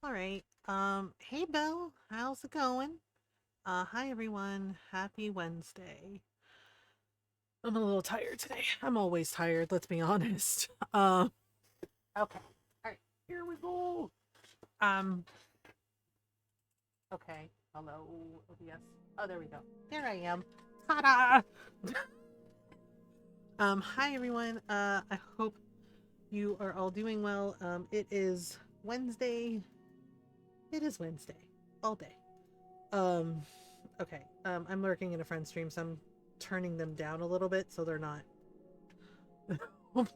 All right. Hey Belle, how's it going? Hi everyone. Happy Wednesday. I'm a little tired today. I'm always tired, let's be honest. Okay. All right. Here we go. Um, okay. Hello, OBS. Oh, there we go. There I am. Ta-da! Hi everyone. I hope you are all doing well. It is Wednesday. It is Wednesday. All day. Um, okay. I'm lurking in a friend stream, so I'm turning them down a little bit so they're not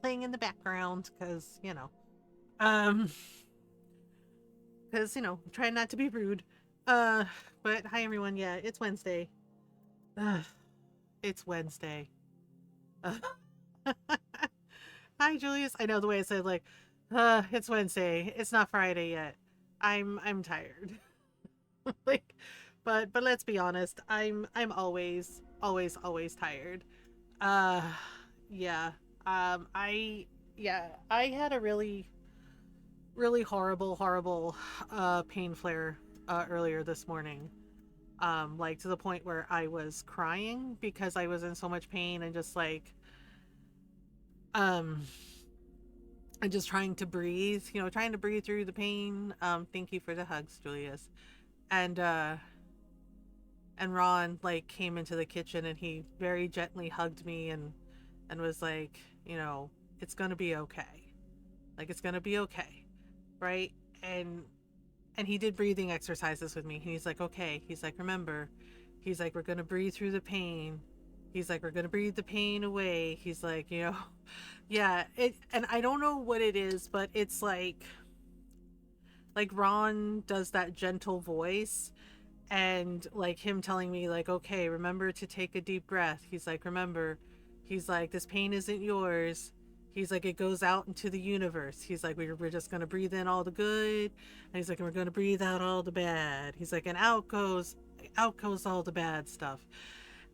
playing in the background um, trying not to be rude. Uh, but hi everyone. Yeah, it's Wednesday. Uh, it's Wednesday. Uh, hi Julius. I know the way I said it's Wednesday. It's not Friday yet. I'm tired. like, but let's be honest. I'm always tired. Uh, yeah. I yeah, I had a really horrible pain flare earlier this morning. Like to the point where I was crying because I was in so much pain and just um and just trying to breathe, trying to breathe through the pain. Thank you for the hugs, Julius. And Ron came into the kitchen and he very gently hugged me and was like, it's gonna be okay. Like it's gonna be okay, right? And and he did breathing exercises with me. He's like, okay. He's like, remember. He's like, we're gonna breathe through the pain. He's like, we're gonna breathe the pain away. He's like, yeah. It and I don't know what it is, but it's like Ron does that gentle voice and like him telling me like, okay, remember to take a deep breath. He's like, remember. He's like, this pain isn't yours. He's like, it goes out into the universe. He's like, we're just gonna breathe in all the good, and he's like, we're gonna breathe out all the bad. He's like, and out goes all the bad stuff.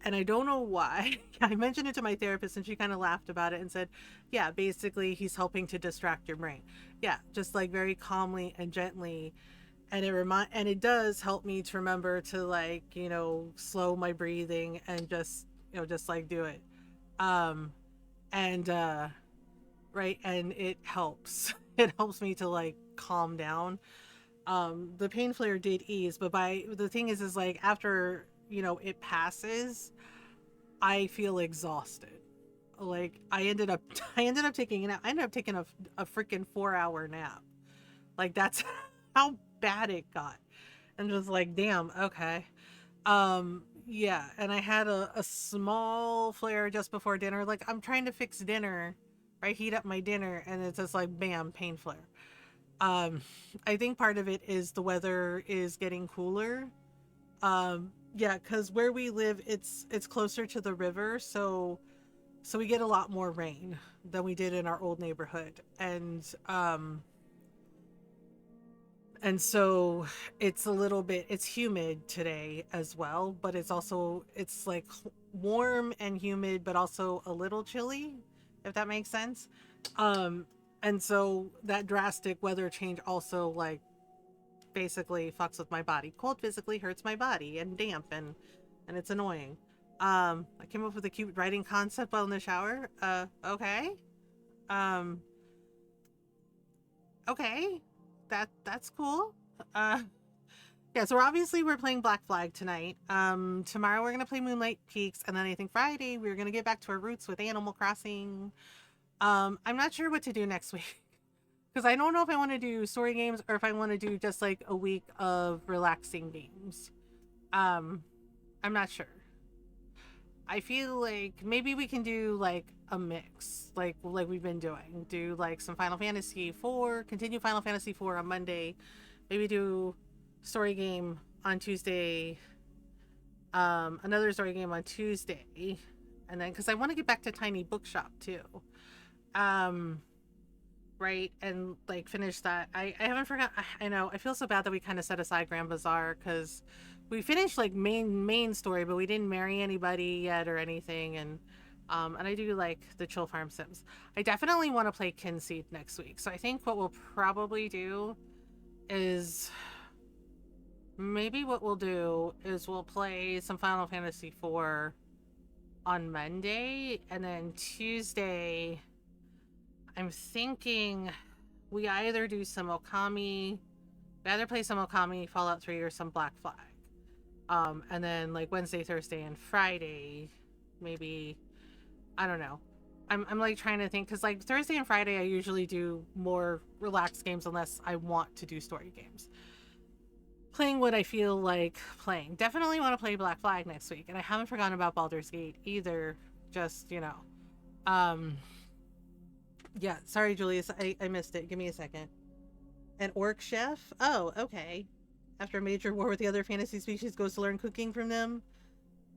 And I don't know why. I mentioned it to my therapist, and she kind of laughed about it and said, yeah, basically he's helping to distract your brain. Yeah, just like very calmly and gently, and it does help me to remember to slow my breathing and just like do it. um and right, and it helps. It helps me to like calm down. The pain flare did ease, but by the thing is like after it passes, I feel exhausted. Like I ended up taking a nap. I ended up taking a freaking 4 hour nap. Like that's how bad it got. And just like, damn, okay. Yeah, and I had a small flare just before dinner. Like I'm trying to fix dinner, right? Heat up my dinner, and it's just like bam, pain flare. Um, I think part of it is the weather is getting cooler. Yeah, because where we live, it's closer to the river, so we get a lot more rain than we did in our old neighborhood, and so it's humid today as well, but it's like warm and humid but also a little chilly, if that makes sense. um and so that drastic weather change also like basically fucks with my body. Cold physically hurts my body, and damp, and it's annoying. I came up with a cute writing concept while in the shower. Okay. um okay, that's cool. uh Yeah, so we're playing Black Flag tonight. Tomorrow we're gonna play Moonlight Peaks, and then I think Friday we're gonna get back to our roots with Animal Crossing. I'm not sure what to do next week because I don't know if I want to do story games or if I want to do just like a week of relaxing games. Um, I'm not sure. I feel like maybe we can do like a mix, like we've been doing. Do like some Final Fantasy 4, continue Final Fantasy 4 on Monday. Maybe do story game on Tuesday, another story game on Tuesday, and then because I want to get back to Tiny Bookshop too, um, right, and like finish that. I haven't forgot. I know I feel so bad that we kind of set aside Grand Bazaar because we finished like main story, but we didn't marry anybody yet or anything, and I do like the Chill Farm Sims. I definitely want to play Kinseed next week, so I think what we'll probably do is maybe what we'll do is we'll play some Final Fantasy IV on Monday, and then Tuesday, I'm thinking we either do some Okami, we either play some Okami, Fallout 3, or some Black Flag. And then like Wednesday, Thursday, and Friday, maybe, I don't know. I'm like trying to think because like Thursday and Friday I usually do more relaxed games unless I want to do story games. Playing what I feel like playing. Definitely want to play Black Flag next week, and I haven't forgotten about Baldur's Gate either. Just um, yeah. Sorry, Julius, I missed it. Give me a second. An orc chef? Oh, okay. After a major war with the other fantasy species, goes to learn cooking from them.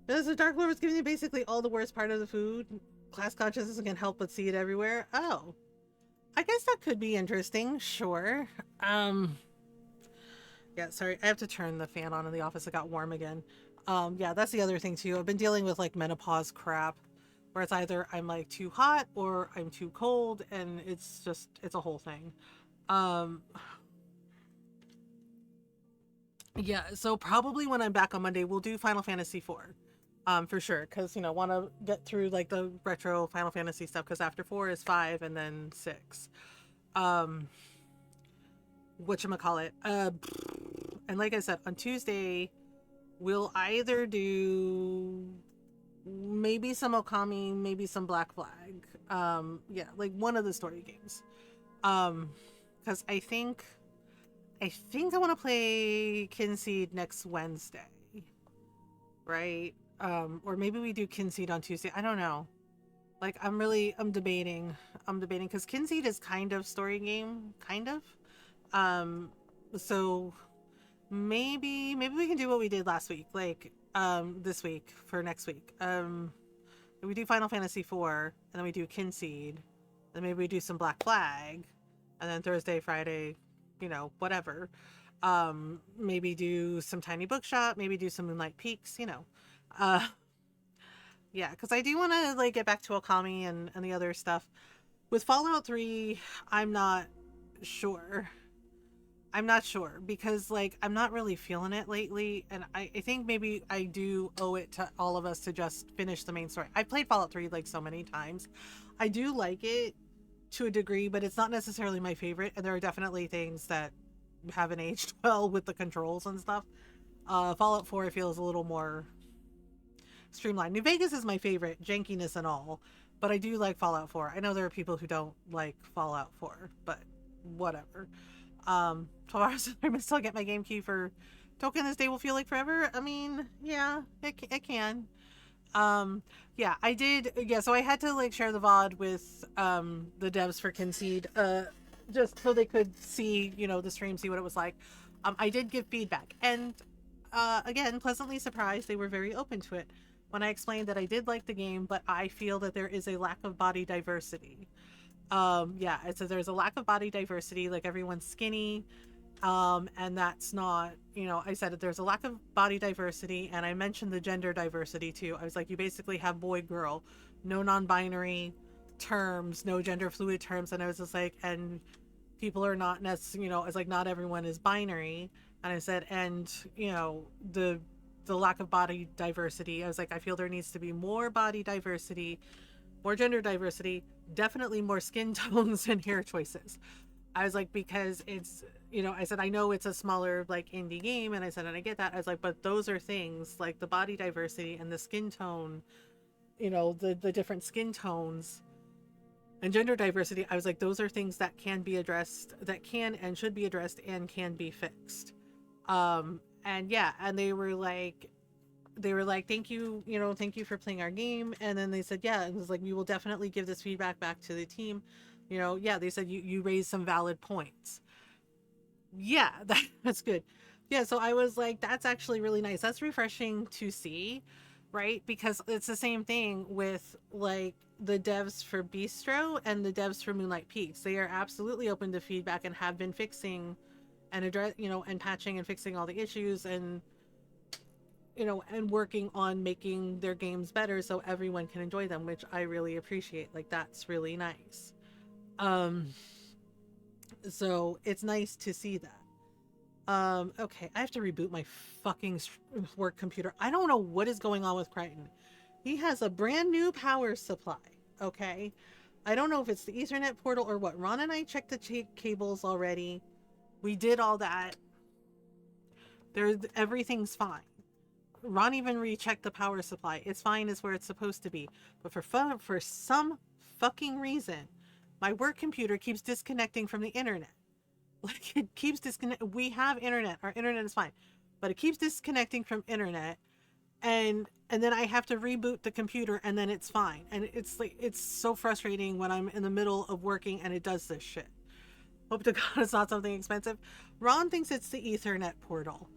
But as the Dark Lord was giving you basically all the worst part of the food, class consciousness can help but see it everywhere. Oh, I guess that could be interesting. Sure. Yeah, sorry, I have to turn the fan on in the office. It got warm again. Yeah, that's the other thing too. I've been dealing with like menopause crap, where it's either I'm like too hot or I'm too cold, and it's a whole thing. Um, yeah, so probably when I'm back on Monday, we'll do Final Fantasy IV. For sure, because want to get through like the retro Final Fantasy stuff. Because after 4 is 5, and then 6. Um, whatchamacallit. And like I said, on Tuesday, we'll either do maybe some Okami, maybe some Black Flag. Yeah, like one of the story games. Because I think I want to play Kinseed next Wednesday, right? Or maybe we do Kinseed on Tuesday. I don't know. Like I'm debating. I'm debating because Kinseed is kind of story game, kind of. So maybe we can do what we did last week, like this week for next week. We do Final Fantasy IV, and then we do Kinseed, and maybe we do some Black Flag, and then Thursday, Friday, whatever. Maybe do some Tiny Bookshop, maybe do some Moonlight Peaks, Uh, yeah, because I do want to like get back to Okami and the other stuff. With Fallout 3, I'm not sure. I'm not sure because like I'm not really feeling it lately, and I think maybe I do owe it to all of us to just finish the main story. I played Fallout 3 like so many times. I do like it to a degree, but it's not necessarily my favorite, and there are definitely things that haven't aged well with the controls and stuff. Fallout 4 I feel is a little more streamlined. New Vegas is my favorite, jankiness and all, but I do like Fallout 4. I know there are people who don't like Fallout 4, but whatever. 12 hours I can still get my game key for Token this day will feel like forever. I mean, yeah, it can. Yeah, I did. Yeah, so I had to like share the VOD with the devs for Concede, just so they could see, the stream, see what it was like. I did give feedback, and again, pleasantly surprised, they were very open to it when I explained that I did like the game, but I feel that there is a lack of body diversity. Yeah, it says there's a lack of body diversity, like everyone's skinny, and that's not, I said that there's a lack of body diversity, and I mentioned the gender diversity too. I was like, you basically have boy girl, no non-binary terms, no gender fluid terms, and I was just like, and people are not necessarily, I was like, not everyone is binary, and I said, and the lack of body diversity, I was like, I feel there needs to be more body diversity, more gender diversity, definitely more skin tones and hair choices. I was like, because it's, I said, I know it's a smaller like indie game, and I said, and I get that. I was like, but those are things like the body diversity and the skin tone, the different skin tones and gender diversity. I was like, those are things that can be addressed, that can and should be addressed and can be fixed. And yeah, and they were like, thank you, thank you for playing our game. And then they said, yeah, and it was like, we will definitely give this feedback back to the team. Yeah, they said you raised some valid points. Yeah, that's good. Yeah, so I was like, that's actually really nice. That's refreshing to see, right? Because it's the same thing with like the devs for Bistro and the devs for Moonlight Peaks. They are absolutely open to feedback and have been fixing and address, and patching and fixing all the issues, and and working on making their games better so everyone can enjoy them, which I really appreciate. Like, that's really nice. So it's nice to see that. Okay, I have to reboot my fucking work computer. I don't know what is going on with Crichton. He has a brand new power supply, okay? I don't know if it's the Ethernet portal or what. Ron and I checked the cables already. We did all that. Everything's fine. Ron even rechecked the power supply. It's fine, is where it's supposed to be. But for some fucking reason, my work computer keeps disconnecting from the internet. Like it keeps disconnect. We have internet. Our internet is fine, but it keeps disconnecting from internet, and then I have to reboot the computer, and then it's fine. And it's like it's so frustrating when I'm in the middle of working and it does this shit. Hope to God it's not something expensive. Ron thinks it's the Ethernet portal.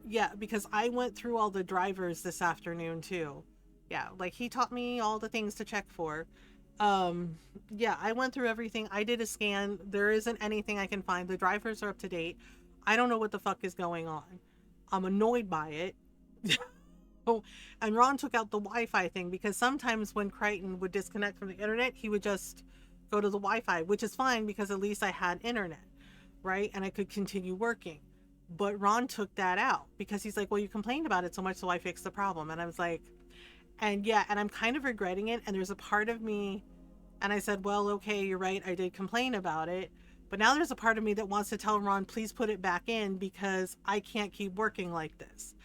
Yeah, because I went through all the drivers this afternoon too. Yeah, like he taught me all the things to check for. Um, yeah, I went through everything. I did a scan. There isn't anything I can find. The drivers are up to date. I don't know what the fuck is going on. I'm annoyed by it. Oh, and Ron took out the Wi-Fi thing because sometimes when Crichton would disconnect from the internet, he would just go to the Wi-Fi, which is fine because at least I had internet, right? And I could continue working. But Ron took that out because he's like, well, you complained about it so much, so I fixed the problem. And I was like, and yeah, and I'm kind of regretting it. And there's a part of me, and I said, well, okay, you're right. I did complain about it. But now there's a part of me that wants to tell Ron, please put it back in because I can't keep working like this.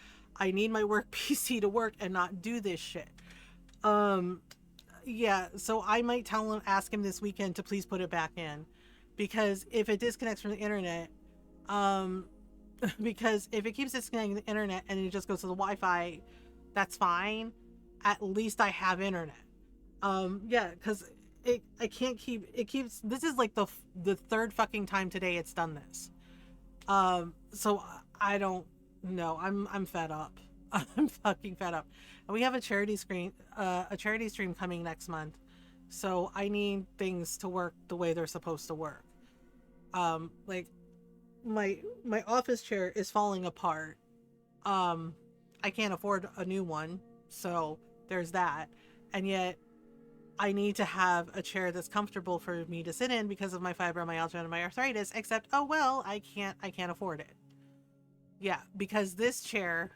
I need my work PC to work and not do this shit. Um, yeah, so I might tell him, ask him this weekend to please put it back in because if it disconnects from the internet, um, because if it keeps disconnecting the internet and it just goes to the Wi-Fi, that's fine. At least I have internet. Yeah, because I can't keep it keeps this is like the third fucking time today it's done this. So I don't know. I'm fed up. I'm fucking fed up. And we have a charity stream coming next month. So I need things to work the way they're supposed to work. Like my office chair is falling apart. Um, I can't afford a new one, so there's that. And yet I need to have a chair that's comfortable for me to sit in because of my fibromyalgia and my arthritis, except oh well, I can't afford it. Yeah, because this chair,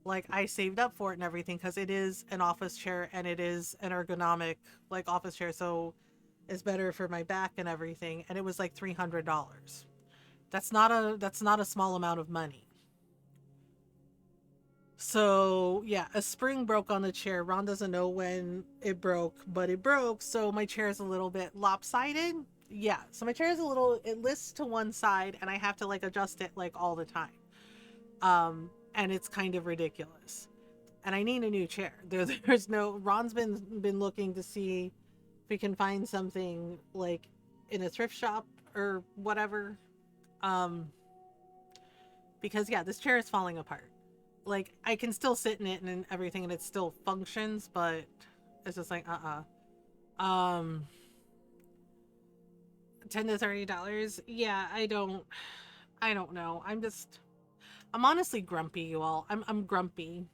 like I saved up for it and everything because it is an office chair and it is an ergonomic like office chair, so it's better for my back and everything, and it was like $300. That's not a small amount of money. So yeah, a spring broke on the chair. Ron doesn't know when it broke, but it broke. So my chair is a little bit lopsided. Yeah, so my chair is a little. It lists to one side, and I have to like adjust it like all the time. And it's kind of ridiculous. And I need a new chair. There's no. Ron's been looking to see if we can find something like in a thrift shop or whatever. Um, because yeah, this chair is falling apart. Like I can still sit in it and everything and it still functions, but it's just like um 10 to $30. Yeah, I don't know. I'm honestly grumpy, you all. I'm grumpy.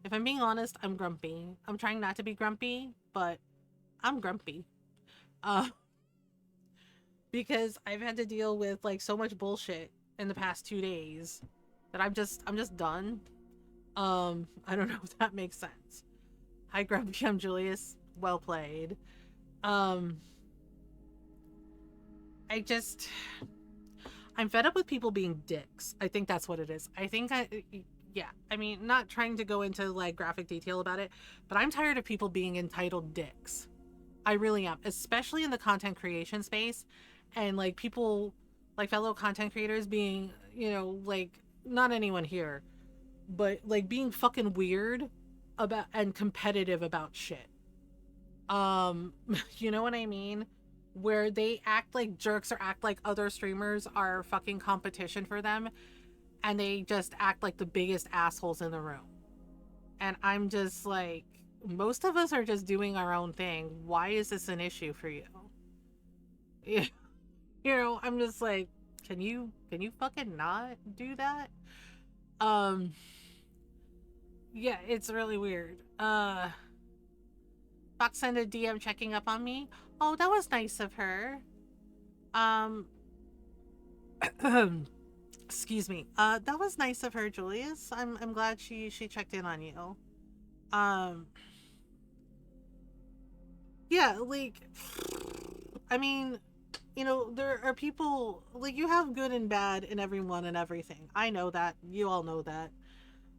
If I'm being honest, I'm grumpy. I'm trying not to be grumpy, but I'm grumpy. Uh because I've had to deal with like so much bullshit in the past 2 days that I'm just done. I don't know if that makes sense. Hi, Grumpy. I'm Julius. Well played. Um, I just I'm fed up with people being dicks. I think that's what it is. Yeah. I mean, not trying to go into like graphic detail about it, but I'm tired of people being entitled dicks. I really am, especially in the content creation space, and like people, like fellow content creators being, like not anyone here, but like being fucking weird about and competitive about shit. You know what I mean? Where they act like jerks or act like other streamers are fucking competition for them and they just act like the biggest assholes in the room. And I'm just like, most of us are just doing our own thing. Why is this an issue for you? You I'm just like, can you fucking not do that? Um yeah, it's really weird. Fox sent a DM checking up on me. Oh, that was nice of her. Um Excuse me. That was nice of her, Julius. I'm glad she checked in on you. Um, yeah, like, I mean, there are people, like, you have good and bad in everyone and everything. I know that. You all know that.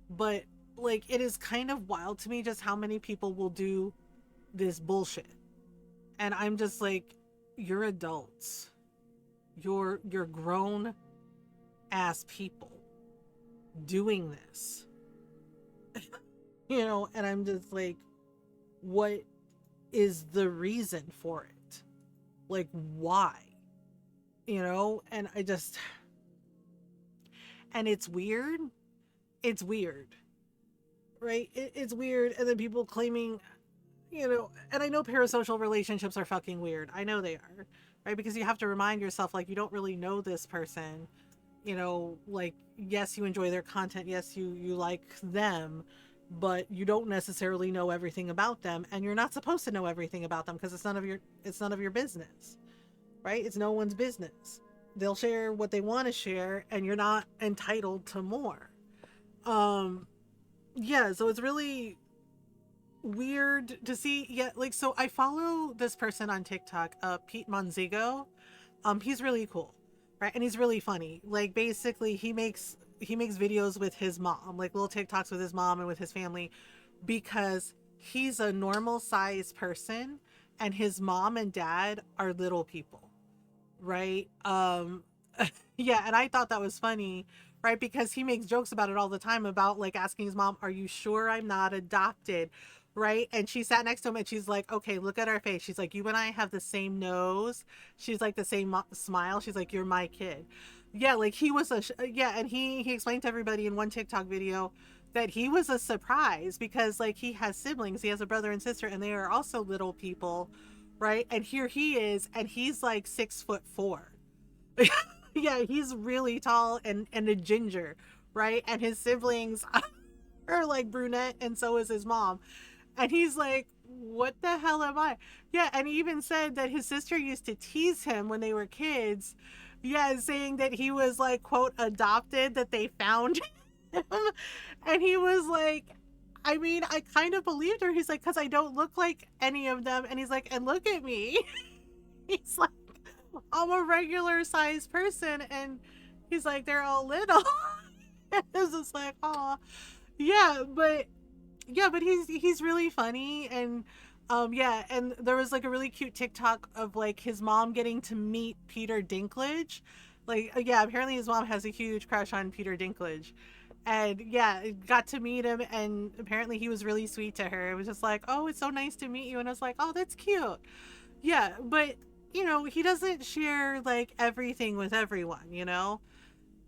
But, like, it is kind of wild to me just how many people will do this bullshit. And I'm just like, you're adults. You're grown ass people doing this. And I'm just like, what is the reason for it? Like, why? And I just, and it's weird. It's weird, right? It's weird. And then people claiming, and I know parasocial relationships are fucking weird. I know they are, right? Because you have to remind yourself, like, you don't really know this person. Like, yes, you enjoy their content. Yes, you like them, but you don't necessarily know everything about them, and you're not supposed to know everything about them because it's none of your business, right? It's no one's business. They'll share what they want to share, and you're not entitled to more. Um, yeah, so it's really weird to see. Yeah, like, so I follow this person on TikTok, Pete Monzigo. He's really cool, right? And he's really funny. Like, basically, he makes videos with his mom, like little TikToks with his mom and with his family, because he's a normal sized person, and his mom and dad are little people, right? Yeah, and I thought that was funny, right? Because he makes jokes about it all the time, about like asking his mom, "Are you sure I'm not adopted?" Right? And she sat next to him and she's like, "Okay, look at our face." She's like, "You and I have the same nose." She's like, "The same smile." She's like, "You're my kid." Yeah, like he was yeah, and he explained to everybody in one TikTok video that he was a surprise because, like, he has siblings. He has a brother and sister, and they are also little people, right? And here he is, and he's like 6'4". Yeah, he's really tall and a ginger, right? And his siblings are like brunette, and so is his mom. And he's like, "What the hell am I?" Yeah, and he even said that his sister used to tease him when they were kids. Yeah, saying that he was like, quote, adopted, that they found him. And he was like, I mean, I kind of believed her. He's like, "Because I don't look like any of them." And he's like, "And look at me." He's like, "I'm a regular sized person." And he's like, "They're all little." It's just like, oh, yeah, but he's really funny. And yeah, and there was like a really cute TikTok of like his mom getting to meet Peter Dinklage. Like, yeah, apparently his mom has a huge crush on Peter Dinklage. And yeah, got to meet him, and apparently he was really sweet to her. It was just like, "Oh, it's so nice to meet you." And I was like, "Oh, that's cute." Yeah, but he doesn't share like everything with everyone.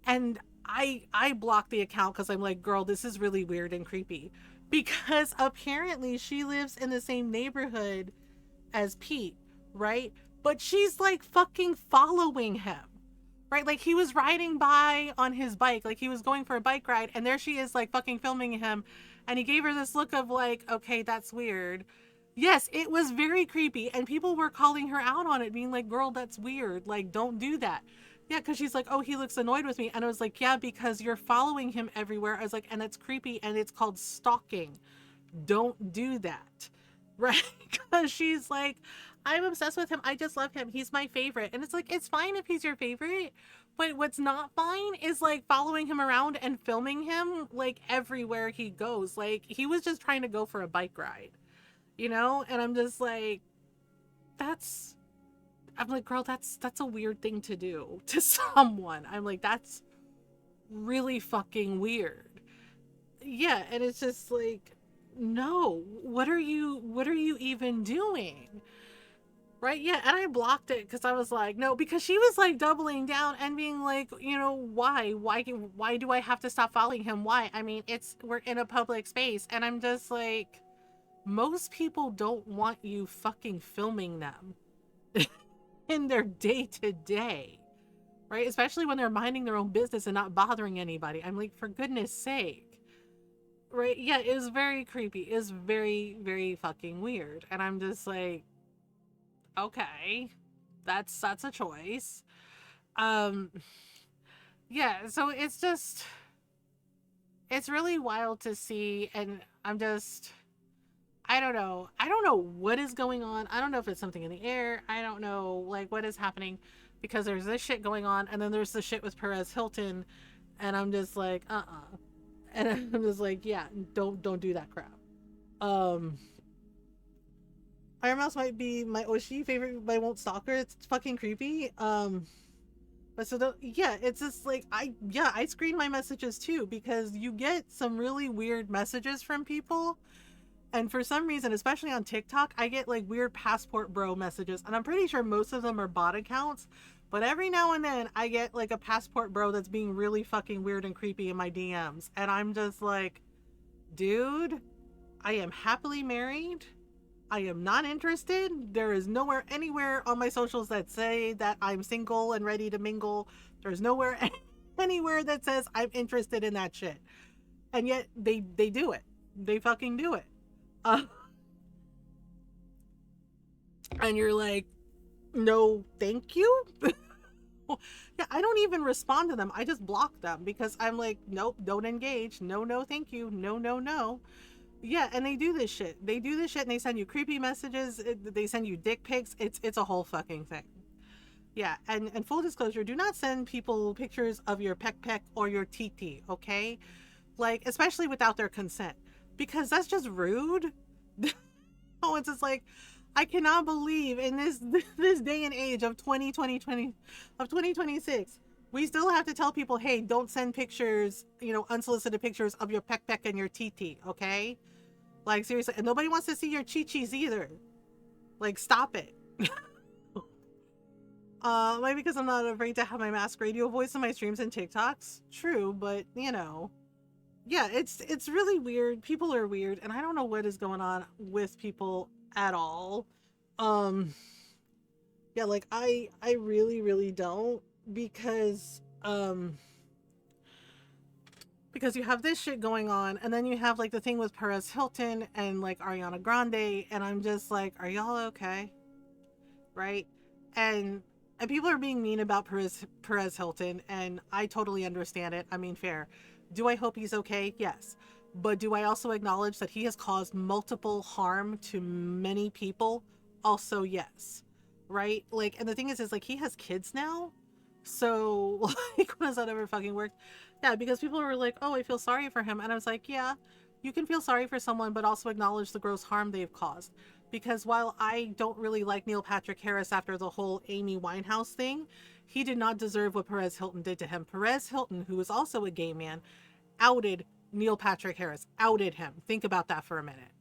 And I blocked the account because I'm like, "Girl, this is really weird and creepy," because apparently she lives in the same neighborhood as Pete, right? But she's like fucking following him, right? Like, he was riding by on his bike, like he was going for a bike ride, and there she is, like, fucking filming him. And he gave her this look of like, "Okay, that's weird." Yes, it was very creepy, and people were calling her out on it, being like, "Girl, that's weird. Like, don't do that." Yeah, because she's like, "Oh, he looks annoyed with me." And I was like, "Yeah, because you're following him everywhere." I was like, "And it's creepy, and it's called stalking. Don't do that." Right? Because she's like, "I'm obsessed with him. I just love him. He's my favorite." And it's like, it's fine if he's your favorite, but what's not fine is like following him around and filming him like everywhere he goes. Like, he was just trying to go for a bike ride. And I'm just like, that's I'm like, "Girl, that's a weird thing to do to someone." I'm like, "That's really fucking weird." Yeah, and it's just like, no, what are you even doing? Right? Yeah, and I blocked it because I was like, no, because she was like doubling down and being like, why do I have to stop following him? Why? I mean, we're in a public space. And I'm just like, most people don't want you fucking filming them in their day to day, right? Especially when they're minding their own business and not bothering anybody. I'm like, for goodness sake. Right? Yeah, it was very creepy. It was very, very fucking weird. And I'm just like, okay, that's a choice. Um, Yeah, so it's just, it's really wild to see. And I'm just, I don't know. I don't know what is going on. I don't know if it's something in the air. I don't know like what is happening, because there's this shit going on, and then there's the shit with Perez Hilton, and I'm just like, and I'm just like, yeah, don't do that crap. Um, Iron Mouse might be my Oshi favorite, but I won't stalk her. It's fucking creepy. But so yeah, it's just like I screen my messages too, because you get some really weird messages from people. And for some reason, especially on TikTok, I get like weird passport bro messages. And I'm pretty sure most of them are bot accounts. But every now and then I get like a passport bro that's being really fucking weird and creepy in my DMs. And I'm just like, dude, I am happily married. I am not interested. There is nowhere anywhere on my socials that say that I'm single and ready to mingle. There's nowhere anywhere that says I'm interested in that shit. And yet they do it. They fucking do it. Uh, and you're like, no, thank you. Yeah, I don't even respond to them. I just block them because I'm like, nope, don't engage. No, no, thank you. No, no, no. Yeah, and they do this shit. They do this shit and they send you creepy messages. They send you dick pics. It's a whole fucking thing. Yeah, and full disclosure, do not send people pictures of your peck or your TT, okay? Like, especially without their consent, because that's just rude. Oh, it's just like, I cannot believe in this day and age of 2026, we still have to tell people, hey, don't send pictures, unsolicited pictures of your peck and your TT, okay? Like, seriously, and nobody wants to see your chi-chis either. Like, stop it. Maybe because I'm not afraid to have my mask radio voice in my streams and TikToks. True, but yeah, it's really weird. People are weird, and I don't know what is going on with people at all. Um, yeah, like I really really don't, because you have this shit going on, and then you have like the thing with Perez Hilton and like Ariana Grande, and I'm just like, are y'all okay? Right? And people are being mean about Perez Hilton, and I totally understand it. I mean, fair. Do I hope he's okay? Yes. But do I also acknowledge that he has caused multiple harm to many people? Also, yes. Right? Like, and the thing is like he has kids now. So, like, when has that ever fucking worked? Yeah, because people were like, oh, I feel sorry for him. And I was like, yeah, you can feel sorry for someone, but also acknowledge the gross harm they've caused. Because while I don't really like Neil Patrick Harris after the whole Amy Winehouse thing, he did not deserve what Perez Hilton did to him. Perez Hilton, who is also a gay man, outed Neil Patrick Harris, outed him. Think about that for a minute.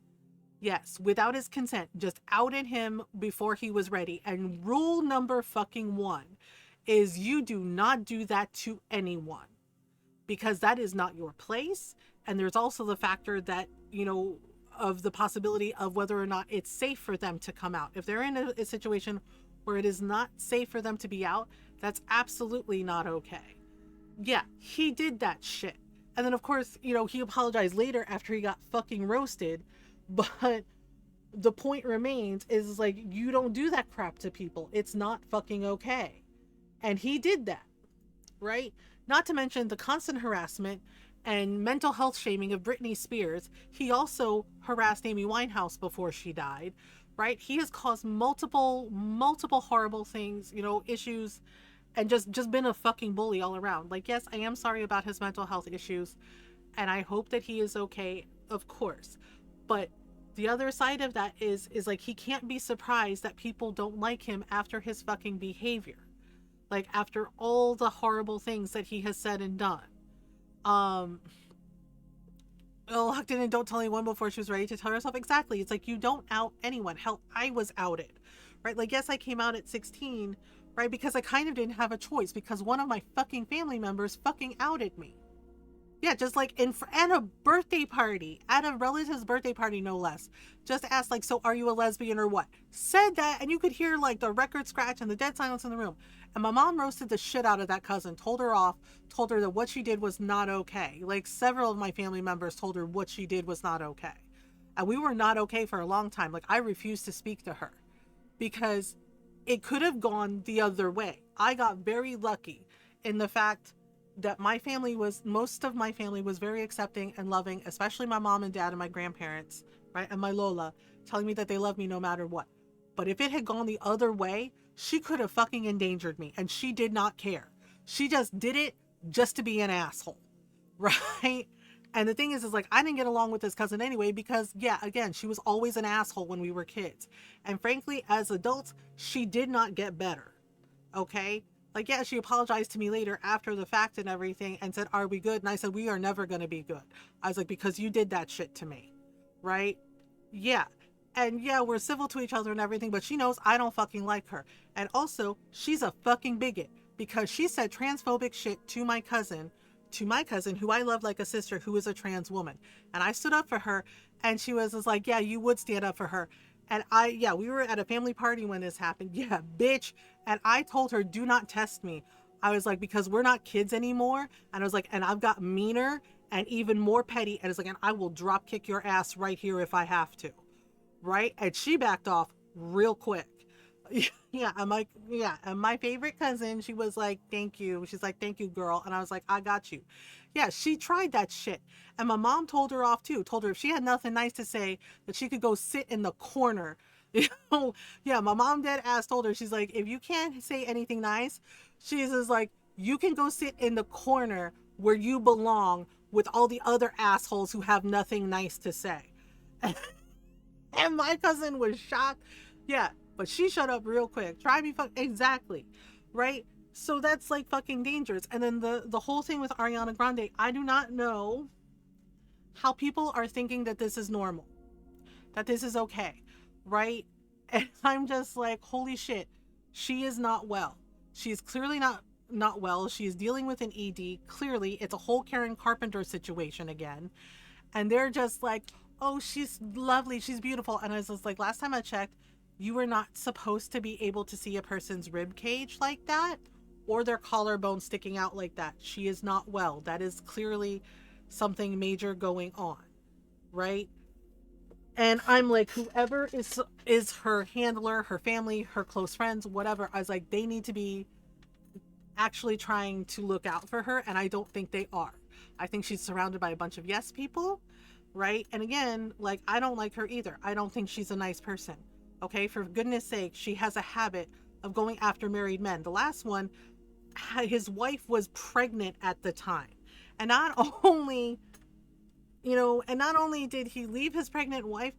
Yes, without his consent, just outed him before he was ready. And rule number fucking one is you do not do that to anyone, because that is not your place. And there's also the factor that, of the possibility of whether or not it's safe for them to come out. If they're in a situation where it is not safe for them to be out, that's absolutely not okay. Yeah, he did that shit. And then, of course, he apologized later after he got fucking roasted. But the point remains is like, you don't do that crap to people. It's not fucking okay. And he did that, right? Not to mention the constant harassment and mental health shaming of Britney Spears. He also harassed Amy Winehouse before she died, right? He has caused multiple horrible things, issues, and just been a fucking bully all around. Like, yes, I am sorry about his mental health issues, and I hope that he is okay, of course. But the other side of that is like, he can't be surprised that people don't like him after his fucking behavior. Like, after all the horrible things that he has said and done. Locked in and don't tell anyone before she was ready to tell herself. Exactly. It's like, you don't out anyone. Hell, I was outed, right? Like, yes, I came out at 16, right? Because I kind of didn't have a choice, because one of my fucking family members fucking outed me. Yeah, just like at a birthday party, at a relative's birthday party, no less. Just asked, like, so are you a lesbian or what? Said that, and you could hear like the record scratch and the dead silence in the room. And my mom roasted the shit out of that cousin, told her off, told her that what she did was not okay. Like, several of my family members told her what she did was not okay. And we were not okay for a long time. Like, I refused to speak to her because it could have gone the other way. I got very lucky in the fact that most of my family was very accepting and loving, especially my mom and dad and my grandparents, right? And my Lola, telling me that they love me no matter what. But if it had gone the other way, she could have fucking endangered me, and she did not care. She just did it just to be an asshole, right? And the thing is like, I didn't get along with this cousin anyway because, yeah, again, she was always an asshole when we were kids. And frankly, as adults, she did not get better, okay? Like, yeah, she apologized to me later after the fact and everything and said, are we good? And I said, we are never going to be good. I was like, because you did that shit to me, right? Yeah. And yeah, we're civil to each other and everything, but she knows I don't fucking like her. And also, she's a fucking bigot because she said transphobic shit to my cousin, who I love like a sister, who is a trans woman. And I stood up for her, and she was like, yeah, you would stand up for her. And yeah, we were at a family party when this happened. Yeah, bitch. And I told her, do not test me. I was like, because we're not kids anymore. And I was like, and I've got meaner and even more petty. And it's like, and I will drop kick your ass right here if I have to. Right? And she backed off real quick. Yeah, I'm like, yeah. And my favorite cousin, she was like, thank you. She's like, thank you, girl. And I was like, I got you. Yeah, she tried that shit. And my mom told her off too. Told her if she had nothing nice to say, that she could go sit in the corner. You know, yeah, my mom dead ass told her, she's like, if you can't say anything nice, she's just like, you can go sit in the corner where you belong with all the other assholes who have nothing nice to say. And my cousin was shocked. Yeah, but she shut up real quick. Try me exactly. Right? So that's like fucking dangerous. And then the whole thing with Ariana Grande, I do not know how people are thinking that this is normal. That this is okay. Right? And I'm just like, holy shit. She is not well. She's clearly not well. She's dealing with an ED. Clearly, it's a whole Karen Carpenter situation again. And they're just like, oh, she's lovely, she's beautiful. And I was just like, last time I checked, you were not supposed to be able to see a person's rib cage like that or their collarbone sticking out like that. She is not well. That is clearly something major going on, right? And I'm like, whoever is her handler, her family, her close friends, whatever, I was like, they need to be actually trying to look out for her, and I don't think they are. I think she's surrounded by a bunch of yes people, right? And again, like, I don't like her either. I don't think she's a nice person. Okay, for goodness sake, she has a habit of going after married men. The last one, his wife was pregnant at the time. And not only, not only did he leave his pregnant wife,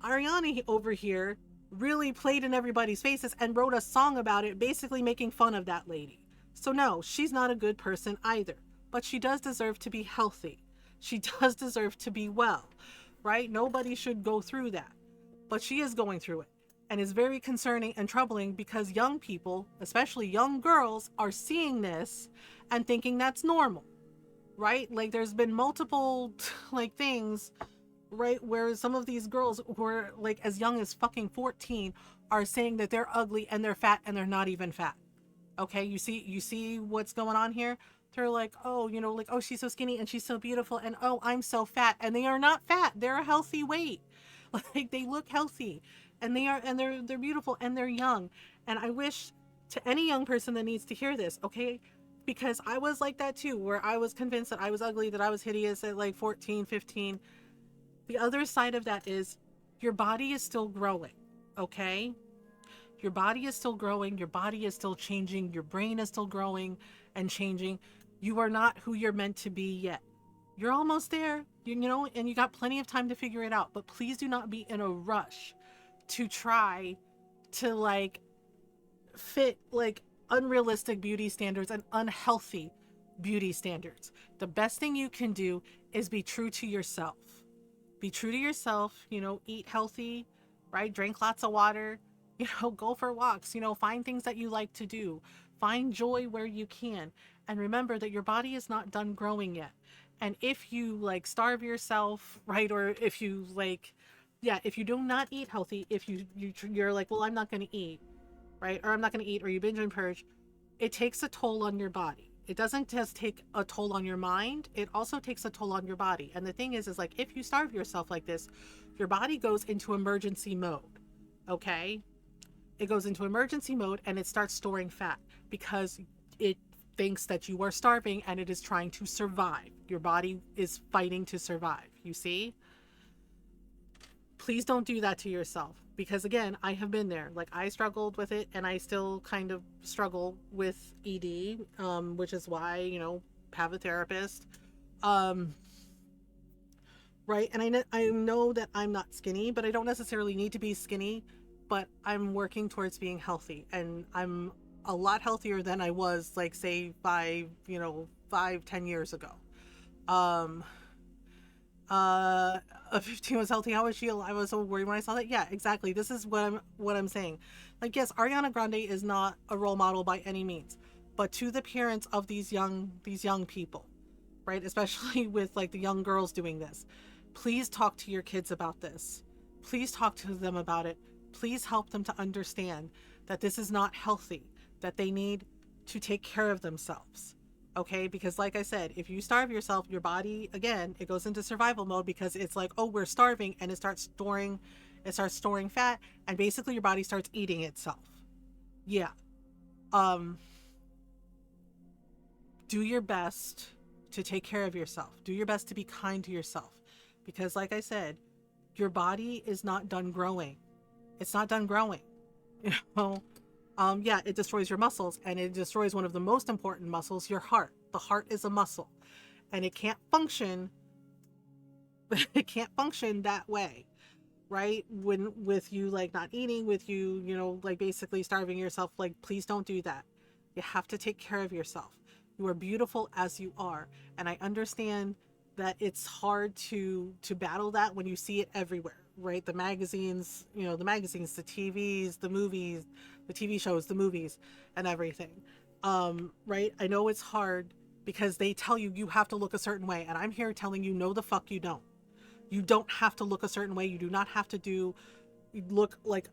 Ariana over here really played in everybody's faces and wrote a song about it, basically making fun of that lady. So no, she's not a good person either. But she does deserve to be healthy. She does deserve to be well, right? Nobody should go through that. But she is going through it. And it's very concerning and troubling because young people, especially young girls, are seeing this and thinking that's normal, right? Like, there's been multiple like things, right, where some of these girls who are like as young as fucking 14 are saying that they're ugly and they're fat and they're not even fat. Okay, you see what's going on here? They're like, oh, like, oh, she's so skinny and she's so beautiful, and oh, I'm so fat. And they are not fat. They're a healthy weight. Like, they look healthy, and they're beautiful, and they're young. And I wish to any young person that needs to hear this, okay? Because I was like that too, where I was convinced that I was ugly, that I was hideous at like 14, 15. The other side of that is your body is still growing, okay? Your body is still growing. Your body is still changing. Your brain is still growing and changing. You are not who you're meant to be yet. You're almost there, and you got plenty of time to figure it out. But please do not be in a rush to try to like fit like unrealistic beauty standards and unhealthy beauty standards. The best thing you can do is be true to yourself. Be true to yourself, eat healthy, right? Drink lots of water, go for walks, find things that you like to do. Find joy where you can. And remember that your body is not done growing yet. And if you like starve yourself, right? Or if you like, if you do not eat healthy, if you're like, well, I'm not going to eat, right? Or I'm not going to eat, or you binge and purge, it takes a toll on your body. It doesn't just take a toll on your mind. It also takes a toll on your body. And the thing is like, if you starve yourself like this, your body goes into emergency mode. Okay? It goes into emergency mode and it starts storing fat because it thinks that you are starving and it is trying to survive. Your body is fighting to survive. You see? Please don't do that to yourself, because again, I have been there. Like, I struggled with it and I still kind of struggle with ED, which is why, have a therapist. Um, right? And I know that I'm not skinny, but I don't necessarily need to be skinny, but I'm working towards being healthy, and I'm a lot healthier than I was, like, say 5, 10 years ago. Um, a 15 was healthy. How was she? I was so worried when I saw that. Yeah, exactly. This is what I'm saying. Like, yes, Ariana Grande is not a role model by any means, but to the parents of these young people, right? Especially with, like, the young girls doing this. Please talk to your kids about this. Please talk to them about it. Please help them to understand that this is not healthy, that they need to take care of themselves. Okay? Because, like I said, if you starve yourself, your body, again, it goes into survival mode, because it's like, oh, we're starving, and it starts storing fat, and basically your body starts eating itself. Yeah. Um do your best to take care of yourself. Do your best to be kind to yourself. Because, like I said, your body is not done growing. It's not done growing. You know, yeah, it destroys your muscles, and it destroys one of the most important muscles, your heart. The heart is a muscle, and it can't function. It can't function that way, right? When, with you, like, not eating, with you, like, basically starving yourself. Like, please don't do that. You have to take care of yourself. You are beautiful as you are, and I understand that it's hard to battle that when you see it everywhere, right? The magazines, the TVs, the movies, the TV shows, the movies, and everything. Right? I know it's hard because they tell you you have to look a certain way, and I'm here telling you, no, the fuck you don't. You don't have to look a certain way. You do not have to look like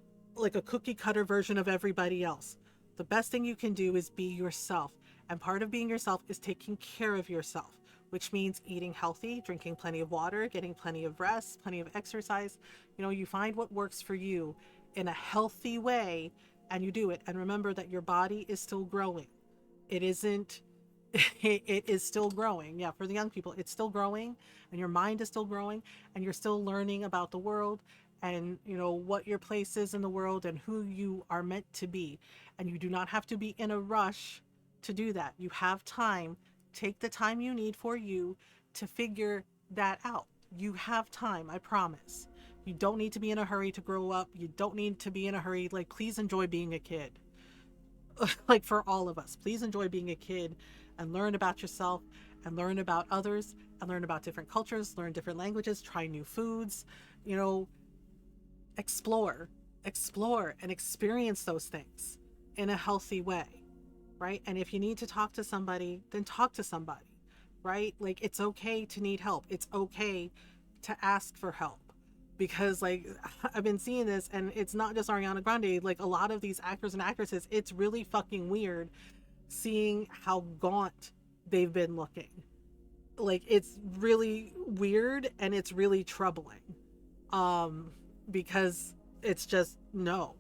a cookie cutter version of everybody else. The best thing you can do is be yourself. And part of being yourself is taking care of yourself, which means eating healthy, drinking plenty of water, getting plenty of rest, plenty of exercise. You find what works for you in a healthy way, and you do it. And remember that your body is still growing. It isn't it is still growing. Yeah, for the young people, it's still growing, and your mind is still growing, and you're still learning about the world, and what your place is in the world, and who you are meant to be. And you do not have to be in a rush to do that. You have time. Take the time you need for you to figure that out. You have time, I promise. You don't need to be in a hurry to grow up. You don't need to be in a hurry. Like, please enjoy being a kid. Like, for all of us, please enjoy being a kid and learn about yourself, and learn about others, and learn about different cultures, learn different languages, try new foods, you know, explore and experience those things in a healthy way, right? And if you need to talk to somebody, then talk to somebody, right? Like, it's okay to need help. It's okay to ask for help, because, like, I've been seeing this, and it's not just Ariana Grande. Like, a lot of these actors and actresses, it's really fucking weird seeing how gaunt they've been looking. Like, it's really weird, and it's really troubling, um because it's just, no.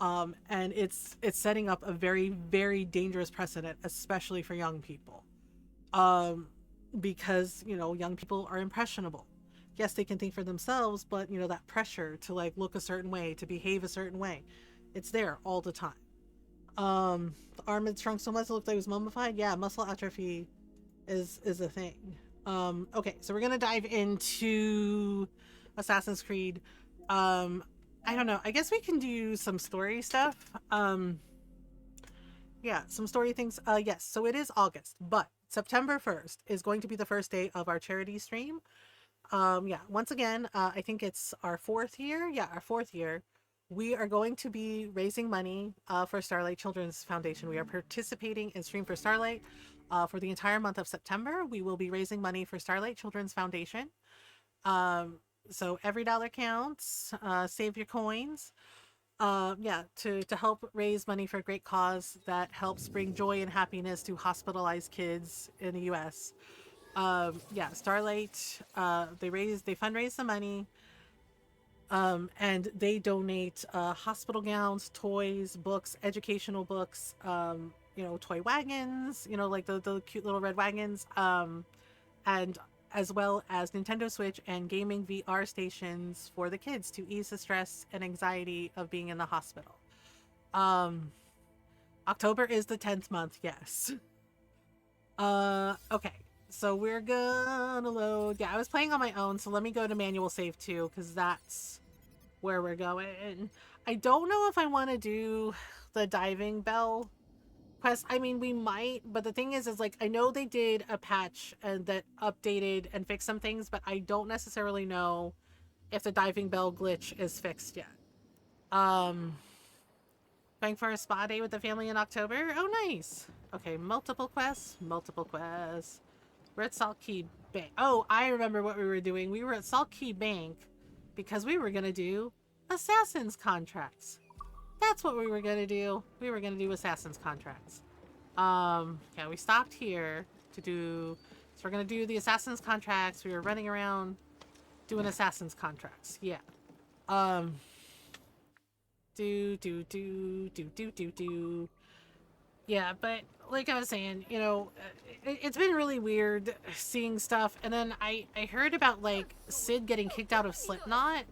And it's setting up a very, very dangerous precedent, especially for young people, um because young people are impressionable. Yes, they can think for themselves, but that pressure to, like, look a certain way, to behave a certain way, it's there all the time. The arm had shrunk so much it looked like it was mummified. Yeah, muscle atrophy is a thing. Okay, so we're gonna dive into Assassin's Creed. I don't know. I guess we can do some story stuff. Yeah, some story things. Yes. So it is August, but September 1st is going to be the first day of our charity stream. Yeah. Once again, I think it's our fourth year. Yeah, our fourth year. We are going to be raising money for Starlight Children's Foundation. We are participating in Stream for Starlight for the entire month of September. We will be raising money for Starlight Children's Foundation. Um, so every dollar counts. Save your coins. Yeah, to help raise money for a great cause that helps bring joy and happiness to hospitalized kids in the U.S. Yeah, Starlight, they fundraise the money, and they donate hospital gowns, toys, books, educational books, you know, toy wagons, you know, like the cute little red wagons, and as well as Nintendo Switch and gaming VR stations for the kids to ease the stress and anxiety of being in the hospital. Um, October is the 10th month, yes. Okay. So we're gonna load. Yeah, I was playing on my own, so let me go to manual save too, because that's where we're going. I don't know if I want to do the diving bell quest. I mean, we might, but the thing is like, I know they did a patch and that updated and fixed some things, but I don't necessarily know if the diving bell glitch is fixed yet. Going for a spa day with the family in October. Oh, nice. Okay, multiple quests, multiple quests. We're at Salt Key Bank. Oh, I remember what we were doing. We were at Salt Key Bank because we were gonna do assassin's contracts. That's what we were gonna do. We were gonna do assassin's contracts. Yeah, we stopped here to do. So we're gonna do the assassin's contracts. We were running around doing assassin's contracts. Yeah. Do. Yeah, but like I was saying, you know, it's been really weird seeing stuff. And then I heard about like Sid getting kicked out of Slipknot,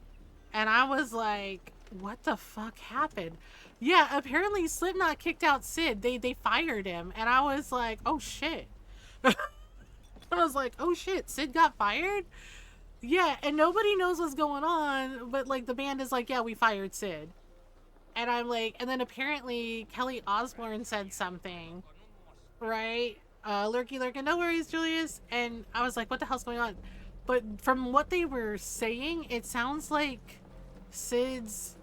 and I was like, what the fuck happened? Yeah, apparently Slipknot kicked out Sid. They fired him, and I was like, oh shit. I was like, oh shit, Sid got fired? Yeah, and nobody knows what's going on, but like the band is like, yeah, we fired Sid. And I'm like, and then apparently Kelly Osbourne said something, right? Lurky lurking, no worries, Julius. And I was like, what the hell's going on? But from what they were saying, it sounds like Sid's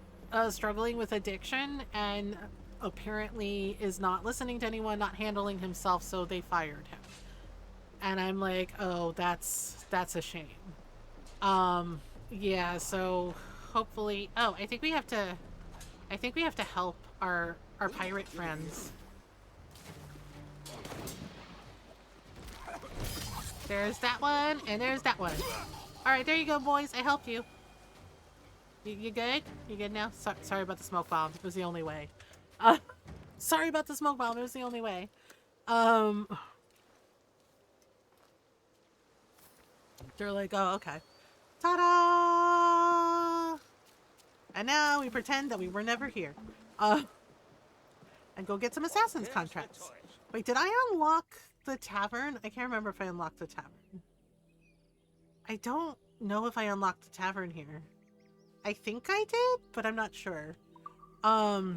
struggling with addiction and apparently is not listening to anyone, not handling himself, so they fired him. And I'm like, oh, that's a shame. Yeah, so hopefully, oh, I think we have to help our pirate friends. There's that one, and there's that one. Alright, there you go, boys. I helped you. You good? You good now? Sorry about the smoke bomb. It was the only way. Sorry about the smoke bomb. It was the only way. They're like, oh, okay. Ta-da! And now we pretend that we were never here. And go get some assassin's contracts. Wait, did I unlock the tavern? I can't remember if I unlocked the tavern. I don't know if I unlocked the tavern here. I think I did, but I'm not sure. I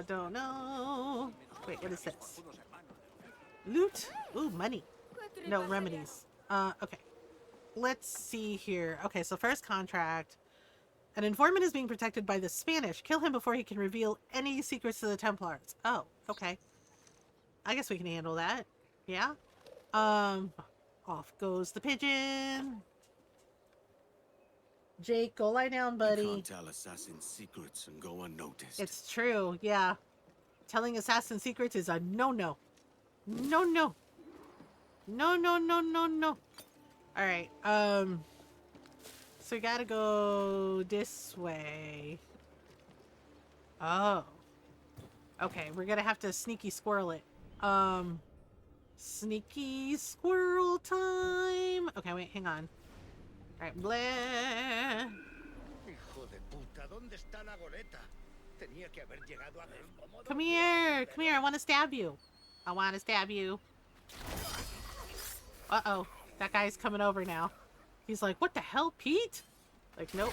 don't know. Wait, what is this? Loot? Ooh, money. No, remedies. Okay. Let's see here. Okay, so first contract. An informant is being protected by the Spanish. Kill him before he can reveal any secrets to the Templars. Oh, okay. I guess we can handle that. Yeah? Off goes the pigeon. Jake, go lie down, buddy. You can't tell assassins' secrets and go unnoticed. It's true, yeah. Telling assassin secrets is a no-no. No-no. No. Alright, so we gotta go this way. Oh. Okay, we're gonna have to sneaky squirrel it. Sneaky squirrel time. Okay, wait, hang on. Alright, blah. Come here, I wanna stab you. Uh-oh, that guy's coming over now. He's like, what the hell, Pete? Like, nope.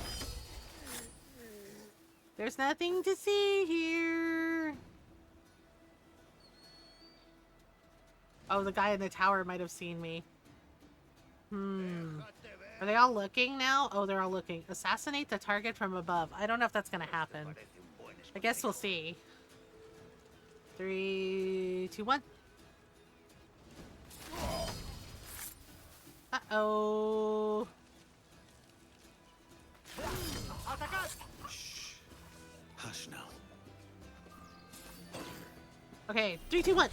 There's nothing to see here. Oh, the guy in the tower might have seen me. Are they all looking now? Oh, they're all looking. Assassinate the target from above. I don't know if that's gonna happen. I guess we'll see. 3, 2, 1. Uh-oh. Shh. Hush now. Okay, 3, 2, 1.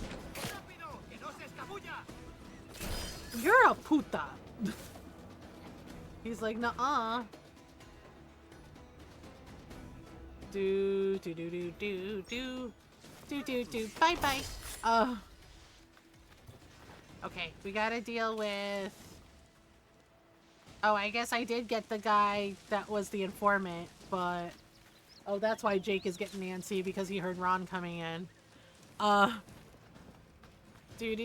You're a puta. He's like, nuh-uh. Do. Do. Bye bye. Okay, we gotta deal with. Oh, I guess I did get the guy that was the informant, but oh, that's why Jake is getting antsy because he heard Ron coming in. Do.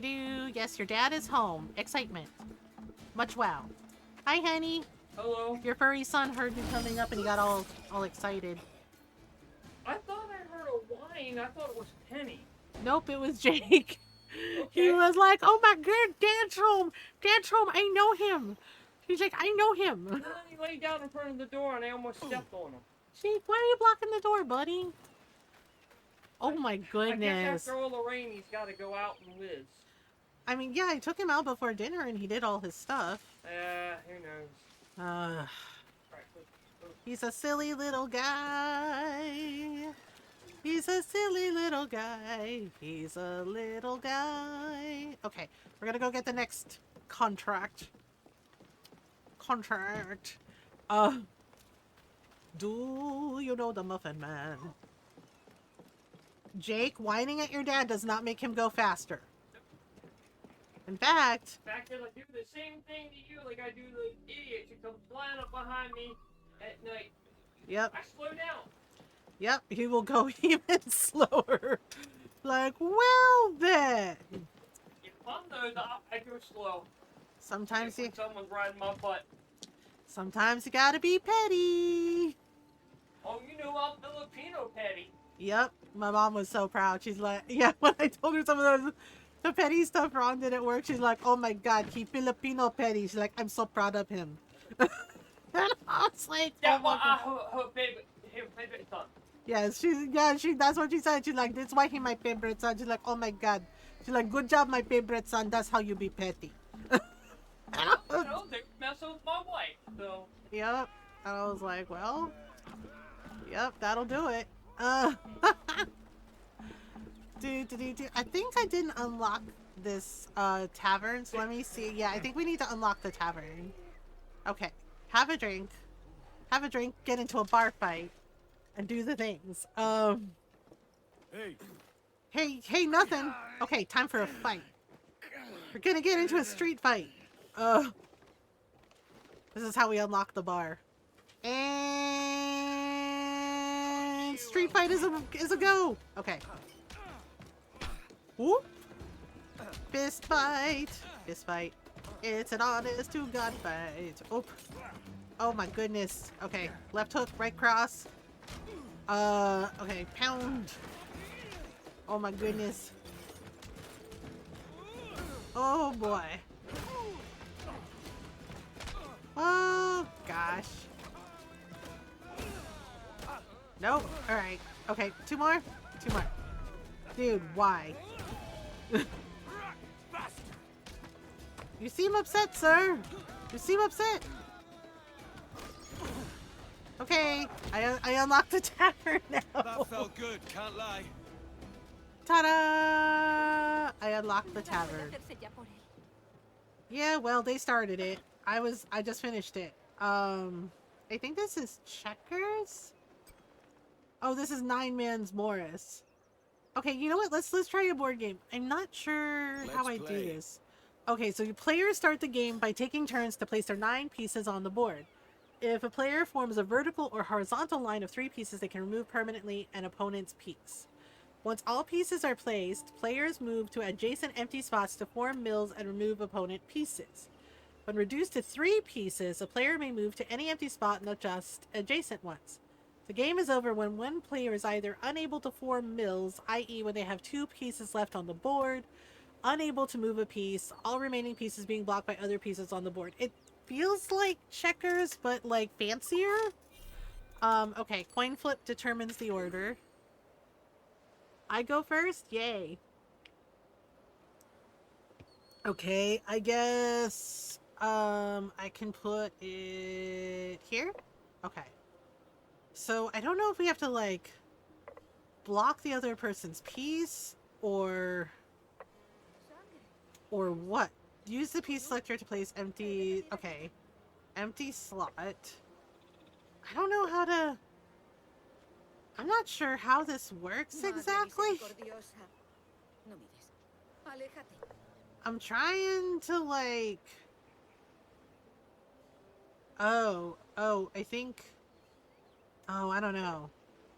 Yes, your dad is home. Excitement. Much wow. Hi, honey. Hello. Your furry son heard you coming up and he got all excited. I thought I heard a whine. I thought it was Penny. Nope, it was Jake. Okay. He was like, "Oh my god, Dad's home! Dad's home! I know him!" He's like, "I know him." And then he laid down in front of the door and I almost stepped on him. Jake, why are you blocking the door, buddy? Oh my I guess goodness. after all the rain, he's got to go out and whiz. I mean, yeah, I took him out before dinner and he did all his stuff. Who knows? Right, go. he's a silly little guy. He's a silly little guy. He's a little guy. Okay, we're gonna go get the next contract. Do you know the Muffin Man? Jake, whining at your dad does not make him go faster. In fact... In fact, I do the same thing to you like I do the idiot who comes flying up behind me at night. Yep. I slow down. Yep, he will go even slower. Like, well then. If I'm those, I go slow. Sometimes when someone's riding my butt. Sometimes you gotta be petty. Oh, you know I'm Filipino petty. Yep, my mom was so proud. She's like, yeah, when I told her some of the petty stuff Ron didn't work, she's like, oh my god, he Filipino petty. She's like, I'm so proud of him. And I was like, Yeah, oh well, my god. her favorite son. Yeah, that's what she said. She's like, that's why he my favorite son. She's like, oh my god. She's like, good job, my favorite son. That's how you be petty. You know, they messing with my wife, so. Yep. And I was like, well, yep, that'll do it. I think I didn't unlock this tavern, so let me see. Yeah, I think we need to unlock the tavern. Okay. Have a drink, get into a bar fight, and do the things. Hey, nothing. Okay, time for a fight. We're gonna get into a street fight. This is how we unlock the bar. And street fight is a go. Okay. Whoop. Fist fight. It's an honest to God fight. Oop. Oh my goodness. Okay, left hook, right cross. Okay, pound. Oh my goodness. Oh boy. Oh gosh. Nope. Alright. Okay, two more. Dude, why? You seem upset, sir. You seem upset. Okay, I unlocked the tavern now. That felt good, can't lie. Ta-da! I unlocked the tavern. Yeah, well, they started it. I just finished it. I think this is checkers? Oh, this is Nine Man's Morris. Okay, you know what? Let's try a board game. I'm not sure how I do this. Okay, so your players start the game by taking turns to place their 9 pieces on the board. If a player forms a vertical or horizontal line of 3 pieces, they can remove permanently an opponent's piece. Once all pieces are placed, players move to adjacent empty spots to form mills and remove opponent pieces. When reduced to 3 pieces, a player may move to any empty spot and adjust adjacent ones. The game is over when one player is either unable to form mills, i.e. when they have 2 pieces left on the board, unable to move a piece, all remaining pieces being blocked by other pieces on the board. It feels like checkers, but like fancier. Okay, coin flip determines the order. I go first? Yay. Okay, I guess I can put it here? Okay. So I don't know if we have to like block the other person's piece or what. Use the piece selector to place empty, okay, empty slot. I don't know how to, I'm not sure how this works exactly. No mires. Aléjate. I'm trying to like... Oh, I think... Oh, I don't know.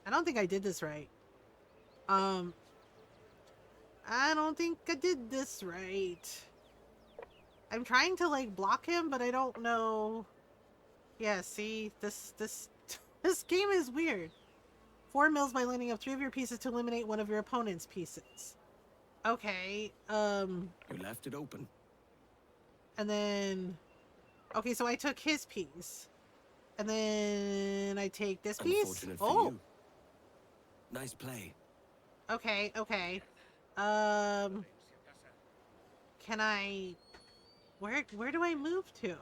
I don't think I did this right. I don't think I did this right. I'm trying to like block him, but I don't know. Yeah, see, this this game is weird. 4 mils by lining up 3 of your pieces to eliminate one of your opponent's pieces. Okay, You left it open. and then... Okay, so I took his piece. And then I take this piece. Unfortunate for Oh, you. Nice play. okay. Can I... Where do I move to?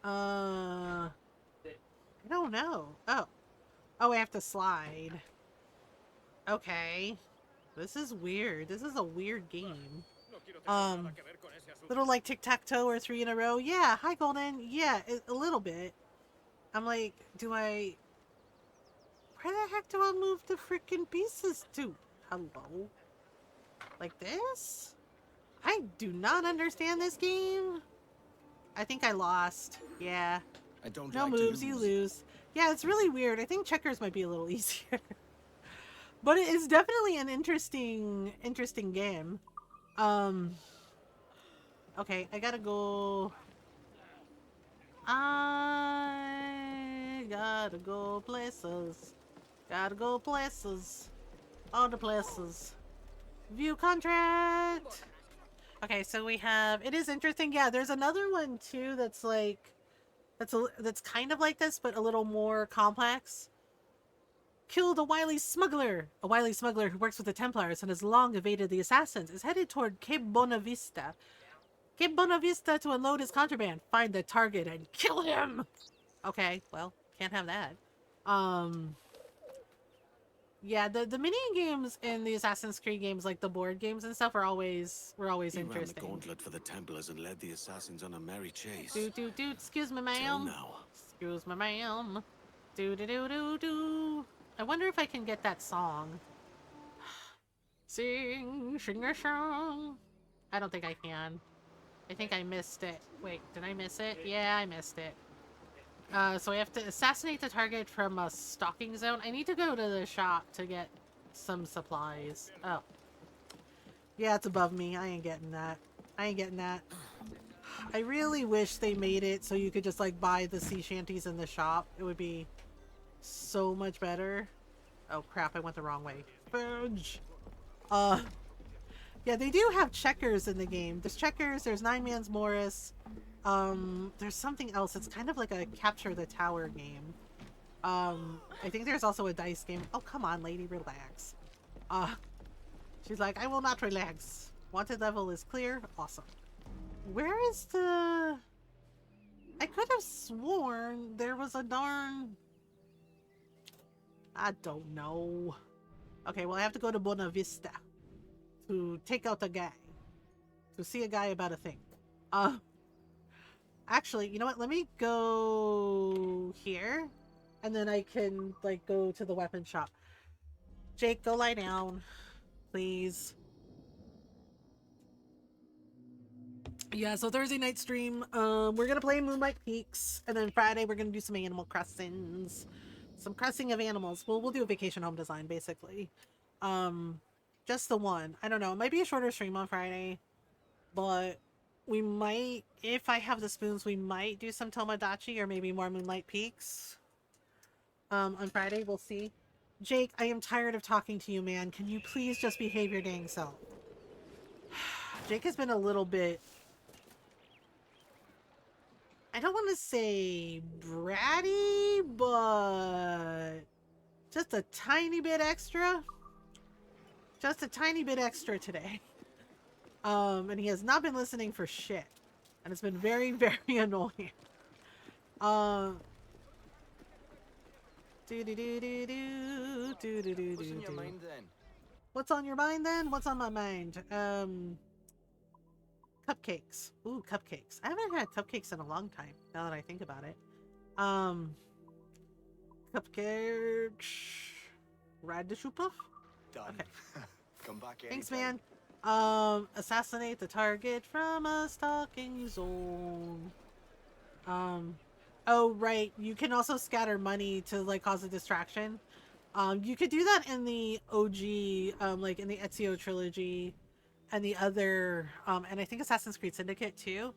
I don't know. Oh, I have to slide. Okay. This is weird. This is a weird game. Little like tic-tac-toe or 3 in a row. Yeah, hi Golden. Yeah, a little bit. I'm like, where the heck do I move the freaking pieces to? Hello? Like this? I do not understand this game. I think I lost. Yeah. I don't No like moves, to you lose. lose. Yeah, it's really weird. I think checkers might be a little easier. But it is definitely an interesting game. Okay, I gotta go. I gotta go places. Gotta go places. All the places. View contract. Okay, so we have... It is interesting. Yeah, there's another one too that's like... That's kind of like this, but a little more complex. Killed a wily smuggler. A wily smuggler who works with the Templars and has long evaded the assassins is headed toward Cape Bonavista. Cape Bonavista to unload his contraband. Find the target and kill him. Okay, well, can't have that. Yeah, the mini games in the Assassin's Creed games, like the board games and stuff, were always He ran the interesting. gauntlet for the Templars and led the assassins on a merry chase. Do. Excuse me, Till ma'am. now. Excuse me, ma'am. Do. I wonder if I can get that song. Sing a song. I don't think I can. I think I missed it. Wait, did I miss it? Yeah, I missed it. So I have to assassinate the target from a stalking zone. I need to go to the shop to get some supplies. Oh. Yeah, it's above me. I ain't getting that. I really wish they made it so you could just like buy the sea shanties in the shop. It would be so much better. Oh crap, I went the wrong way. Fudge. Yeah, they do have checkers in the game. There's checkers, there's Nine Man's Morris. There's something else. It's kind of like a capture the tower game. I think there's also a dice game. Oh, come on, lady, relax. She's like, I will not relax. Wanted level is clear. Awesome. Where is the... I could have sworn there was a darn... I don't know. Okay, well, I have to go to Buena Vista to take out a guy. To see a guy about a thing. Actually, you know what? Let me go here. And then I can, like, go to the weapon shop. Jake, go lie down. Please. Yeah, so Thursday night stream, we're gonna play Moonlight Peaks. And then Friday, we're gonna do some Animal Crossings. Some crossing of animals. We'll do a vacation home design, basically. Just the one. I don't know. It might be a shorter stream on Friday. But... we might, if I have the spoons, we might do some Tomodachi or maybe more Moonlight Peaks. On Friday, we'll see. Jake, I am tired of talking to you, man. Can you please just behave your dang self? Jake has been a little bit... I don't want to say bratty, but... just a tiny bit extra. Just a tiny bit extra today. And he has not been listening for shit. And it's been very, very annoying. What's on your mind then? What's on your mind then? What's on my mind? Cupcakes. Ooh, cupcakes. I haven't had cupcakes in a long time, now that I think about it. Cupcake. Ride the shoe puff? Done. Okay. Come back Thanks, anytime. man. Assassinate the target from a stalking zone. Oh, right. You can also scatter money to, like, cause a distraction. You could do that in the OG, like, in the Ezio trilogy and the other, and I think Assassin's Creed Syndicate, too.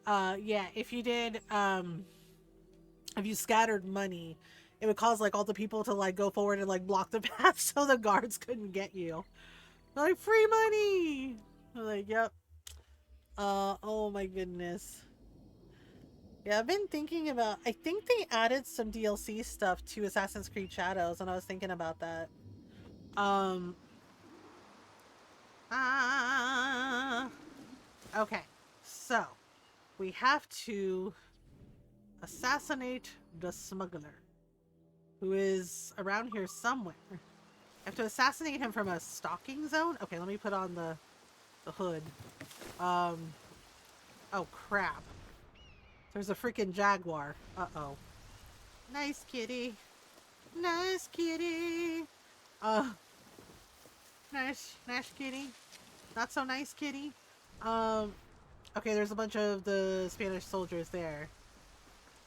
Yeah, if you did, if you scattered money, it would cause, like, all the people to, like, go forward and, like, block the path so the guards couldn't get you. Like, free money! Like, yep. Oh my goodness. Yeah, I've been thinking about, I think they added some DLC stuff to Assassin's Creed Shadows, and I was thinking about that. Okay. So, we have to assassinate the smuggler, who is around here somewhere. I have to assassinate him from a stalking zone? Okay, let me put on the hood. Oh crap. There's a freaking jaguar. Uh-oh. Nice kitty. Nice kitty. Nice kitty. Not so nice kitty. Okay, there's a bunch of the Spanish soldiers there.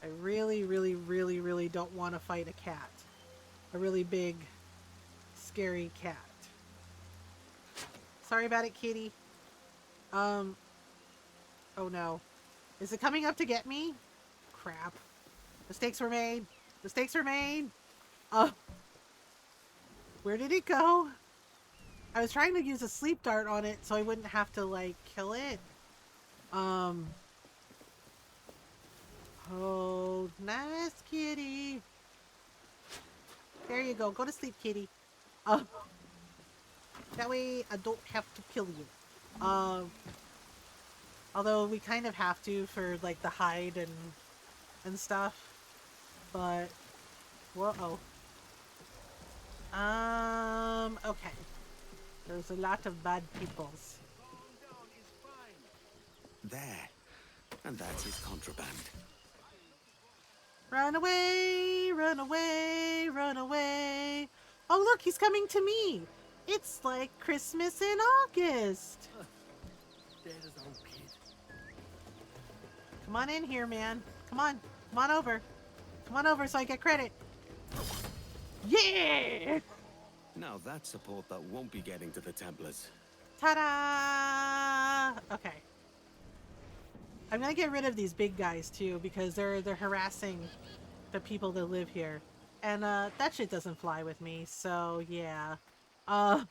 I really, really, really, really don't want to fight a cat. A really big, scary cat. Sorry about it, kitty. Oh no. Is it coming up to get me? Crap. Mistakes were made. Mistakes were made. Where did it go? I was trying to use a sleep dart on it so I wouldn't have to, like, kill it. Oh, nice kitty. There you go. Go to sleep, kitty. That way I don't have to kill you. Although we kind of have to for, like, the hide and stuff. But, whoa. Okay. There's a lot of bad peoples. There. And that's his contraband. Run away, run away, run away. Oh, look, he's coming to me. It's like Christmas in August. Come on in here, man. Come on. Come on over. Come on over so I get credit. Yeah! Now that's support that won't be getting to the Templars. Ta-da! Okay. I'm gonna get rid of these big guys too because they're harassing the people that live here. And that shit doesn't fly with me, so yeah. So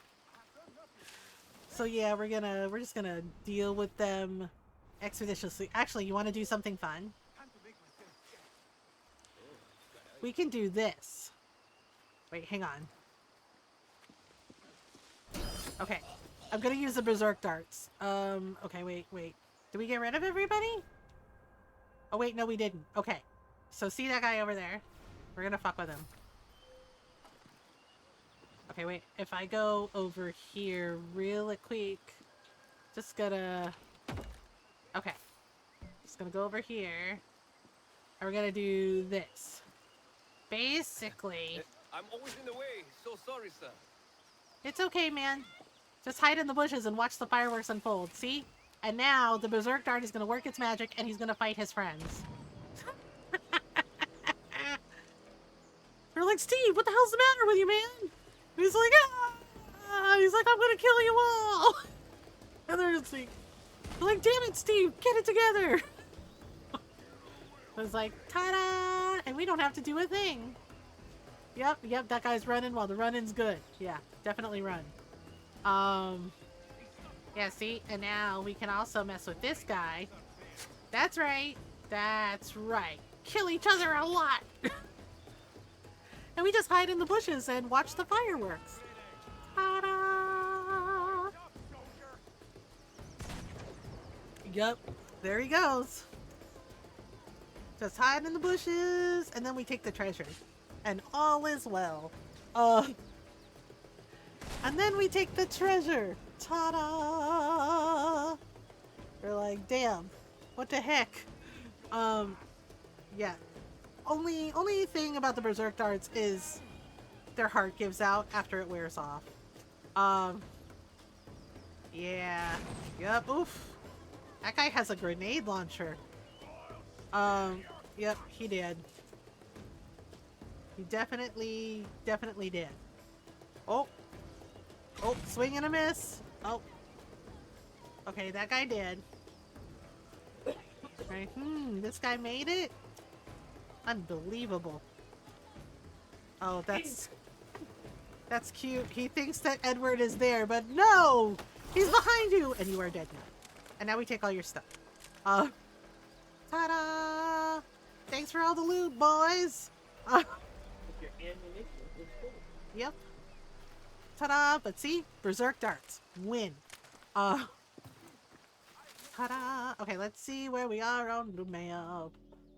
yeah, we're just gonna deal with them expeditiously. Actually, you wanna do something fun? We can do this. Wait, hang on. Okay. I'm gonna use the berserk darts. Okay, wait. Did we get rid of everybody? Oh wait, no we didn't. Okay. So see that guy over there? We're gonna fuck with him. Okay, wait. If I go over here really quick, just gonna... Okay. Just gonna go over here. And we're gonna do this. Basically... I'm always in the way. So sorry, sir. It's okay, man. Just hide in the bushes and watch the fireworks unfold. See? And now the berserk dart is gonna work its magic and he's gonna fight his friends. They're like, Steve, what the hell's the matter with you, man? And he's like, ah! He's like, I'm gonna kill you all! And they're just like, damn it, Steve, get it together! I was like, ta-da! And we don't have to do a thing. Yep, that guy's running while the running's good. Yeah, definitely run. Yeah, see? And now we can also mess with this guy. That's right. That's right. Kill each other a lot! And we just hide in the bushes and watch the fireworks. Ta-da! Yep, there he goes. Just hide in the bushes, and then we take the treasure. And all is well. And then we take the treasure. Ta-da! We're like, damn, what the heck? Yeah. only thing about the berserk darts is their heart gives out after it wears off. Yeah. Yep. Oof. That guy has a grenade launcher. Yep, he did. He definitely did. Oh. Oh, swing and a miss. Oh. Okay, that guy did. Right. This guy made it? Unbelievable. Oh, that's cute. He thinks that Edward is there, but no! He's behind you! And you are dead now. And now we take all your stuff. Ta-da! Thanks for all the loot, boys! Your ammunition is full. Yep. Ta-da! But see? Berserk darts. Win. Ta-da! Okay, let's see where we are on the map.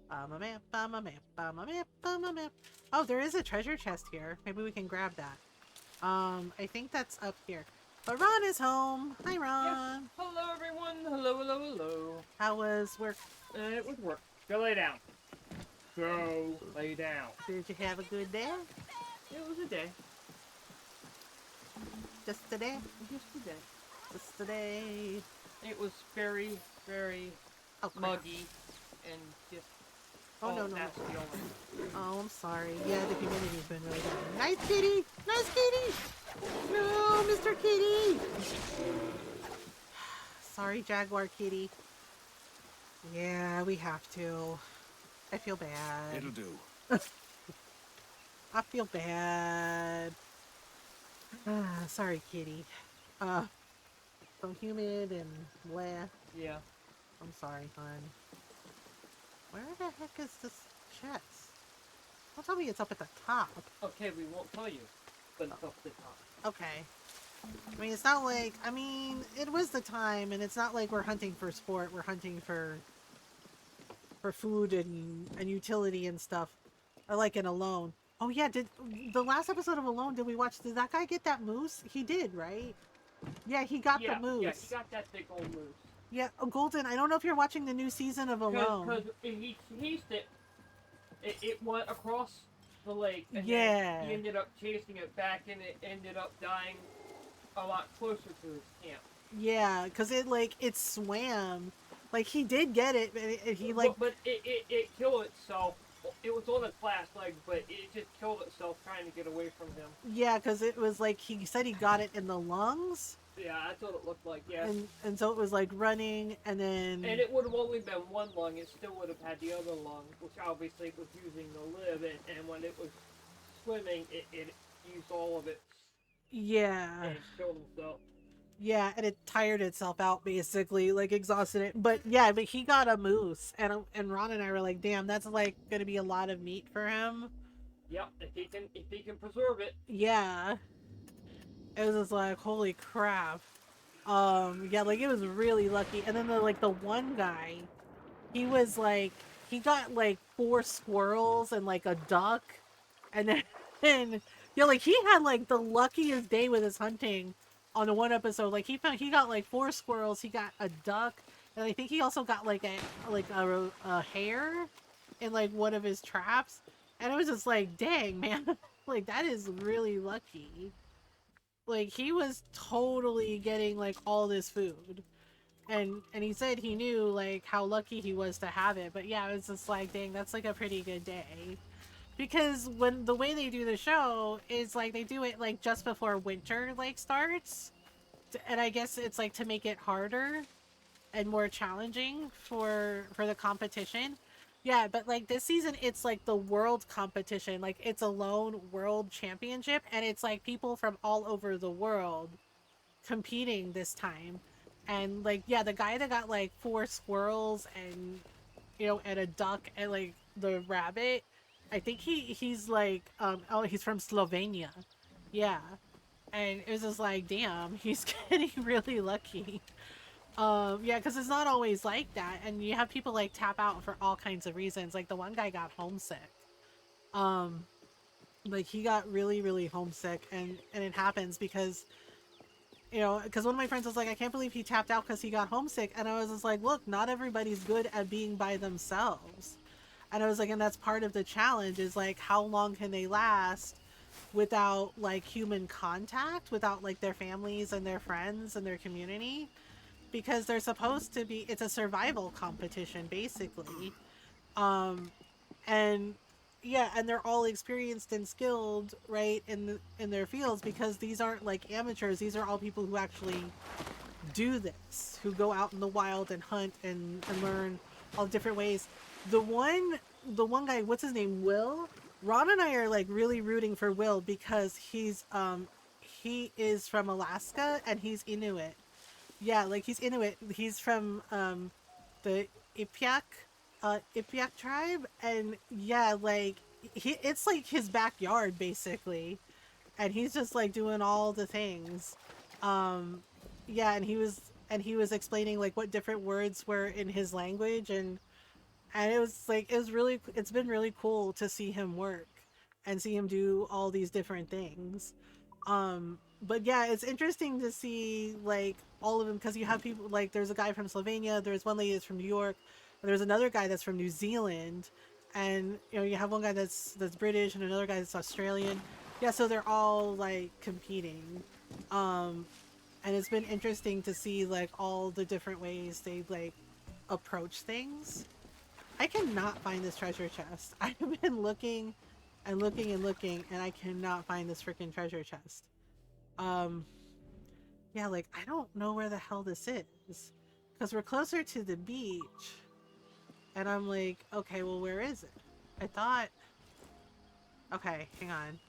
I'm a map, I'm a map, I'm a map, I'm a map. Oh, there is a treasure chest here. Maybe we can grab that. I think that's up here. But Ron is home. Hi, Ron. Yes. Hello, everyone. Hello, hello, hello. How was work? It was work. Go lay down. Go lay down. Did you have a good day? It was a day. Just today? Just a day. Just today. It was very, very Oh, crap. muggy and just No. nasty only. Oh, I'm sorry. Yeah, the humidity's been really bad. Nice kitty! Nice kitty! No, Mr. Kitty! Sorry, Jaguar Kitty. Yeah, we have to. I feel bad. It'll do. I feel bad. Sorry, kitty. So humid and blah. Yeah. I'm sorry, hon. Where the heck is this chest? Don't tell me it's up at the top. Okay, we won't tell you, but it's up the top. Okay. I mean, it's not like... I mean, it was the time, and it's not like we're hunting for sport. We're hunting for food and utility and stuff. Or like in Alone. Oh yeah, did the last episode of Alone, did that guy get that moose? He did, right? Yeah, he got the moose. Yeah, he got that big old moose. Yeah, Golden, I don't know if you're watching the new season of Alone. Because he sneezed it. It went across the lake. And Yeah. then he ended up chasing it back, and it ended up dying a lot closer to his camp. Yeah, because it swam. Like, he did get it, but he But it killed itself. It was on its last leg, but it just killed itself trying to get away from him. Yeah, because it was like, he said he got it in the lungs. Yeah, that's what it looked like, yes. And so it was like running, and then... And it would have only been one lung, it still would have had the other lung, which obviously was using to live, and when it was swimming, it used all of it. Yeah. And killed himself. Yeah, and it tired itself out, basically, like, exhausted it. But yeah, but he got a moose, and Ron and I were like, damn, that's like gonna be a lot of meat for him. Yep, if he can preserve it. Yeah. It was just like, holy crap. Yeah, like, it was really lucky. And then the one guy, he was like, he got like 4 squirrels and like a duck, and then yeah, like, he had like the luckiest day with his hunting on the one episode. Like, he got like 4 squirrels, he got a duck, and I think he also got like a hare in like one of his traps. And it was just like, dang, man, like, that is really lucky. Like, he was totally getting like all this food, and he said he knew like how lucky he was to have it. But yeah, it was just like, dang, that's like a pretty good day. Because when the way they do the show is like, they do it like just before winter like starts, and I guess it's like to make it harder and more challenging for the competition. Yeah, but like this season, it's like the world competition. Like, it's a lone world championship, and it's like people from all over the world competing this time. And like, yeah, the guy that got like 4 squirrels and, you know, and a duck and like the rabbit, I think he's like, he's from Slovenia. Yeah. And it was just like, damn, he's getting really lucky. Yeah, because it's not always like that, and you have people like tap out for all kinds of reasons. Like, the one guy got homesick. Like, he got really, really homesick, and it happens because, you know, because one of my friends was like, I can't believe he tapped out because he got homesick, and I was just like, look, not everybody's good at being by themselves. And I was like, and that's part of the challenge is like, how long can they last without like human contact, without like their families and their friends and their community? Because they're supposed to be, it's a survival competition basically. Um, and yeah, and they're all experienced and skilled, right, in their fields, because these aren't like amateurs. These are all people who actually do this, who go out in the wild and hunt and learn all different ways. The one guy, what's his name, Will? Ron and I are like really rooting for Will because he is from Alaska and he's Inuit. Yeah, like he's Inuit. He's from the Ipiak Ipiak tribe, and yeah, like it's like his backyard basically, and he's just like doing all the things. Um yeah, and he was explaining like what different words were in his language, and it was like it's been really cool to see him work and see him do all these different things. But yeah, it's interesting to see like all of them, because you have people like there's a guy from Slovenia, there's one lady that's from New York, and there's another guy that's from New Zealand, and you know you have one guy that's British and another guy that's Australian. Yeah, so they're all like competing. Um and it's been interesting to see like all the different ways they like approach things. I cannot find this treasure chest. I've been looking and looking and looking, and I cannot find this freaking treasure chest. Um, yeah, like, I don't know where the hell this is. Because we're closer to the beach. And I'm like, okay, well, where is it? I thought... Okay, hang on.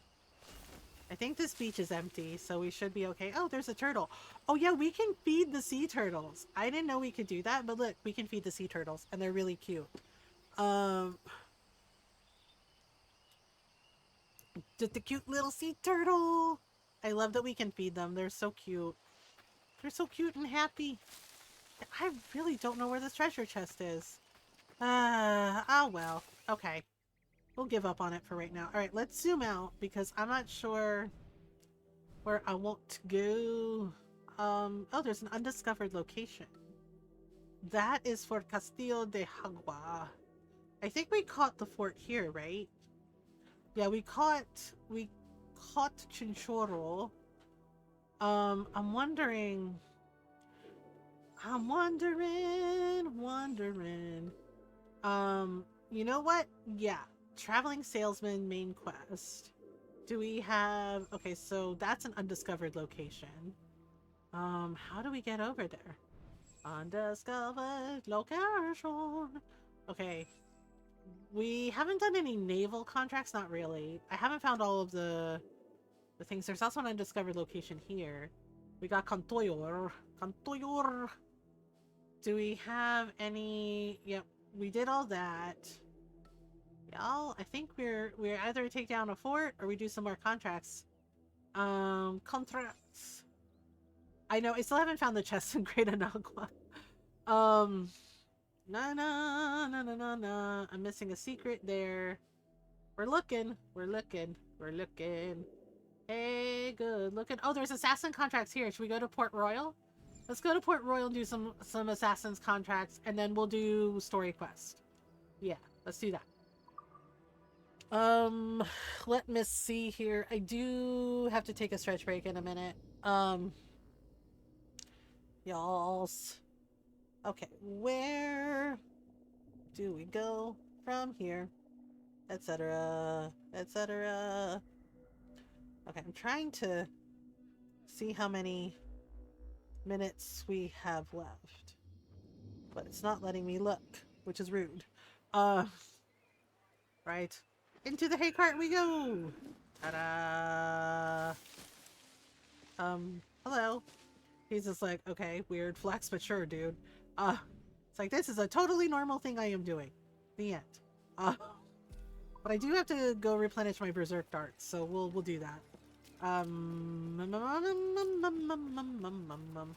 I think this beach is empty, so we should be okay. Oh, there's a turtle. Oh, yeah, we can feed the sea turtles. I didn't know we could do that, but look, we can feed the sea turtles, and they're really cute. Just a cute little sea turtle. I love that we can feed them. They're so cute. They're so cute and happy. I really don't know where this treasure chest is. Oh well. Okay. We'll give up on it for right now. Alright, let's zoom out because I'm not sure where I want to go. Oh, there's an undiscovered location. That is for Castillo de Jagua. I think we caught the fort here, right? Yeah, we caught Chinchorro. I'm wondering. You know what? Yeah, traveling salesman main quest. Do we have? Okay, so that's an undiscovered location. How do we get over there? Undiscovered location. Okay. We haven't done any naval contracts, not really. I haven't found all of the things. There's also an undiscovered location here. We got Cantoyor. Cantoyor. Do we have any? Yep, we did all that. Y'all, I think we're either take down a fort or we do some more contracts. Contracts. I know, I still haven't found the chest in Great Anagua. No. I'm missing a secret there. We're looking. Hey, good looking. Oh, there's assassin contracts here. Should we go to Port Royal? Let's go to Port Royal and do some assassins contracts, and then we'll do story quest. Yeah, let's do that. Let me see here. I do have to take a stretch break in a minute. Y'alls. Okay, where do we go from here? Etc. Etc. Okay, I'm trying to see how many minutes we have left, but it's not letting me look, which is rude. Right, into the hay cart we go. Ta-da. Hello. He's just like, okay, weird flex, but sure, dude. It's like, this is a totally normal thing I am doing. The end. But I do have to go replenish my berserk darts, so we'll do that.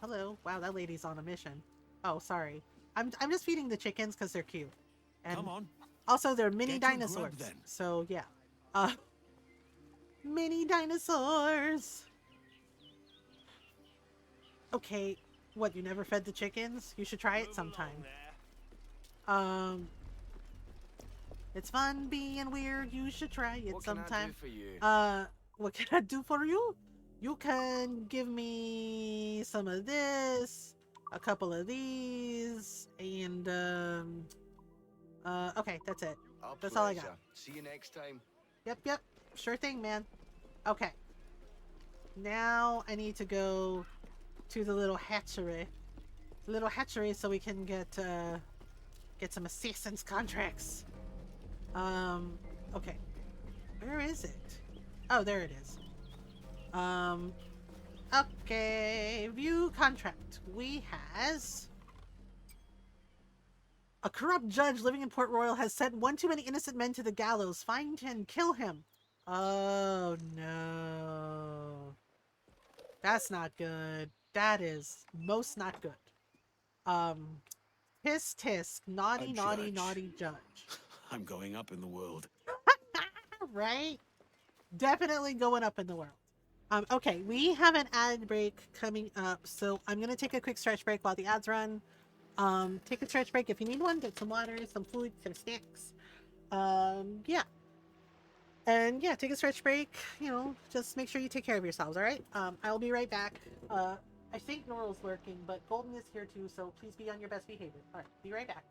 Hello. Wow, that lady's on a mission. Oh, sorry. I'm just feeding the chickens because they're cute. And Come on. also they're mini Get your grub, dinosaurs. then. So yeah. Mini dinosaurs. Okay, what, you never fed the chickens? You should try it sometime. It's fun being weird. You should try it What can I do sometime. for you? What can I do for you? You can give me some of this, a couple of these, and okay, that's it. Our That's all I got. pleasure. See you next time. Yep, sure thing, man. Okay. Now I need to go to the little hatchery. The little hatchery so we can get some assassin's contracts. Okay. Where is it? Oh, there it is. Okay. View contract. We has a corrupt judge living in Port Royal has sent one too many innocent men to the gallows. Find him, kill him. Oh no. That's not good. That is most not good. Tisk tisk, naughty, A naughty, judge. naughty judge. I'm going up in the world. Right? Definitely going up in the world. Okay, we have an ad break coming up, so I'm gonna take a quick stretch break while the ads run. Take a stretch break if you need one. Get some water, some food, some snacks. Yeah. And yeah, take a stretch break. You know, just make sure you take care of yourselves. All right. I'll be right back. I think Noral's working, but Golden is here too, so please be on your best behavior. All right, be right back.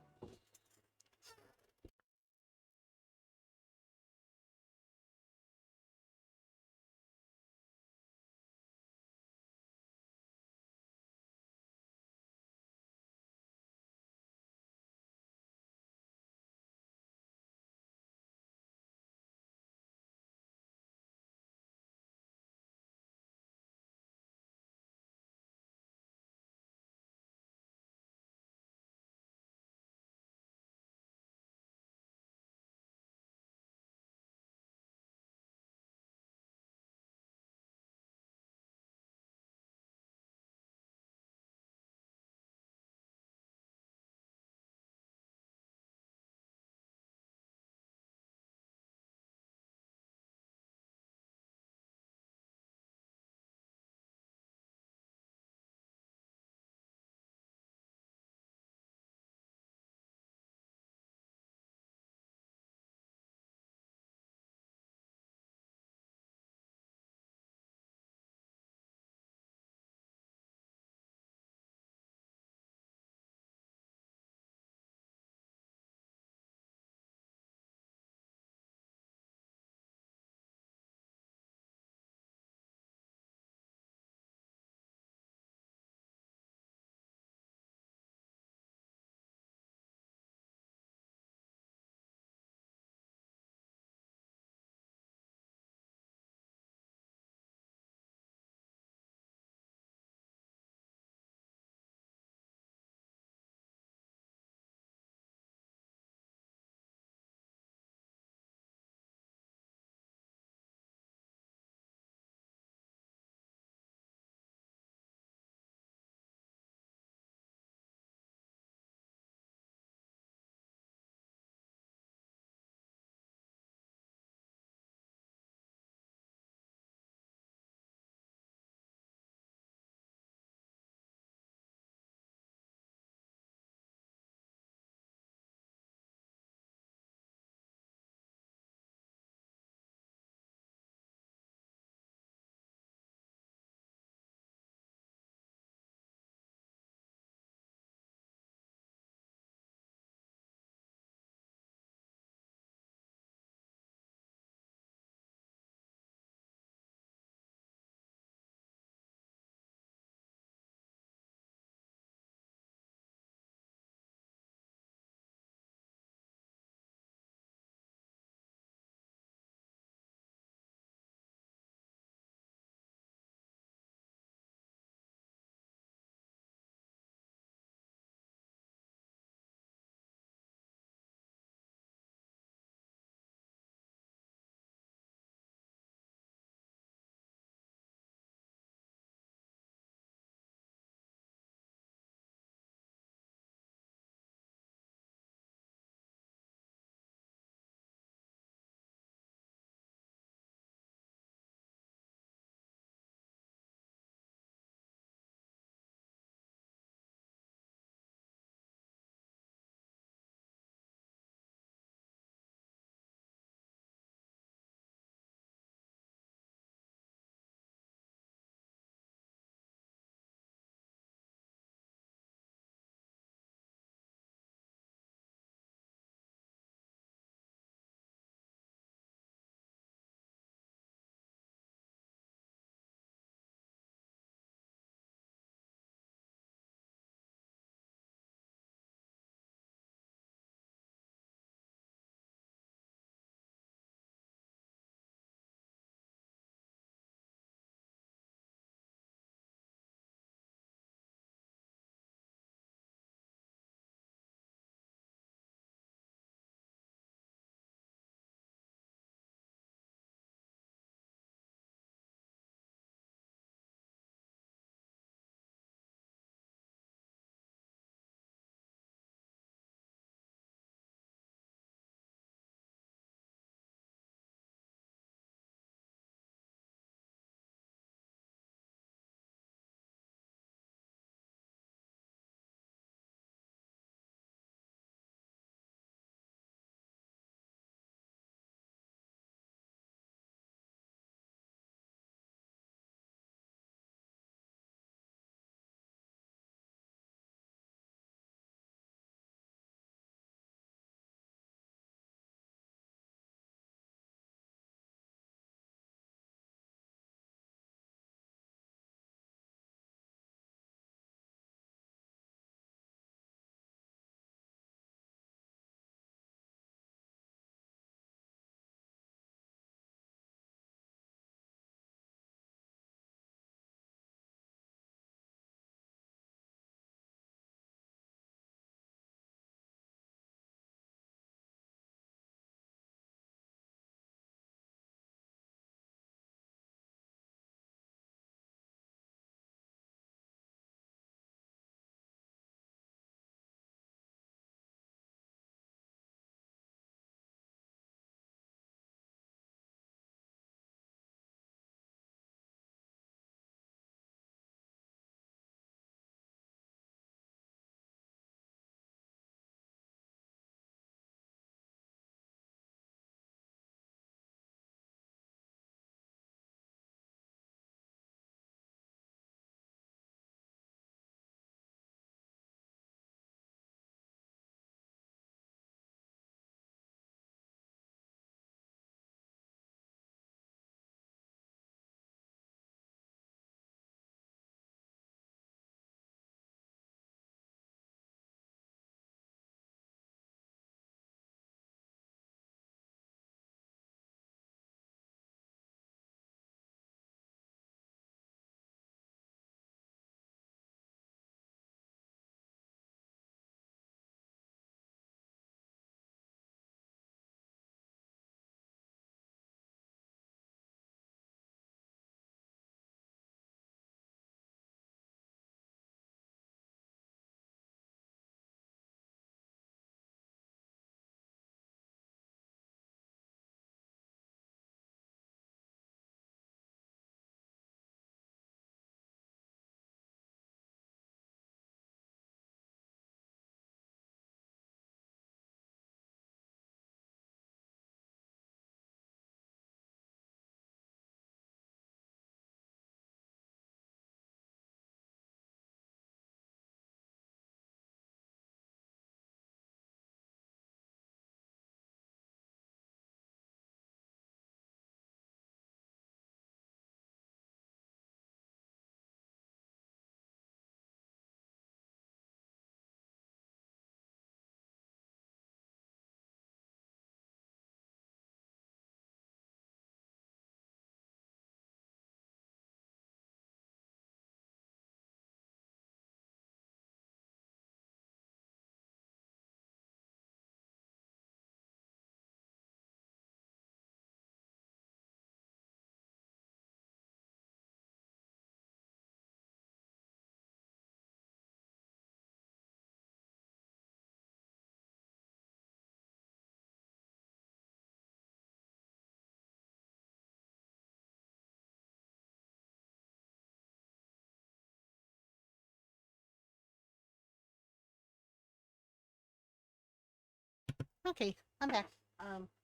Okay, I'm back.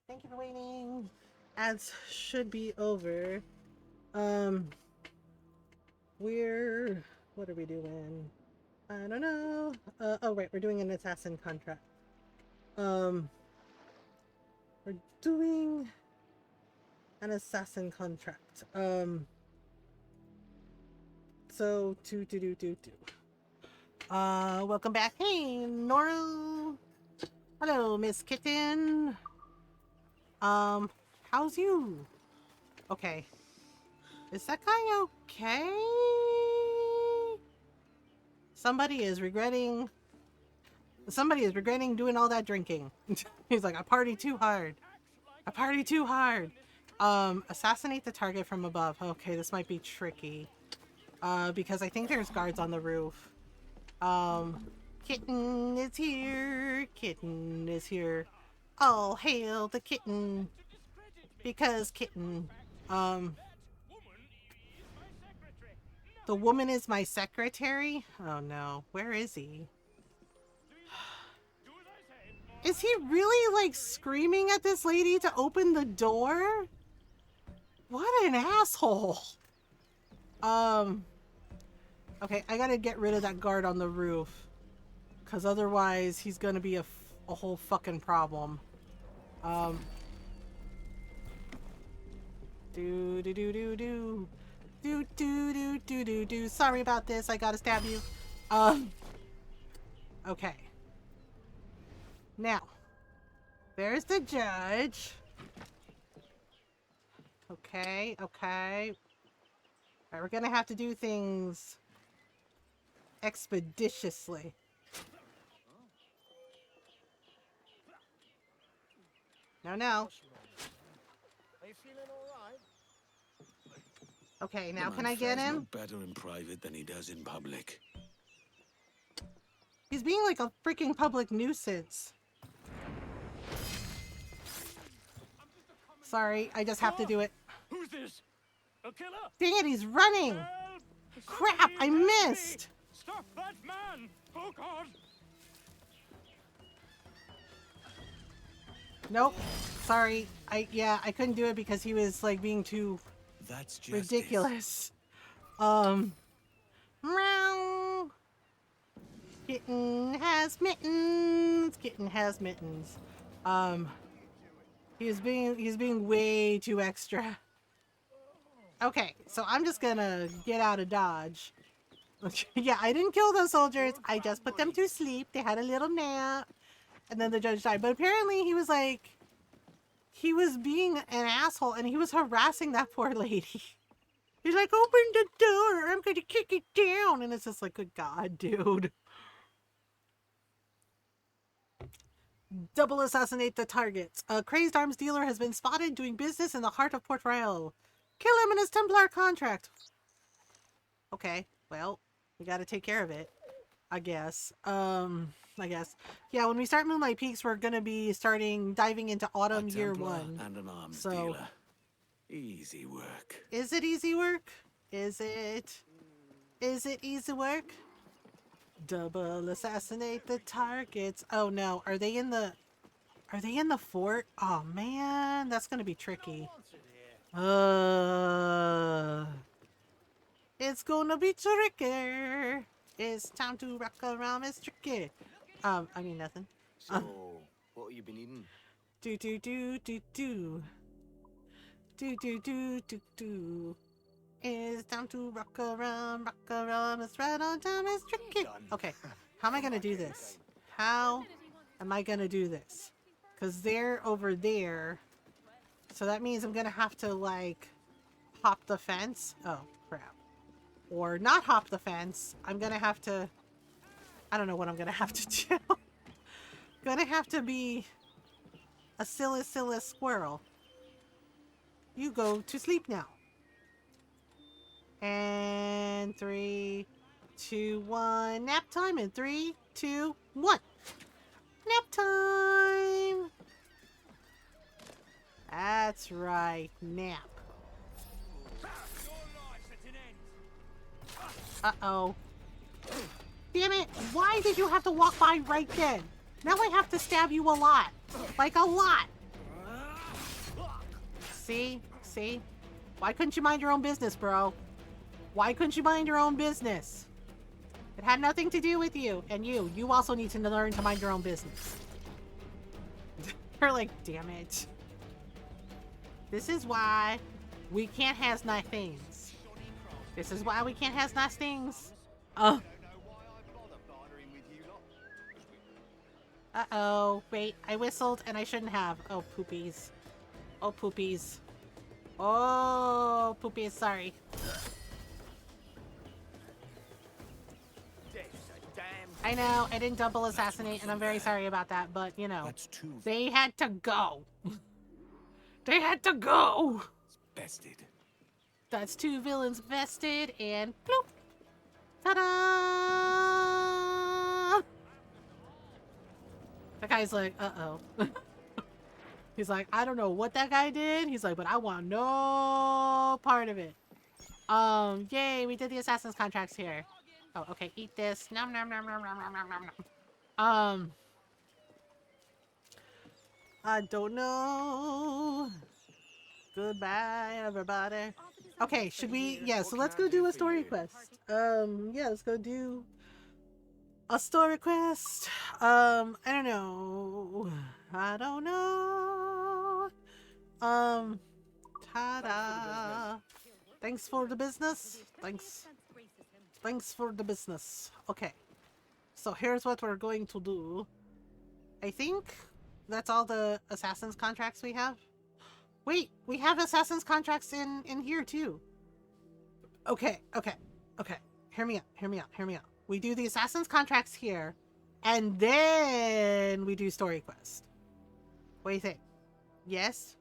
Thank you for waiting. Ads should be over. What are we doing? I don't know. Oh right, we're doing an assassin contract. We're doing an assassin contract. So welcome back. Hey, Nora. Hello, Miss Kitten. How's you? Okay. Is that guy okay? Somebody is regretting doing all that drinking. He's like, I party too hard. I party too hard. Assassinate the target from above. Okay, this might be tricky. Because I think there's guards on the roof. Kitten is here. Kitten is here. All hail the kitten. Because kitten. The woman is my secretary? Oh no. Where is he? Is he really like screaming at this lady to open the door? What an asshole. Okay, I gotta get rid of that guard on the roof. Because otherwise he's gonna be a whole fucking problem. Sorry about this, I gotta stab you. Okay. Now, there's the judge. Okay. Alright, we're gonna have to do things expeditiously. No. Are you feeling alright? Okay, now can I get him? No better in private than he does in public. He's being like a freaking public nuisance. Sorry, I just have to do it. Who's this? A killer? Dang it, he's running! Help! Crap, I Somebody help me! missed! Stop that man! Oh God! Nope. Sorry. I couldn't do it because he was like being too That's justice. ridiculous. Meow. Kitten has mittens. Kitten has mittens. He's being way too extra. Okay, so I'm just gonna get out of Dodge. Yeah, I didn't kill those soldiers. I just put them to sleep. They had a little nap. And then the judge died. But apparently he was like, he was being an asshole and he was harassing that poor lady. He's like, open the door. I'm going to kick it down. And it's just like, good God, dude. Double assassinate the targets. A crazed arms dealer has been spotted doing business in the heart of Port Royal. Kill him in his Templar contract. Okay, well, we got to take care of it. I guess. Yeah, when we start Moonlight Peaks, we're going to be diving into Autumn A Year Templar 1. and an arms So, dealer. Easy work. is it easy work? Is it easy work? Double assassinate the targets. Oh no, are they in the fort? Oh man, that's going to be tricky. It's going to be tricky. It's time to rock around, Miss Tricky. I mean nothing. So, what have you been eating? Do. It's time to rock around, it's right on time, it's tricky. Okay, how am I gonna do this? How am I gonna do this? Because they're over there. So that means I'm gonna have to, like, hop the fence. Oh, crap. Or not hop the fence. I'm gonna have to... I don't know what I'm gonna have to do. Gonna have to be a silly squirrel. You go to sleep now. And 3, 2, 1. Nap time in 3, 2, 1. Nap time. That's right. Nap. Uh-oh. Damn it. Why did you have to walk by right then? Now I have to stab you a lot. Like a lot. See? See? Why couldn't you mind your own business, bro? Why couldn't you mind your own business? It had nothing to do with you. And you also need to learn to mind your own business. You're like, damn it. This is why we can't have nice things. This is why we can't have nice things. Uh-oh. Wait, I whistled and I shouldn't have. Oh, poopies. Oh, poopies. Oh, poopies, sorry. I know, I didn't double assassinate, and I'm very sorry about that, but, you know, they had to go. They had to go! Bested. That's 2 villains vested, and bloop! Ta-da! That guy's like, uh-oh. He's like, I don't know what that guy did. He's like, but I want no part of it. Yay, we did the assassin's contracts here. Oh, okay, eat this. Nom nom nom nom nom nom nom nom. I don't know. Goodbye, everybody. Okay, should we? Yeah, so let's go do a story quest. Yeah, let's go do a story quest. I don't know. I don't know. Ta-da. Thanks for the business. Thanks. Thanks for the business. Okay. So here's what we're going to do. I think that's all the assassin's contracts we have. Wait, we have assassin's contracts in here too. Okay. Hear me out. We do the assassin's contracts here, and then we do story quest. What do you think? Yes.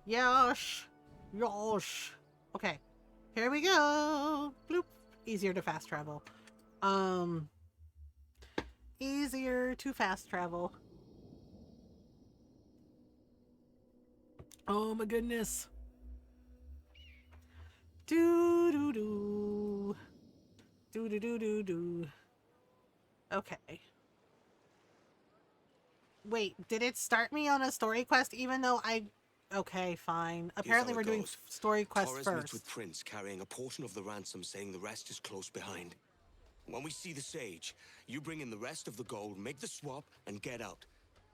Yosh. Okay. Here we go. Bloop. Easier to fast travel. Easier to fast travel. Oh my goodness. Do. Okay. Wait, did it start me on a story quest even though I... Okay, fine. Apparently we're doing story quests Torres first. meets with Prince carrying a portion of the ransom, saying the rest is close behind. When we see the sage, you bring in the rest of the gold, make the swap, and get out.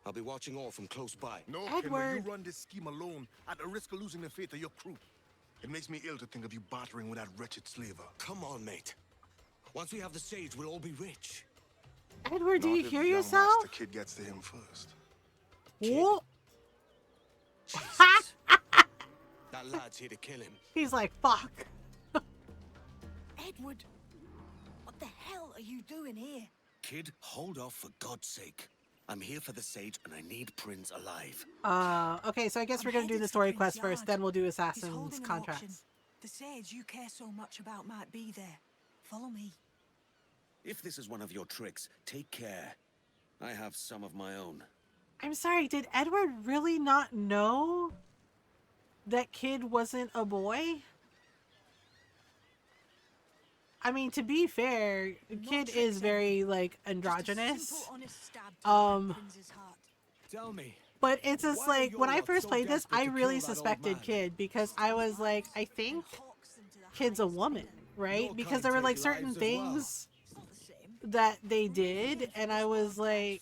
I'll be watching all from close by. No, Edward. Ken, you run this scheme alone at the risk of losing the faith of your crew. It makes me ill to think of you bartering with that wretched slaver. Come on, mate. Once we have the sage, we'll all be rich. Edward, do Not you if hear the young yourself? Master Kid gets to him first. What? Jesus. That lad's here to kill him. He's like, fuck. Edward, what the hell are you doing here? Kid, hold off for God's sake. I'm here for the sage, and I need Prince alive. Okay, so I guess we're gonna do the story quest first, then we'll do assassin's contracts. The sage you care so much about might be there. Follow me. If this is one of your tricks, take care. I have some of my own. I'm sorry, did Edward really not know that Kid wasn't a boy? I mean, to be fair, Kid is very, like, androgynous. Tell me. But it's just Why are like, you when I all first so played this, desperate I to really kill that old suspected man? Kid because I was like, I think Kid's a woman, right? Your Because kind there were, take like, certain lives as well. things that they did, and I was like...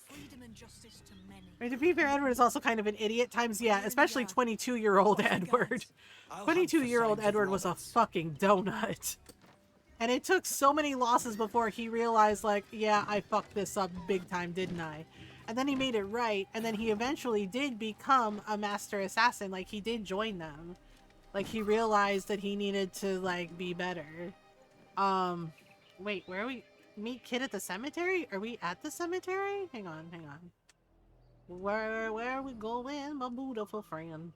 I mean, to be fair, Edward is also kind of an idiot times, yeah, especially 22-year-old Edward. I'll hunt for 22-year-old signs of Edward was a robbers. fucking donut. And it took so many losses before he realized, like, yeah, I fucked this up big time, didn't I? And then he made it right, and then he eventually did become a master assassin. Like, he did join them. Like, he realized that he needed to, like, be better. Wait, where are we? Meet Kid at the cemetery? Are we at the cemetery? Hang on. Where are we going, my beautiful friend?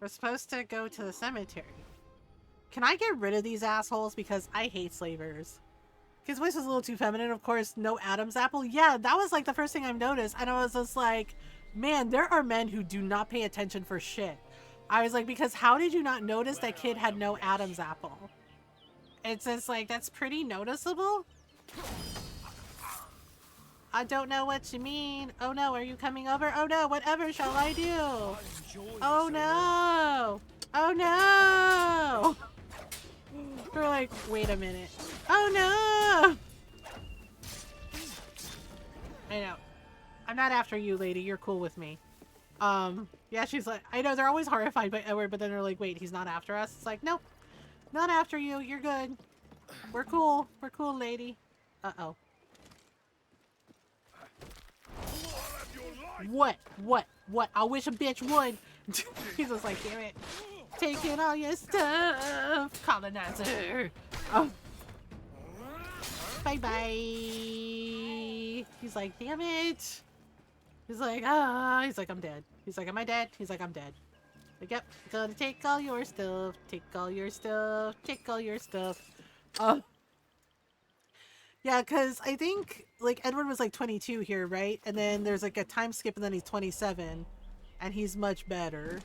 We're supposed to go to the cemetery. Can I get rid of these assholes? Because I hate slavers. His voice was a little too feminine, of course. No Adam's apple. Yeah, that was like the first thing I've noticed. And I was just like, man, there are men who do not pay attention for shit. I was like, because how did you not notice that Kid had no Adam's apple? It's just like, that's pretty noticeable. I don't know what you mean. Oh no, are you coming over? Oh no, whatever shall I do? Oh no! Oh no! We're like, wait a minute. Oh no! I know. I'm not after you, lady. You're cool with me. Yeah, she's like, I know they're always horrified by Edward, but then they're like, wait, he's not after us? It's like, nope. Not after you. You're good. We're cool. We're cool, lady. Uh-oh. What? What? I wish a bitch would. He's just like, damn it. Taking all your stuff. Colonizer. Oh. Bye-bye. He's like, damn it. He's like, he's like, I'm dead. He's like, am I dead? He's like, I'm dead. Like, yep, gonna take all your stuff. Take all your stuff. Take all your stuff. Yeah, because I think, like, Edward was, like, 22 here, right? And then there's, like, a time skip, and then he's 27. And he's much better.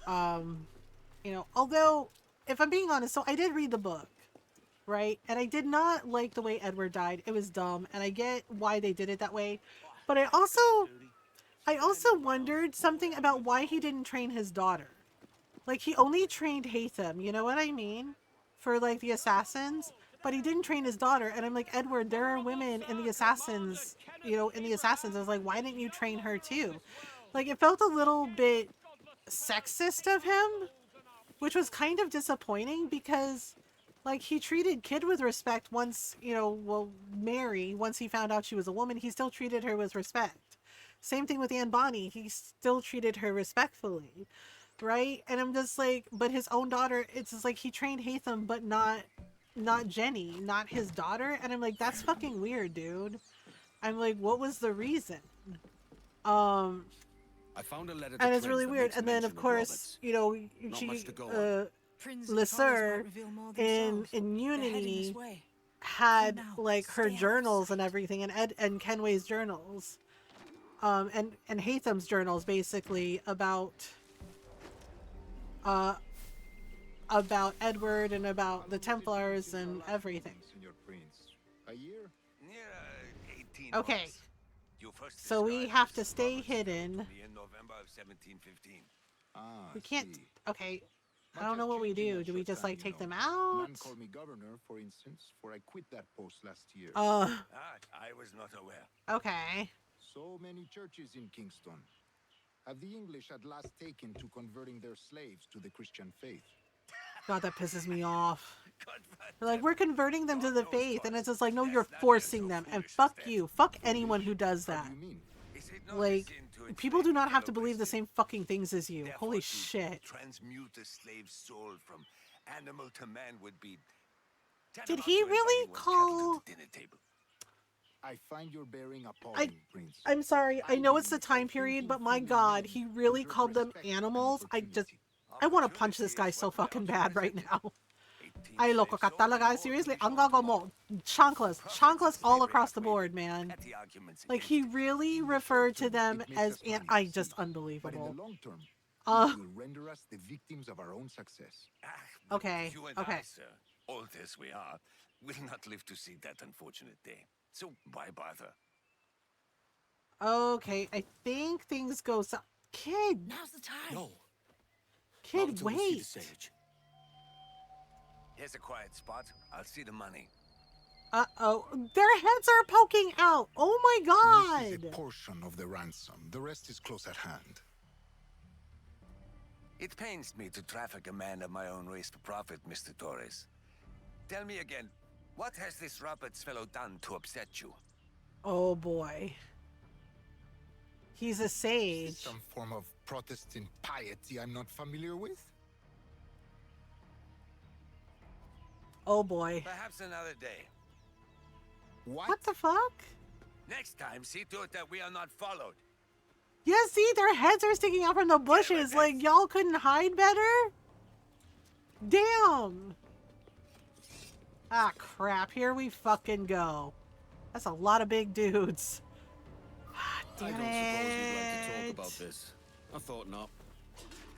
You know, although, if I'm being honest, so I did read the book, right? And I did not like the way Edward died. It was dumb, and I get why they did it that way. But I also wondered something about why he didn't train his daughter. Like, he only trained Haytham, you know what I mean? For, like, the assassins. But he didn't train his daughter. And I'm like, Edward, there are women in the assassins, you know, in the assassins. I was like, why didn't you train her too? Like, it felt a little bit sexist of him, which was kind of disappointing because, like, he treated Kid with respect once, you know, well, Mary, once he found out she was a woman, he still treated her with respect. Same thing with Anne Bonny. He still treated her respectfully, right? And I'm just like, but his own daughter, it's just like he trained Haytham, but not Jenny, not his daughter. And I'm like, that's fucking weird, dude. I'm like, what was the reason? I found a letter to And it's Prince really that weird. makes And then, mention of course, Roberts. you know, Not much to go on. Lesser in Unity had like her journals and everything, and Kenway's journals, and Haytham's journals, basically about Edward and about the Templars and everything. A year? Yeah, 18 Okay, months. You first so we described have this to stay Roberts hidden. to me in November of 1715. We can't. Okay, I don't know what we do. Do we just like take them out? None called me governor, for instance, for I quit that post last year. I was not aware. Okay. So many churches in Kingston. Have the English at last taken to converting their slaves to the Christian faith? God, that pisses me off. God, They're like, we're converting them to the faith, and it's just like, no, you're forcing them, and fuck you, fuck anyone who does How that. do you mean? is it not a Like, sin to people enslave do not have to fellow believe the Christians? same fucking things as you. Therefore, Holy to shit. Transmute a slave's soul from animal to man would be Did tantamount he to really inviting one's cattle call... to the dinner table. I find your bearing appalling, Prince. I'm sorry, I know it's the time period, but my god, he really called them animals. I want to punch this guy so fucking bad right now. Ay, loco ka talaga. Seriously, ang gago mo. Chanclas all across the board, man. Like, he really referred to them as... just But in unbelievable. the long term, Uh, it will render us the victims of our own success. Okay, You and okay. I, sir, old as we are, will not live to see that unfortunate day. So why bother? Okay, I think things go so... Kid, Now's the time. No. Not kid, until we see the wait. sage. Here's a quiet spot. I'll see the money. Uh-oh. Their heads are poking out. Oh my This is a god. portion of the ransom. The rest is close at hand. It pains me to traffic a man of my own race for profit, Mr. Torres. Tell me again, what has this Roberts fellow done to upset you? Oh boy. He's a sage. Some form of Protestant piety I'm not familiar with? Oh boy. Perhaps another day. What the fuck? Next time, see to it that we are not followed. Yeah, see, their heads are sticking out from the bushes. Like, y'all couldn't hide better? Damn. Ah, crap. Here we fucking go. That's a lot of big dudes. Ah, I damn don't suppose you'd like to it. talk about this. I thought not.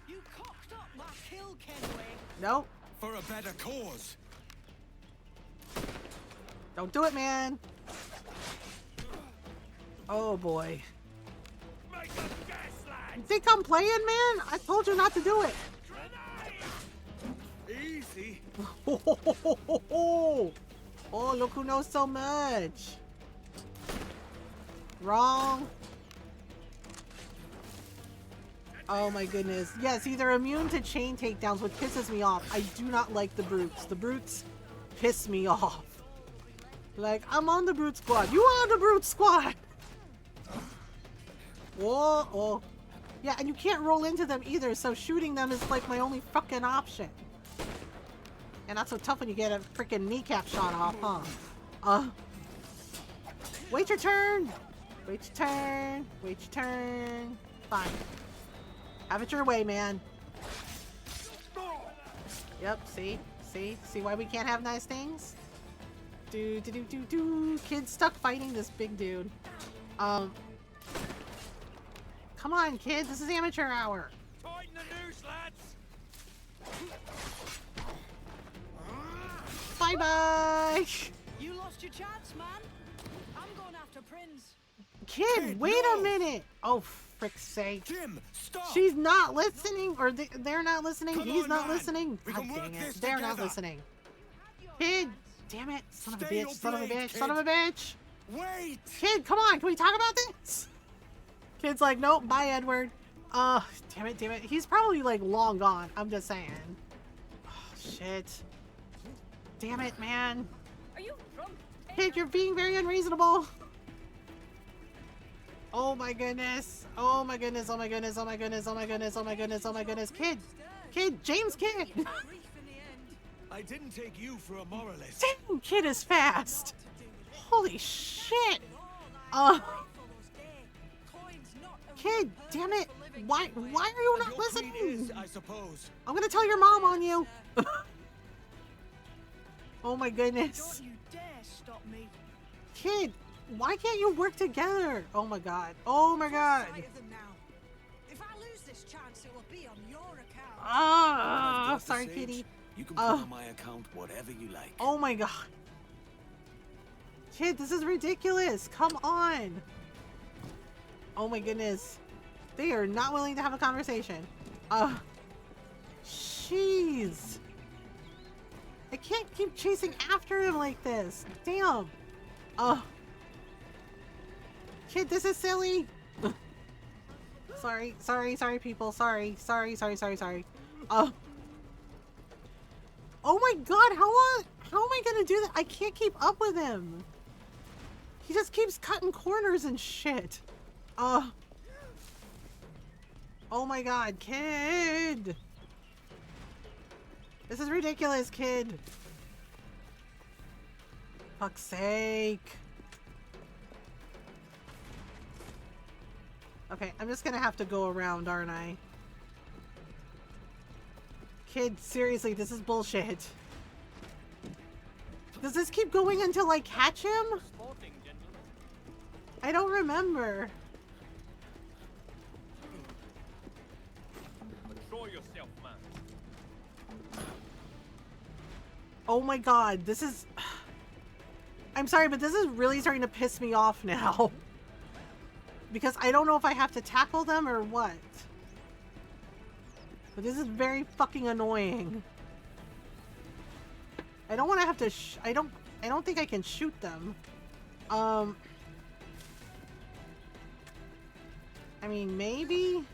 You cocked up my kill, Kenway. Nope. For a better cause. Don't do it, man. Oh boy. Make a guess, You lad. think I'm playing, man? I told you not to do it. Easy. Oh, look who knows so much. Wrong. Oh my goodness. Yes, they're immune to chain takedowns, which pisses me off. I do not like the brutes. The brutes piss me off. Like, I'm on the brute squad. You are on the brute squad. Whoa, oh. Yeah, and you can't roll into them either, so shooting them is like my only fucking option. And not so tough when you get a freaking kneecap shot off, huh? Wait your turn. Wait your turn. Wait your turn. Fine. Have it your way, man. Yep, see? See? See why we can't have nice things? Kid's stuck fighting this big dude. Come on, kid. This is amateur hour. Tighten the noose, lads. Bye-bye. You lost your chance, man. I'm going after Prince. Kid, wait a minute. Oh, frick's sake. Jim, stop! She's not listening, or they're not listening. Come He's on, not man. listening. We God can work dang it. this They're not together. listening. Kid, damn it. Son of a Stay bitch. your Son of a blade, bitch. Son of a bitch. Wait! Kid, come on. Can we talk about this? Kid's like, nope. Bye, Edward. Damn it. Damn it. He's probably like long gone. I'm just saying. Oh, shit. Damn it, man. Are you drunk? Kid, you're being very unreasonable. Oh my goodness. Oh my goodness. Oh my goodness. Oh my goodness. Oh my goodness. Oh my goodness. Oh my goodness. Kid. Kid. James Kid. I didn't take you for a moralist. Damn, Kid is fast. Holy shit. Kid, damn it. Why are you not Your creed is, listening? I suppose. I'm gonna tell your mom on you. Oh my goodness. Don't you dare stop me. Kid, why can't you work together? Oh my god. Oh my god. Sight of them now. If I lose this chance, it will be on your account. Ah, I've got the sorry, sage. kitty. You can put on my account whatever you like. Oh my god. Kid, this is ridiculous. Come on. Oh my goodness. They are not willing to have a conversation. Jeez. I can't keep chasing after him like this. Damn. Kid, this is silly. Sorry, people. Sorry. Oh my god, how am I gonna do that? I can't keep up with him. He just keeps cutting corners and shit. Oh my god, kid. This is ridiculous, kid. Fuck's sake. Okay, I'm just gonna have to go around, aren't I? Kid, seriously, this is bullshit. Does this keep going until I catch him? Sporting, gentlemen. I don't remember. Control yourself, man. Oh my god, this is... I'm sorry, but this is really starting to piss me off now. Because I don't know if I have to tackle them or what. But this is very fucking annoying. I don't want to have to I don't think I can shoot them. I mean, maybe?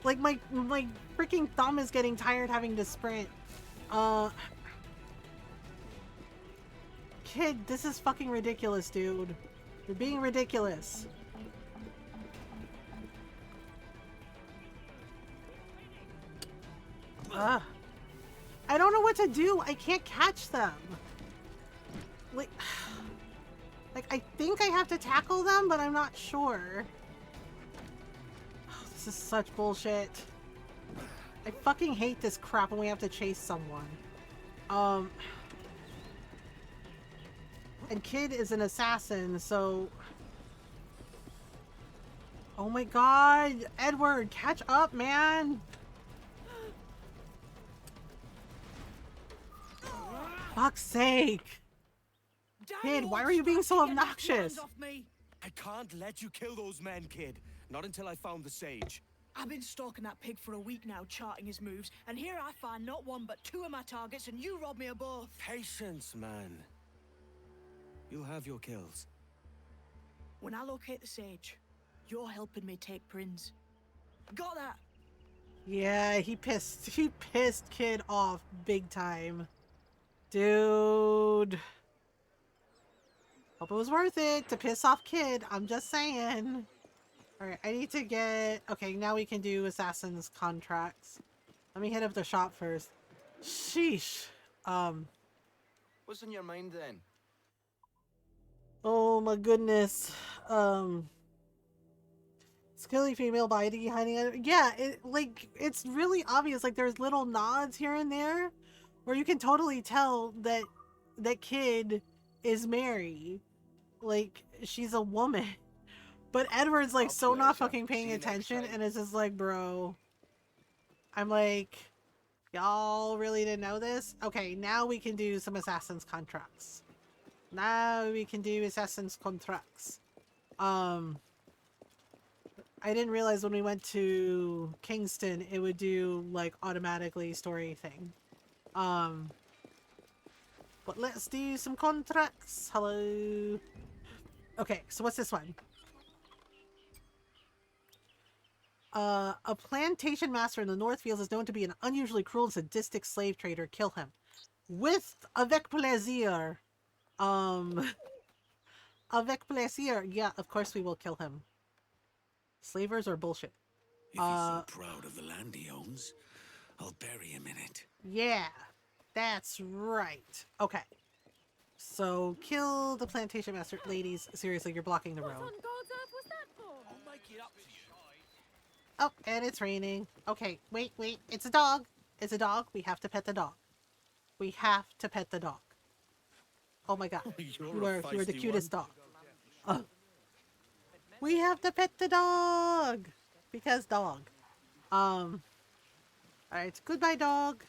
Like, my freaking thumb is getting tired having to sprint. Kid, this is fucking ridiculous, dude. You're being ridiculous. I don't know what to do. I can't catch them. Like, I think I have to tackle them, but I'm not sure. Oh, this is such bullshit. I fucking hate this crap when we have to chase someone. And Kid is an assassin, so... Oh my god! Edward, catch up, man! Fuck's sake! Kid, why are you being so obnoxious? Off me. I can't let you kill those men, kid. Not until I found the sage. I've been stalking that pig for a week now, charting his moves, and here I find not one but two of my targets, and you rob me of both. Patience, man. You'll have your kills. When I locate the sage, you're helping me take Prince. Got that? Yeah, he pissed kid off big time. Dude. Hope it was worth it to piss off kid. I'm just saying. Alright, I need to get... Okay, now we can do assassin's contracts. Let me hit up the shop first. Sheesh. What's on your mind then? Oh my goodness. Skilly female body hiding under... Yeah, it's really obvious. Like, there's little nods here and there where you can totally tell that kid is Mary. Like, she's a woman. But Edward's like so not fucking paying attention, and it's just like, bro. I'm like, y'all really didn't know this? Okay, now we can do some assassin's contracts. Now we can do assassin's contracts. I didn't realize when we went to Kingston it would do like automatically story thing. But let's do some contracts. Hello. Okay, so what's this one? A plantation master in the Northfields is known to be an unusually cruel and sadistic slave trader. Kill him. With avec plaisir. Avec plaisir. Yeah, of course we will kill him. Slavers are bullshit. If he's so proud of the land he owns, I'll bury him in it. Yeah, that's right. Okay. So, kill the plantation master. Ladies, seriously, you're blocking the road. What on God's earth was that for? I'll make it up to you. Oh, and it's raining. Okay, wait. It's a dog. It's a dog. We have to pet the dog. We have to pet the dog. Oh my god. You're the cutest dog. Oh. We have to pet the dog. Because dog. Alright, goodbye dog.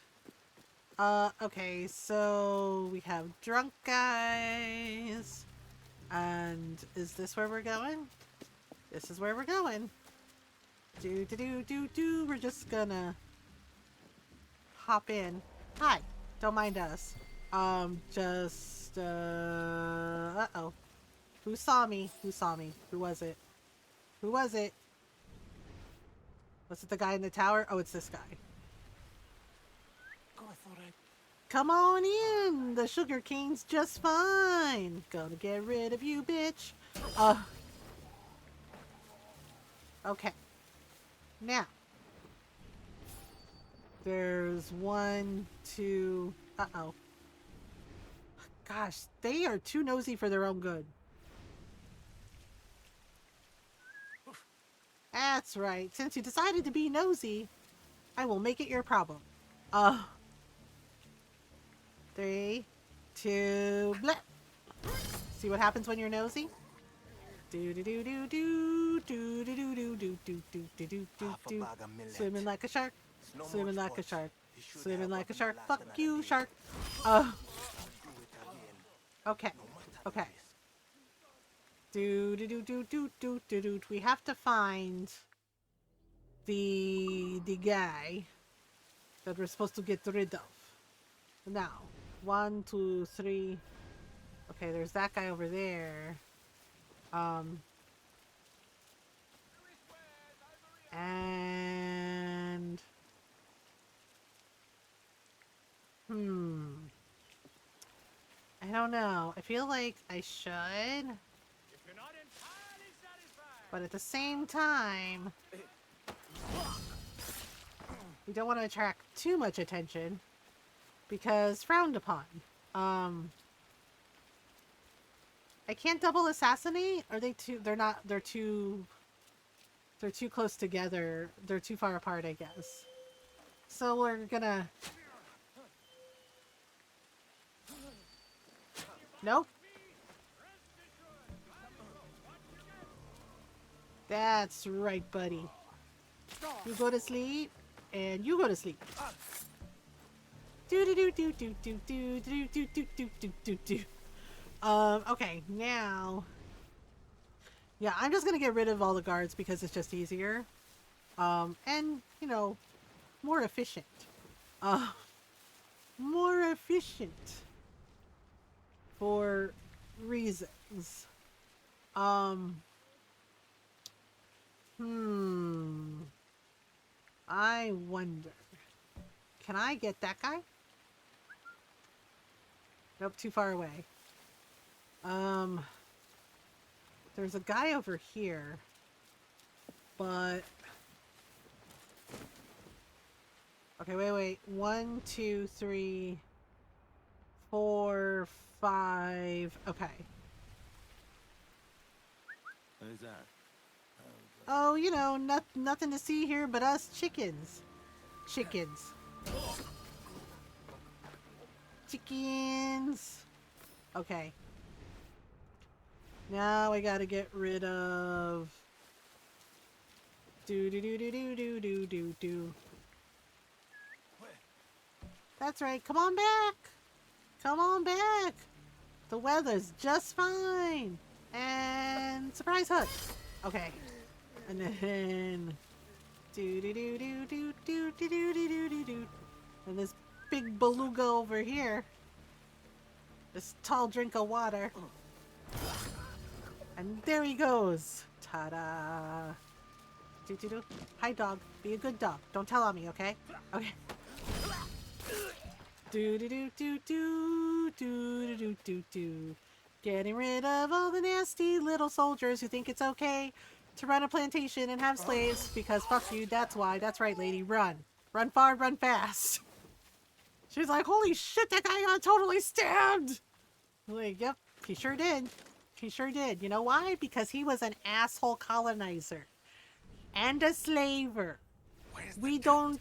Okay, so we have drunk guys. And is this where we're going? This is where we're going. We're just gonna hop in. Hi, don't mind us. Uh-oh. Who saw me? Who saw me? Who was it? Who was it? Was it the guy in the tower? Oh, it's this guy. God, I thought I... Come on in. The sugar cane's just fine. Gonna get rid of you, bitch. Okay. Now, there's 1, 2, uh-oh. Gosh, they are too nosy for their own good. That's right. Since you decided to be nosy, I will make it your problem. 3, 2, blah. See what happens when you're nosy? Swimming like a shark. Swimming like a shark. Swimming like a shark. Fuck you, shark. Okay. Okay. We have to find the guy that we're supposed to get rid of. Now, 1, 2, 3. Okay, there's that guy over there. And I don't know. I feel like I should, but at the same time, we don't want to attract too much attention because frowned upon. I can't double assassinate? Are they too... They're too close together. They're too far apart, I guess. So we're gonna... Nope. That's right, buddy. You go to sleep, and you go to sleep. Okay, now Yeah, I'm just gonna get rid of all the guards because it's just easier. And, you know, more efficient. More efficient. For reasons. I wonder. Can I get that guy? Nope, too far away. There's a guy over here. But... Okay, wait. 1, 2, 3, 4, 5. Okay. Who's that? Oh, you know, nothing to see here but us chickens. Chickens. Chickens. Okay. Now I gotta get rid of... Do. That's right. Come on back. Come on back. The weather's just fine. And surprise hut. Okay. And then do. And this big beluga over here. This tall drink of water. And there he goes. Ta-da. Do. Hi, dog. Be a good dog. Don't tell on me, okay? Okay. Do. Getting rid of all the nasty little soldiers who think it's okay to run a plantation and have slaves, because fuck you, that's why. That's right, lady. Run. Run far, run fast. She's like, holy shit, that guy got totally stabbed. I'm like, yep, he sure did. He sure did. You know why? Because he was an asshole colonizer. And a slaver. We do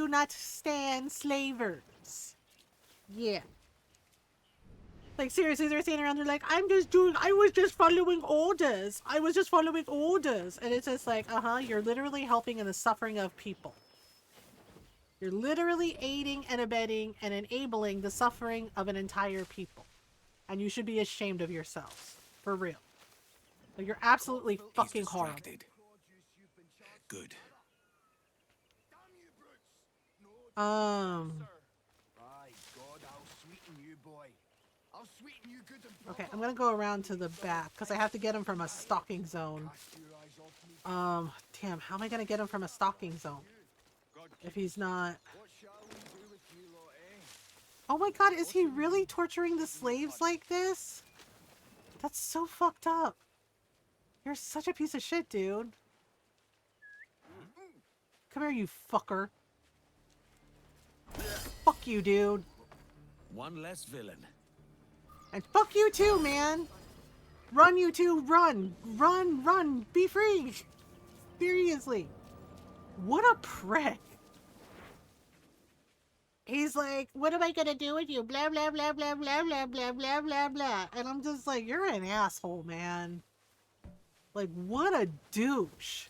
not stand slavers. Yeah. Like, seriously, they're standing around, they're like, I was just following orders. I was just following orders. And it's just like, you're literally helping in the suffering of people. You're literally aiding and abetting and enabling the suffering of an entire people. And you should be ashamed of yourselves. For real. Like, you're absolutely fucking horrible. Good. Okay, I'm gonna go around to the back because I have to get him from a stalking zone. Damn, how am I gonna get him from a stalking zone? If he's not... Oh my god, is he really torturing the slaves like this? That's so fucked up. You're such a piece of shit, dude. Come here, you fucker. Fuck you, dude. One less villain. And fuck you too, man. Run, you two, run. Run. Be free. Seriously. What a prick. He's like, what am I gonna do with you? Blah, blah, blah, blah, blah, blah, blah, blah, blah, blah. And I'm just like, you're an asshole, man. Like, what a douche.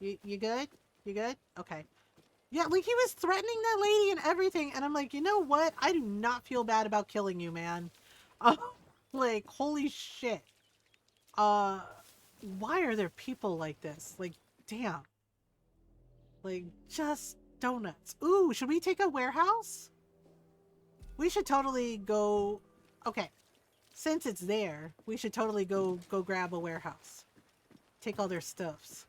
You good? You good? Okay. Yeah, like he was threatening that lady and everything. And I'm like, you know what? I do not feel bad about killing you, man. Like, holy shit. Why are there people like this? Like, damn. Like, just donuts. Ooh, should we take a warehouse? We should totally go... Okay. Since it's there, we should totally go grab a warehouse. Take all their stuffs.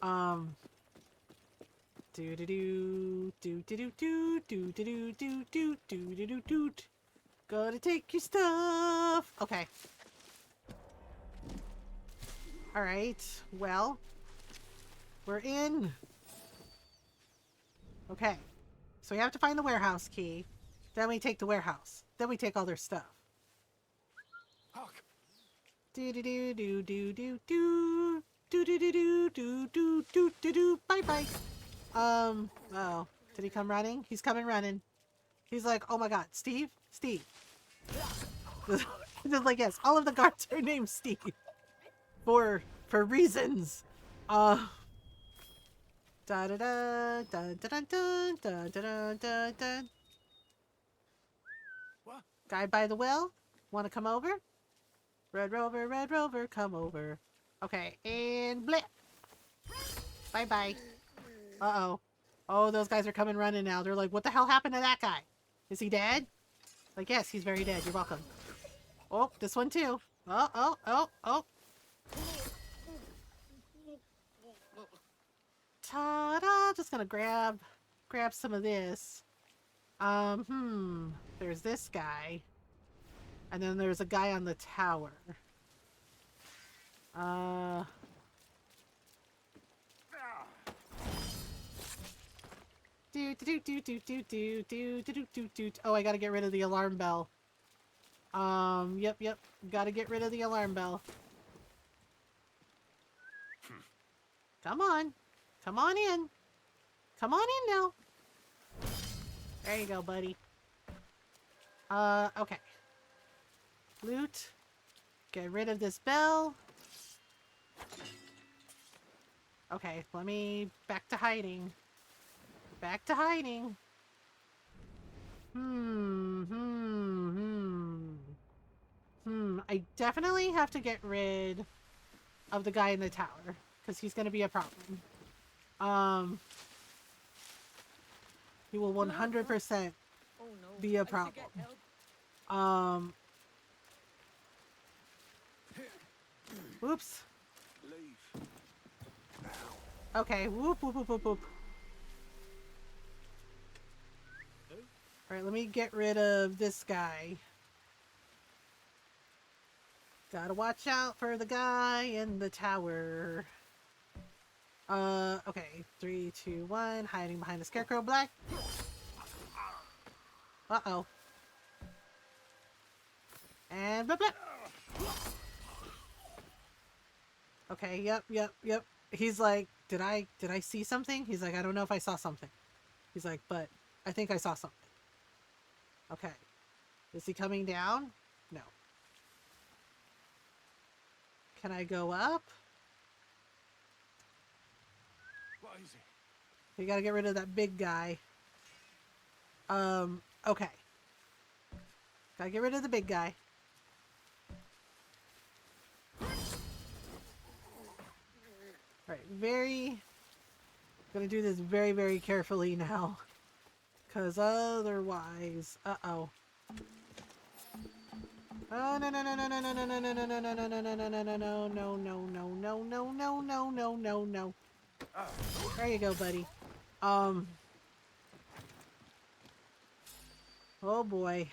Gotta take your stuff. Okay. Alright, well, we're in. Okay, so we have to find the warehouse key. Then we take the warehouse. Then we take all their stuff. Bye bye. Oh, did he come running? He's coming running. He's like, oh my god, Steve? Just like, yes, all of the guards are named Steve. For reasons. Da da da da da da da da da da. Guy by the well? Want to come over? Red Rover, come over. Okay, and blip. Bye-bye. Uh-oh. Oh, those guys are coming running now. They're like, what the hell happened to that guy? Is he dead? Like, yes, he's very dead. You're welcome. Oh, this one too. Oh. Ta-da! Just gonna grab some of this. There's this guy. And then there's a guy on the tower. Oh, I gotta get rid of the alarm bell. Yep. Gotta get rid of the alarm bell. Come on. Come on in. Come on in now. There you go, buddy. Okay. Loot. Get rid of this bell. Okay, let me... Back to hiding. Back to hiding. I definitely have to get rid of the guy in the tower, because he's going to be a problem. He will 100% be a problem. Oops. Okay, whoop. Alright, let me get rid of this guy. Gotta watch out for the guy in the tower. Okay. 3, 2, 1. Hiding behind the scarecrow. Black. Uh-oh. And blah, blah. Okay, yep. He's like, did I see something? He's like, I don't know if I saw something. He's like, but I think I saw something. Okay. Is he coming down? No. Can I go up? What is it? You gotta get rid of that big guy. Okay. Gotta get rid of the big guy. Alright, gonna do this very, very carefully now. Cause otherwise... Uh-oh. Oh, no. There you go, buddy. Oh boy.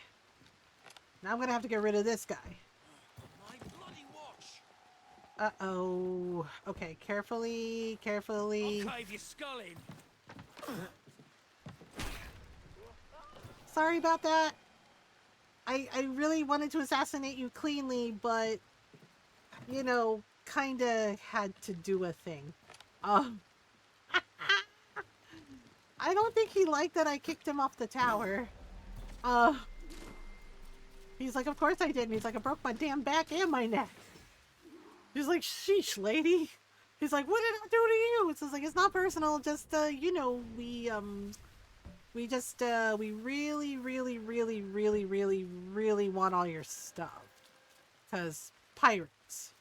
Now I'm gonna have to get rid of this guy. My bloody watch! Uh-oh. Okay, carefully. I'll cave your skull in. Sorry about that. I really wanted to assassinate you cleanly, but, you know, kinda had to do a thing. I don't think he liked that I kicked him off the tower. He's like, of course I did. And he's like, I broke my damn back and my neck. He's like, sheesh, lady. He's like, what did I do to you? It's just like, it's not personal. Just, you know, we really want all your stuff. 'Cause pirates.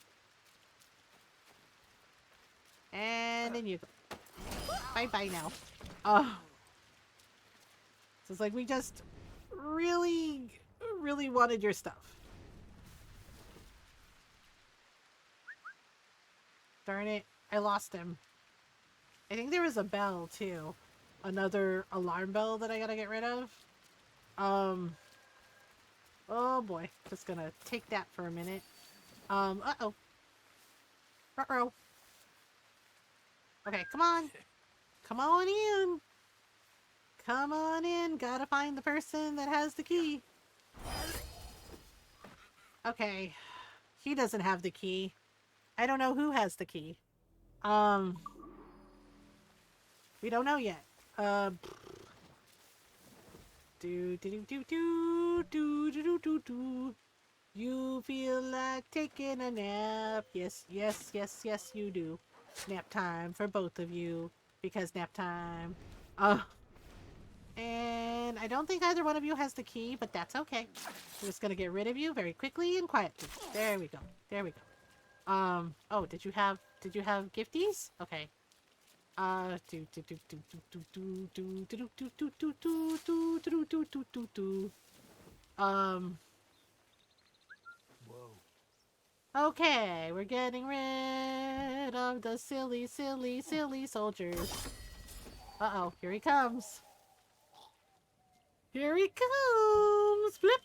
And then you go. Bye-bye now. So it's like, we just really wanted your stuff. Darn it. I lost him. I think there was a bell, too. Another alarm bell that I gotta get rid of. Oh boy. Just gonna take that for a minute. Uh-oh. Uh-oh. Okay, come on. Come on in. Come on in. Gotta find the person that has the key. Okay. He doesn't have the key. I don't know who has the key. We don't know yet. You feel like taking a nap. Yes, you do. Nap time for both of you. Because nap time. And I don't think either one of you has the key, but that's okay. I'm just gonna get rid of you very quickly and quietly. There we go. There we go. Oh, did you have gifties? Okay. Okay, we're getting rid of the silly soldiers. Uh-oh, here he comes. Here he comes! Flip!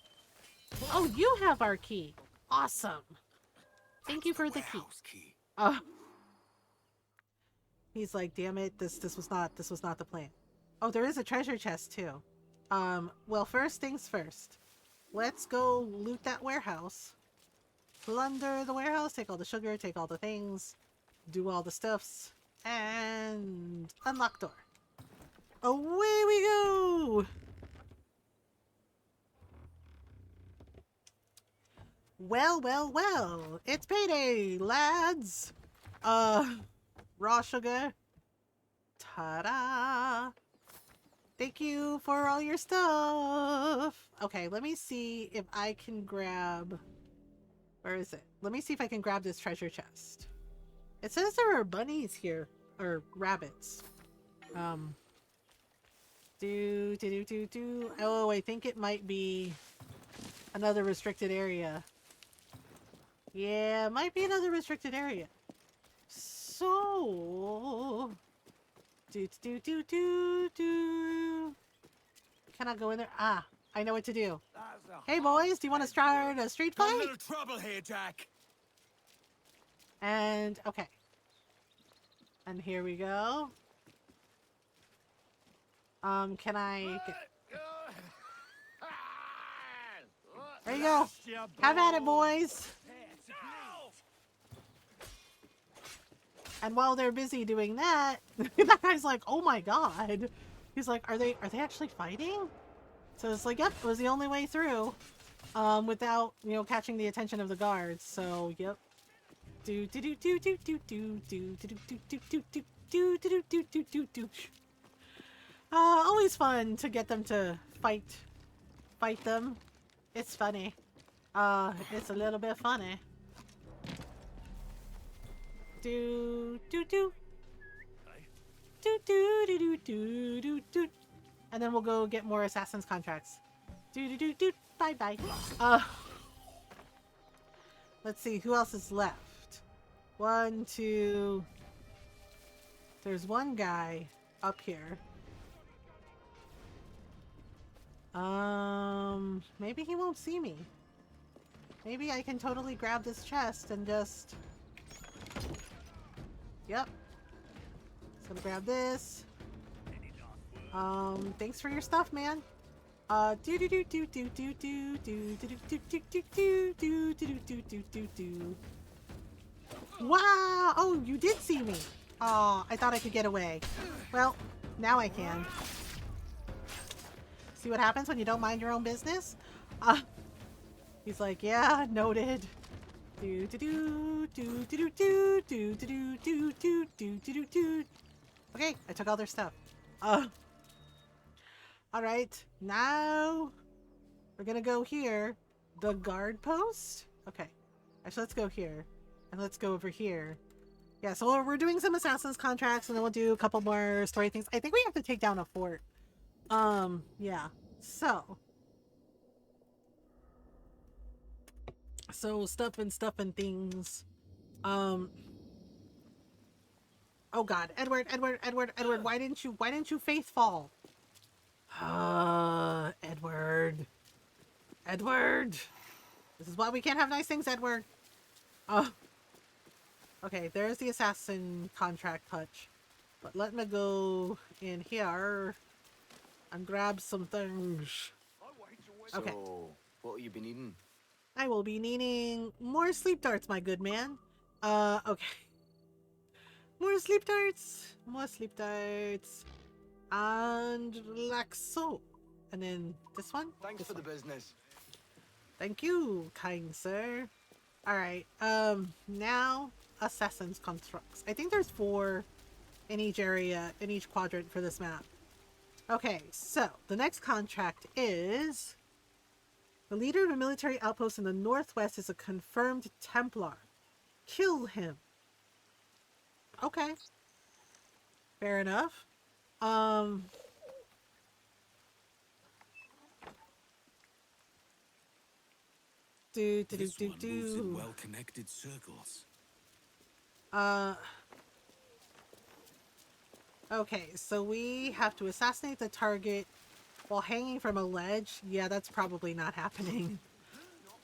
Oh, you have our key. Awesome. Thank you for the key. He's like, damn it, this was not the plan. Oh, there is a treasure chest too. Well, first things first. Let's go loot that warehouse. Plunder the warehouse, take all the sugar, take all the things, do all the stuffs, and unlock door. Away we go! Well, well, well, it's payday, lads! Raw sugar. Ta-da! Thank you for all your stuff! Okay, let me see if I can grab... Where is it? Let me see if I can grab this treasure chest. It says there are bunnies here. Or rabbits. Oh, I think it might be another restricted area. Yeah, it might be another restricted area. So... Can I go in there? Ah, I know what to do. Hey boys, do you want to start a street fight? A little trouble here, Jack. And, okay. And here we go. Can I get... There you go. Have at it, boys. And while they're busy doing that, that guy's like, oh my god. He's like, are they actually fighting? So it's like, yep, it was the only way through. Without, you know, catching the attention of the guards. So, yep. Always fun to get them to fight them. It's funny. It's a little bit funny. And then we'll go get more assassin's contracts. Bye bye. Let's see who else is left. 1, 2. There's one guy up here. Maybe he won't see me. Maybe I can totally grab this chest and just... Yep. Just gonna grab this. Thanks for your stuff, man. Wow! Oh, you did see me. Oh, I thought I could get away. Well, now I can. See what happens when you don't mind your own business? He's like, yeah, noted. Okay, I took all their stuff. Alright, now we're gonna go here. The guard post? Okay. Actually, let's go here. And let's go over here. Yeah, so we're doing some assassin's contracts and then we'll do a couple more story things. I think we have to take down a fort. Yeah. So stuff and things. Oh god, Edward, why didn't you faith fall? Edward. This is why we can't have nice things, Edward. Okay, there's the assassin contract touch. But let me go in here and grab some things. Okay. So, what have you been eating? I will be needing more sleep darts, my good man. Okay. More sleep darts. And like so. And then this one. Thanks for the business. Thank you, kind sir. Alright, now assassin's constructs. I think there's 4 in each area, in each quadrant for this map. Okay, so the next contract is the leader of a military outpost in the northwest is a confirmed Templar. Kill him. Okay. Fair enough. This one moves in well-connected circles. Okay, so we have to assassinate the target while hanging from a ledge. Yeah, that's probably not happening.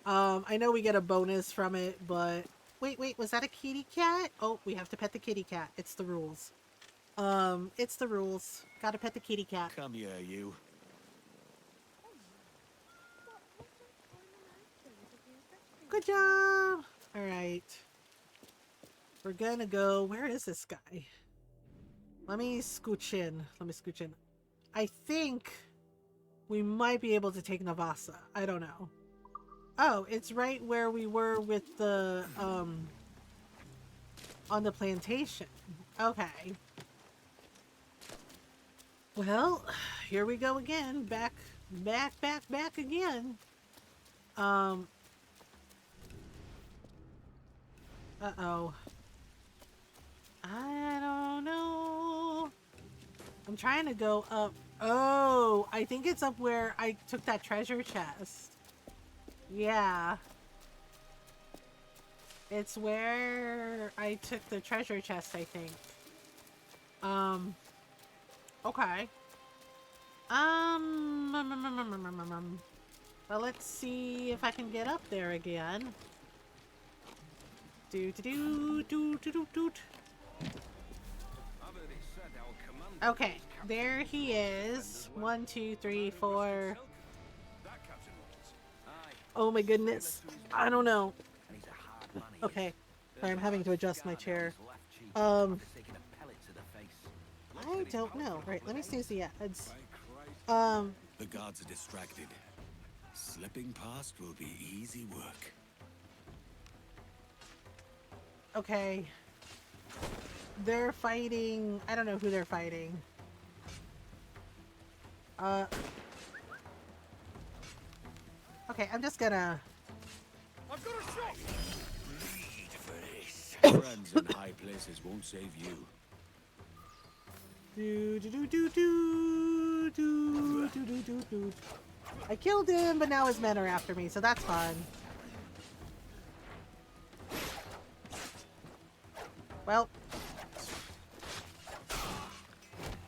I know we get a bonus from it, but wait, was that a kitty cat? Oh, we have to pet the kitty cat. It's the rules. It's the rules. Gotta pet the kitty cat. Come here, you. Good job. All right. We're gonna go. Where is this guy? Let me scooch in. I think we might be able to take Navasa. I don't know. Oh, it's right where we were with the, on the plantation. Okay. Well, here we go again. Back again. Uh-oh. I don't know. I'm trying to go up. Oh, I think it's up where I took that treasure chest. Yeah. It's where I took the treasure chest, I think. Okay. Well, let's see if I can get up there again. Okay, there he is. 1, 2, 3, 4. Oh my goodness. I don't know. Okay. Sorry, I'm having to adjust my chair. I don't know. Right, let me see the ads. The guards are distracted. Slipping past will be easy work. Okay. They're fighting. I don't know who they're fighting. Okay, I'm just gonna. I've got a shot. Friends in high places won't save you. I killed him, but now his men are after me, so that's fun. Well,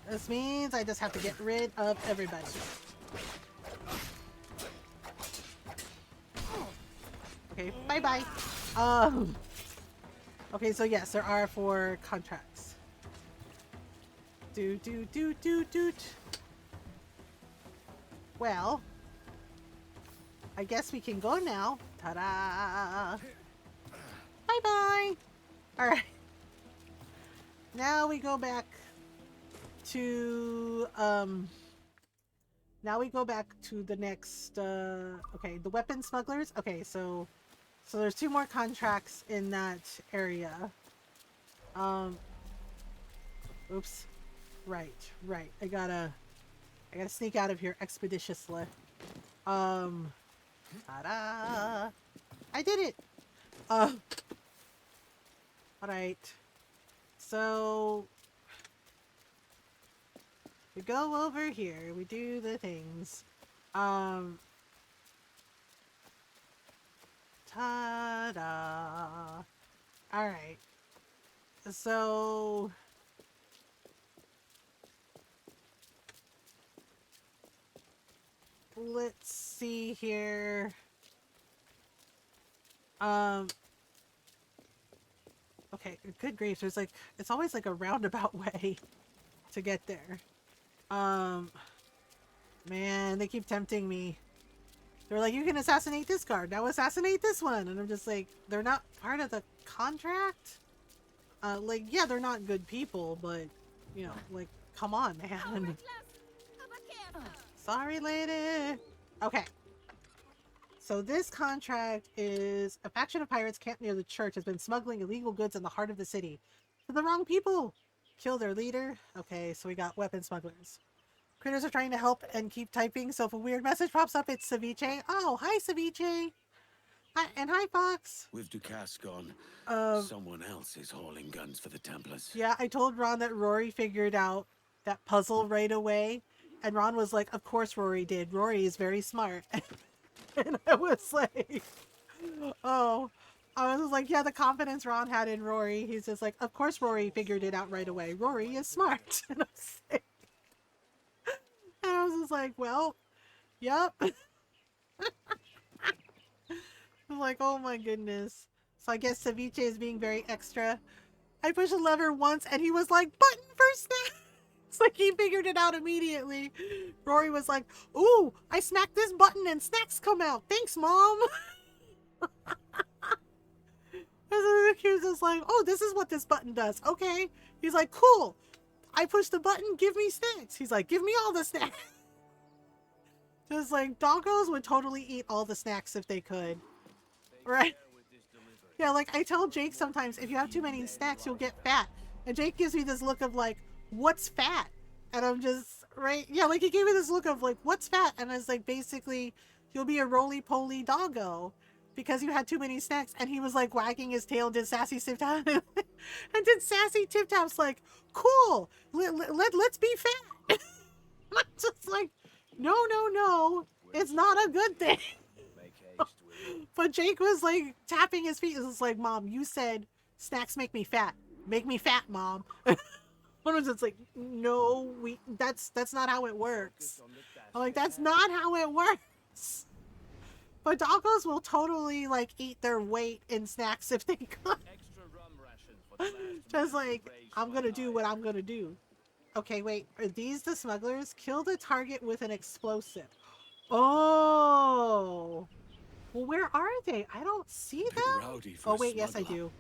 this means I just have to get rid of everybody. Okay, bye-bye. Okay, so yes, there are 4 contracts. Well, I guess we can go now. Ta-da! Bye-bye! Alright. Now we go back to, now we go back to the next, okay, the weapon smugglers. Okay, so there's 2 more contracts in that area. Oops. Right. I gotta sneak out of here expeditiously. Ta-da! I did it! Alright. So we go over here, we do the things. Ta-da! Alright. So let's see here. Okay, good grief, there's like, it's always like a roundabout way to get there. Man, they keep tempting me. They're like, you can assassinate this guard, now assassinate this one, and I'm just like, they're not part of the contract? Like, yeah, they're not good people, but, you know, like, come on, man. Sorry, lady. Okay. So this contract is a faction of pirates camped near the church has been smuggling illegal goods in the heart of the city. To the wrong people. Kill their leader. Okay, so we got weapon smugglers. Critters are trying to help and keep typing, so if a weird message pops up, it's Ceviche. Oh, hi, Ceviche. Hi, and hi, Fox. With Ducasse gone, someone else is hauling guns for the Templars. Yeah, I told Ron that Rory figured out that puzzle right away. And Ron was like, of course Rory did. Rory is very smart. And I was like, oh. I was like, yeah, the confidence Ron had in Rory. He's just like, of course Rory figured it out right away. Rory is smart. And I was just like, well, yep. I was like, oh my goodness. So I guess Ceviche is being very extra. I pushed a lever once and he was like, button for snacks. It's like he figured it out immediately. Rory was like, ooh, I smacked this button and snacks come out. Thanks, Mom. He was just like, oh, this is what this button does. Okay. He's like, cool. I push the button, give me snacks. He's like, give me all the snacks. Just like, doggos would totally eat all the snacks if they could. Right? Yeah, like I tell Jake sometimes, if you have too many snacks, you'll get fat. And Jake gives me this look of like, what's fat? And I'm just, right? Yeah, like he gave me this look of like, what's fat? And I was like, basically, you'll be a roly-poly doggo because you had too many snacks. And he was like wagging his tail, did sassy tip tap. And did sassy tip taps like, cool, let's be fat. I'm just like, no, it's not a good thing. But Jake was like tapping his feet. It was like, Mom, you said snacks make me fat. Make me fat, Mom. One was just like, no, that's not how it works. I'm like, that's not how it works. But doggos will totally like eat their weight in snacks if they could. Just like, I'm gonna do what I'm gonna do. Okay, wait, are these the smugglers? Kill the target with an explosive. Oh. Well, where are they? I don't see them. Oh, wait, yes, I do.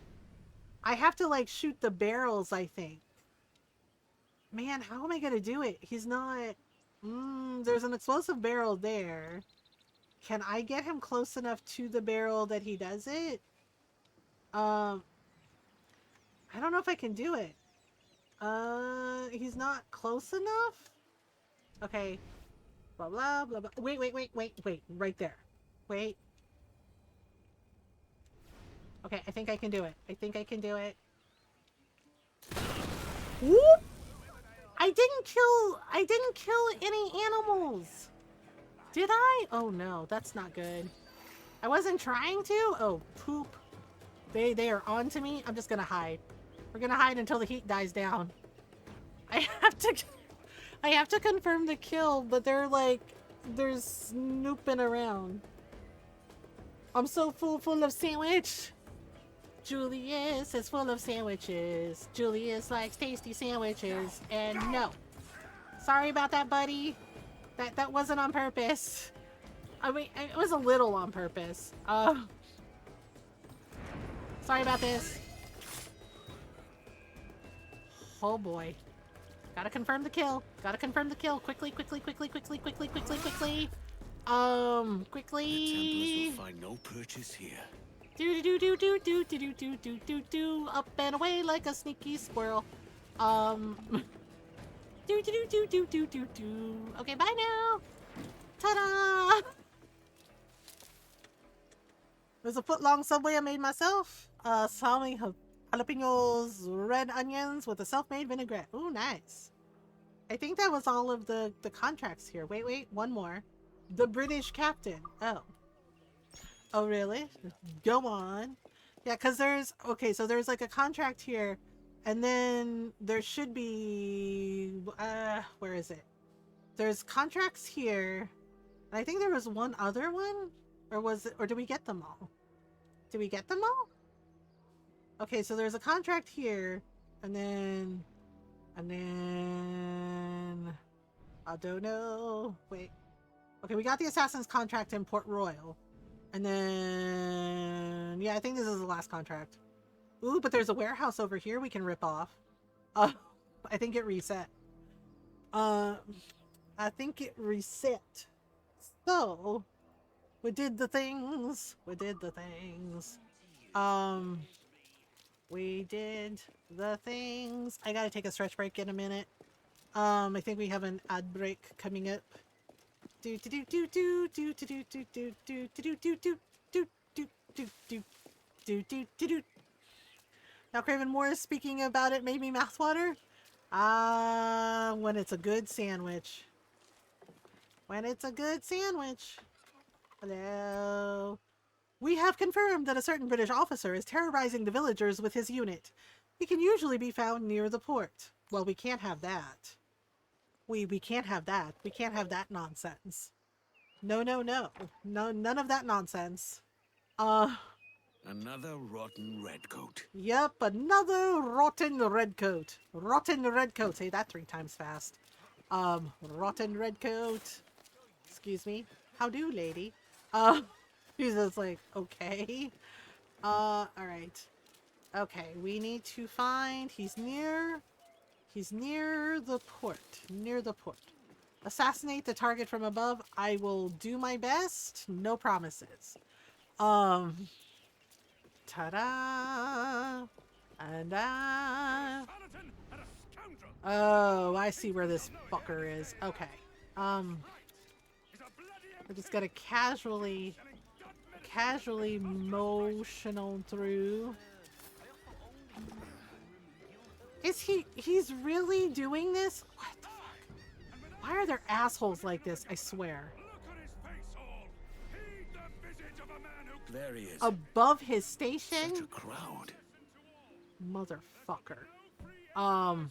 I have to, like, shoot the barrels, I think. Man, how am I going to do it? He's not... there's an explosive barrel there. Can I get him close enough to the barrel that he does it? I don't know if I can do it. He's not close enough? Okay. Blah, blah, blah, blah. Wait. Right there. Wait. Okay, I think I can do it. Whoop! I didn't kill any animals. Did I? Oh no, that's not good. I wasn't trying to? Oh, poop. They are on to me. I'm just gonna hide. We're gonna hide until the heat dies down. I have to confirm the kill, but they're snooping around. I'm so full of sandwich. Julius is full of sandwiches. Julius likes tasty sandwiches. And no. Sorry about that, buddy. That wasn't on purpose. I mean, it was a little on purpose. Sorry about this. Oh boy. Gotta confirm the kill. Quickly. The Quickly. Templars will find no purchase here. Do. Up and away like a sneaky squirrel. Do. Okay, bye now. Ta-da! There's a foot-long subway I made myself. Salami jalapenos, red onions with a self-made vinaigrette. Ooh, nice. I think that was all of the contracts here. Wait, one more. The British captain. Oh, really? Go on. Yeah, because there's like a contract here, and then there should be, where is it? There's contracts here, and I think there was one other one, or did we get them all? Did we get them all? Okay, so there's a contract here, and then, I don't know. Wait. Okay, we got the assassin's contract in Port Royal. And then, yeah, I think this is the last contract. Ooh, but there's a warehouse over here we can rip off. I think it reset. So, we did the things. We did the things. I gotta take a stretch break in a minute. I think we have an ad break coming up. Do do do do do do do do do do do do do do do do do do do do. Now, Craven Morris speaking about it made me mouthwater. When it's a good sandwich. When it's a good sandwich. Hello. We have confirmed that a certain British officer is terrorizing the villagers with his unit. He can usually be found near the port. Well, we can't have that. We can't have that. We can't have that nonsense. No, no, no. No, none of that nonsense. Another rotten redcoat. Yep, another rotten redcoat. Rotten redcoat. Say that 3 times fast. Rotten redcoat. Excuse me. How do, lady? He's just like, okay. Alright. Okay, we need to find... He's near the port. Near the port. Assassinate the target from above. I will do my best. No promises. Ta-da! And oh, I see where this fucker is. Okay. We're just gonna casually motion on through. He's really doing this? What the fuck? Why are there assholes like this? I swear. There he is. Above his station? Such a crowd. Motherfucker. Roar!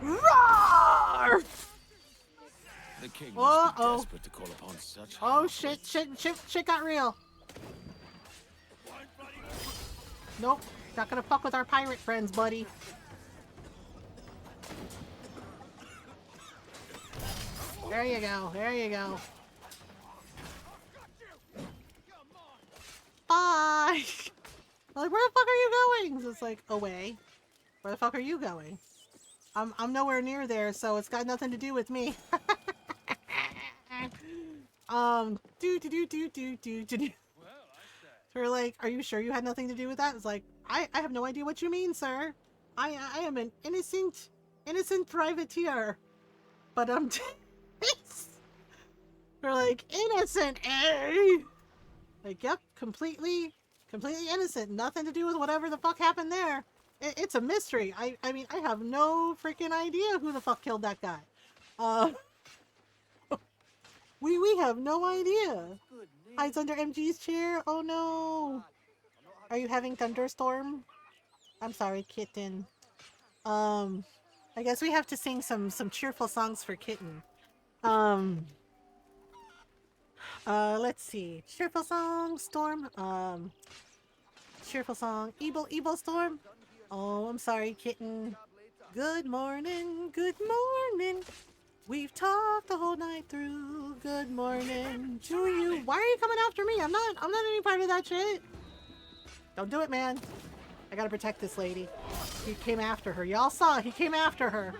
Roar! The king must be Uh-oh. desperate to call upon such. Oh shit got real. Nope. Not gonna fuck with our pirate friends, buddy. There you go. There you go. Bye! Like, where the fuck are you going? It's like, away. Where the fuck are you going? I'm nowhere near there, so it's got nothing to do with me. Do. They're like, are you sure you had nothing to do with that? It's like, I have no idea what you mean, sir. I am an innocent privateer. But they're like, innocent, eh? Like, yep, completely innocent. Nothing to do with whatever the fuck happened there. It's a mystery. I mean, I have no freaking idea who the fuck killed that guy. We have no idea. Hides under MG's chair. Oh no. Are you having thunderstorm? I'm sorry, kitten. I guess we have to sing some cheerful songs for kitten. Let's see. Cheerful song, storm. Cheerful song, evil storm. Oh, I'm sorry, kitten. Good morning, good morning. We've talked the whole night through. Good morning to you. Why are you coming after me? I'm not any part of that shit. Don't do it, man. I gotta protect this lady. He came after her. Y'all saw, he came after her.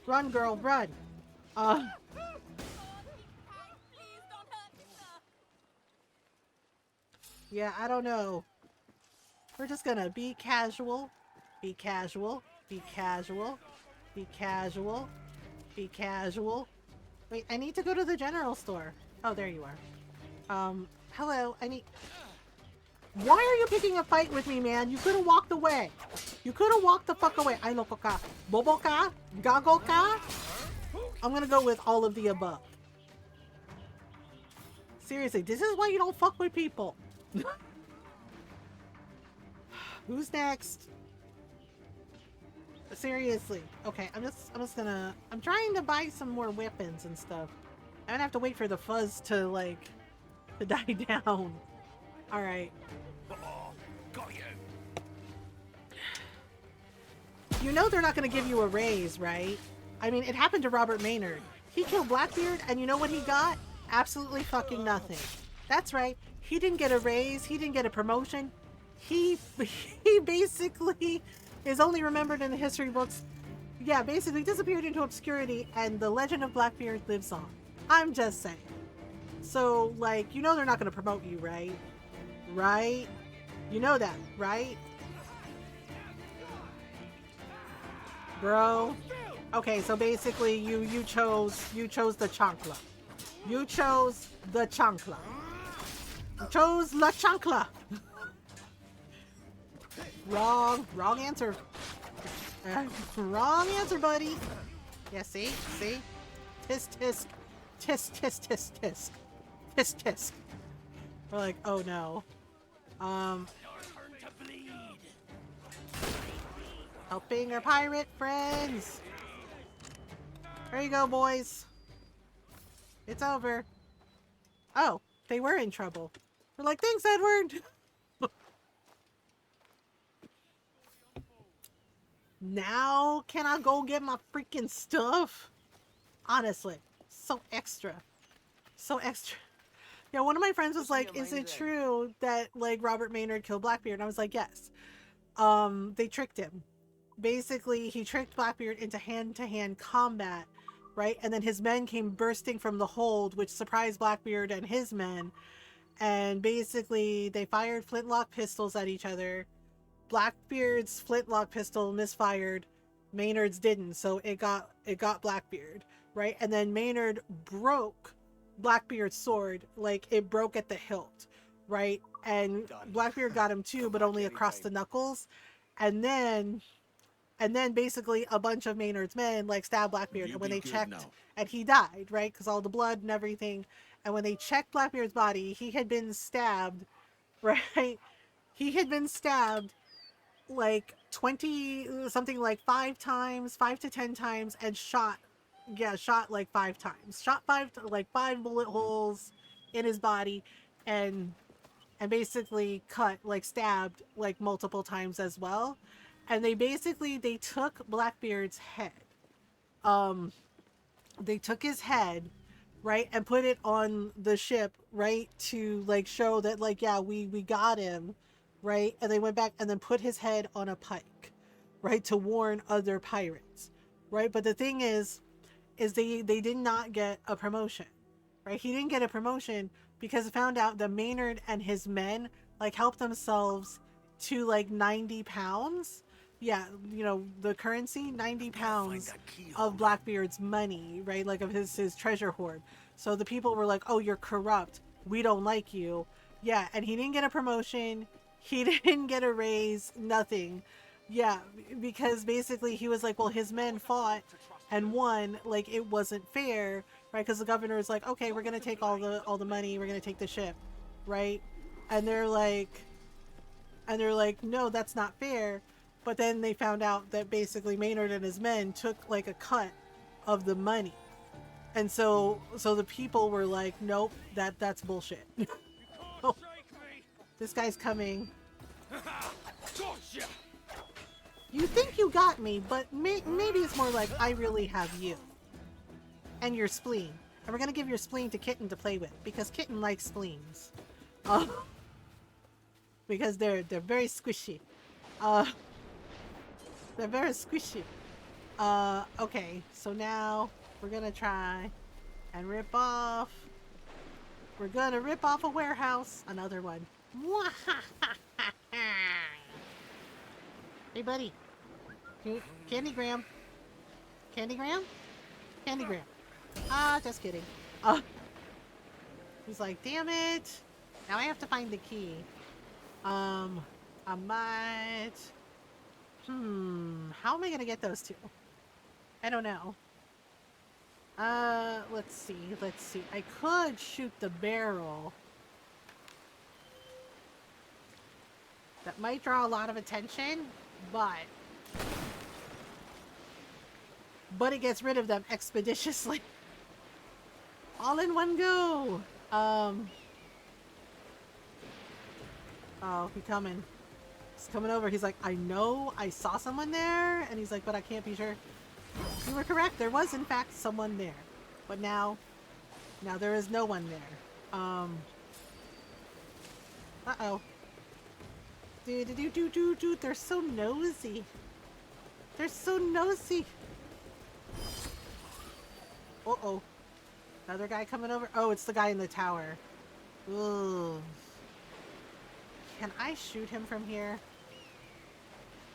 Run, girl, run. Yeah, I don't know. We're just gonna be casual. Be casual. Be casual. Be casual. Be casual. Wait, I need to go to the general store. Oh, there you are. Hello, why are you picking a fight with me, man? You could have walked away. You could have walked the fuck away. Ay loko ka. Bobo ka? Gago ka? I'm gonna go with all of the above. Seriously, this is why you don't fuck with people. Who's next? Seriously. Okay, I'm trying to buy some more weapons and stuff. I'm gonna have to wait for the fuzz to, like, to die down. Alright. Got you. You know they're not gonna give you a raise, right? I mean, it happened to Robert Maynard. He killed Blackbeard, and you know what he got? Absolutely fucking nothing. That's right. He didn't get a raise. He didn't get a promotion. He basically is only remembered in the history books. Yeah, basically disappeared into obscurity, and the legend of Blackbeard lives on. I'm just saying. So, like, you know they're not going to promote you, right? Right? You know that, right? Bro. Okay, so basically you chose the chancla. You chose the chancla. You chose la chancla. Wrong answer. Wrong answer, buddy. Yeah, see? Tisk tisk. Tisk tisk tisk tisk. Tisk tisk. We're like, oh no. Helping our pirate friends. There you go, boys. It's over. Oh, they were in trouble. We're like, thanks, Edward. Now can I go get my freaking stuff? Honestly, so extra. So extra. Yeah, one of my friends was like, is it true that like Robert Maynard killed Blackbeard? And I was like, yes. They tricked him. Basically, he tricked Blackbeard into hand-to-hand combat, right? And then his men came bursting from the hold, which surprised Blackbeard and his men. And basically, they fired flintlock pistols at each other. Blackbeard's flintlock pistol misfired. Maynard's didn't, so it got Blackbeard, right? And then Maynard broke Blackbeard's sword, like it broke at the hilt, right? And Blackbeard got him too, but only across the knuckles. And then basically a bunch of Maynard's men like stabbed Blackbeard, and when they checked, and he died, right? Because all the blood and everything. And when they checked Blackbeard's body, he had been stabbed, right? He had been stabbed like 20 something, like 5 to 10 times, and shot like 5 times, shot 5 bullet holes in his body, and basically cut, like stabbed like multiple times as well. And they took Blackbeard's head, they took his head, right, and put it on the ship, right, to like show that like, yeah, we got him, right? And they went back and then put his head on a pike, right, to warn other pirates, right? But the thing is they did not get a promotion, right? He didn't get a promotion because it found out that Maynard and his men like helped themselves to like 90 pounds. Yeah, you know, the currency, 90 pounds of Blackbeard's money, right? Like of his treasure hoard. So the people were like, oh, you're corrupt. We don't like you. Yeah, and he didn't get a promotion. He didn't get a raise, nothing. Yeah, because basically he was like, well, his men fought and won, like it wasn't fair, right? Because the governor is like, okay, we're gonna take all the money, we're gonna take the ship, right? And they're like, no, that's not fair. But then they found out that basically Maynard and his men took like a cut of the money, and so the people were like, nope, that's bullshit. Oh, this guy's coming. You think you got me, but maybe it's more like I really have you and your spleen, and we're gonna give your spleen to Kitten to play with because Kitten likes spleens, because they're very squishy. They're very squishy. Okay, so now we're gonna try and rip off. We're gonna rip off a warehouse. Another one. Hey, buddy. Candygram. Candygram? Candygram. Ah, just kidding. He's like, damn it. Now I have to find the key. I might... how am I gonna get those two? I don't know. Let's see. I could shoot the barrel. That might draw a lot of attention, but it gets rid of them expeditiously. All in one go. Oh, he's coming. He's coming over. He's like, I know I saw someone there. And he's like, but I can't be sure. You were correct. There was, in fact, someone there. But now there is no one there. Uh-oh. Dude, they're so nosy. They're so nosy. Uh-oh. Another guy coming over. Oh, it's the guy in the tower. Ugh. Can I shoot him from here?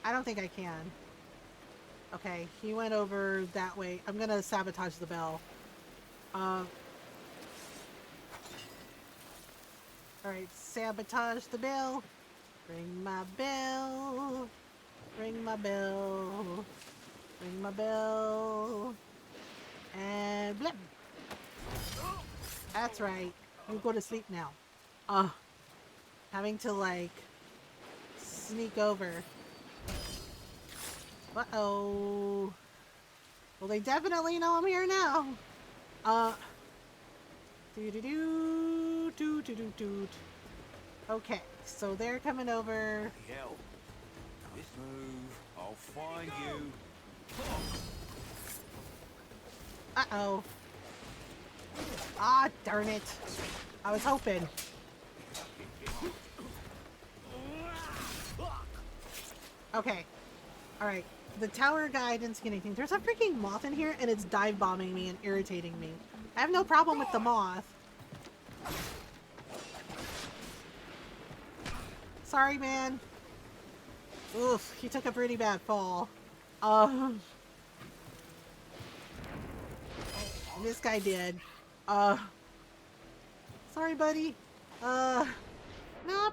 I don't think I can. Okay, he went over that way. I'm gonna sabotage the bell. Alright, sabotage the bell. Ring my bell. Ring my bell. Ring my bell. And blip. That's right. You go to sleep now. Having to like sneak over. Uh-oh. Well, they definitely know I'm here now. Do-do-do. Okay, so they're coming over. Hell. This move, I'll find you. Uh-oh. Ah, darn it. I was hoping. Okay. Alright. The tower guy didn't see anything. There's a freaking moth in here and it's dive bombing me and irritating me. I have no problem with the moth. Sorry, man. Oof, he took a pretty bad fall. This guy did. Sorry, buddy. Not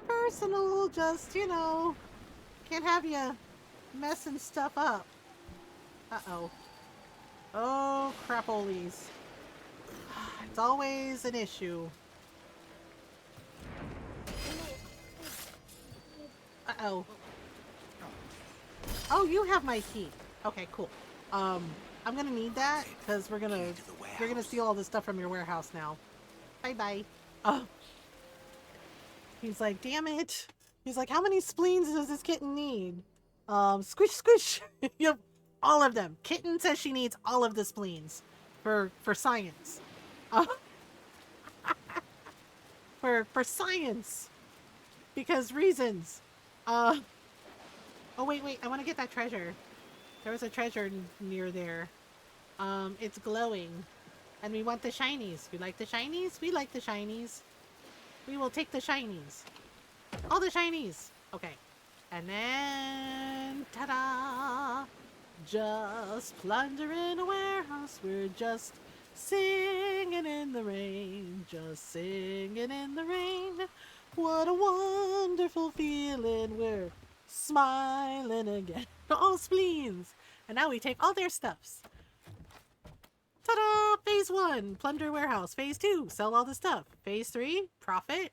personal, just, you know, can't have you messing stuff up. Uh-oh. Oh, crapolies. It's always an issue. Uh-oh. Oh, you have my key. Okay, cool. I'm gonna need that because we're gonna steal all this stuff from your warehouse now. Bye-bye. Oh. He's like, damn it. He's like, how many spleens does this kitten need? Squish, squish. Yep, all of them. Kitten says she needs all of the spleens for science. For science. Because reasons. Oh, wait. I want to get that treasure. There was a treasure near there. It's glowing. And we want the shinies. You like the shinies? We like the shinies. We will take the shinies. All the shinies. Okay. And then, ta-da! Just plundering a warehouse. We're just singing in the rain. Just singing in the rain. What a wonderful feeling. We're smiling again. All spleens. And now we take all their stuffs. Ta-da! Phase 1, plunder warehouse. Phase 2, sell all the stuff. Phase 3, profit.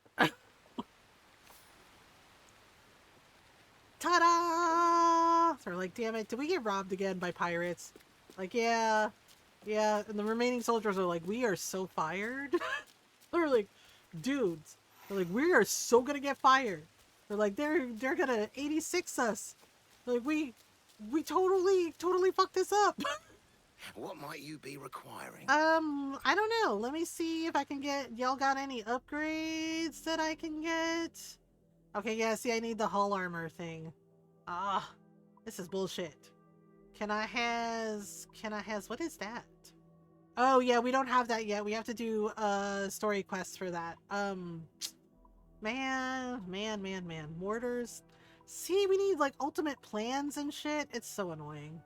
Ta-da! So we're like, damn it, did we get robbed again by pirates? Like, yeah. And the remaining soldiers are like, we are so fired. They're like, dudes. They're like, we are so gonna get fired. They're like, they're gonna 86 us. They're like, we totally fucked this up. What might you be requiring? I don't know. Let me see if I can get... Y'all got any upgrades that I can get? Okay, yeah, see, I need the hull armor thing. This is bullshit. Can I has... What is that? Oh, yeah, we don't have that yet. We have to do, story quests for that. Man. Mortars. See, we need, like, ultimate plans and shit. It's so annoying.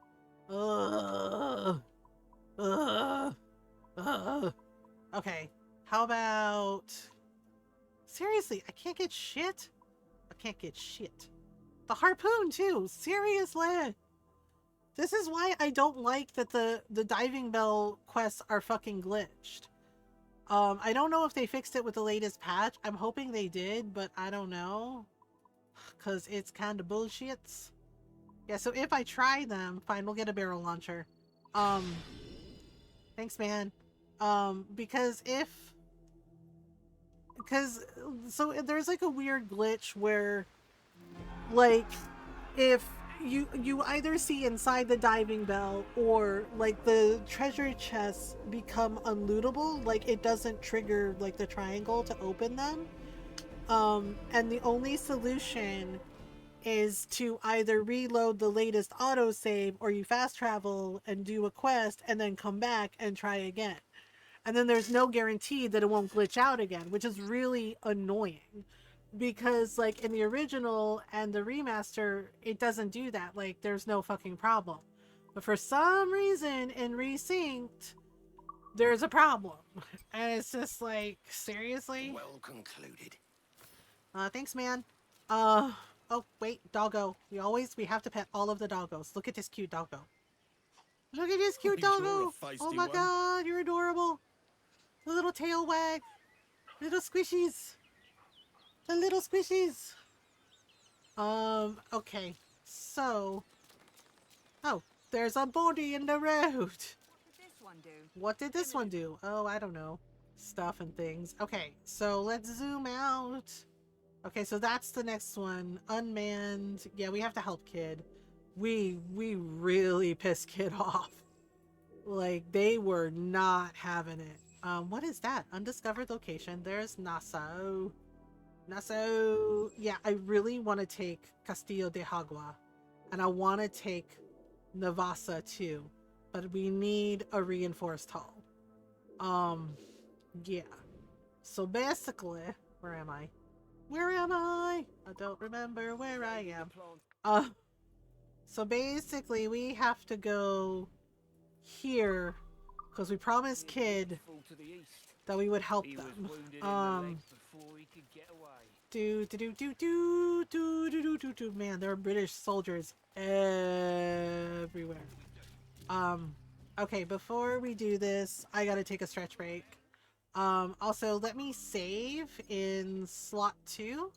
Okay, how about... Seriously, I can't get shit? I can't get shit. The harpoon, too! Seriously! This is why I don't like that the diving bell quests are fucking glitched. I don't know if they fixed it with the latest patch. I'm hoping they did, but I don't know. Because it's kind of bullshit. Yeah, so if I try them, fine, we'll get a barrel launcher. Thanks, man. So there's like a weird glitch where, like, if you either see inside the diving bell or like the treasure chests become unlootable, like it doesn't trigger like the triangle to open them. And the only solution is to either reload the latest autosave or you fast travel and do a quest and then come back and try again. And then there's no guarantee that it won't glitch out again, which is really annoying. Because, like, in the original and the remaster, it doesn't do that. Like, there's no fucking problem. But for some reason in Resynced, there's a problem. And it's just like, seriously? Well concluded. Thanks, man. Oh, wait, doggo. We have to pet all of the doggos. Look at this cute doggo. Look at this cute You're a doggo. feisty Oh my one. god, you're adorable. The little tail wag. Little squishies. The little squishies. Okay. So. Oh, there's a body in the road. What did this one do? Oh, I don't know. Stuff and things. Okay, so let's zoom out. Okay, so that's the next one. Unmanned. Yeah, we have to help Kid. We really pissed Kid off. Like, they were not having it. What is that? Undiscovered location. There's Nassau. Nassau. Yeah, I really want to take Castillo de Hagua. And I want to take Navasa too. But we need a reinforced hull. Yeah. So basically, where am I? Where am I? I don't remember where I am. So basically we have to go here because we promised Kid that we would help them. Man, there are British soldiers everywhere. Okay, before we do this, I gotta take a stretch break. Also, let me save in slot 2.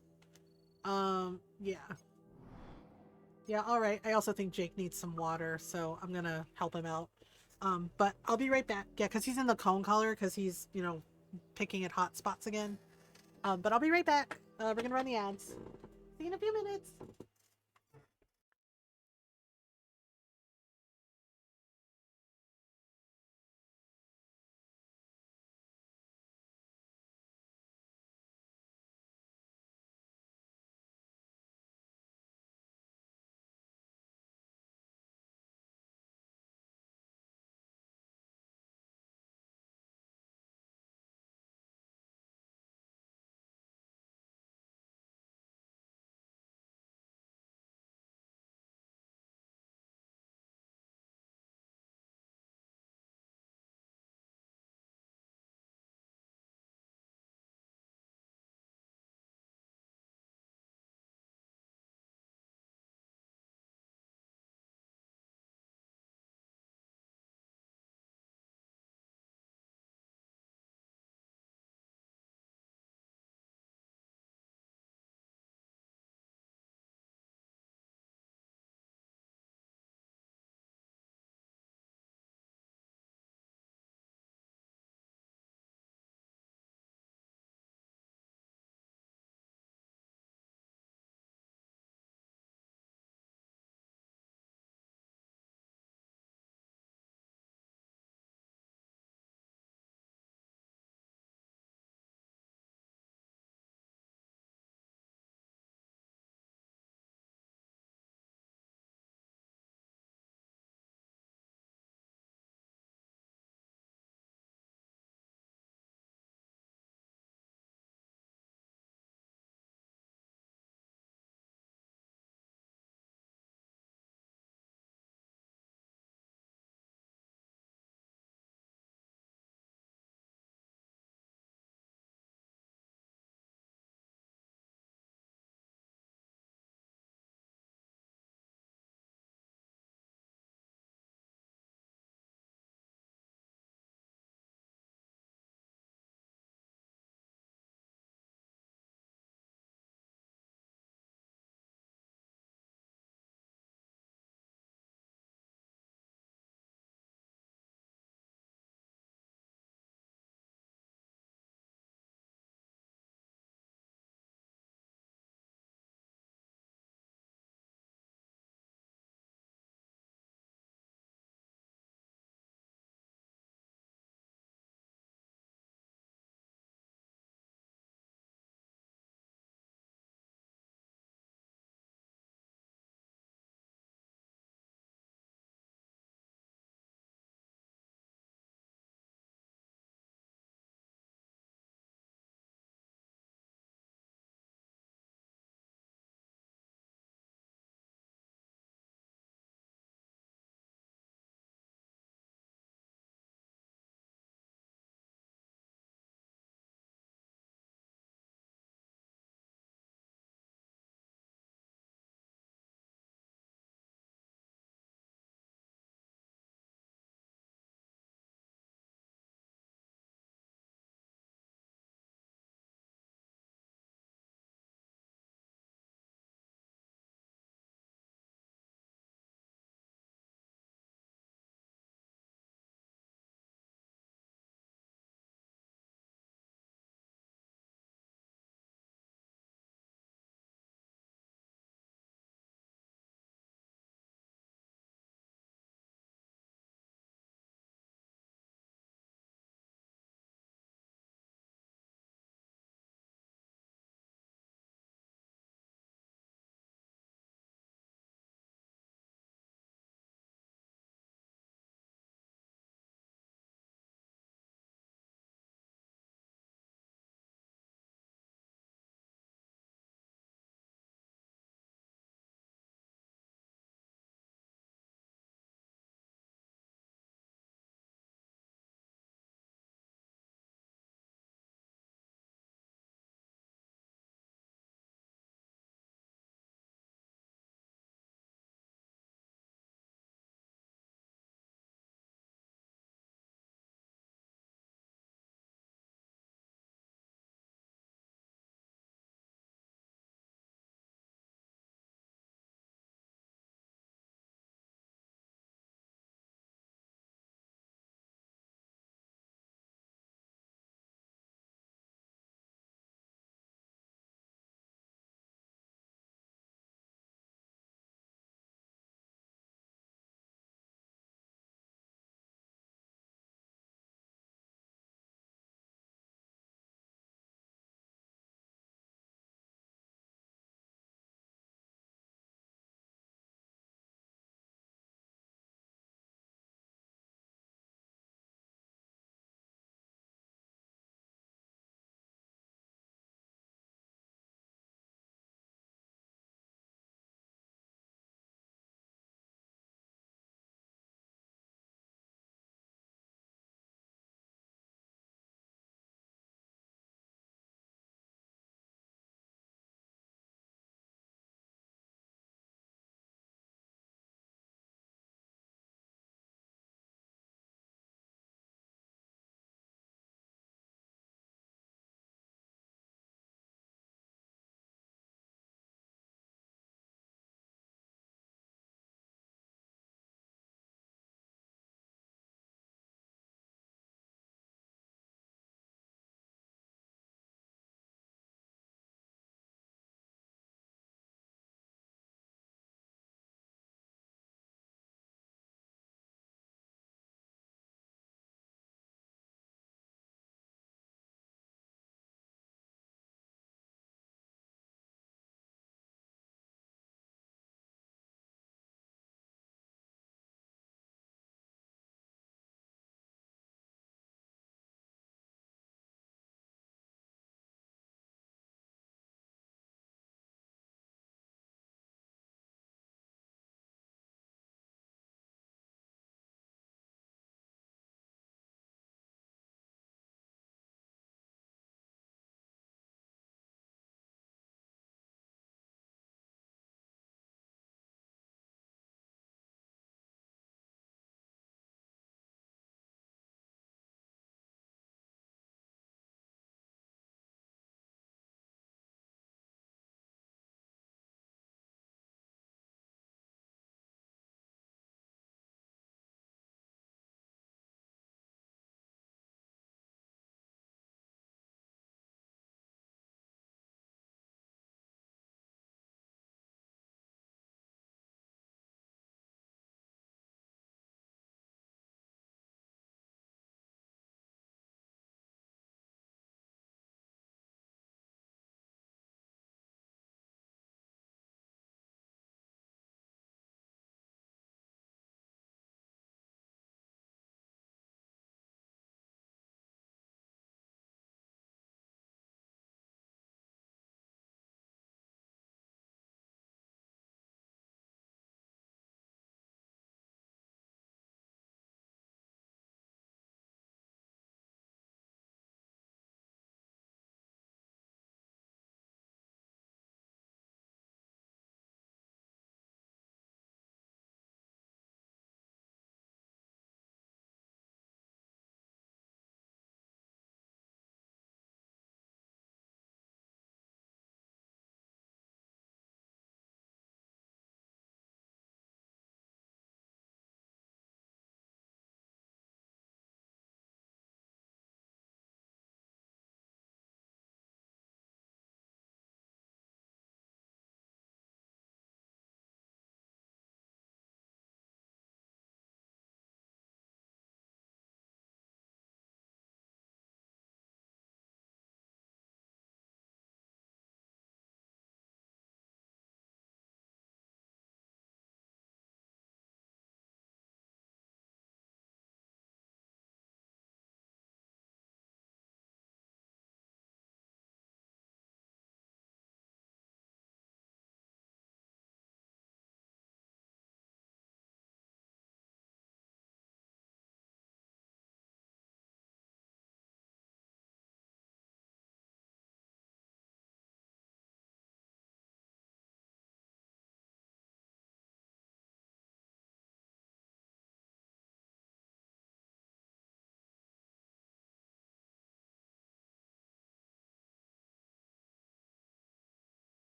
Yeah. Yeah, alright. I also think Jake needs some water, so I'm gonna help him out. But I'll be right back. Yeah, because he's in the cone collar, because he's, you know, picking at hot spots again. But I'll be right back. We're gonna run the ads. See you in a few minutes.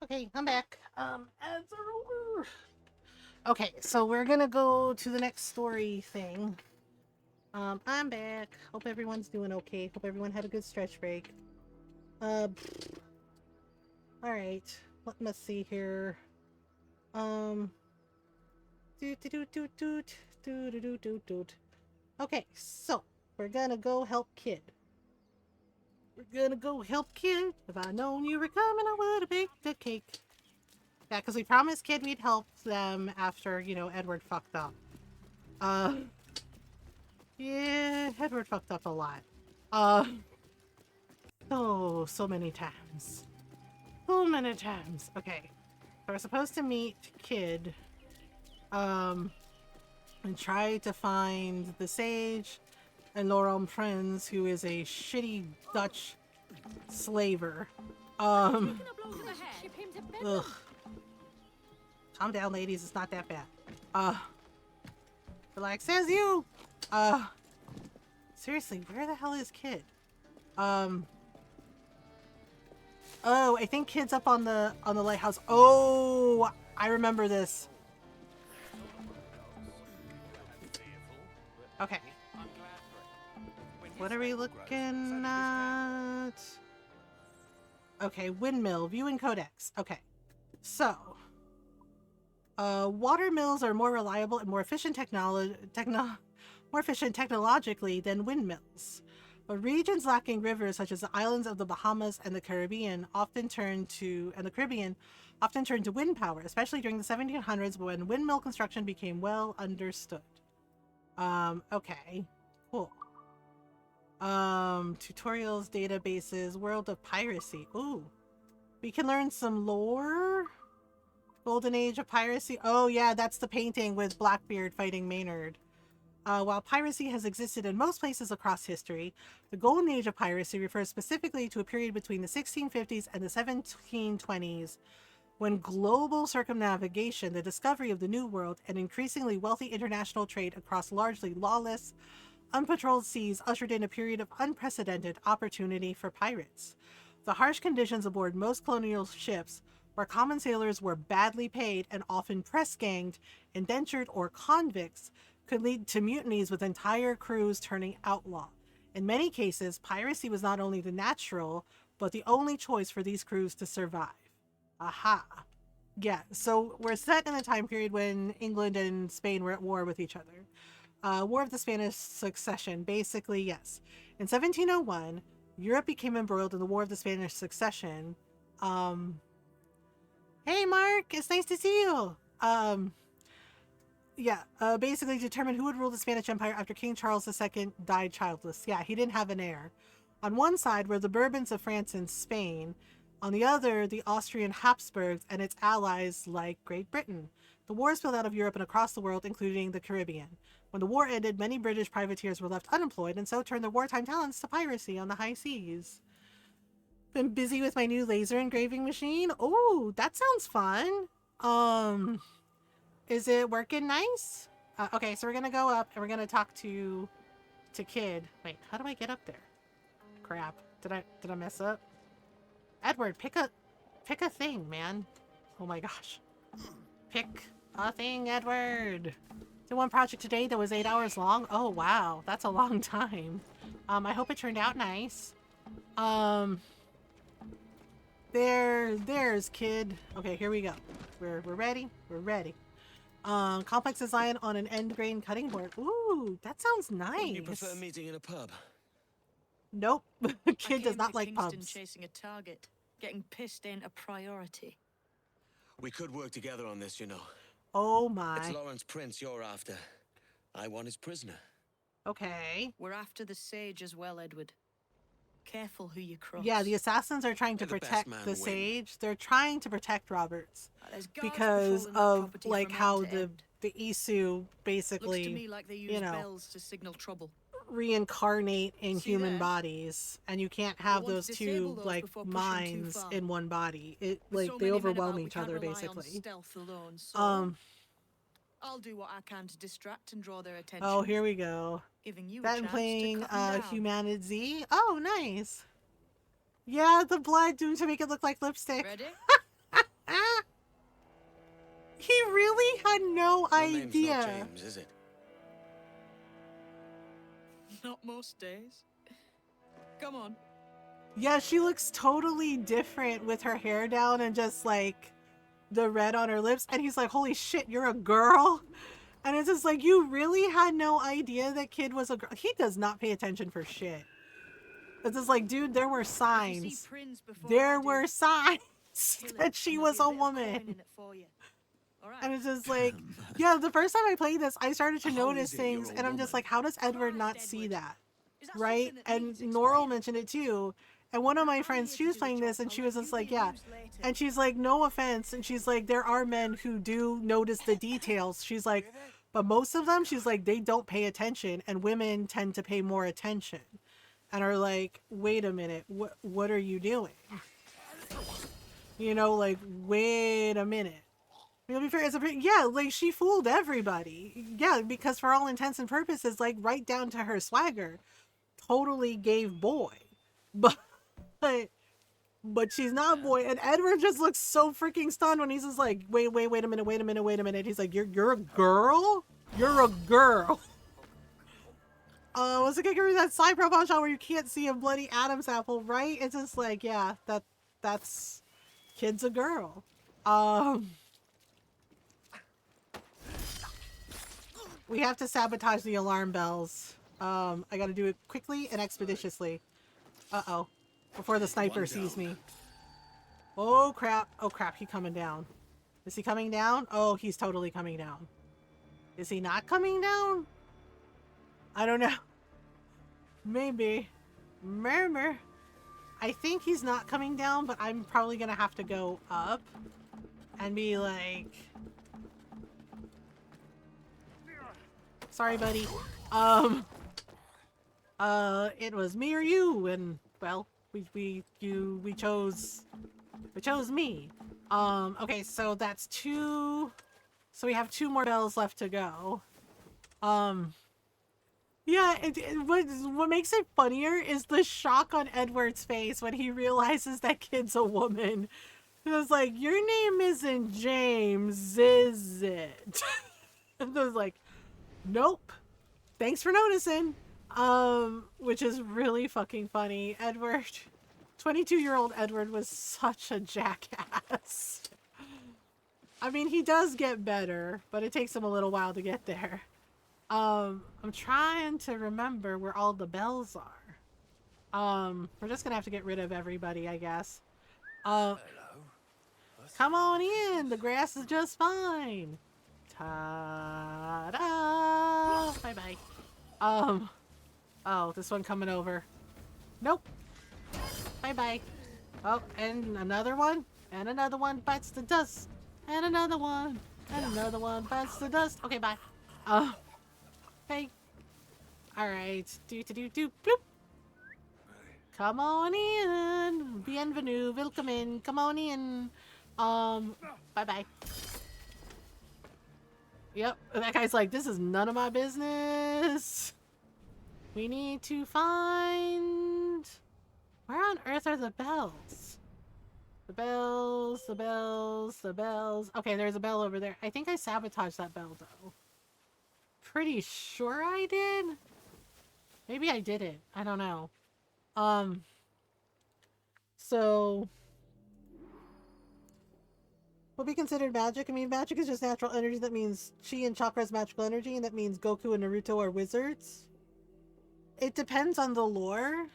Okay, I'm back. Ads are over. Okay, so we're gonna go to the next story thing. I'm back. Hope everyone's doing okay. Hope everyone had a good stretch break. Alright. Let me see here. Okay, so we're gonna go help Kid. We're gonna go help Kid. If I'd known you were coming, I would have baked a cake. Yeah, because we promised Kid we'd help them after, you know, Edward fucked up. Yeah, Edward fucked up a lot. So many times. So many times. Okay. So we're supposed to meet Kid, and try to find the sage and Laurent Prince, who is a shitty Dutch slaver. Ugh. Calm down, ladies. It's not that bad. Relax, says you. Seriously, where the hell is Kid? Oh, I think Kid's up on the lighthouse. Oh, I remember this. Okay. What are we looking at? Okay, windmill, viewing codex. Okay. So, water mills are more reliable and more efficient technologically than windmills. But regions lacking rivers, such as the islands of the Bahamas and the Caribbean, often turn to wind power, especially during the 1700s when windmill construction became well understood. Okay, cool. Tutorials, databases, world of piracy. Ooh, we can learn some lore. Golden Age of piracy. Oh yeah, that's the painting with Blackbeard fighting Maynard. While piracy has existed in most places across history, the Golden Age of piracy refers specifically to a period between the 1650s and the 1720s, when global circumnavigation, the discovery of the New World, and increasingly wealthy international trade across largely lawless, unpatrolled seas ushered in a period of unprecedented opportunity for pirates. The harsh conditions aboard most colonial ships, where common sailors were badly paid and often press-ganged, indentured, or convicts, could lead to mutinies with entire crews turning outlaw. In many cases, piracy was not only the natural, but the only choice for these crews to survive. Aha. Yeah, so we're set in a time period when England and Spain were at war with each other. War of the Spanish Succession, basically, yes. In 1701, Europe became embroiled in the War of the Spanish Succession. Hey Mark, it's nice to see you! Basically determined who would rule the Spanish Empire after King Charles II died childless. Yeah, he didn't have an heir. On one side were the Bourbons of France and Spain. On the other, the Austrian Habsburgs and its allies like Great Britain. The war spilled out of Europe and across the world, including the Caribbean. When the war ended, many British privateers were left unemployed and so turned their wartime talents to piracy on the high seas. Been busy with my new laser engraving machine. Oh, that sounds fun. Is it working nice? Okay, so we're gonna go up and we're gonna talk to Kid. Wait, how do I get up there? Crap. Did I mess up? Edward, pick a thing, man. Oh my gosh. Pick a thing, Edward. Did one project today that was 8 hours long. Oh wow, that's a long time. I hope it turned out nice. There's Kid. Okay, here we go. We're ready. We're ready. Complex design on an end grain cutting board. Ooh, that sounds nice. You prefer meeting in a pub? Nope. Kid does not like Kingston pubs. chasing a target. Getting pissed ain't a priority. We could work together on this, you know. Oh my. It's Lawrence Prince you're after. I want his prisoner. Okay. We're after the sage as well, Edward. Careful who you cross. Yeah, the assassins are trying to May the best protect man the win. sage. They're trying to protect Roberts There's guards because patrolling that of property like from how end to end. the Isu Looks basically, to me like they use you know, bells to signal trouble. reincarnate in See human there? bodies, and you can't have want those to two disable those like before pushing too minds far. in one body. It With like so they many men overwhelm about, we each can't other rely on basically. stealth alone, so I'll do what I can to distract and draw their attention. Oh, here we go. Giving you a That chance and playing to cut 'em down. Humanity. Oh, nice. Yeah, the blood doing to make it look like lipstick. Ready? really had no Your name's idea. not James, is it? Not most days. Come on. Yeah, she looks totally different with her hair down and just like the red on her lips. And he's like, holy shit, you're a girl? And it's just like, you really had no idea that kid was a girl. He does not pay attention for shit. It's just like, dude, there were signs. There were signs that she was a woman. And it's just like, yeah, the first time I played this, I started to notice things, and I'm just like, how does Edward not see that? Right? And Norrell mentioned it too. And one of my friends, she was playing this, and she was just like, yeah. And she's like, no offense. And she's like, there are men who do notice the details. She's like, but most of them, she's like, they don't pay attention, and women tend to pay more attention. And are like, wait a minute, what are you doing? You know, like, wait a minute. To be fair, yeah, like, she fooled everybody. Yeah, because for all intents and purposes, like, right down to her swagger, totally gave boy. But she's not boy. And Edward just looks so freaking stunned when he's just like, wait a minute. He's like, you're a girl? You're a girl. What's the kicker? That side profile shot where you can't see a bloody Adam's apple, right? It's just like, yeah, that's kid's a girl. We have to sabotage the alarm bells. I gotta do it quickly and expeditiously. Uh-oh. Before the sniper sees me. Oh crap, he coming down. Is he coming down? Oh, he's totally coming down. Is he not coming down? I don't know. Maybe. Murmur. I think he's not coming down, but I'm probably gonna have to go up and be like, sorry, buddy. It was me or you, and well, we chose me. Okay, so that's 2. So we have 2 more bells left to go. Yeah, what makes it funnier is the shock on Edward's face when he realizes that kid's a woman. It was like, your name isn't James, is it? And I was like, nope. Thanks for noticing. Which is really fucking funny. Edward, 22-year-old Edward was such a jackass. I mean, he does get better, but it takes him a little while to get there. I'm trying to remember where all the bells are. We're just gonna have to get rid of everybody, I guess. Hello. Come on in. The grass is just fine. Ta-da! Bye-bye. Oh, this one coming over. Nope. Bye-bye. Oh, and another one. And another one bites the dust. And another one. And another one bites the dust. Okay, bye. Hey. Alright. Do-do-do-do. Bloop. Come on in. Bienvenue. Welcome in. Come on in. Bye-bye. Yep. That guy's like, this is none of my business. We need to find... Where on earth are the bells? The bells, the bells, the bells. Okay, there's a bell over there. I think I sabotaged that bell, though. Pretty sure I did? Maybe I didn't. I don't know. So... What be considered magic? I mean, magic is just natural energy. That means chi and chakra is magical energy, and that means Goku and Naruto are wizards. It depends on the lore.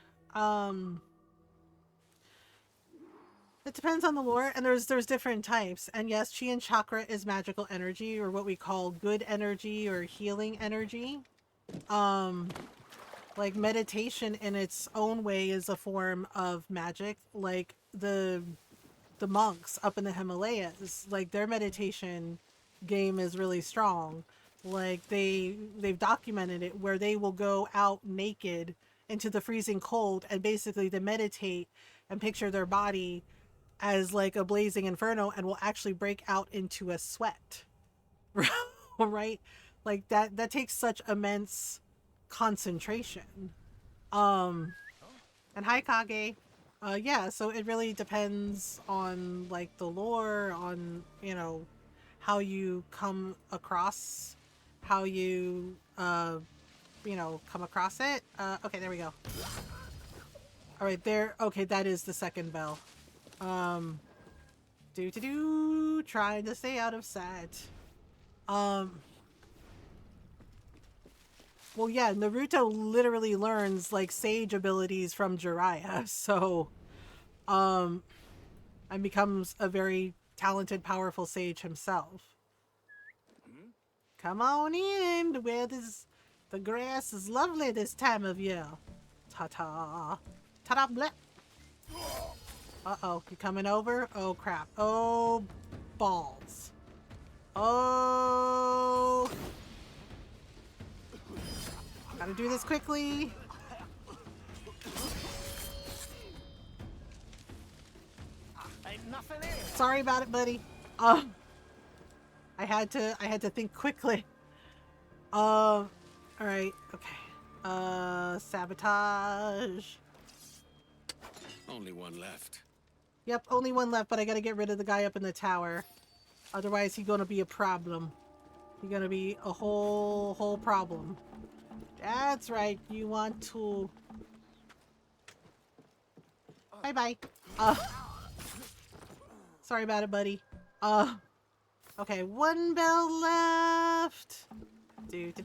It depends on the lore, and there's different types. And yes, chi and chakra is magical energy, or what we call good energy or healing energy. Like meditation in its own way is a form of magic. Like the monks up in the Himalayas, like their meditation game is really strong. Like they've documented it where they will go out naked into the freezing cold and basically they meditate and picture their body as like a blazing inferno and will actually break out into a sweat. Right? Like that takes such immense concentration. And hi Kage. Yeah, so it really depends on like the lore, on, you know, how you come across, how you, you know, come across it. Okay, there we go. All right, there. Okay, that is the second bell. Trying to stay out of sight. Well, yeah, Naruto literally learns, like, sage abilities from Jiraiya, so, and becomes a very talented, powerful sage himself. Come on in, where the grass is lovely this time of year. Ta-ta. Ta-da, bleh. Uh-oh, you coming over? Oh, crap. Oh, balls. Oh... Gotta do this quickly. Ain't nothing here. Sorry about it, buddy. I had to think quickly. All right, okay. Sabotage. Only one left. Yep, only one left, but I gotta get rid of the guy up in the tower. Otherwise, he's gonna be a problem. He's gonna be a whole problem. That's right, you want to... Bye-bye. Sorry about it, buddy. Okay, one bell left. Doot.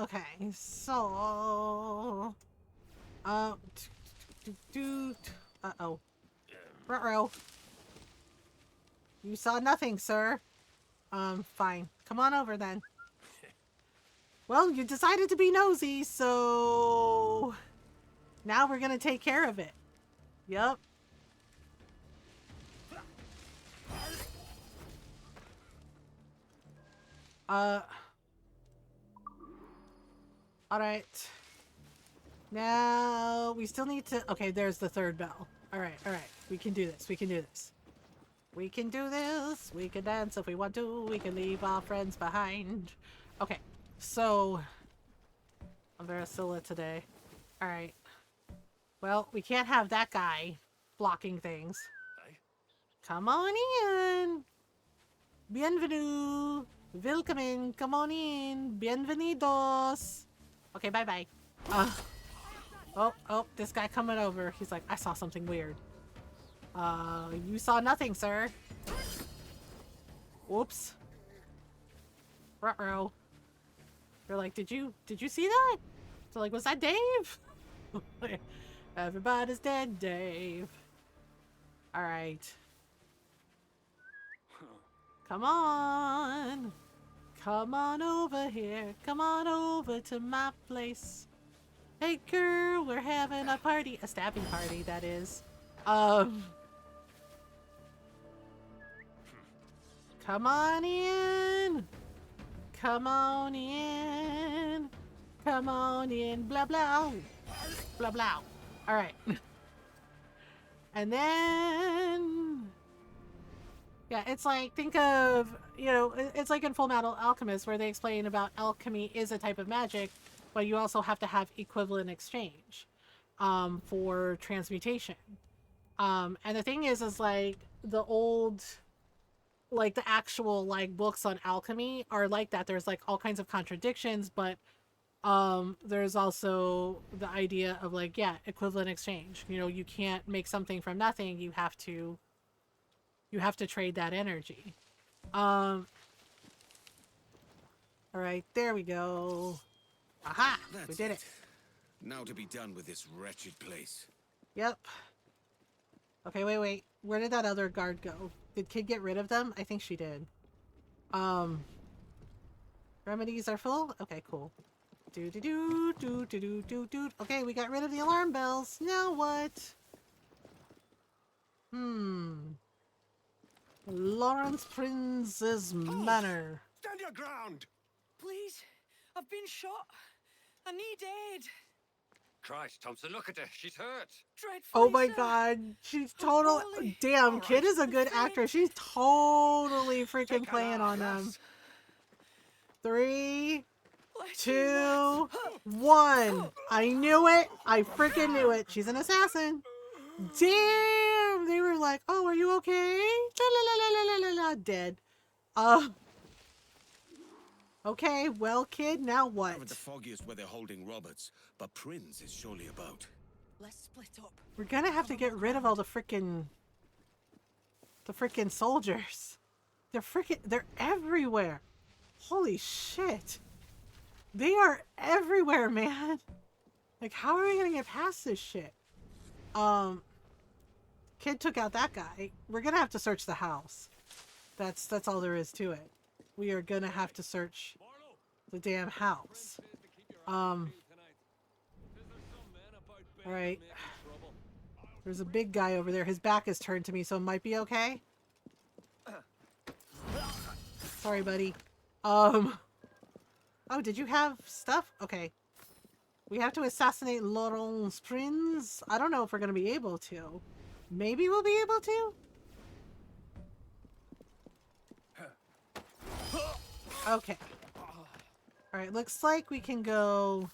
Okay, so... Uh-oh. Ruh-roh. You saw nothing, sir. Fine. Come on over, then. Well, you decided to be nosy, so... Now we're gonna take care of it. Yup. Alright. Now, we still need to... Okay, there's the third bell. Alright. We can do this. We can do this. We can dance if we want to. We can leave our friends behind. Okay, so... I'm Veracilla today. Alright. Well, we can't have that guy blocking things. Come on in. Bienvenue. Willkommen. Come on in. Bienvenidos. Okay, bye-bye. Oh, this guy coming over. He's like, I saw something weird. You saw nothing, sir. Whoops. Ruh-roh. They're like, did you see that? So like, was that Dave? Everybody's dead, Dave. Alright. Come on. Come on over here. Come on over to my place. Hey girl, we're having a party. A stabbing party, that is. Come on in. Come on in. Come on in. Blah, blah. Blah, blah. Alright. And then... Yeah, it's like, think of, you know, it's like in Full Metal Alchemist where they explain about alchemy is a type of magic, but you also have to have equivalent exchange for transmutation. And the thing is like the old, like the actual like books on alchemy are like that. There's like all kinds of contradictions, but there's also the idea of like, yeah, equivalent exchange. You know, you can't make something from nothing. You have to trade that energy. All right, there we go. Aha! That's We did it. Now to be done with this wretched place. Yep. Okay, wait. Where did that other guard go? Did Kid get rid of them? I think she did. Remedies are full? Okay, cool. Do. Okay, we got rid of the alarm bells. Now what? Lawrence Prince's Manor. Stand your ground! Please, I've been shot. I need aid. Christ, Thompson, look at her. She's hurt. Dreadfully, Oh my sir. god, she's totally... poorly. Damn, Kid is a I'm good faint. actor. She's totally freaking Take her playing out, on them. lass. 3, Bless you, 2, 1. I knew it. I freaking knew it. She's an assassin. Damn! They were like, oh, are you okay? La la la la la la la. Dead. Okay, well, kid, now what? Haven't the foggiest where they're holding Roberts, but Prince is surely about. Let's split up. We're gonna have to get rid of all the frickin' soldiers. They're everywhere. Holy shit. They are everywhere, man. Like, how are we gonna get past this shit? Kid took out that guy. We're gonna have to search the house. That's all there is to it. We are gonna have to search the damn house. Alright. There's a big guy over there. His back is turned to me, so it might be okay. Sorry, buddy. Oh, did you have stuff? Okay. We have to assassinate Laurence Prince. I don't know if we're gonna be able to. Maybe we'll be able to? Okay. Alright, looks like we can go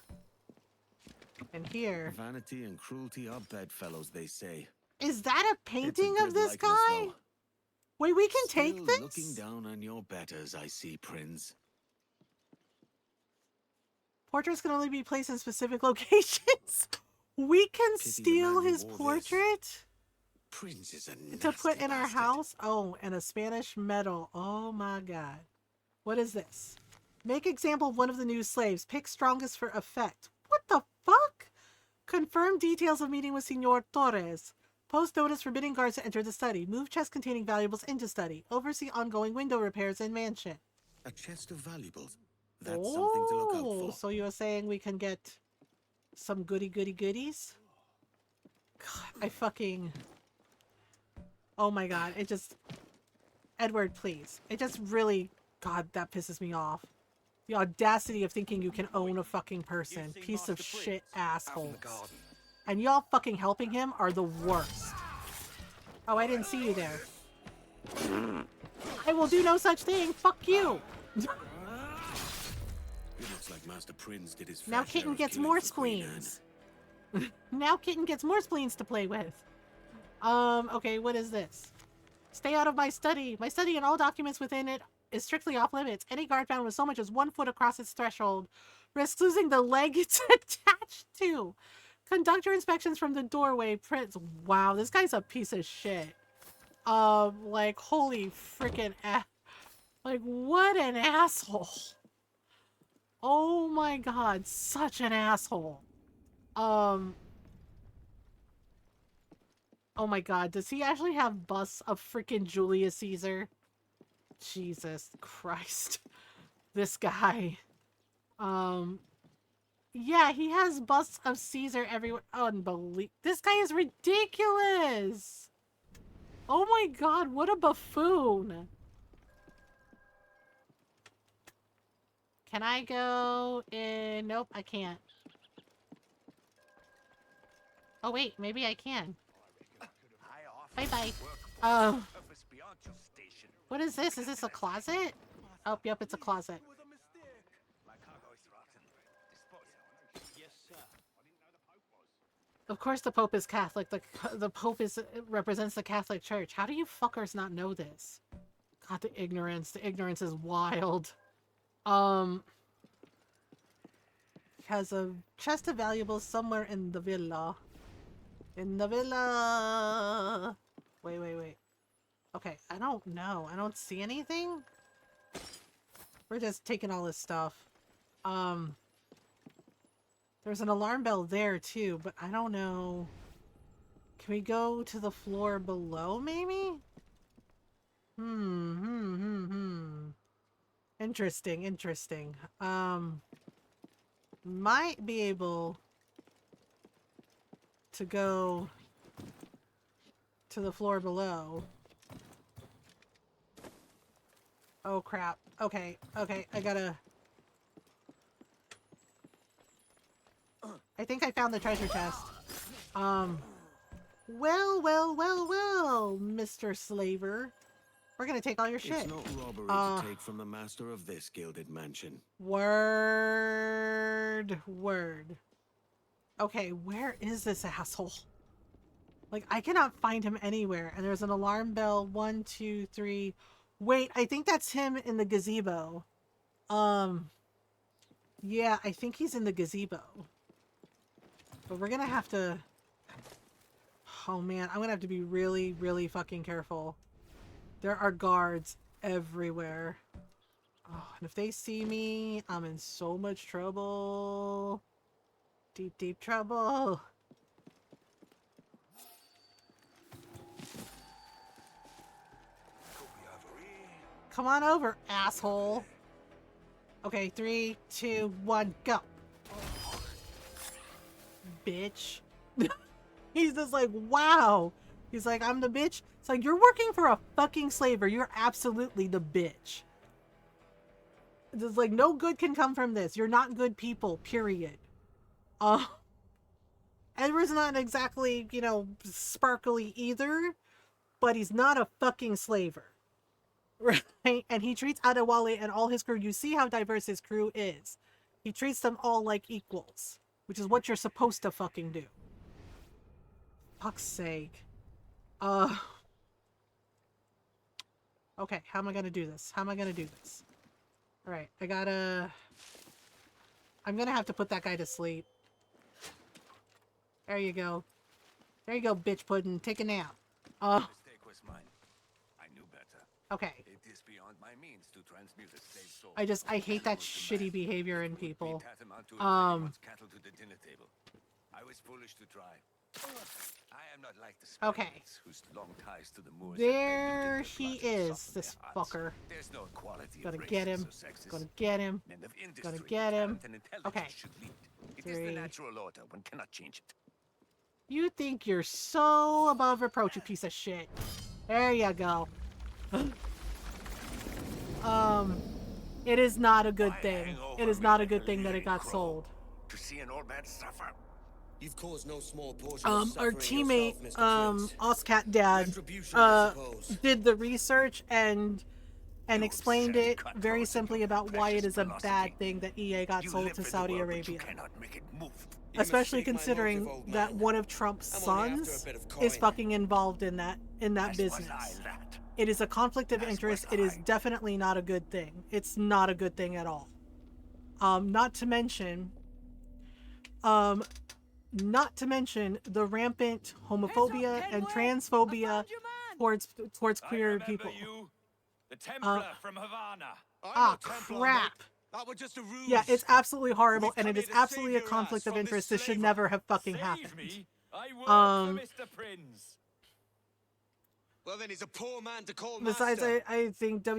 in here. Vanity and cruelty are bedfellows, they say. Is that a painting of good this likeness, guy? though. Wait, we can take Still this? looking down on your betters, I see, Prince. Portraits can only be placed in specific locations. We can Pity the steal man who his wore this. portrait Prince is a to put nasty in our bastard. house. Oh, and a Spanish medal. Oh my god. What is this? Make example of one of the new slaves. Pick strongest for effect. What the fuck? Confirm details of meeting with Senor Torres. Post notice forbidding guards to enter the study. Move chest containing valuables into study. Oversee ongoing window repairs in mansion. A chest of valuables. That's something to look out for. So you're saying we can get some goodies? God, I fucking... Oh my god, it just... Edward, please. It just really... God, that pisses me off. The audacity of thinking you can own a fucking person. Piece of shit assholes. And y'all fucking helping him are the worst. Oh, I didn't see you there. I will do no such thing. Fuck you. It looks like Master Prince did his fair Now share Kitten of gets killing more for Queen Anne. spleens. Now Kitten gets more spleens to play with. Okay, what is this? Stay out of my study. My study and all documents within it is strictly off limits. Any guard found with so much as 1 foot across its threshold risks losing the leg it's attached to. Conduct your inspections from the doorway, Prince. Wow, this guy's a piece of shit. Like, holy freaking like, what an asshole. Oh my god, such an asshole. Oh my god, does he actually have busts of freaking Julius Caesar? Jesus Christ. This guy. Yeah, he has busts of Caesar everywhere. Unbelievable. This guy is ridiculous. Oh my god, what a buffoon. Can I go in? Nope, I can't. Oh wait, maybe I can. Bye-bye. What is this? Is this a closet? Oh, yep, it's a closet. Of course the Pope is Catholic. The Pope represents the Catholic Church. How do you fuckers not know this? God, the ignorance. The ignorance is wild. Has a chest of valuables somewhere in the villa. In the villa. Wait. Okay, I don't know. I don't see anything. We're just taking all this stuff. There's an alarm bell there too, but I don't know. Can we go to the floor below, maybe? Interesting. Might be able to go to the floor below. Oh crap. Okay, I gotta... I think I found the treasure chest. Well, Mr. Slaver. We're gonna take all your shit. It's not robbery to take from the master of this gilded mansion. Word. Okay, where is this asshole? Like, I cannot find him anywhere. And there's an alarm bell. 1, 2, 3. Wait, I think that's him in the gazebo. Yeah, I think he's in the gazebo. But we're gonna have to... Oh man, I'm gonna have to be really, really fucking careful. There are guards everywhere. Oh, and if they see me, I'm in so much trouble. Deep, deep trouble. Come on over, asshole. Okay, 3, 2, 1, go. Bitch. He's just like, wow. He's like, I'm the bitch. It's like, you're working for a fucking slaver. You're absolutely the bitch. It's like, no good can come from this. You're not good people, period. Edward's not exactly, you know, sparkly either, but he's not a fucking slaver. Right? And he treats Adewale and all his crew, you see how diverse his crew is. He treats them all like equals, which is what you're supposed to fucking do. Fuck's sake. Okay, how am I gonna do this? How am I gonna do this? Alright, I'm gonna have to put that guy to sleep. There you go. There you go, bitch pudding. Take a nap. Mistake was mine. I knew better. Okay. It is beyond my means to transmute a slave soul. I hate that shitty behavior in people. Cattle to the dinner table. I was foolish to try. I am not like the Spaniards whose long ties to the Moors. There he is, this fucker. There's no equality. Gonna get him. Gonna get him. Gonna get him. Okay. It is the natural order. One cannot change it. You think you're so above reproach, you piece of shit. There you go. It is not a good thing. It is not a good thing that it got sold. To see an old man suffer. You've caused no small portion of our suffering teammate, yourself, Mr. Prince. Oscat Dad, Retribution, I suppose. did the research and explained it very simply about why it is a bad thing that EA got sold to Saudi Arabia. Especially considering that one of Trump's sons is fucking involved in that business. It is a conflict of interest. It is definitely not a good thing. It's not a good thing at all. Not to mention the rampant homophobia and transphobia towards queer people. The Templar from Havana. Crap. That was just a ruse. Yeah, it's absolutely horrible, and it is absolutely a conflict of interest. This should never have fucking happened. I work for Mr. Prince. Well, then he's a poor man to call Besides, master. I think it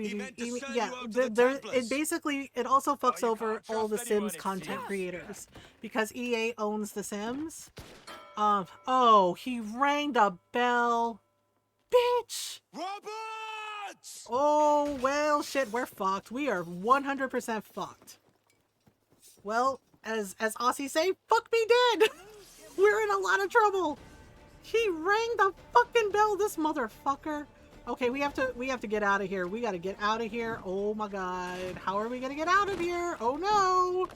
also fucks you over can't all the trust anyone, Sims it content seems. creators because EA owns the Sims. Oh, he rang the bell, bitch. Roberts! Oh well, shit, we're fucked. We are 100% fucked. Well, as Aussie say, fuck me dead. We're in a lot of trouble. He rang the fucking bell, this motherfucker. Okay, we have to get out of here. We gotta get out of here. Oh my god. How are we gonna get out of here? Oh no.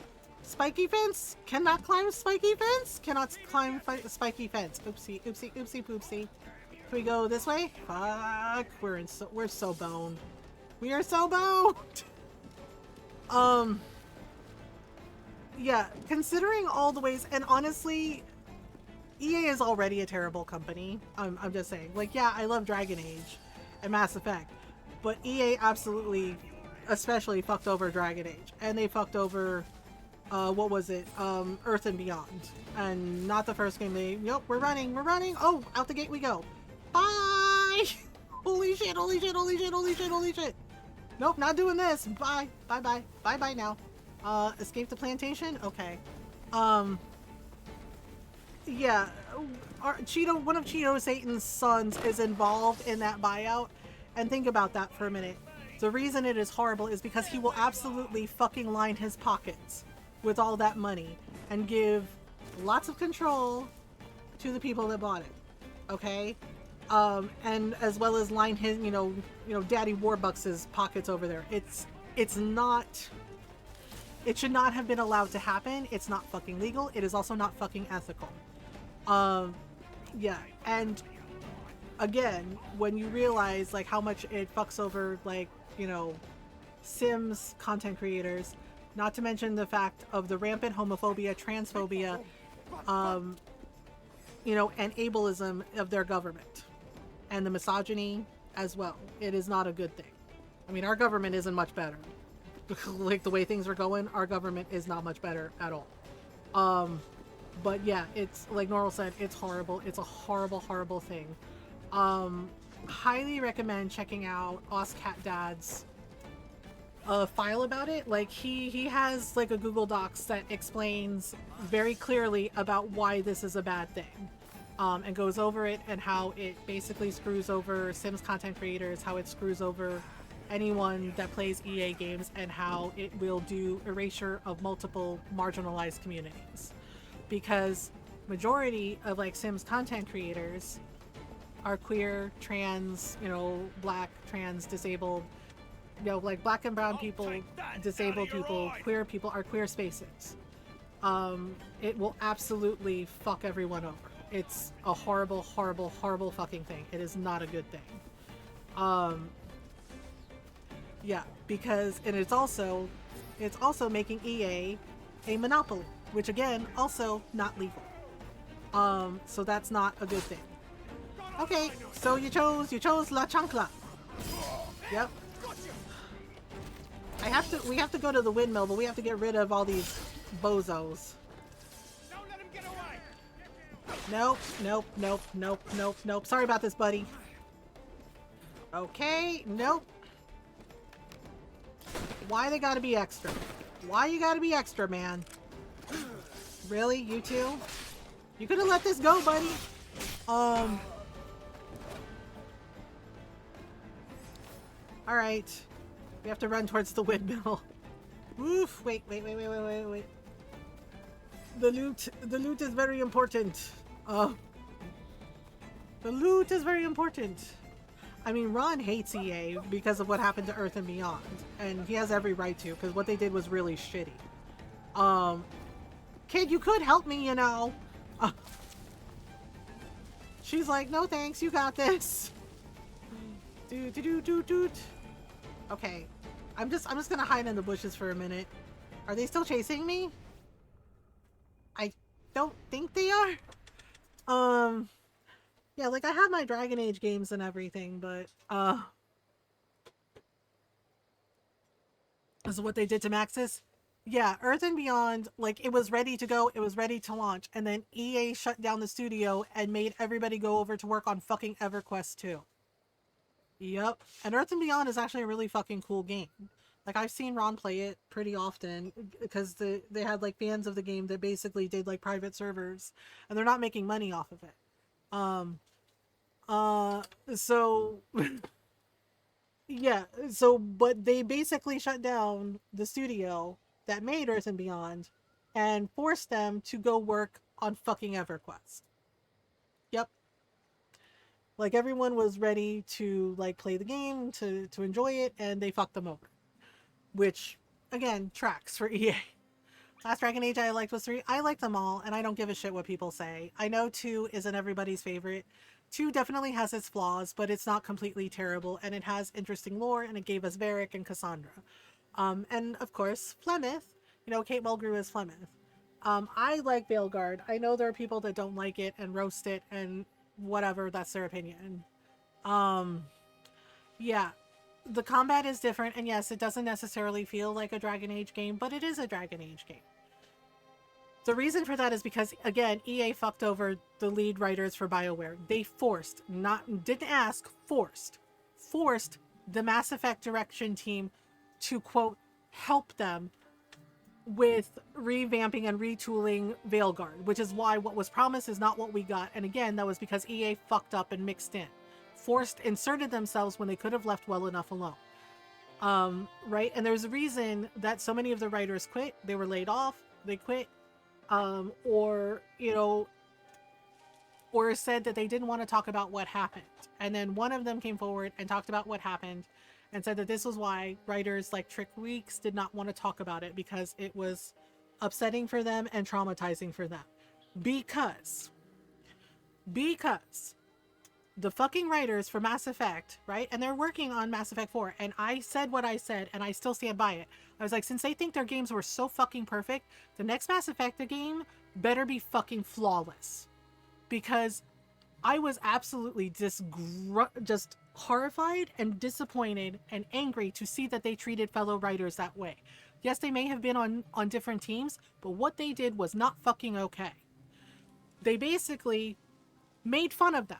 Spiky fence? Cannot climb spiky fence? Cannot climb spiky fence. Oopsie, oopsie, oopsie, poopsie. Can we go this way? Fuck. We're so boned. We are so boned. Yeah, considering all the ways, and honestly, EA is already a terrible company. I'm just saying. Like, yeah, I love Dragon Age and Mass Effect, but EA absolutely, especially fucked over Dragon Age, and they fucked over, what was it? Earth and Beyond, and not the first game. Nope, we're running. Oh, out the gate we go. Bye. Holy shit! Holy shit! Holy shit! Holy shit! Holy shit! Nope, not doing this. Bye. Bye. Bye. Bye. Bye now. Escape the plantation. Okay. Yeah, one of Cheeto Satan's sons is involved in that buyout, and think about that for a minute. The reason it is horrible is because he will absolutely fucking line his pockets with all that money and give lots of control to the people that bought it. Okay, and as well as line his, Daddy Warbucks' pockets over there. It's not. It should not have been allowed to happen. It's not fucking legal. It is also not fucking ethical. Yeah, and again, when you realize like how much it fucks over like, you know, Sims content creators, not to mention the fact of the rampant homophobia, transphobia, you know, and ableism of their government, and the misogyny as well. It is not a good thing. I mean, our government isn't much better. Like the way things are going, our government is not much better at all. But yeah, it's like Normal said, it's horrible. It's a horrible, horrible thing. Highly recommend checking out OzCat Dad's file about it. Like he has like a Google Docs that explains very clearly about why this is a bad thing, and goes over it and how it basically screws over Sims content creators, how it screws over anyone that plays EA games, and how it will do erasure of multiple marginalized communities, because majority of like Sims content creators are queer, trans, you know, black, trans, disabled, you know, like black and brown people, disabled people, queer people are queer spaces. It will absolutely fuck everyone over. It's a horrible, horrible, horrible fucking thing. It is not a good thing. Yeah, because, and it's also making EA a monopoly, which again, also not legal. So that's not a good thing. Okay, so you chose La Chancla. Yep. We have to go to the windmill, but we have to get rid of all these bozos. Don't let him get away. Nope. Sorry about this, buddy. Okay, nope. Why they gotta be extra? Why you gotta be extra, man? Really? You two? You could have let this go, buddy. Alright. We have to run towards the windmill. Oof, wait. The loot is very important. The loot is very important. I mean, Ron hates EA because of what happened to Earth and Beyond, and he has every right to, because what they did was really shitty. Kid, you could help me, you know. She's like, no thanks, you got this. Doot. Okay, I'm just gonna hide in the bushes for a minute. Are they still chasing me? I don't think they are. Yeah, like I have my Dragon Age games and everything, but this is what they did to Maxis. Yeah, Earth and Beyond, like it was ready to go, it was ready to launch, and then EA shut down the studio and made everybody go over to work on fucking EverQuest 2. Yep, and Earth and Beyond is actually a really fucking cool game. Like I've seen Ron play it pretty often because they had like fans of the game that basically did like private servers, and they're not making money off of it. So yeah, so but they basically shut down the studio that made Earth and Beyond and forced them to go work on fucking EverQuest. Yep. Like everyone was ready to like play the game, to enjoy it, and they fucked them over. Which again tracks for EA. Last Dragon Age I liked was 3. I like them all, and I don't give a shit what people say. I know 2 isn't everybody's favorite. 2 definitely has its flaws, but it's not completely terrible, and it has interesting lore, and it gave us Varric and Cassandra. And of course, Flemeth. You know, Kate Mulgrew is Flemeth. I like Veilguard. I know there are people that don't like it and roast it and whatever, that's their opinion. Yeah. The combat is different, and yes, it doesn't necessarily feel like a Dragon Age game, but it is a Dragon Age game. The reason for that is because, again, EA fucked over the lead writers for BioWare. They didn't ask, forced the Mass Effect direction team to, quote, help them with revamping and retooling Veilguard, which is why what was promised is not what we got. And again, that was because EA fucked up and mixed in. Inserted themselves when they could have left well enough alone. Right? And there's a reason that so many of the writers quit. They were laid off, they quit, or, you know, or said that they didn't want to talk about what happened. And then one of them came forward and talked about what happened and said that this was why writers like Trick Weeks did not want to talk about it, because it was upsetting for them and traumatizing for them. Because Because the fucking writers for Mass Effect, right? And they're working on Mass Effect 4. And I said what I said, and I still stand by it. I was like, since they think their games were so fucking perfect, the next Mass Effect game better be fucking flawless. Because I was absolutely just horrified and disappointed and angry to see that they treated fellow writers that way. Yes, they may have been on different teams, but what they did was not fucking okay. They basically made fun of them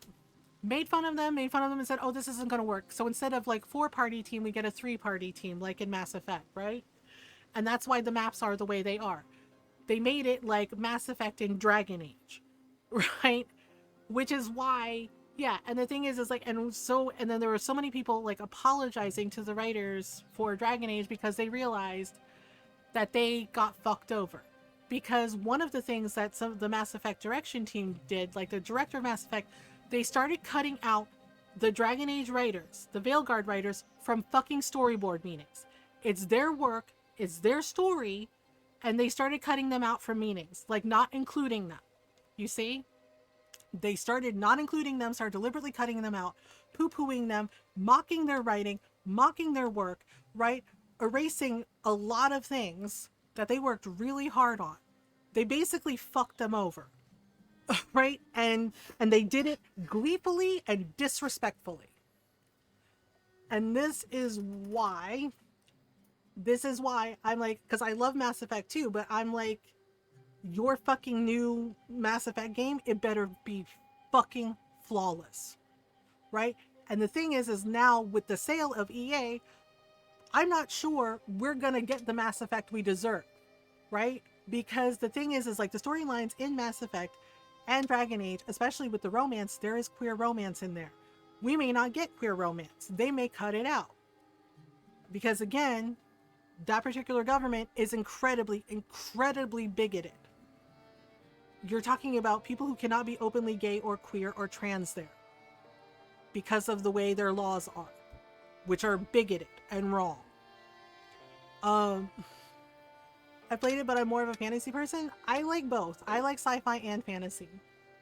and said, oh, this isn't going to work. So instead of like 4-party team, we get a 3-party team like in Mass Effect, right? And that's why the maps are the way they are. They made it like Mass Effect in Dragon Age, right? Which is why, yeah. And the thing is like, and then there were so many people like apologizing to the writers for Dragon Age because they realized that they got fucked over. Because one of the things that some of the Mass Effect direction team did, like the director of Mass Effect, they started cutting out the Dragon Age writers, the Veilguard writers, from fucking storyboard meetings. It's their work, it's their story, and they started cutting them out from meetings, like not including them. You see? They started not including them, started deliberately cutting them out, poo-pooing them, mocking their writing, mocking their work, right? Erasing a lot of things that they worked really hard on. They basically fucked them over. Right? And they did it gleefully and disrespectfully. And this is why I'm like, because I love Mass Effect 2, but I'm like, your fucking new Mass Effect game, it better be fucking flawless. Right? And the thing is now with the sale of EA, I'm not sure we're gonna get the Mass Effect we deserve. Right? Because the thing is like the storylines in Mass Effect and Dragon Age, especially with the romance, there is queer romance in there. We may not get queer romance. They may cut it out. Because again, that particular government is incredibly, incredibly bigoted. You're talking about people who cannot be openly gay or queer or trans there. Because of the way their laws are. Which are bigoted and wrong. I played it, but I'm more of a fantasy person. I like both. I like sci-fi and fantasy.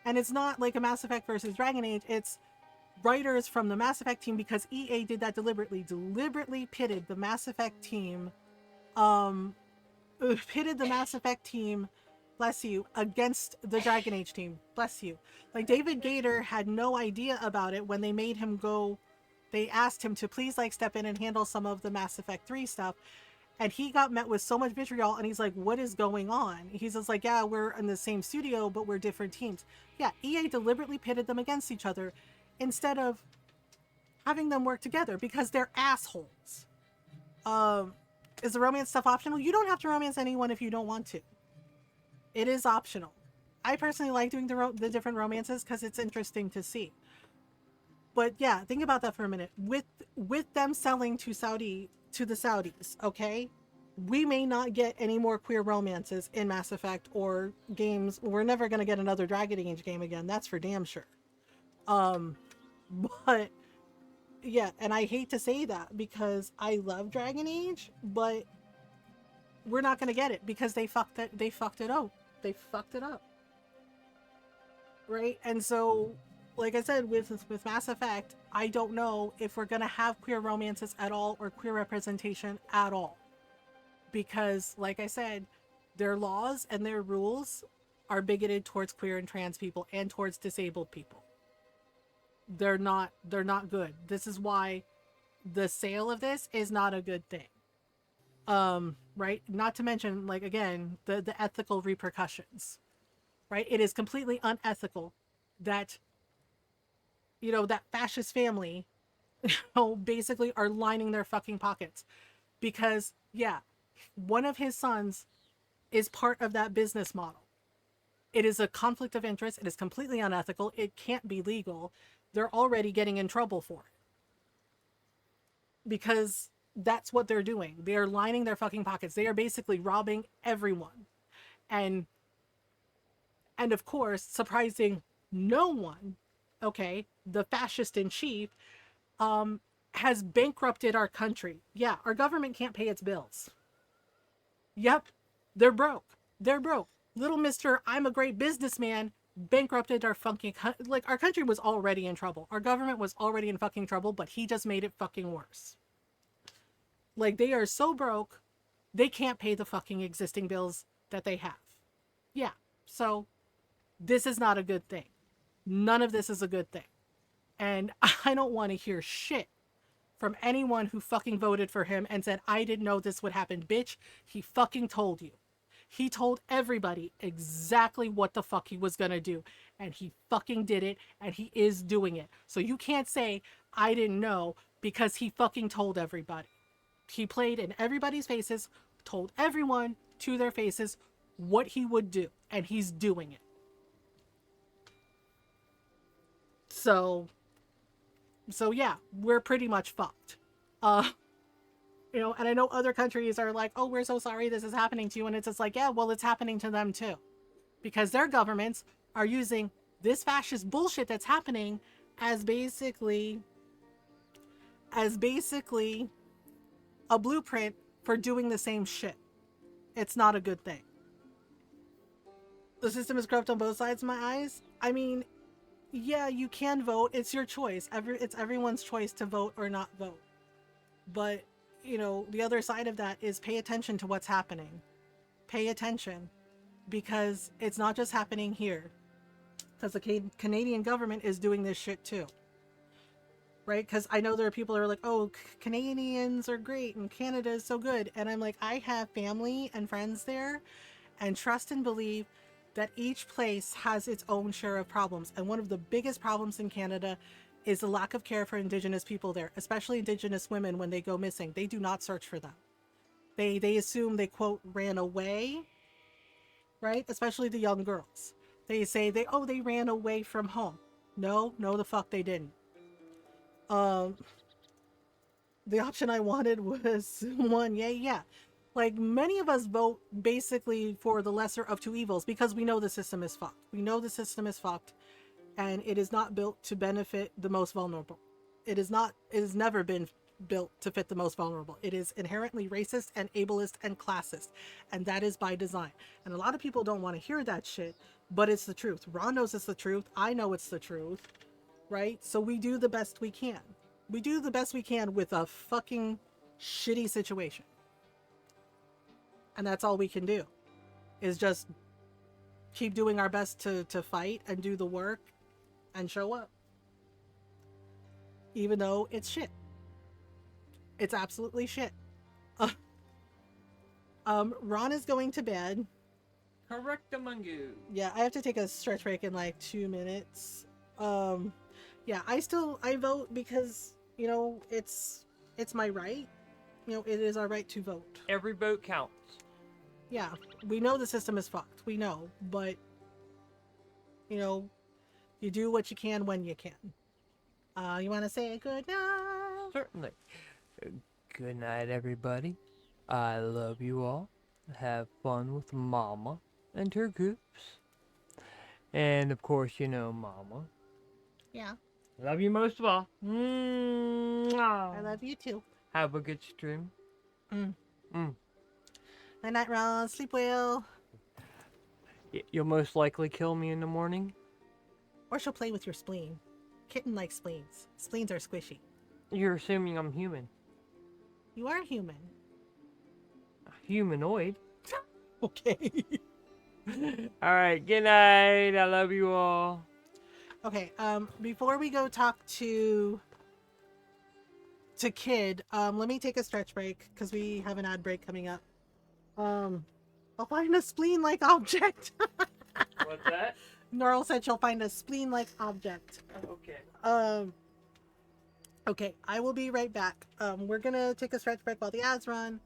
And it's not like a Mass Effect versus Dragon Age. It's writers from the Mass Effect team, because EA did that deliberately. Deliberately pitted the Mass Effect team, bless you, against the Dragon Age team. Bless you. Like, David Gator had no idea about it when they made him go. They asked him to please, like, step in and handle some of the Mass Effect 3 stuff. And he got met with so much vitriol, and he's like, what is going on? He's just like, yeah, we're in the same studio, but we're different teams. Yeah, EA deliberately pitted them against each other instead of having them work together because they're assholes. Is the romance stuff optional? You don't have to romance anyone if you don't want to. It is optional. I personally like doing the different romances because it's interesting to see. But yeah, think about that for a minute. With them selling to the Saudis, okay? We may not get any more queer romances in Mass Effect or games. We're never going to get another Dragon Age game again. That's for damn sure. But yeah, and I hate to say that because I love Dragon Age, but we're not going to get it because they fucked it up. They fucked it up. Right? And so, like I said, with Mass Effect, I don't know if we're going to have queer romances at all or queer representation at all. Because, like I said, their laws and their rules are bigoted towards queer and trans people and towards disabled people. They're not good. This is why the sale of this is not a good thing. Right? Not to mention, like, again, the ethical repercussions. Right? It is completely unethical that, you know, that fascist family, you know, basically are lining their fucking pockets. Because, yeah, one of his sons is part of that business model. It is a conflict of interest. It is completely unethical. It can't be legal. They're already getting in trouble for it. Because that's what they're doing. They are lining their fucking pockets. They are basically robbing everyone. And of course, surprising no one, okay, the fascist in chief, has bankrupted our country. Yeah, our government can't pay its bills. Yep, they're broke. They're broke. Little Mr. I'm a great businessman bankrupted our fucking like our country was already in trouble. Our government was already in fucking trouble, but he just made it fucking worse. Like they are so broke, they can't pay the fucking existing bills that they have. Yeah. So this is not a good thing. None of this is a good thing. And I don't want to hear shit from anyone who fucking voted for him and said, I didn't know this would happen. Bitch, he fucking told you. He told everybody exactly what the fuck he was gonna do. And he fucking did it, and he is doing it. So you can't say, I didn't know, because he fucking told everybody. He played in everybody's faces, told everyone to their faces what he would do, and he's doing it. So yeah, we're pretty much fucked. You know, and I know other countries are like, oh, we're so sorry this is happening to you. And it's just like, yeah, well, it's happening to them too. Because their governments are using this fascist bullshit that's happening as basically a blueprint for doing the same shit. It's not a good thing. The system is corrupt on both sides of my eyes. I mean, yeah, you can vote. It's your choice. It's everyone's choice to vote or not vote. But, you know, the other side of that is pay attention to what's happening. Pay attention. Because it's not just happening here. Because the Canadian government is doing this shit too. Right? Because I know there are people who are like, oh, Canadians are great and Canada is so good. And I'm like, I have family and friends there, and trust and believe that each place has its own share of problems. And one of the biggest problems in Canada is the lack of care for Indigenous people there, especially Indigenous women when they go missing. They do not search for them. They assume they, quote, ran away, right? Especially the young girls. They say they ran away from home. No, the fuck they didn't. The option I wanted was one, yeah. Like, many of us vote basically for the lesser of two evils because we know the system is fucked. We know the system is fucked, and it is not built to benefit the most vulnerable. It has never been built to fit the most vulnerable. It is inherently racist and ableist and classist, and that is by design. And a lot of people don't want to hear that shit, but it's the truth. Ron knows it's the truth. I know it's the truth, right? So we do the best we can. We do the best we can with a fucking shitty situation. And that's all we can do, is just keep doing our best to fight and do the work and show up. Even though it's shit. It's absolutely shit. Ron is going to bed. Correct among you. Yeah, I have to take a stretch break in like 2 minutes. Yeah, I vote because, you know, it's my right. You know, it is our right to vote. Every vote counts. Yeah, we know the system is fucked. We know, but, you know, you do what you can when you can. You want to say good night? Certainly. Good night, everybody. I love you all. Have fun with Mama and her goops. And, of course, you know Mama. Yeah. Love you most of all. I love you too. Have a good stream. Night night, Ron. Sleep well. You'll most likely kill me in the morning. Or she'll play with your spleen. Kitten likes spleens. Spleens are squishy. You're assuming I'm human. You are human. Humanoid. Okay. Alright, good night. I love you all. Okay, before we go talk to Kid, let me take a stretch break because we have an ad break coming up. I'll find a spleen-like object. What's that? Norl said she'll find a spleen-like object. Okay. Okay, I will be right back. We're gonna take a stretch break while the ads run.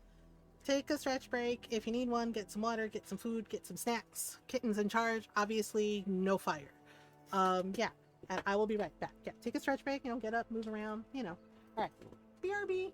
Take a stretch break. If you need one, get some water, get some food, get some snacks. Kitten's in charge. Obviously, no fire. Yeah, and I will be right back. Yeah, take a stretch break, you know, get up, move around, you know. All right. BRB.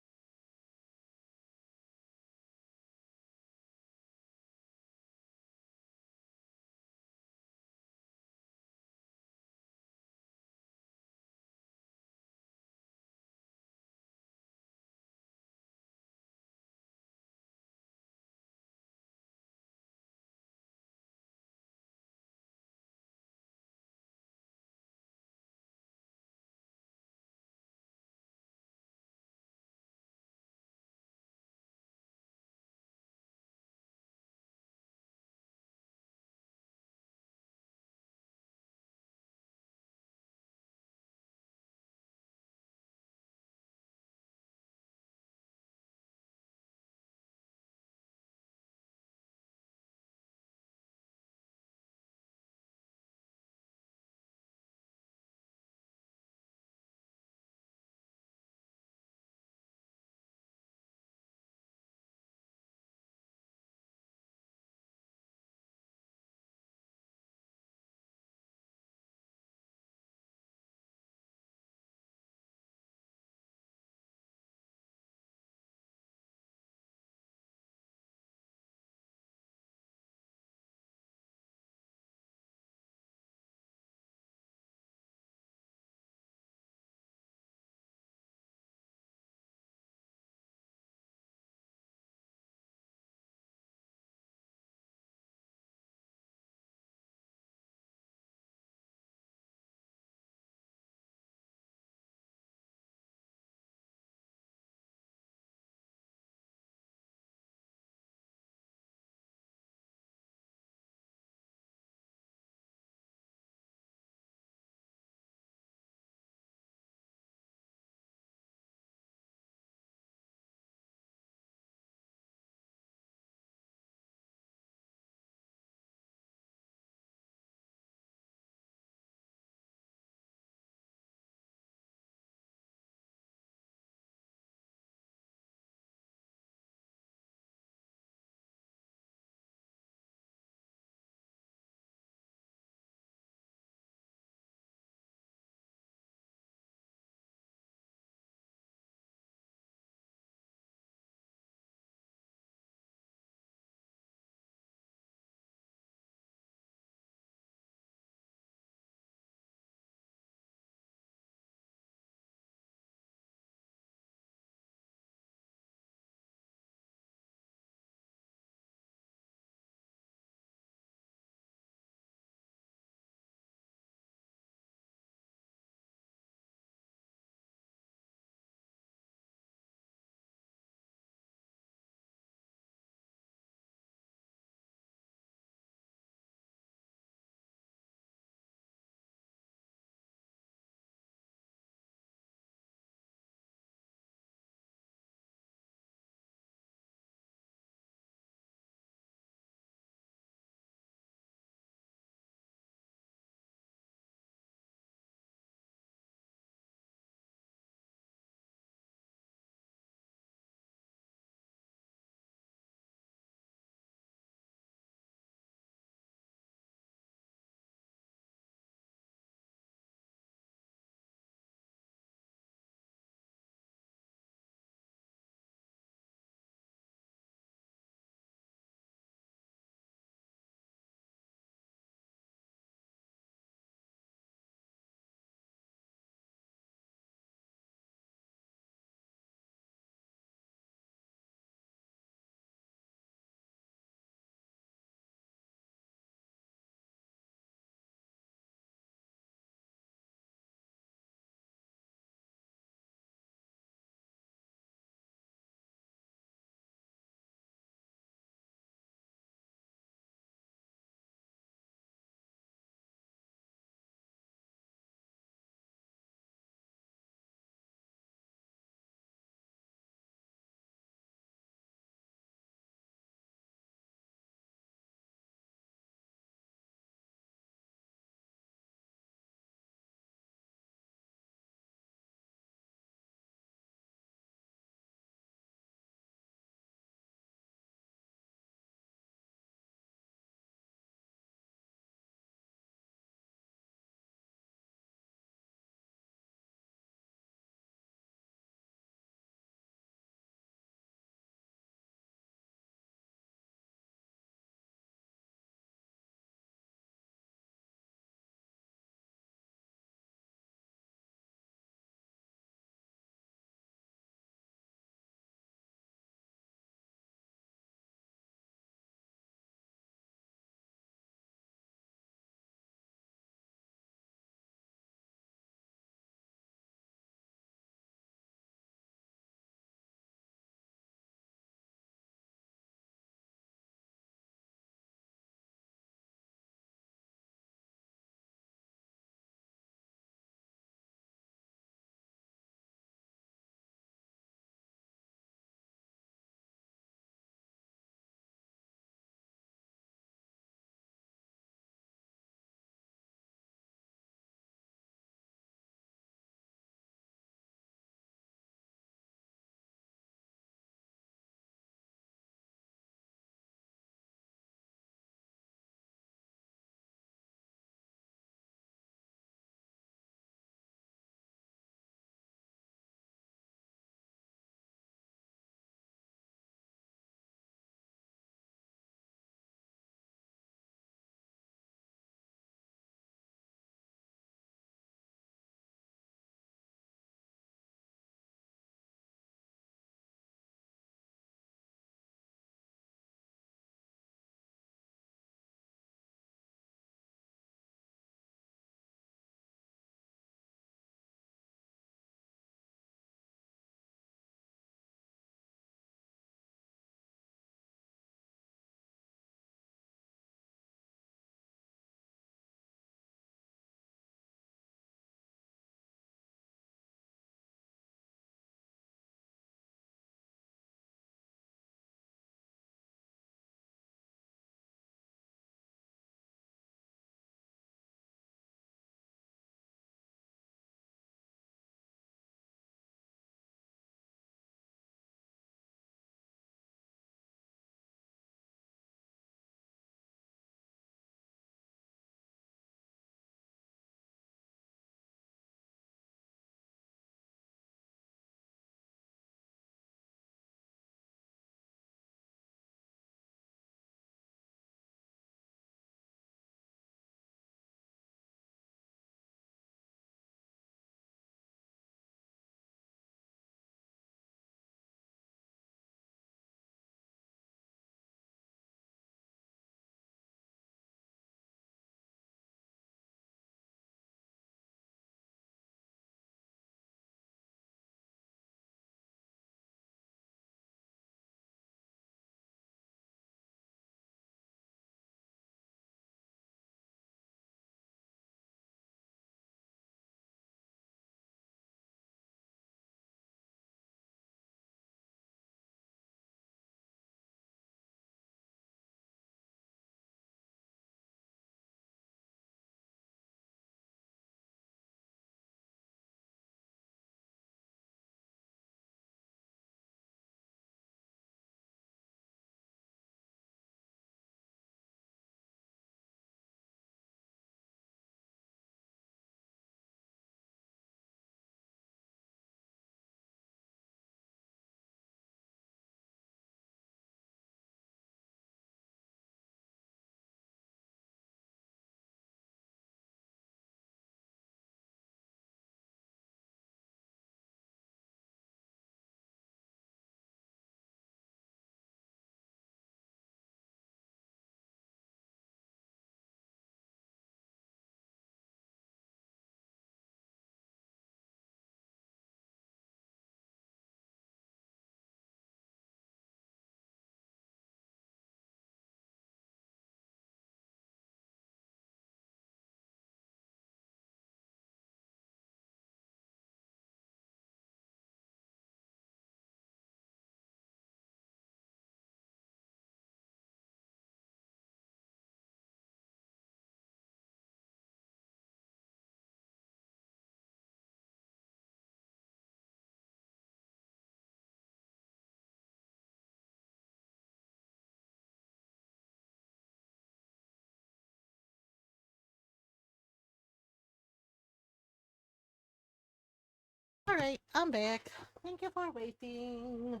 Alright, I'm back. Thank you for waiting.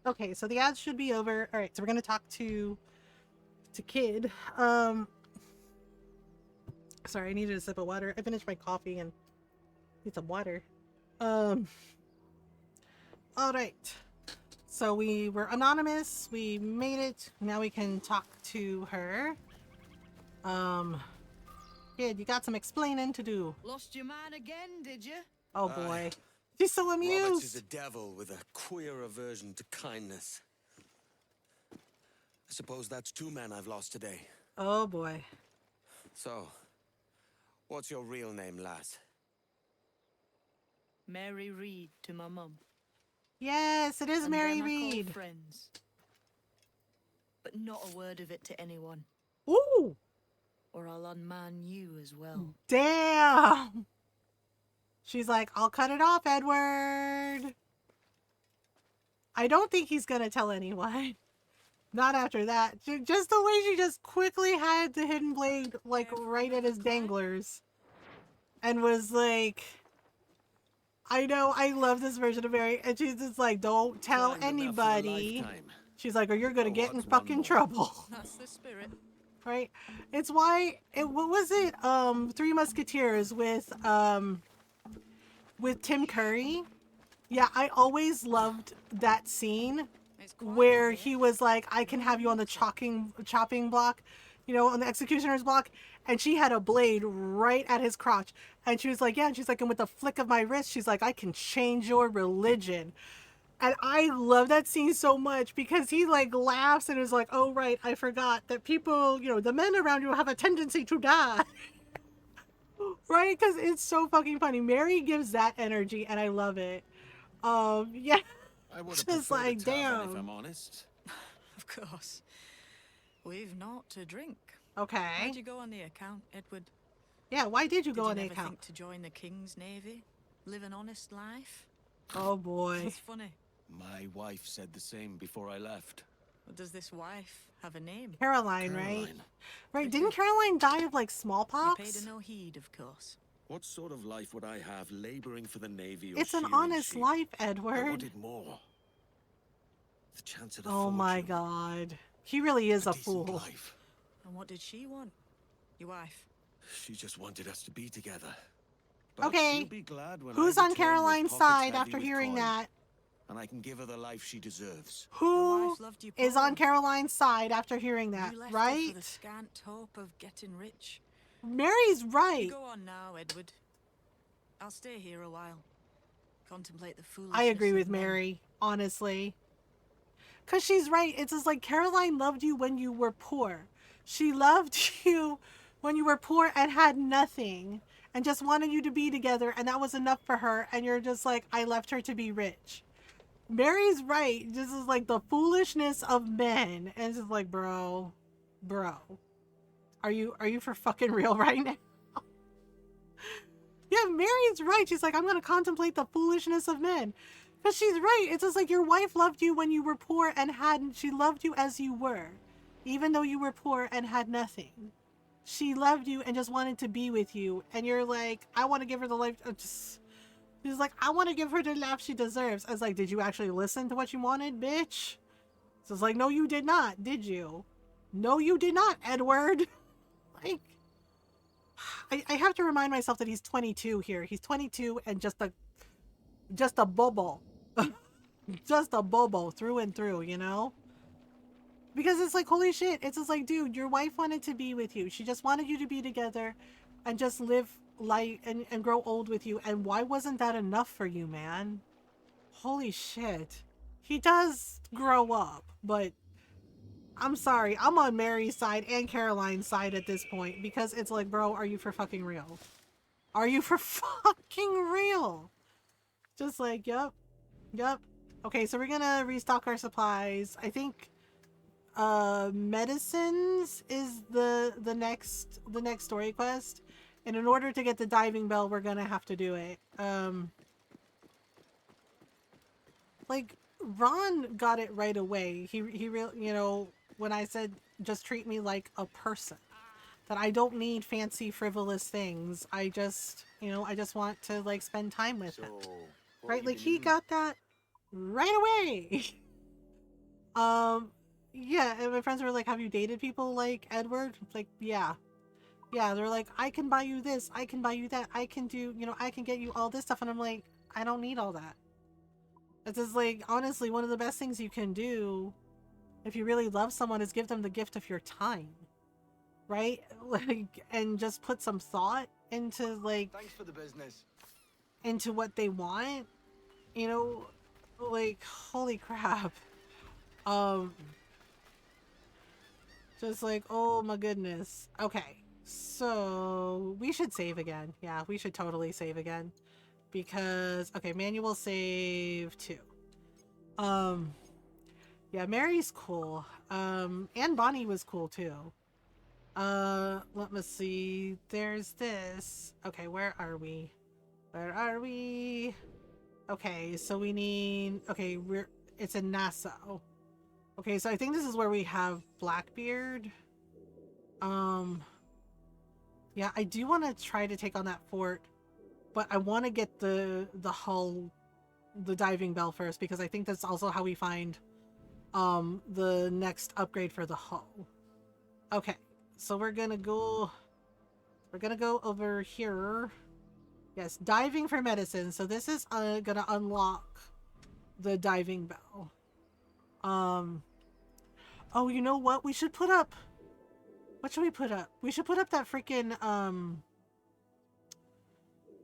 Okay, so the ads should be over. Alright, so we're gonna talk to Kid. Sorry, I needed a sip of water. I finished my coffee and need some water. Alright. So we were anonymous, we made it, now we can talk to her. Kid, you got some explaining to do. Lost your man again, did you? Oh boy. She's so amused. Roberts is a devil with a queer aversion to kindness. I suppose that's 2 men I've lost today. Oh boy. So, what's your real name, lass? Mary Reed to my mum. Yes, it is And Mary them I call Reed. friends. But not a word of it to anyone. Ooh. Or I'll unman you as well. Damn. She's like, I'll cut it off, Edward. I don't think he's gonna tell anyone. Not after that. Just the way she just quickly had the hidden blade, like, right at his danglers. And was like, I know, I love this version of Mary. And she's just like, don't tell anybody. She's like, or you're gonna get in fucking trouble. That's the spirit. Right? It's why, what was it? Three Musketeers with Tim Curry. Yeah, I always loved that scene where he was like, I can have you on the chopping block, you know, on the executioner's block. And she had a blade right at his crotch. And she was like, yeah. And she's like, and with the flick of my wrist, she's like, I can change your religion. And I love that scene so much because he like laughs and is like, oh, right, I forgot that people, you know, the men around you have a tendency to die. Right? Because it's so fucking funny. Mary gives that energy and I love it. Yeah. I would have Just preferred like, a tavern, damn. if I'm honest. Of course. We've not to drink. Okay. Why'd you go on the account, Edward? Yeah, why did you go on the Did you never account? think to join the King's Navy? Live an honest life? Oh boy. It's funny. My wife said the same before I left. Well, does this wife have a name? Caroline, right? Caroline. Right, didn't Caroline die of like You smallpox? paid her no heed, of course. What sort of life would I have laboring for the Navy or It's an shearing honest sheep? life, I Edward. wanted more. The chance at a Oh my fortune. god. He really is a Decent fool. life. And what did she want? Your wife? She just wanted us to be together. But Okay. she'll be glad when Who's I on return with Caroline's pockets side heavy after with hearing coin, that? and I can give her the life she deserves. Your Who wife loved you is poor. on Caroline's side after hearing that, You left her right? for the scant hope of getting rich. Mary's You right. go on now, Edward. I'll stay here a while. Contemplate the foolishness. I agree of with men. Mary, honestly. Because she's right. It's just like Caroline loved you when you were poor. She loved you when you were poor and had nothing and just wanted you to be together. And that was enough for her. And you're just like, I left her to be rich. Mary's right. This is like the foolishness of men. And it's just like, bro, are you for fucking real right now? Yeah, Mary's right. She's like, I'm going to contemplate the foolishness of men. Because she's right. It's just like your wife loved you when you were poor and hadn't. She loved you as you were. Even though you were poor and had nothing. She loved you and just wanted to be with you. And you're like, I want to give her the life. She's like, I want to give her the life she deserves. I was like, did you actually listen to what you wanted, bitch? So it's like, no, you did not, did you? No, you did not, Edward. Like, I have to remind myself that he's 22 here. He's 22 and just a bobo. Just a bobo through and through, you know? Because it's like, holy shit. It's just like, dude, your wife wanted to be with you. She just wanted you to be together and just live life and grow old with you. And why wasn't that enough for you, man? Holy shit. He does grow up, but I'm sorry. I'm on Mary's side and Caroline's side at this point because it's like, bro, are you for fucking real? Are you for fucking real? Just like, yep. Okay, so we're gonna restock our supplies. I think medicines is the next story quest. And in order to get the diving bell, we're gonna have to do it. Like Ron got it right away. He really, you know, when I said just treat me like a person. that I don't need fancy frivolous things. I just, you know, I just want to like spend time with him. Right? Like he got that right away. Yeah, and my friends were like, have you dated people like Edward? It's like, yeah. Yeah, they're like, I can buy you this, I can buy you that, I can do, you know, I can get you all this stuff. And I'm like, I don't need all that. It's just like, honestly, one of the best things you can do if you really love someone is give them the gift of your time. Right? Like, and just put some thought into like, Thanks for the business. into what they want. You know, like, holy crap. Just like, oh my goodness. Okay. So we should save again. Yeah, we should totally save again. Because, okay, manual save 2. Yeah, Mary's cool. And Bonnie was cool too. Let me see. There's this. Okay, where are we? Where are we? Okay, so we need, okay, it's in Nassau. Okay, so I think this is where we have Blackbeard. Yeah, I do want to try to take on that fort, but I want to get the hull, the diving bell first, because I think that's also how we find the next upgrade for the hull. Okay, so we're gonna go over here. Yes, diving for medicine. So this is gonna unlock the diving bell. Oh, you know what? We should put up. What should we put up? We should put up that freaking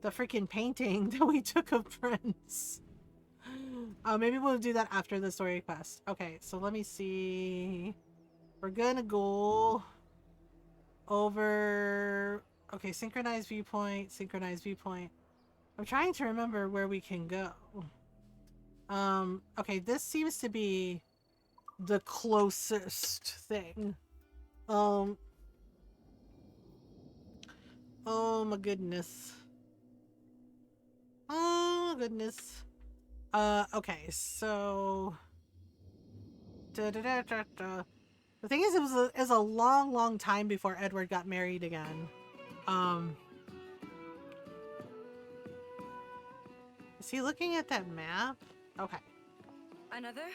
the freaking painting that we took of Prince. Maybe we'll do that after the story quest. Okay, so let me see. We're gonna go over. Okay, synchronized viewpoint, synchronized viewpoint. I'm trying to remember where we can go. Okay, this seems to be the closest thing. Oh my goodness. Oh my goodness. Okay, so the thing is, it was a long time before Edward got married again. Is he looking at that map? Okay. Another?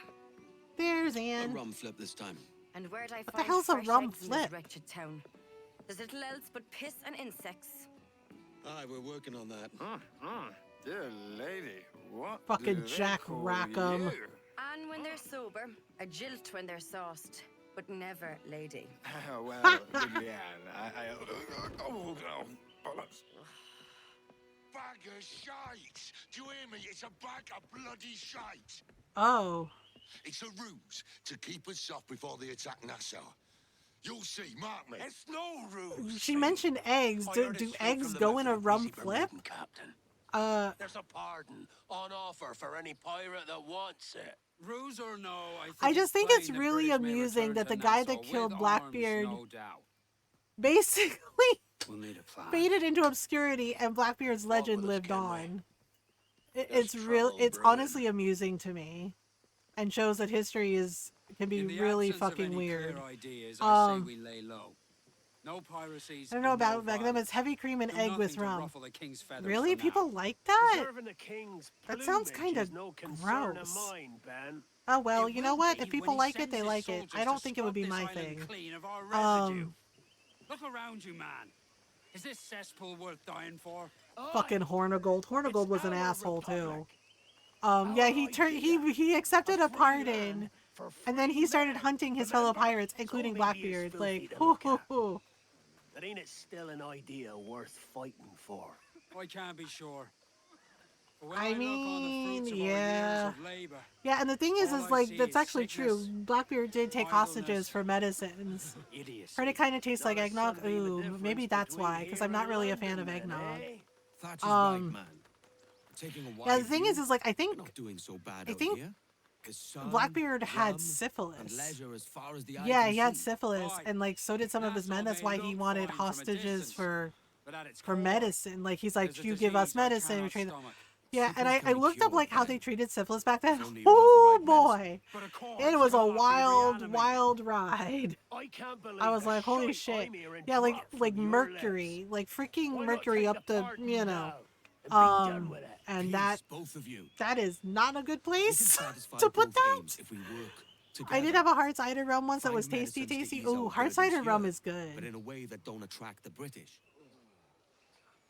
There's Anne. A rum flip this time. And where'd I What the find hell's a fresh rum eggs in this flip? wretched town? There's little else but piss and insects. Aye, we're working on that. Dear lady, what Fucking do they Jack call Rackham. you? And when they're sober, a jilt when they're sauced, but never lady. Well, Leanne, oh, bollocks. Bag of shite! Do you hear me? It's a bag of bloody shite! Oh. It's a ruse to keep us soft before they attack Nassau. You'll see, mark me. It's no ruse. She mentioned eggs. Do eggs go in a rum flip? Captain. There's a pardon on offer for any pirate that wants it. Ruse or no, I just think it's really amusing that the guy that killed Blackbeard basically faded into obscurity and Blackbeard's legend lived on. It's honestly amusing to me, and shows that history can be really fucking weird. I say we lay low. No piracies. I don't know about back then. It's heavy cream and egg with rum. Really? People like that? That sounds kind of gross. Oh well, you know what? If people like it, they like it. I don't think it would be my thing. Look around you, man. Is this cesspool worth dying for? Fucking Hornigold. Hornigold was an asshole too. Yeah, he accepted a pardon, and then he started hunting his fellow pirates, including Blackbeard. Like, hoo hoo hoo. But ain't it still an idea worth fighting for? I can't be sure. I mean, yeah. Yeah, and the thing is like, that's actually true. Blackbeard did take hostages for medicines. Heard it kind of tastes like eggnog. Ooh, maybe that's why, because I'm not really a fan of eggnog. Yeah, the thing is like, I think Blackbeard had syphilis. Yeah, he had syphilis, and like, so did some of his men. That's why he wanted hostages for medicine. Like, he's like, you give us medicine, we train them. Yeah, and Syphilis I can be looked up cured, like how Ben. they treated syphilis back then. only you have the Oh right boy, But of course, it was a cannot be wild, reanimated. wild ride. I can't believe I was the like, holy shite shit. I'm hearing Yeah, like drop like from your mercury, like freaking Why not mercury take up the the, pardon you know, now and be done with it? and Peace, both of you. that is not a good We can place satisfy to put both that. aims if we work I did together. have a hard cider rum once that Find was tasty, medicines to tasty. ease Oh, our hard burdens cider rum here, is good. but in a way that don't attract the British.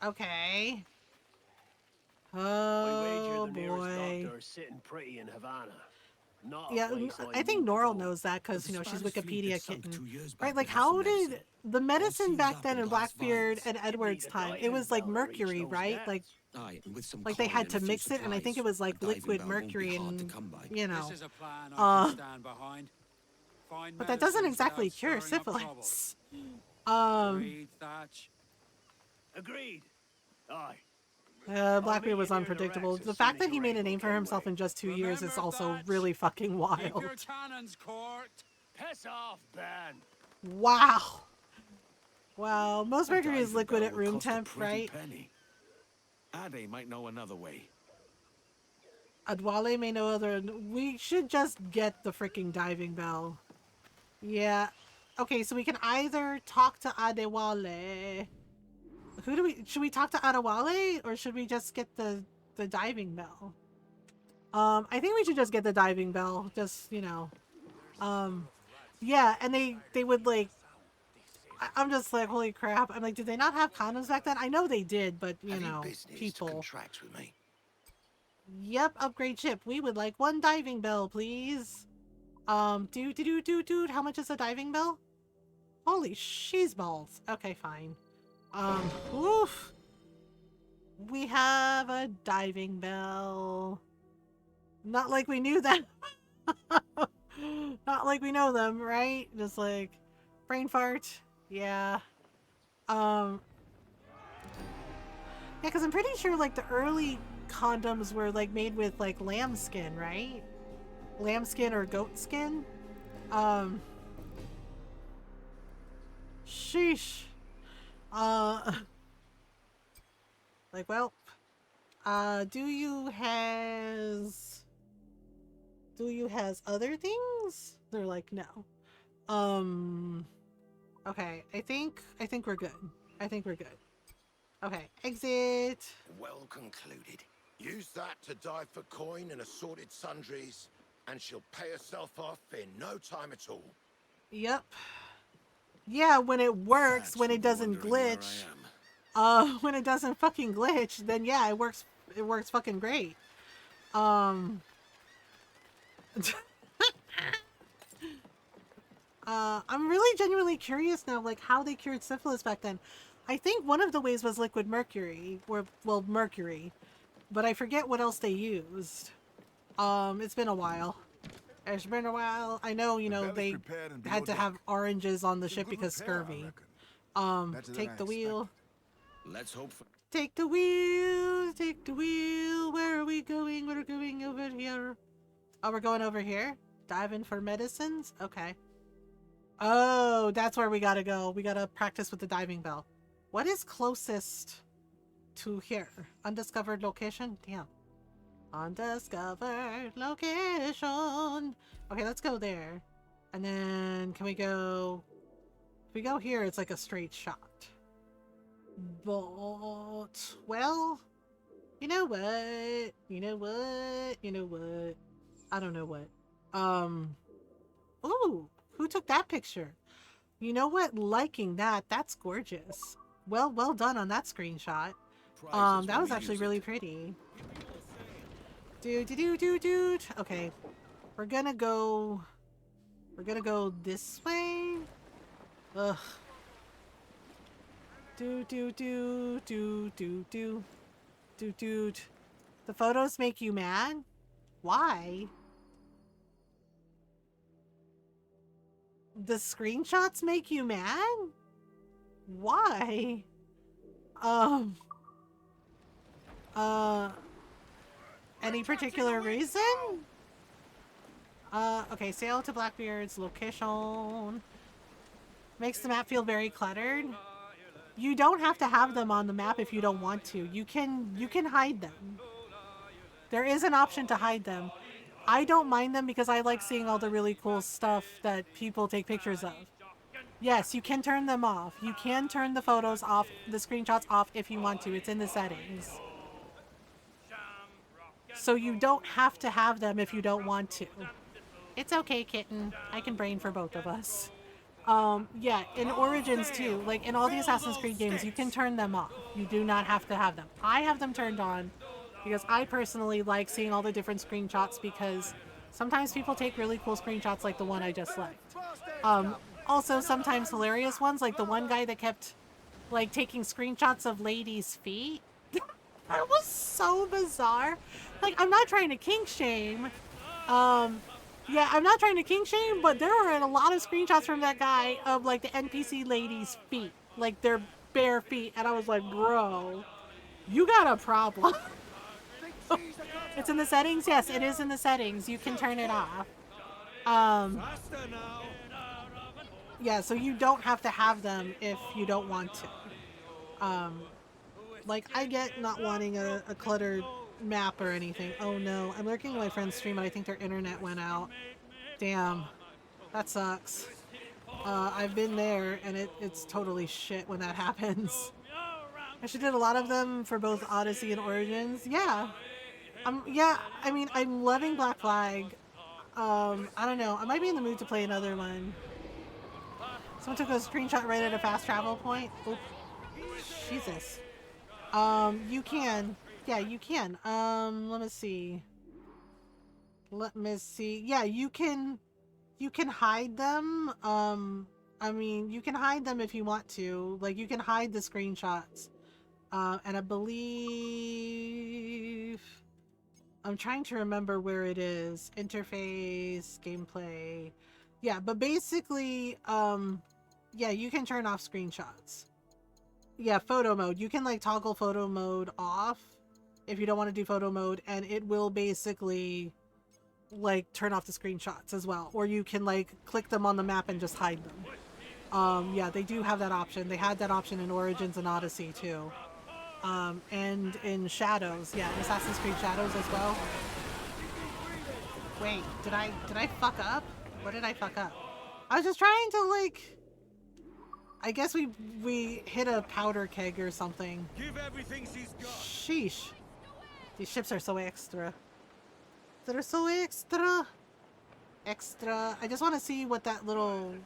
Okay. I wager Oh the nearest boy. doctor is sitting pretty in Havana. Not a Yeah, place I think need to Norrell go. knows that because, you know, she's Spanish fleet that Wikipedia sunk kitten. 2 years Right, back like would have how some did medicine. the medicine sealed back up then in in glass Blackbeard vials. and Edward's Need a time, it diving was like bell to reach mercury, those right? depths. Aye, and with some Like they coin had and to a few mix it, and I think it supplies, was a like diving liquid bell won't be mercury hard to and, come by. you know. This is a plan I Uh, can stand behind. Find but that doesn't medicines exactly without cure stirring up trouble. syphilis. Agreed, Thatch. Agreed. Aye. Blackbeard was unpredictable. The fact that he made a name for himself in just 2 years is Remember, also Thatch, really fucking Keep wild. your cannons corked. Piss off, Ben. Wow. Wow. Most A mercury is diving liquid bell at would room cost a temp, pretty right? penny. Ade might know another way. Adwale may know other. We should just get the freaking diving bell. Yeah. Okay, so we can either talk to Adewale. Who do we? Should we talk to Adewale or should we just get the diving bell? I think we should just get the diving bell. Just, you know. Yeah, and they would like. I'm just like, holy crap! I'm like, did they not have condoms back then? I know they did, but you know, people. Contracts with me. Yep, upgrade ship. We would like one diving bell, please. Dude, how much is a diving bell? Holy she's balls. Okay, fine. Oof. We have a diving bell. Not like we knew them. Not like we know them, right? Just like brain fart. Yeah. Yeah, because I'm pretty sure like the early condoms were like made with like lamb skin, right? Lamb skin or goat skin. Sheesh. Like, well, do you has other things? They're like, no. Okay, I think we're good. I think we're good. Okay, exit. Well concluded. Use that to dive for coin and assorted sundries, and she'll pay herself off in no time at all. Yep. Yeah, when it works, Thatch when will it be doesn't wondering where glitch. I am. When it doesn't fucking glitch, then yeah, it works fucking great. I'm really genuinely curious now, like how they cured syphilis back then. I think one of the ways was liquid mercury, or well, mercury, but I forget what else they used. It's been a while. It's been a while. I know, you know, they had to have oranges on the ship because scurvy. Take the wheel. Let's hope for... Take the wheel. Take the wheel. Where are we going? We're going over here. Oh, we're going over here? Diving for medicines? Okay. Oh, that's where we gotta go. We gotta practice with the diving bell. What is closest to here? Undiscovered location? Damn. Undiscovered location. Okay, let's go there. And then can we go... If we go here, it's like a straight shot. But, well, you know what? You know what? You know what? I don't know what. Ooh, who took that picture? You know what? Liking that. That's gorgeous. Well done on that screenshot. That was actually really pretty. Dude. Okay. We're gonna go this way. Ugh. Dude. The photos make you mad? Why? The screenshots make you mad? Why? Any particular reason? Okay, sail to Blackbeard's location. Makes the map feel very cluttered. You don't have to have them on the map if you don't want to. You can hide them. There is an option to hide them. I don't mind them because I like seeing all the really cool stuff that people take pictures of. Yes, you can turn them off. You can turn the photos off, the screenshots off if you want to. It's in the settings. So you don't have to have them if you don't want to. It's okay, kitten. I can brain for both of us. Yeah, in Origins too, like in all the Assassin's Creed games, you can turn them off. You do not have to have them. I have them turned on because I personally like seeing all the different screenshots because sometimes people take really cool screenshots like the one I just liked. Also sometimes hilarious ones, like the one guy that kept like taking screenshots of ladies' feet. That was so bizarre. Like, I'm not trying to kink shame. Yeah, I'm not trying to kink shame, but there are a lot of screenshots from that guy of like the NPC ladies' feet, like their bare feet, and I was like, bro, you got a problem. It's in the settings? Yes, it is in the settings. You can turn it off. Yeah, so you don't have to have them if you don't want to. Like, I get not wanting a cluttered map or anything. Oh no, I'm lurking at my friend's stream and I think their internet went out. Damn, that sucks. I've been there and it's totally shit when that happens. I should did a lot of them for both Odyssey and Origins. Yeah. Yeah, I mean, I'm loving Black Flag. I don't know. I might be in the mood to play another one. Someone took a screenshot right at a fast travel point. Oop. Jesus. You can. Yeah, you can. Let me see. Let me see. Yeah, you can hide them. I mean, you can hide them if you want to. Like, you can hide the screenshots. And I believe... I'm trying to remember where it is. Interface, gameplay. Yeah, but basically, yeah, you can turn off screenshots. Yeah, photo mode. You can like toggle photo mode off if you don't want to do photo mode, and it will basically like turn off the screenshots as well. Or you can like click them on the map and just hide them. Yeah, they do have that option. They had that option in Origins and Odyssey too. And in Shadows, yeah, in Assassin's Creed Shadows as well. Wait, did I fuck up? What did I fuck up? I was just trying to like... I guess we hit a powder keg or something. Give everything she's got. Sheesh. These ships are so extra. They're so extra. Extra. I just want to see what that little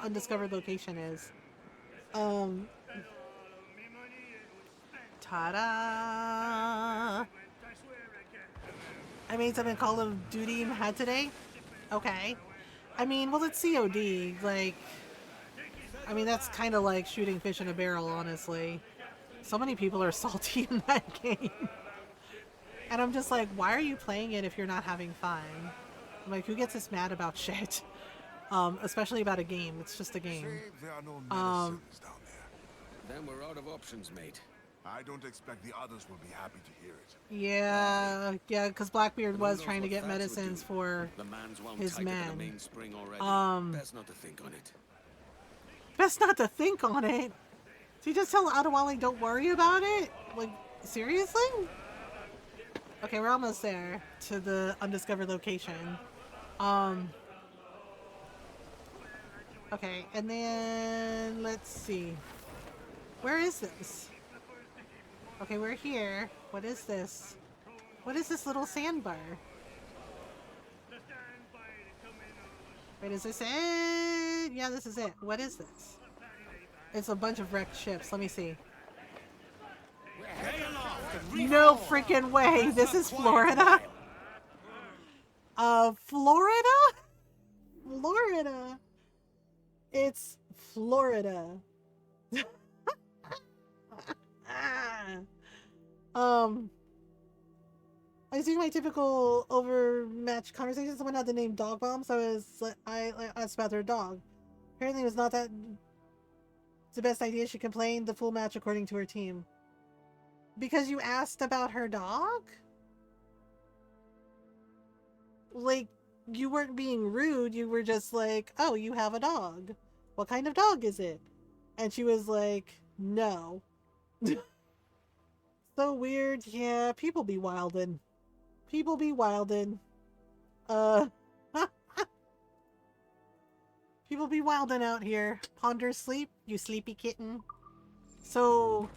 undiscovered location is. Ta-da! I made something Call of Duty had today? Okay. I mean, well, it's COD. Like, I mean, that's kind of like shooting fish in a barrel, honestly. So many people are salty in that game. And I'm just like, why are you playing it if you're not having fun? I'm like, who gets this mad about shit? Especially about a game. It's just a game. Then we're out of options, mate. I don't expect the others will be happy to hear it. Yeah, because Blackbeard was trying to get medicines for his men. Best not to think on it. Best not to think on it? So you just tell Adewale don't worry about it? Like, seriously? Okay, we're almost there to the undiscovered location. Okay, and then let's see. Where is this? Okay, we're here. What is this? What is this little sandbar? Wait, is this it? Yeah, this is it. What is this? It's a bunch of wrecked ships. Let me see. No freaking way. This is Florida? Florida? Florida. It's Florida. I was doing my typical overmatched conversation. Someone had the name Dog Bomb, so I asked about their dog. Apparently it was not that it's the best idea. She complained the full match according to her team. Because you asked about her dog? Like, you weren't being rude, you were just like, oh, you have a dog. What kind of dog is it? And she was like, no. So weird. Yeah, people be wildin'. People be wildin'. Uh, people be wildin' out here. Ponder sleep, you sleepy kitten. So,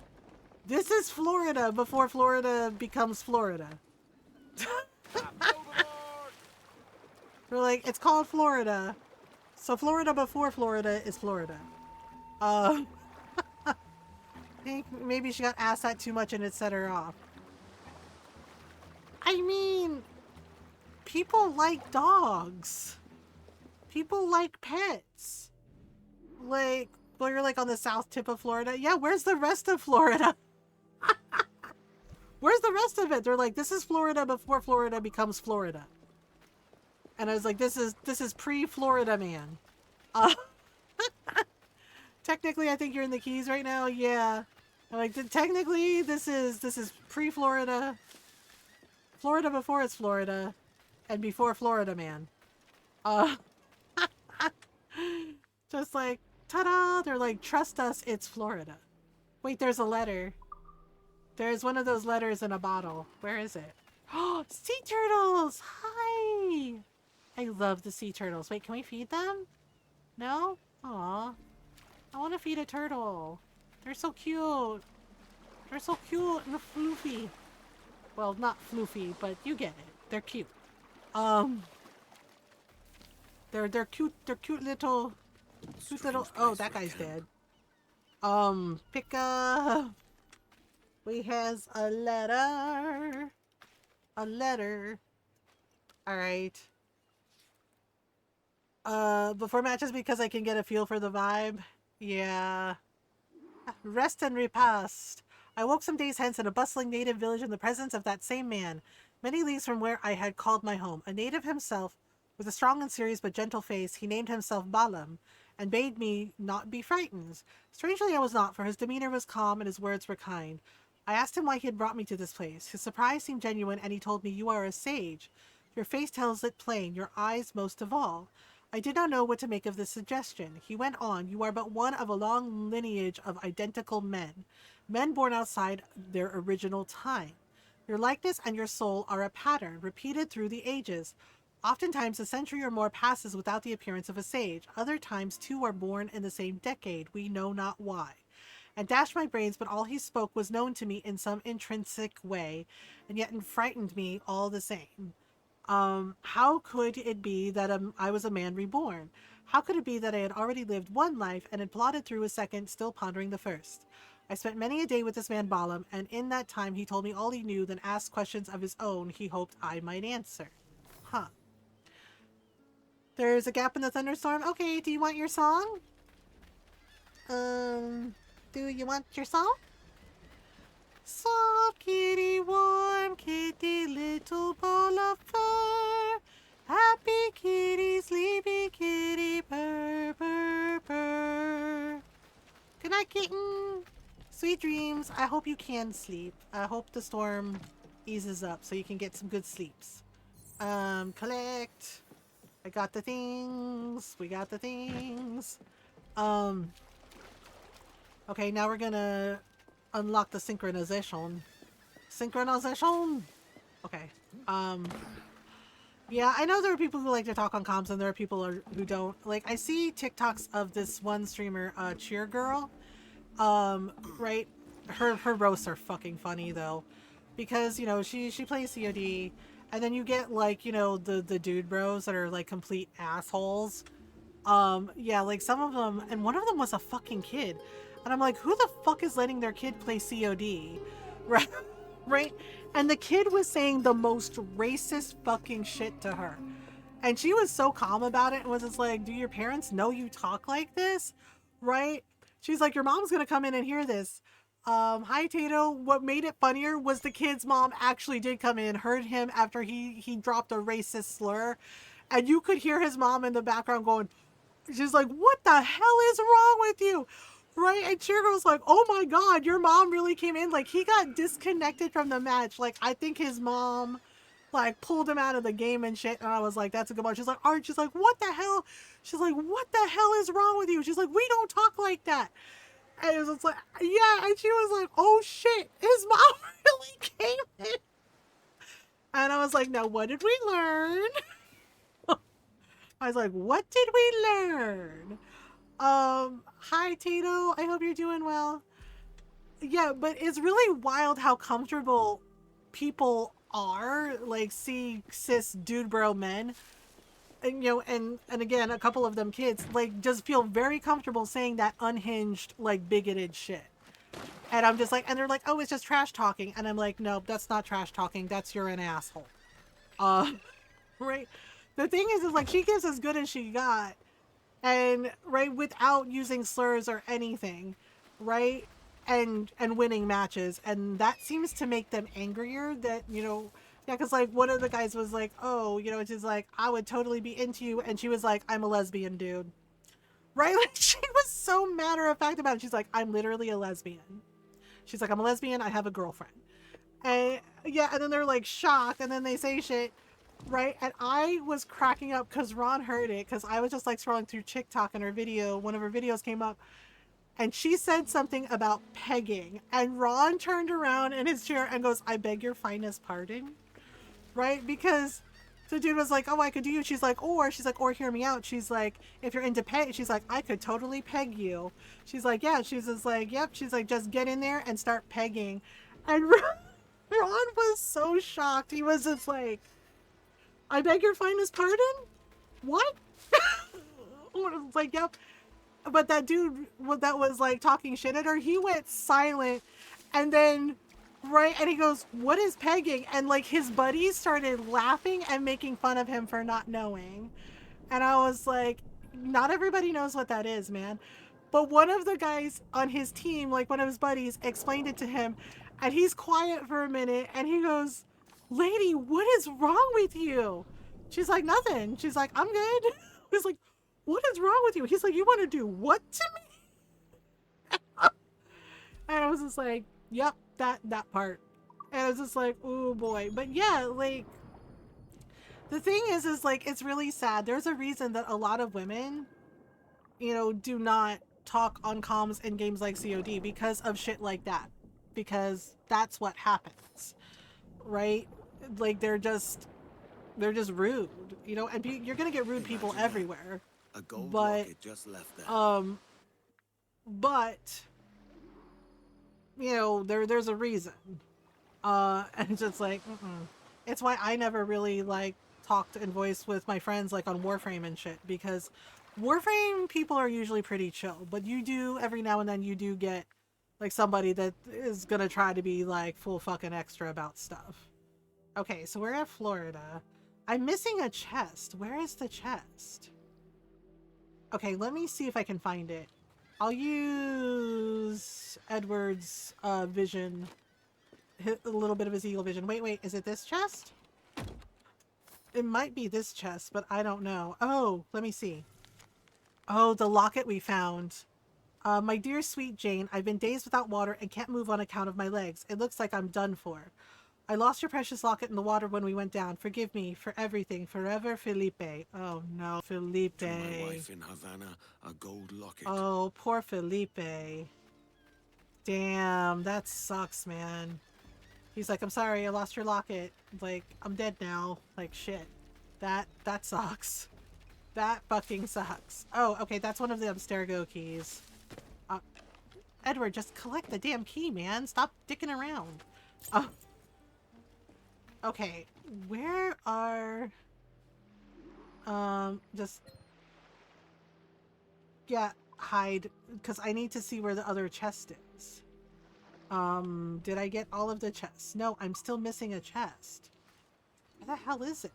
this is Florida before Florida becomes Florida. We're like, it's called Florida. So Florida before Florida is Florida. I think maybe she got asked that too much and it set her off. I mean, people like dogs. People like pets. Like, well, you're like on the south tip of Florida. Yeah, where's the rest of Florida? Where's the rest of it? They're like, this is Florida before Florida becomes Florida. And I was like, this is pre-Florida man. Technically, I think you're in the Keys right now. Yeah. I'm like, technically, this is pre-Florida. Florida before it's Florida. And before Florida man. Just like, ta-da! They're like, trust us, it's Florida. Wait, there's a letter. There's one of those letters in a bottle. Where is it? Oh, sea turtles! Hi! I love the sea turtles. Wait, can we feed them? No? Aw. I want to feed a turtle. They're so cute. They're so cute and floofy. Well, not floofy, but you get it. They're cute. They're cute. They're cute little. Cute little. Oh, that guy's dead. Pick up. We has a letter. A letter. All right. Before matches because I can get a feel for the vibe. Yeah. Rest and repast. I woke some days hence in a bustling native village in the presence of that same man, many leagues from where I had called my home. A native himself, with a strong and serious but gentle face, he named himself Balam, and bade me not be frightened. Strangely I was not, for his demeanor was calm and his words were kind. I asked him why he had brought me to this place. His surprise seemed genuine, and he told me, "You are a sage. Your face tells it plain, your eyes most of all." I did not know what to make of this suggestion. He went on, "You are but one of a long lineage of identical men, men born outside their original time. Your likeness and your soul are a pattern, repeated through the ages. Oftentimes a century or more passes without the appearance of a sage. Other times two are born in the same decade, we know not why." And dashed my brains, but all he spoke was known to me in some intrinsic way, and yet frightened me all the same. How could it be that I was a man reborn? How could it be that I had already lived one life and had plodded through a second, still pondering the first? I spent many a day with this man Balam, and in that time he told me all he knew, then asked questions of his own he hoped I might answer. Huh. There's a gap in the thunderstorm. Okay, do you want your song? Do you want your song? Soft kitty, warm kitty, little ball of fur. Happy kitty, sleepy kitty, purr, purr, purr. Good night, kitten. Sweet dreams. I hope you can sleep. I hope the storm eases up so you can get some good sleeps. Collect. I got the things. We got the things. Okay, now we're gonna unlock the synchronization. Synchronization? Okay. Yeah, I know there are people who like to talk on comms and there are people who don't. Like, I see TikToks of this one streamer, Cheer Girl. Right? Her roasts are fucking funny, though. Because, you know, she plays COD, and then you get, like, you know, the dude bros that are, like, complete assholes. Yeah, like, some of them, and one of them was a fucking kid. And I'm like, who the fuck is letting their kid play COD? Right? Right? And the kid was saying the most racist fucking shit to her. And she was so calm about it and was just like, do your parents know you talk like this? Right? She's like, your mom's gonna come in and hear this. Hi Tato. What made it funnier was the kid's mom actually did come in, heard him after he dropped a racist slur. And you could hear his mom in the background going, she's like, what the hell is wrong with you? Right? And Cheergirl's like, oh my god, your mom really came in. Like, he got disconnected from the match. Like, I think his mom, like, pulled him out of the game and shit. And I was like, that's a good one. She's like, Art, she's like, what the hell? She's like, what the hell is wrong with you? She's like, we don't talk like that. And it was just like, yeah. And she was like, oh shit, his mom really came in. And I was like, now what did we learn? I was like, what did we learn? Hi Tato, I hope you're doing well. Yeah, but it's really wild how comfortable people are, like, see cis dude bro men, and you know, and again, a couple of them kids, like, just feel very comfortable saying that unhinged, like, bigoted shit. And I'm just like, and they're like, oh, it's just trash talking, and I'm like, no, that's not trash talking, that's you're an asshole. Right? The thing is like, she gives as good as she got, and right, without using slurs or anything, right, and winning matches, and that seems to make them angrier. That, you know, yeah, because like one of the guys was like, oh, you know, she's like, I would totally be into you, and she was like, I'm a lesbian, dude. Right? Like, she was so matter of fact about it. She's like, I'm literally a lesbian. She's like, I'm a lesbian, I have a girlfriend. And yeah, and then they're like shocked, and then they say shit, right? And I was cracking up because Ron heard it, because I was just like scrolling through TikTok, and her video, one of her videos came up, and she said something about pegging, and Ron turned around in his chair and goes, I beg your finest pardon, right? Because the dude was like, oh, I could do you. She's like, or hear me out. She's like, if you're into peg, she's like, I could totally peg you. She's like, yeah. She's just like, yep. She's like, just get in there and start pegging. And Ron was so shocked. He was just like, I beg your finest pardon? What? Like, yep. But that dude that was like talking shit at her, he went silent, and then right, and he goes, what is pegging? And like his buddies started laughing and making fun of him for not knowing. And I was like, not everybody knows what that is, man. But one of the guys on his team, like one of his buddies, explained it to him, and he's quiet for a minute, and he goes, lady, what is wrong with you? She's like, nothing. She's like, I'm good. He's like, what is wrong with you? He's like, you want to do what to me? And I was just like, yep, that part. And I was just like, oh boy. But yeah, like, the thing is like, it's really sad. There's a reason that a lot of women, you know, do not talk on comms in games like COD because of shit like that. Because that's what happens, right? Like, they're just rude, you know, and you're gonna get rude people everywhere. A gold But locket just left there. but you know, there's a reason. And it's just like, it's why I never really like talked in voice with my friends like on Warframe and shit, because Warframe people are usually pretty chill, but you do every now and then you do get like somebody that is gonna try to be like full fucking extra about stuff. Okay, so we're at Florida. I'm missing a chest. Where is the chest? Okay, let me see if I can find it. I'll use Edward's vision. Hit a little bit of his eagle vision. Wait, is it this chest? It might be this chest, but I don't know. Oh, let me see. Oh, the locket we found. My dear sweet Jane, I've been days without water and can't move on account of my legs. It looks like I'm done for. I lost your precious locket in the water when we went down. Forgive me for everything. Forever, Felipe. Oh no, Felipe. To my wife in Havana, a gold locket. Oh, poor Felipe. Damn, that sucks, man. He's like, I'm sorry, I lost your locket. Like, I'm dead now. Like, shit. That sucks. That fucking sucks. Oh, okay, that's one of the Abstergo keys. Edward, just collect the damn key, man. Stop dicking around. Okay, where are... just... Yeah, hide, because I need to see where the other chest is. Did I get all of the chests? No, I'm still missing a chest. Where the hell is it?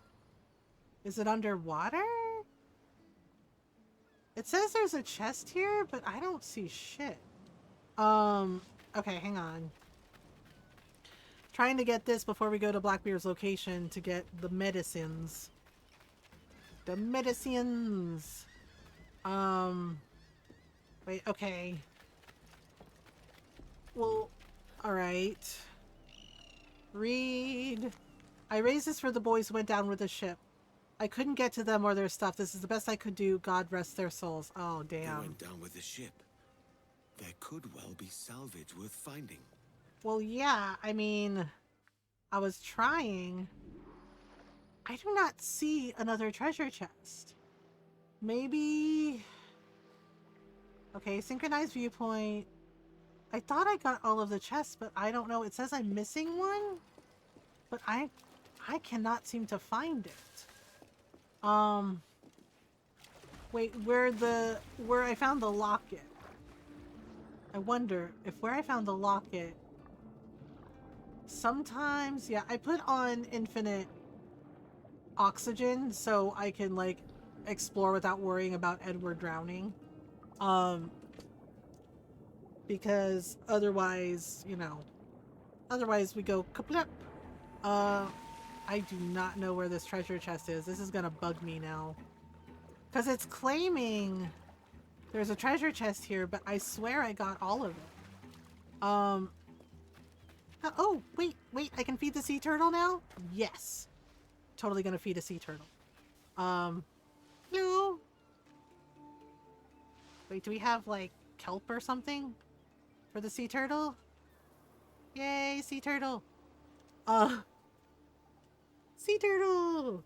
Is it underwater? It says there's a chest here, but I don't see shit. Okay, hang on. Trying to get this before we go to Blackbeard's location to get the medicines. The medicines! Wait, okay. Well, alright. Read. I raised this for the boys who went down with the ship. I couldn't get to them or their stuff. This is the best I could do. God rest their souls. Oh, damn. They went down with the ship. There could well be salvage worth finding. Well, yeah, I mean, I was trying. I do not see another treasure chest. Maybe... Okay, synchronized viewpoint. I thought I got all of the chests, but I don't know. It says I'm missing one, but I cannot seem to find it. Wait, where I found the locket. I wonder if where I found the locket. Sometimes, yeah, I put on infinite oxygen so I can like explore without worrying about Edward drowning. Because otherwise, you know, otherwise we go kaplep. I do not know where this treasure chest is. This is gonna bug me now. Because it's claiming there's a treasure chest here, but I swear I got all of it. Oh, wait, I can feed the sea turtle now? Yes. Totally gonna feed a sea turtle. Hello? Wait, do we have, like, kelp or something for the sea turtle? Yay, sea turtle. Sea turtle!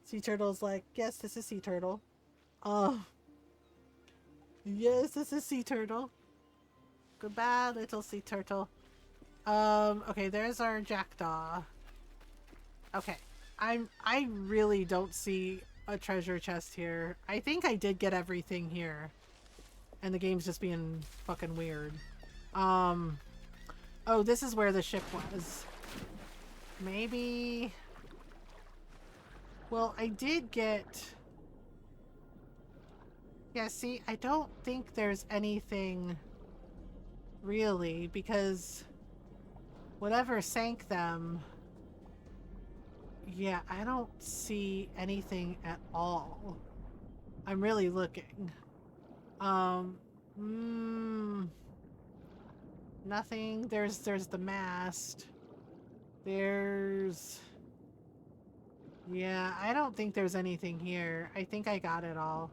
Sea turtle's like, yes, this is sea turtle. Yes, this is sea turtle. Goodbye, little sea turtle. Okay, there's our jackdaw. Okay. I really don't see a treasure chest here. I think I did get everything here. And the game's just being fucking weird. Oh, this is where the ship was. Maybe... Well, I did get... Yeah, see, I don't think there's anything really, because whatever sank them... Yeah, I don't see anything at all. I'm really looking. Nothing. There's the mast. There's... Yeah, I don't think there's anything here. I think I got it all.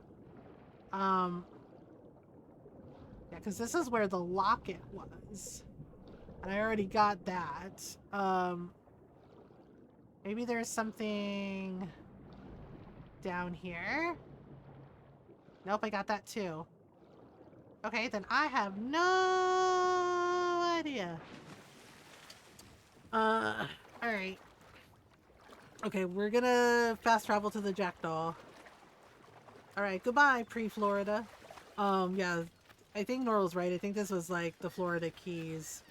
Yeah, because this is where the locket was. And I already got that. Maybe there's something down here? Nope, I got that too. Okay, then I have no idea. Alright. Okay, we're gonna fast travel to the jackdaw. Alright, goodbye, pre-Florida. Yeah, I think Norl's right. I think this was like the Florida Keys.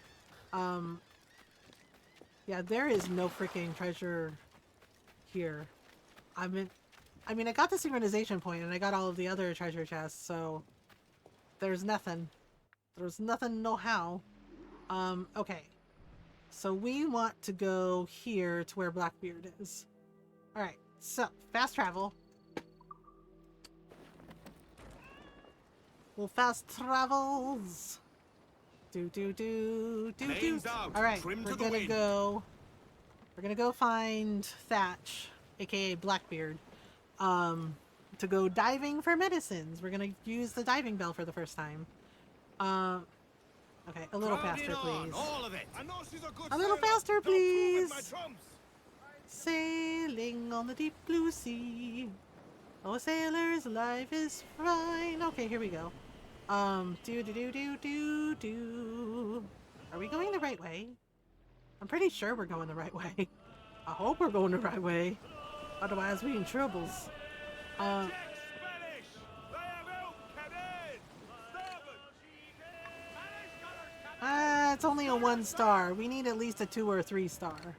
Yeah, there is no freaking treasure here. I mean, I got the synchronization point and I got all of the other treasure chests, so there's nothing. There's nothing, no how. Okay. So we want to go here to where Blackbeard is. Alright, so fast travel. We'll fast travels. Alright, we're gonna go find Thatch, aka Blackbeard, to go diving for medicines. We're gonna use the diving bell for the first time. Okay, a little faster, please. A little faster, please. Sailing on the deep blue sea. Oh, sailor's life is fine. Okay, here we go. Are we going the right way? I'm pretty sure we're going the right way. I hope we're going the right way. Otherwise, we in troubles. It's only a 1 star. We need at least a 2 or 3 star.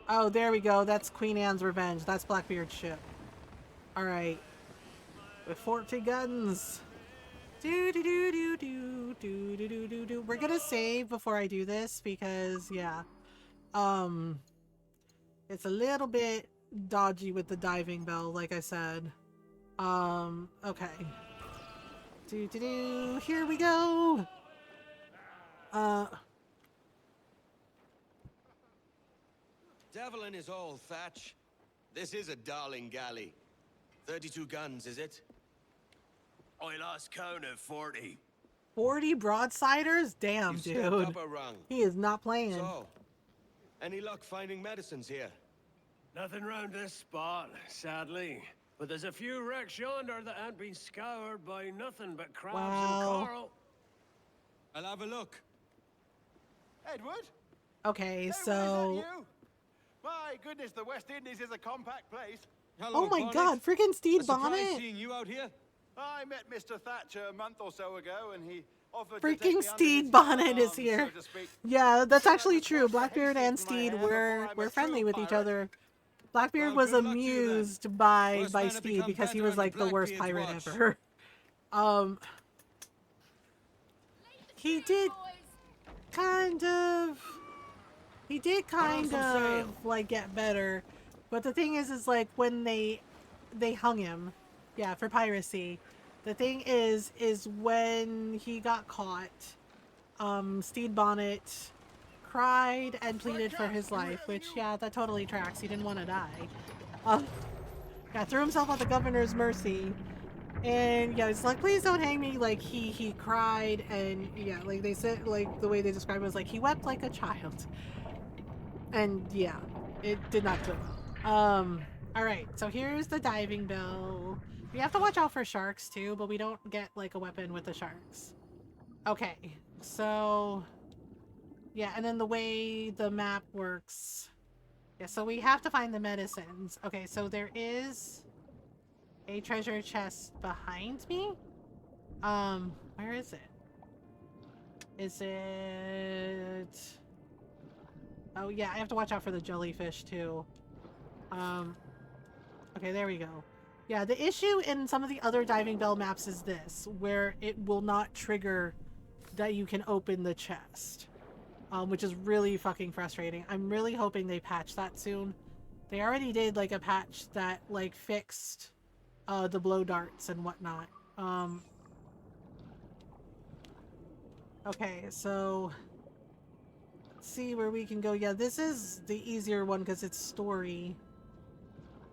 Oh, there we go. That's Queen Anne's Revenge. That's Blackbeard's ship. Alright. With 40 guns. We're gonna save before I do this because, yeah. It's a little bit dodgy with the diving bell, like I said. Okay. Here we go! Devil in his hole, Thatch. This is a darling galley. 32 guns, is it? I lost count at 40. 40 broadsiders? Damn, You stepped dude. up a rung. He is not playing. So, any luck finding medicines here? Nothing round this spot, sadly. But there's a few wrecks yonder that ain't been scoured by nothing but crabs and coral. I'll have a look. Edward? Okay, Edward, so... is that you? My goodness, the West Indies is a compact place. Hello, oh my Bonnet. God, freaking Steve Bonnet! Seeing you out here. I met Mr. Thatcher a month or so ago, and he offered freaking Steed Bonnet is here. So yeah, that's actually true. Blackbeard and Steed were friendly with each other. Blackbeard was amused by Steed because he was like the worst pirate ever. He did kind of like get better, but the thing is like when they hung him, yeah, for piracy. The thing is when he got caught, Steed Bonnet cried and pleaded for his life, which, yeah, that totally tracks. He didn't want to die. Yeah, threw himself at the governor's mercy. And, yeah, it's like, please don't hang me. Like, he cried, and, yeah, like, they said, like, the way they described it was, like, he wept like a child. And, yeah, it did not go well. Alright, so here's the diving bell. We have to watch out for sharks, too, but we don't get, like, a weapon with the sharks. Okay, so... yeah, and then the way the map works... yeah, so we have to find the medicines. Okay, so there is a treasure chest behind me. Where is it? Is it... oh, yeah, I have to watch out for the jellyfish, too. Okay, there we go. Yeah, the issue in some of the other diving bell maps is this, where it will not trigger that you can open the chest. Which is really fucking frustrating. I'm really hoping they patch that soon. They already did, like, a patch that, like, fixed the blow darts and whatnot. Okay, so... let's see where we can go. Yeah, this is the easier one because it's story.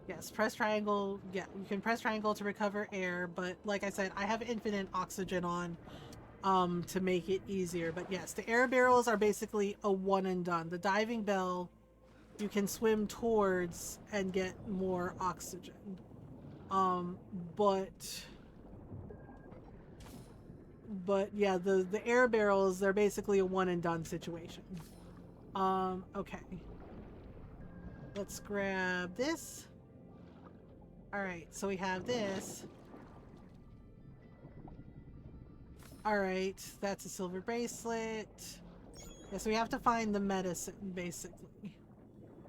Yes, press triangle. Yeah, you can press triangle to recover air, but like I said, I have infinite oxygen on to make it easier. But yes, the air barrels are basically a one and done. The diving bell, you can swim towards and get more oxygen. But yeah, the air barrels, they're basically a one and done situation. Okay. Let's grab this. Alright, so we have this. Alright, that's a silver bracelet. Yeah, so we have to find the medicine, basically.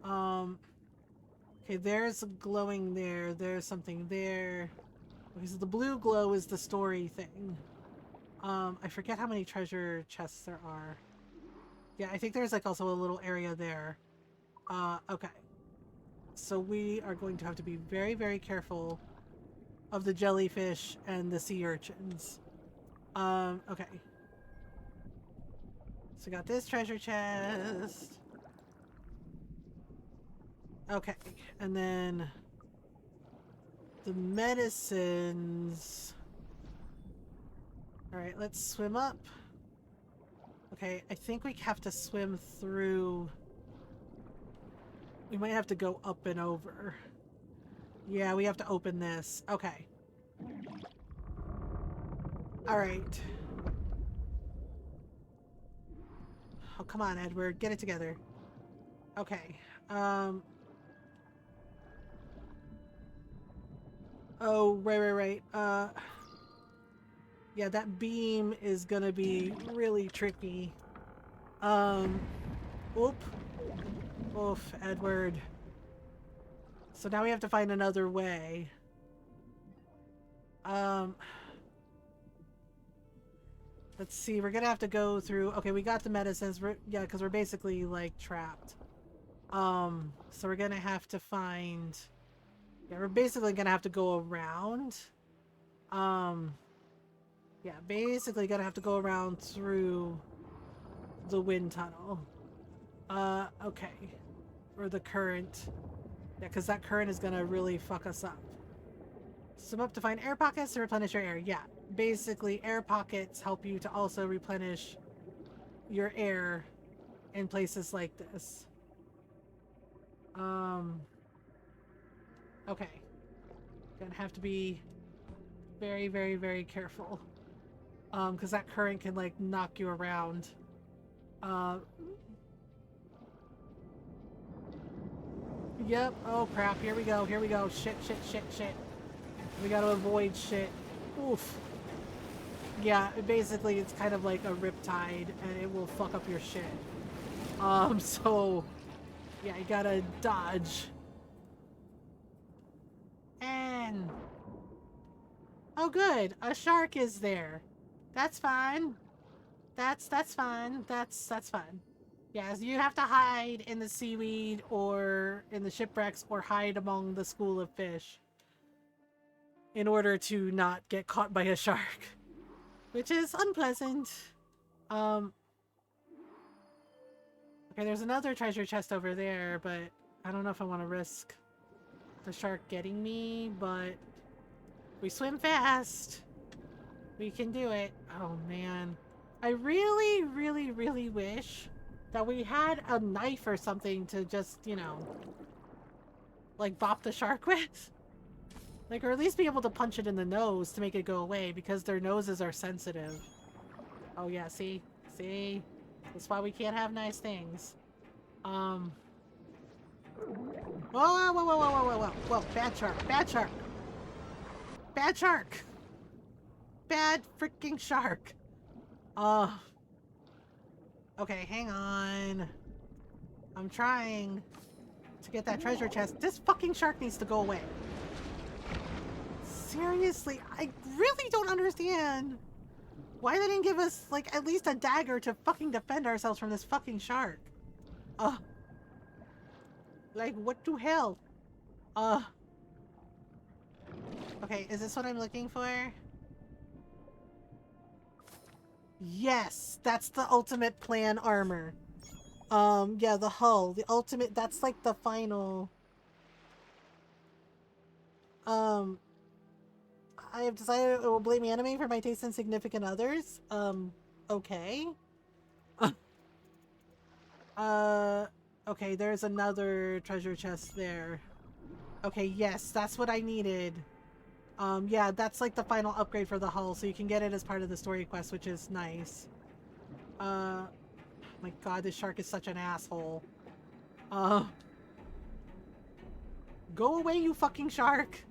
Okay, there's glowing there. There's something there. Okay, so the blue glow is the story thing. I forget how many treasure chests there are. Yeah, I think there's like also a little area there. Okay. So we are going to have to be very, very careful of the jellyfish and the sea urchins. Okay. So we got this treasure chest. Okay, and then the medicines. Alright, let's swim up. Okay, I think we have to swim through. We might have to go up and over. Yeah, we have to open this. Okay. Alright. Oh, come on, Edward. Get it together. Okay. Oh, right. Yeah, that beam is gonna be really tricky. Oop. Oof, Edward. So now we have to find another way. Let's see, we're gonna have to go through... okay, we got the medicines. Yeah, because we're basically, like, trapped. So we're gonna have to find... yeah, we're basically gonna have to go around. Yeah, basically gonna have to go around through the wind tunnel. Okay. Or the current. Yeah, because that current is gonna really fuck us up. Swim up to find air pockets to replenish your air. Yeah, basically air pockets help you to also replenish your air in places like this. Okay. Gonna have to be very, very, very careful. Because that current can, like, knock you around. Yep. Oh, crap. Here we go. Here we go. Shit, shit, shit, shit. We gotta avoid shit. Oof. Yeah, basically it's kind of like a riptide, and it will fuck up your shit. So... yeah, you gotta dodge. And... oh, good. A shark is there. That's fine. That's fine. That's fine. Yes, you have to hide in the seaweed or in the shipwrecks or hide among the school of fish in order to not get caught by a shark, which is unpleasant. Okay, there's another treasure chest over there, but I don't know if I want to risk the shark getting me, but we swim fast. We can do it. Oh, man. I really, really, really wish that we had a knife or something to just, you know, like bop the shark with. Like, or at least be able to punch it in the nose to make it go away, because their noses are sensitive. Oh, yeah, see? See? That's why we can't have nice things. Whoa, whoa, whoa, whoa, whoa, whoa, whoa, whoa, bad shark, bad shark. Bad shark. Bad freaking shark. Okay, hang on. I'm trying to get that treasure chest. This fucking shark needs to go away. Seriously, I really don't understand why they didn't give us, like, at least a dagger to fucking defend ourselves from this fucking shark. Like, what the hell? Okay, is this what I'm looking for? Yes, that's the ultimate plan armor. Yeah, the hull. The ultimate, that's like the final... I have decided I will blame anime for my taste in significant others. Okay. Okay, there's another treasure chest there. Okay, yes, that's what I needed. Yeah, that's like the final upgrade for the hull, so you can get it as part of the story quest, which is nice. My god, this shark is such an asshole. Go away, you fucking shark!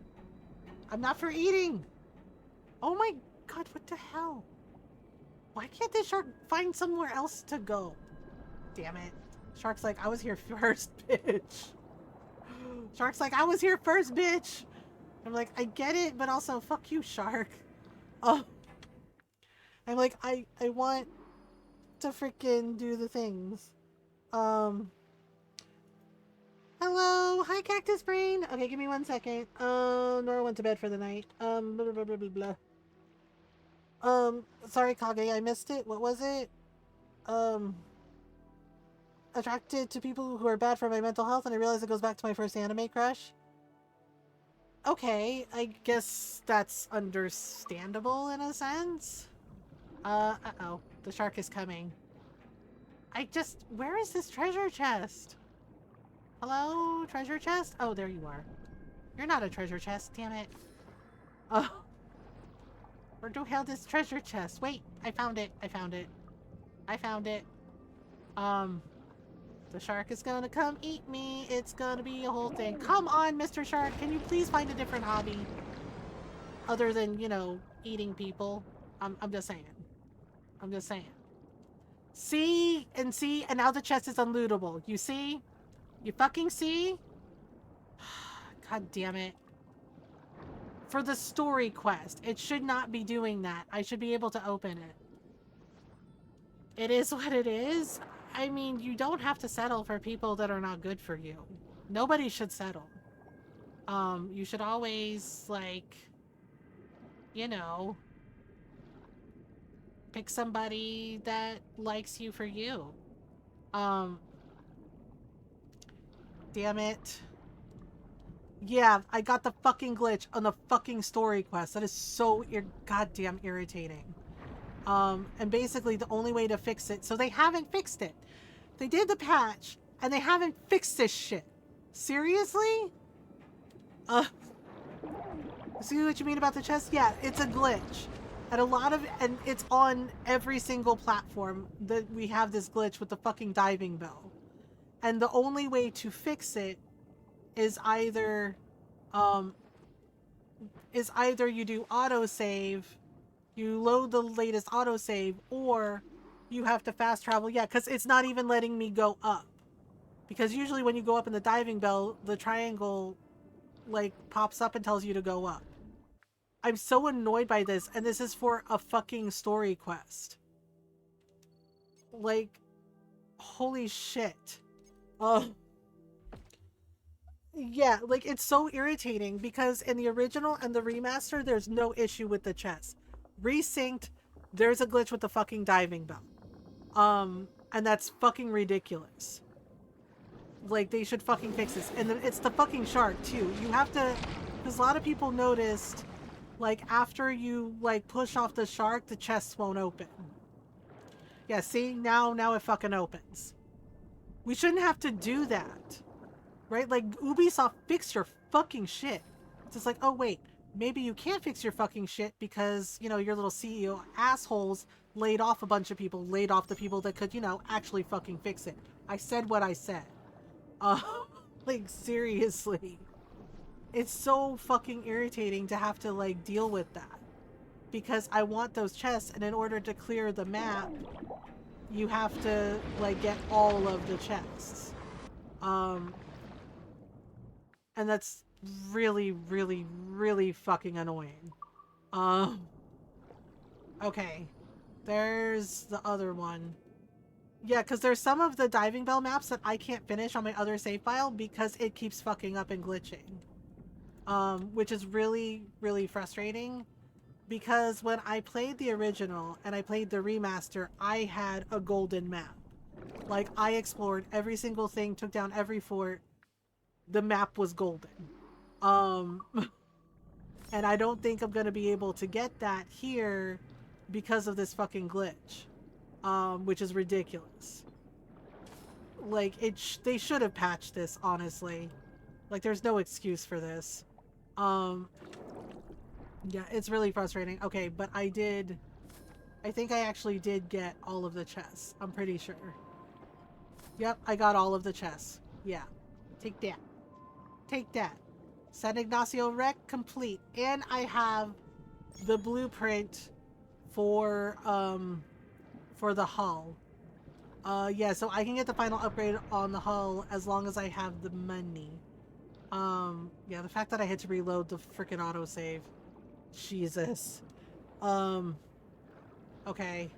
I'm not for eating! Oh my god, what the hell? Why can't this shark find somewhere else to go? Damn it. Shark's like, I was here first, bitch. Shark's like, I was here first, bitch! I'm like, I get it, but also, fuck you, shark. I'm like, I want to freaking do the things. Hello, hi, Cactus Brain. Okay, give me 1 second. Nora went to bed for the night. Blah, blah, blah, blah, blah. Sorry, Kage, I missed it. What was it? Attracted to people who are bad for my mental health, and I realize it goes back to my first anime crush. Okay, I guess that's understandable in a sense. Uh-oh. The shark is coming. Where is this treasure chest? Hello, treasure chest? Oh, there you are. You're not a treasure chest, damn it. Oh. Where the hell is treasure chest? Wait, I found it. I found it. I found it. The shark is gonna come eat me. It's gonna be a whole thing. Come on, Mr. Shark. Can you please find a different hobby? Other than, you know, eating people. I'm just saying. I'm just saying. See? And now the chest is unlootable. You see? You fucking see? God damn it. For the story quest, it should not be doing that. I should be able to open it. It is what it is. I mean, you don't have to settle for people that are not good for you. Nobody should settle. You should always, like, you know, pick somebody that likes you for you. Damn it. Yeah, I got the fucking glitch on the fucking story quest. That is so goddamn irritating. And basically the only way to fix it, so they haven't fixed it. They did the patch, and they haven't fixed this shit. Seriously? Uh, see what you mean about the chest? Yeah, it's a glitch. And it's on every single platform that we have this glitch with the fucking diving bell. And the only way to fix it is either you do autosave, you load the latest autosave, or you have to fast travel. Yeah, because it's not even letting me go up. Because usually when you go up in the diving bell, the triangle like pops up and tells you to go up. I'm so annoyed by this, and this is for a fucking story quest. Like, holy shit. Yeah, like, it's so irritating because in the original and the remaster, there's no issue with the chest. Resynced, there's a glitch with the fucking diving bell. And that's fucking ridiculous. Like, they should fucking fix this. And then it's the fucking shark, too. You have to... Because a lot of people noticed, like, after you, like, push off the shark, the chests won't open. Yeah, see? Now it fucking opens. We shouldn't have to do that. Right? Like, Ubisoft, fix your fucking shit. It's just like, oh, wait. Maybe you can't fix your fucking shit because, you know, your little CEO assholes laid off a bunch of people. Laid off the people that could, you know, actually fucking fix it. I said what I said. Like, seriously. It's so fucking irritating to have to, like, deal with that. Because I want those chests, and in order to clear the map, you have to, like, get all of the chests. And that's really, really, really fucking annoying. Okay. There's the other one. Yeah, because there's some of the diving bell maps that I can't finish on my other save file because it keeps fucking up and glitching. Which is really, really frustrating. Because when I played the original and I played the remaster, I had a golden map. Like, I explored every single thing, took down every fort. The map was golden. And I don't think I'm going to be able to get that here because of this fucking glitch. Which is ridiculous. Like, they should have patched this, honestly. Like, there's no excuse for this. Yeah, it's really frustrating. Okay, but I think I actually did get all of the chests. I'm pretty sure. Yep, I got all of the chests. Yeah. Take that. Take that. San Ignacio Rec complete. And I have the blueprint for the hull. Yeah, so I can get the final upgrade on the hull as long as I have the money. Yeah, the fact that I had to reload the freaking autosave. Jesus. Okay.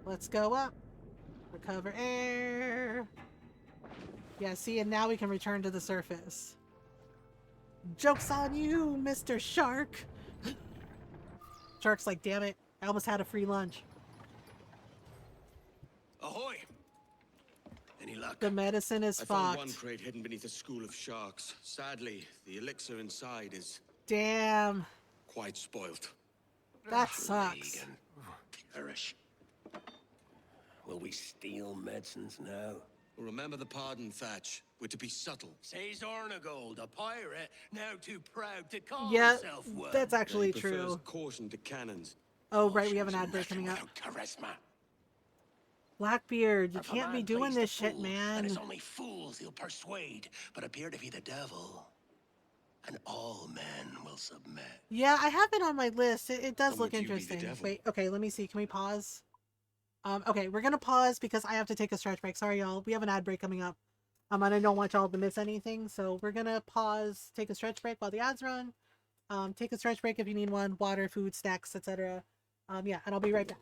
Let's go up. Recover air. Yeah, see, and now we can return to the surface. Joke's on you, Mr. Shark! Shark's like, damn it, I almost had a free lunch. Ahoy! Any luck? The medicine is I fucked. found one crate hidden beneath a school of sharks. Sadly, the elixir inside is... Damn. quite spoilt. That sucks. Perish. Will we steal medicines now? Remember the pardon, Thatch. We're to be subtle. Says Ornagold, a pirate, now too proud to call Yeah, himself one. that's actually He prefers true. caution to cannons. Oh, right, we have an ad break coming up. Charisma. Blackbeard, you If a can't be man doing plays this the shit, fool, man. And it's only fools he'll persuade, but appear to be the devil. And all men will submit. Yeah, I have it on my list. It does And look would you be the interesting. devil? Wait, okay, let me see. Can we pause? Okay, we're gonna pause because I have to take a stretch break. Sorry, y'all. We have an ad break coming up. And I don't want y'all to miss anything. So we're gonna pause, take a stretch break while the ads run. Take a stretch break if you need one. Water, food, snacks, etc. Yeah, and I'll be right back.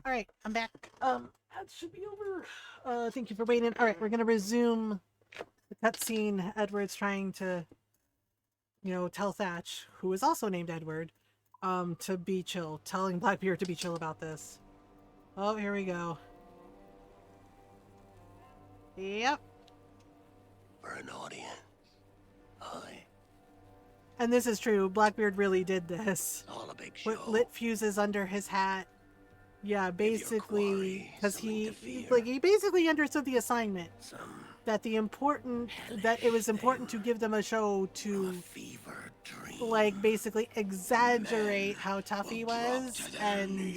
All right, I'm back. That should be over. Thank you for waiting. All right, we're gonna resume the cutscene. Edward's trying to, tell Thatch, who is also named Edward, to be chill, telling Blackbeard to be chill about this. Oh, here we go. Yep. For an audience. Aye. And this is true. Blackbeard really did this. All a big show. Put lit fuses under his hat. Yeah, basically, because he basically understood the assignment. That it was important to give them a show to, like, basically exaggerate how tough he was, and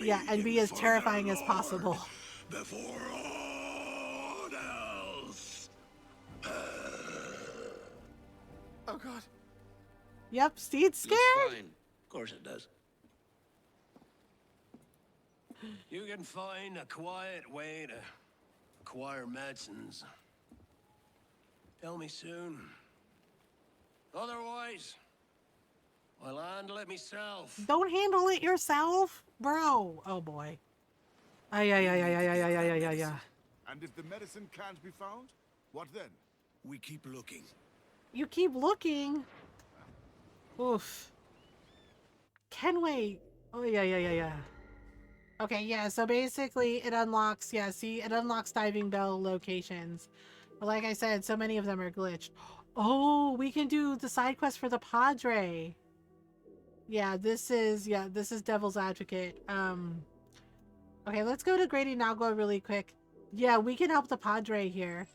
and be as terrifying as possible. Before all else. Oh God. Yep, Steed's scared. Fine. Of course it does. You can find a quiet way to acquire medicines. Tell me soon. Otherwise, I'll handle it myself. Don't handle it yourself, bro. Oh boy. Yeah. And if the medicine can't be found, what then? We keep looking. You keep looking. Oof. Kenway. Oh yeah. Okay, yeah, so basically it unlocks, it unlocks diving bell locations. But like I said, so many of them are glitched. Oh, we can do the side quest for the Padre. Yeah, this is Devil's Advocate. Okay, let's go to Grady Nagua really quick. Yeah, we can help the Padre here.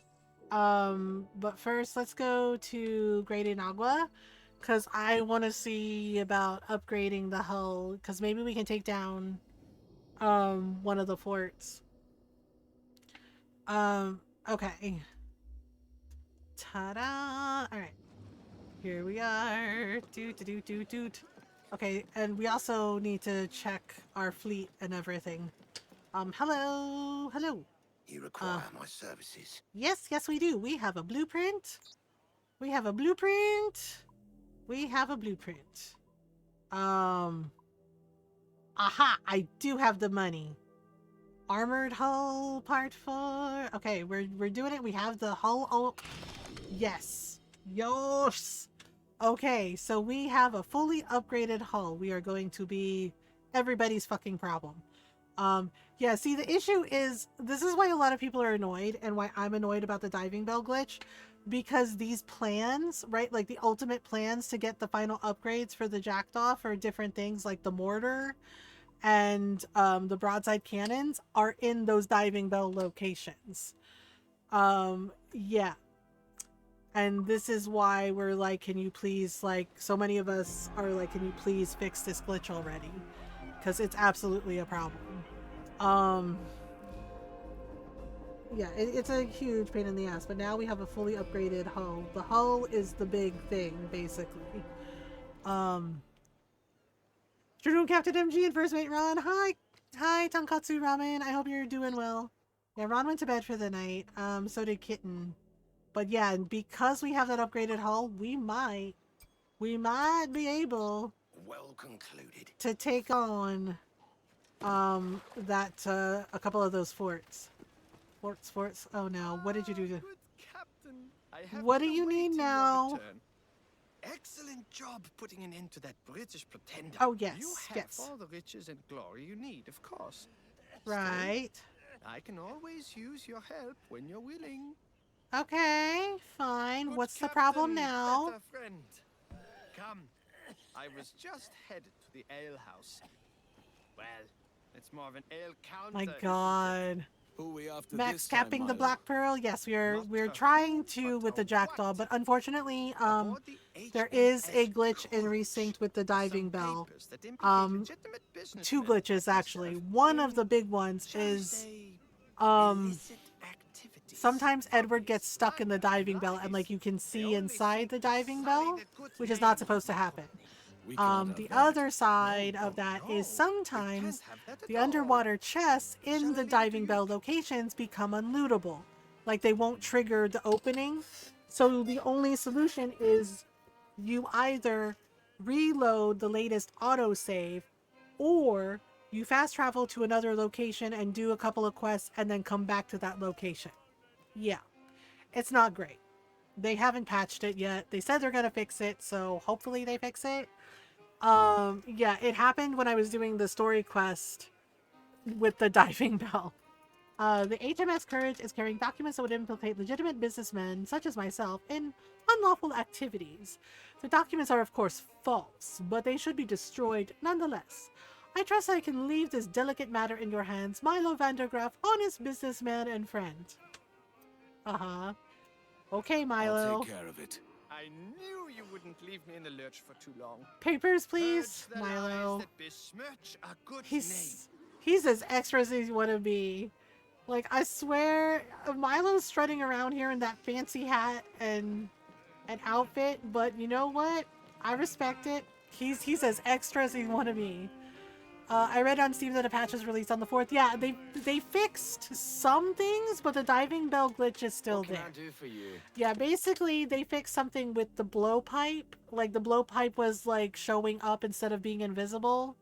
But first let's go to Grady Nagua, because I want to see about upgrading the hull, because maybe we can take down one of the forts. Okay. Ta-da! Alright. Here we are. Doot. Okay, and we also need to check our fleet and everything. Hello. You require my services. Yes, we do. We have a blueprint. Aha, I do have the money. Armored hull part 4. Okay, we're doing it. We have the hull. Oh, yes. Okay, so we have a fully upgraded hull. We are going to be everybody's fucking problem. Yeah, see, the issue is, this is why a lot of people are annoyed, and why I'm annoyed about the diving bell glitch, because these plans, right, like the ultimate plans to get the final upgrades for the Jackdaw for different things like the mortar and the broadside cannons are in those diving bell locations. Yeah. And this is why we're like, can you please, like, so many of us are like, can you please fix this glitch already? Because it's absolutely a problem. Yeah, it's a huge pain in the ass, but now we have a fully upgraded hull. The hull is the big thing, basically. True Captain MG and First Mate Ron. Hi, Tonkatsu Ramen. I hope you're doing well. Yeah, Ron went to bed for the night. So did Kitten. But yeah, because we have that upgraded hull, we might be able Well concluded. to take on a couple of those forts. Forts. Oh no, what did you do to... What do you need now? Excellent job putting an end to that British pretender. Oh yes, You have all the riches and glory you need, of course. Right. Still, I can always use your help when you're willing. Okay, fine. Good What's the problem Captain, now? better friend. Come. I was just headed to the ale house. Well, it's more of an ale counter. My God. Who we after Max this capping time, the my Black Pearl. Yes, we're trying to with the Jackdaw, but unfortunately, there is a glitch in Resynced with the diving bell. Two glitches actually. One of the big ones is sometimes Edward gets stuck in the diving bell, and like you can see inside the diving bell, which is not supposed to happen. The other side of that is sometimes the underwater chests in the diving bell locations become unlootable. Like they won't trigger the opening. So the only solution is you either reload the latest autosave or You fast travel to another location and do a couple of quests and then come back to that location. Yeah, it's not great. They haven't patched it yet. They said they're gonna fix it, so hopefully they fix it. Yeah, it happened when I was doing the story quest with the diving bell. The HMS Courage is carrying documents that would implicate legitimate businessmen, such as myself, in unlawful activities. The documents are, of course, false, but they should be destroyed nonetheless. I trust I can leave this delicate matter in your hands, Milo Vandergraff, honest businessman and friend. Uh-huh. Okay, Milo. I'll take care of it. I knew you wouldn't leave me in the lurch for too long. Papers, please, Purge the Milo. lies that besmirch a good He's as extra as he want to be. Like, I swear, Milo's strutting around here in that fancy hat and outfit, but you know what? I respect it. He's as extra as he want to be. I read on Steam that a patch was released on the 4th. Yeah, they fixed some things, but the diving bell glitch is still there. What can I do for you? Yeah, basically they fixed something with the blowpipe. Like the blowpipe was like showing up instead of being invisible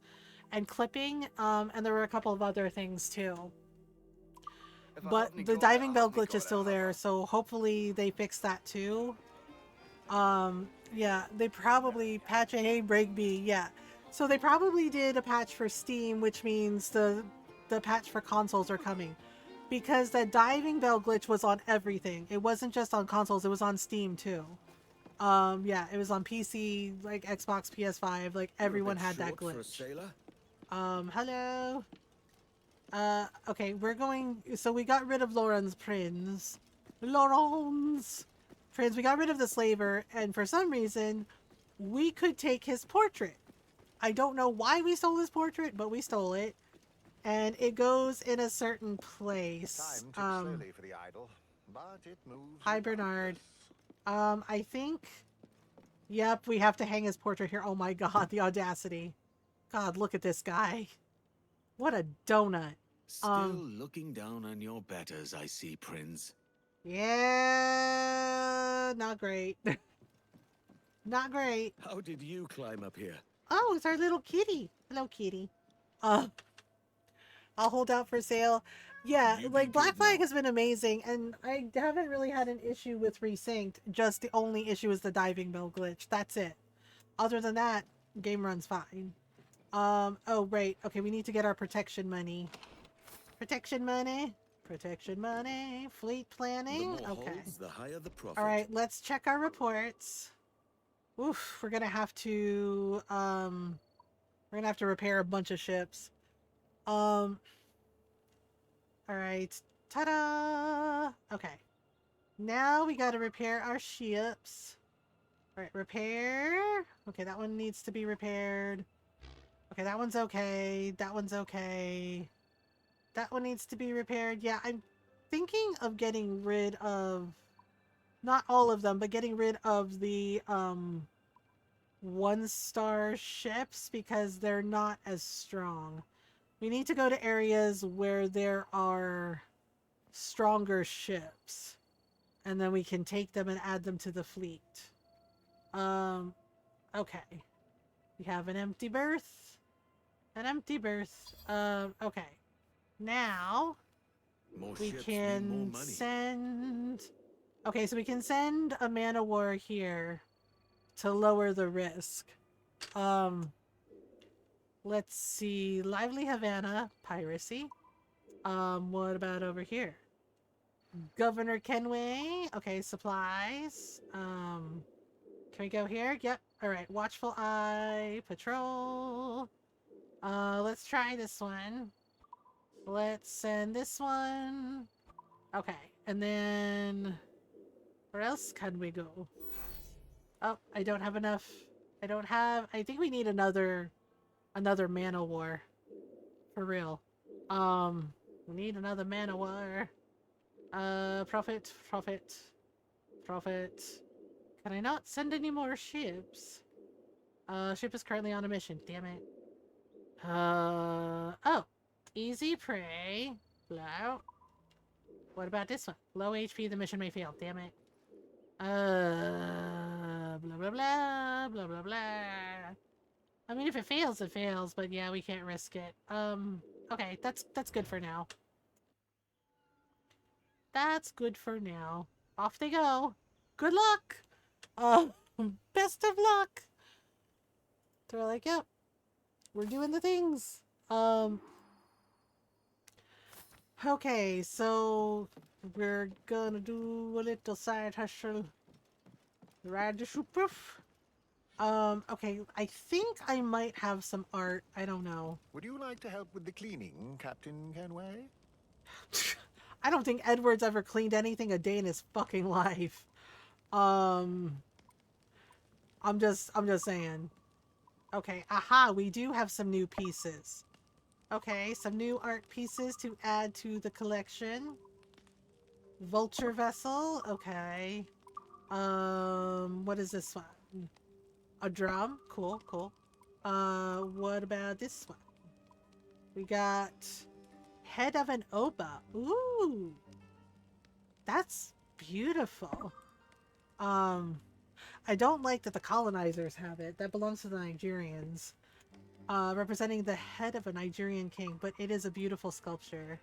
and clipping. And there were a couple of other things too. But the diving bell glitch is still there, so hopefully they fix that too. Yeah, they probably patch a hey break B, yeah. So they probably did a patch for Steam, which means the patch for consoles are coming. Because that diving bell glitch was on everything. It wasn't just on consoles, it was on Steam too. Yeah, it was on PC, like Xbox, PS5, like everyone had that glitch. Hello. Okay, we're going, so we got rid of Lauren's Prince. Lauren's Prince, we got rid of the slaver, and for some reason, we could take his portrait. I don't know why we stole his portrait, but we stole it. And it goes in a certain place. Slowly for the idol, but it moves. Hi, Bernard. I think, yep, we have to hang his portrait here. Oh my god, the audacity. God, look at this guy. What a donut. Still looking down on your betters, I see, Prince. Yeah, not great. Not great. How did you climb up here? Oh, it's our little kitty. Hello, kitty. I'll hold out for sale. Yeah, like Black Flag has been amazing, and I haven't really had an issue with Resynced. Just the only issue is the diving bell glitch. That's it. Other than that, game runs fine. Oh, right. Okay, we need to get our protection money. Protection money. Protection money. Fleet planning. The more Okay. holds, the higher the profit. All right, let's check our reports. Oof, we're gonna have to repair a bunch of ships. All right, ta-da! Okay, now we gotta repair our ships. All right, repair. Okay, that one needs to be repaired. Okay, that one's okay. That one's okay. That one needs to be repaired. Yeah, I'm thinking of getting rid of, not all of them, but getting rid of the 1-star ships because they're not as strong. We need to go to areas where there are stronger ships, and then we can take them and add them to the fleet. Okay. We have an empty berth. An empty berth. Okay. Now More we ships can mean more money. send... Okay, so we can send a man of war here to lower the risk. Let's see. Lively Havana, piracy. What about over here? Governor Kenway. Okay, supplies. Can we go here? Yep. All right. Watchful Eye, patrol. Let's try this one. Let's send this one. Okay, and then where else can we go? Oh, I don't have enough. I think we need another man of war. For real. We need another man of war. Profit. Can I not send any more ships? Ship is currently on a mission. Damn it. Oh. Easy prey. Low. What about this one? Low HP, the mission may fail. Damn it. Blah, blah, blah. Blah, blah, blah. I mean, if it fails, it fails, but yeah, we can't risk it. Okay, that's good for now. That's good for now. Off they go. Good luck! Best of luck! They're like, yep, we're doing the things. Okay, so we're gonna do a little side hustle. Ride the super-proof. Okay, I think I might have some art. I don't know. Would you like to help with the cleaning, Captain Kenway? I don't think Edward's ever cleaned anything a day in his fucking life. I'm just saying. Okay, aha, we do have some new pieces. Okay, some new art pieces to add to the collection. Vulture vessel, okay. What is this one? A drum, cool, cool. What about this one? We got head of an oba. Ooh, that's beautiful. I don't like that the colonizers have it. That belongs to the Nigerians. Representing the head of a Nigerian king, but it is a beautiful sculpture.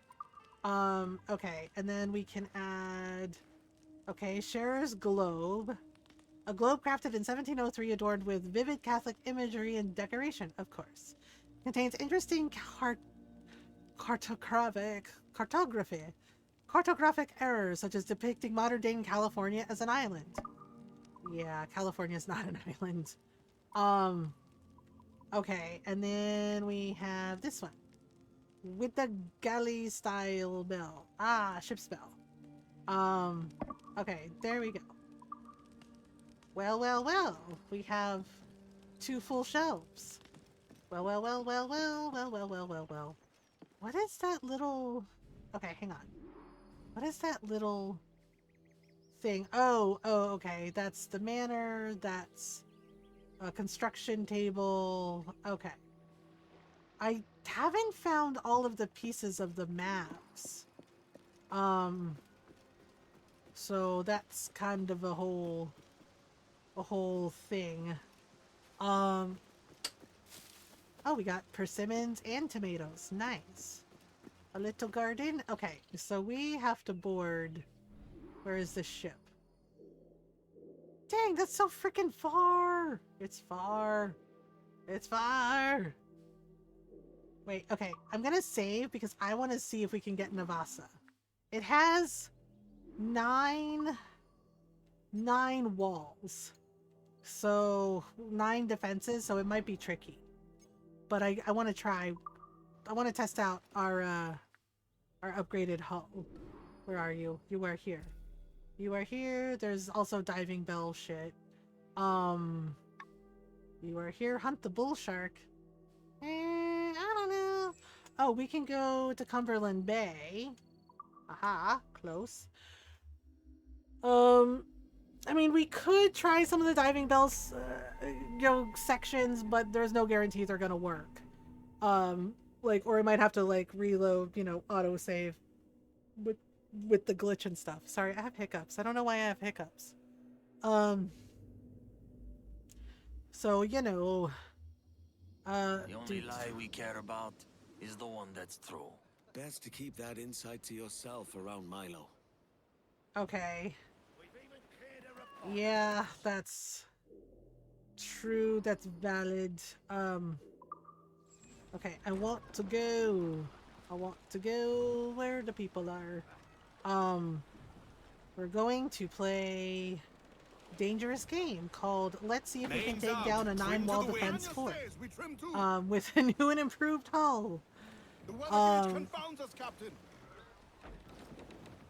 Okay, and then we can add, okay, Sharer's globe. A globe crafted in 1703 adorned with vivid Catholic imagery and decoration, of course. Contains interesting cartographic errors, such as depicting modern-day California as an island. Yeah, California is not an island. Okay, and then we have this one. With the galley style bell. Ah, ship's bell. Okay, there we go. Well, well, well. We have 2 full shelves. Well, well, well, well, well, well, well, well, well, well. What is that little... Okay, hang on. What is that little thing? Oh, okay. That's the manor. That's a construction table. Okay. I haven't found all of the pieces of the maps. So that's kind of a whole thing. Oh, we got persimmons and tomatoes. Nice. A little garden. Okay, so we have to board. Where is this ship? Dang, that's so freaking far. It's far. It's far. Wait, okay. I'm gonna save because I want to see if we can get Navasa. It has 9 walls. So 9 defenses, so it might be tricky. But I want to try. I want to test out our upgraded hull. Where are you? You are here. You are here. There's also diving bell shit. You are here. Hunt the bull shark. I don't know. Oh, we can go to Cumberland Bay. Aha, close. I mean, we could try some of the diving bells, sections, but there's no guarantee they're gonna work. Or I might have to reload, auto save with the glitch and stuff. Sorry, I have hiccups. I don't know why I have hiccups. So the only lie we care about is the one that's true. Best to keep that insight to yourself around Milo. Okay. Yeah, that's true. That's valid. Okay, I want to go. I want to go where the people are. We're going to play a dangerous game called Let's See If We Can Take Down a 9-Wall Defense Fort. With a new and improved hull. The weather gauge confounds us, Captain.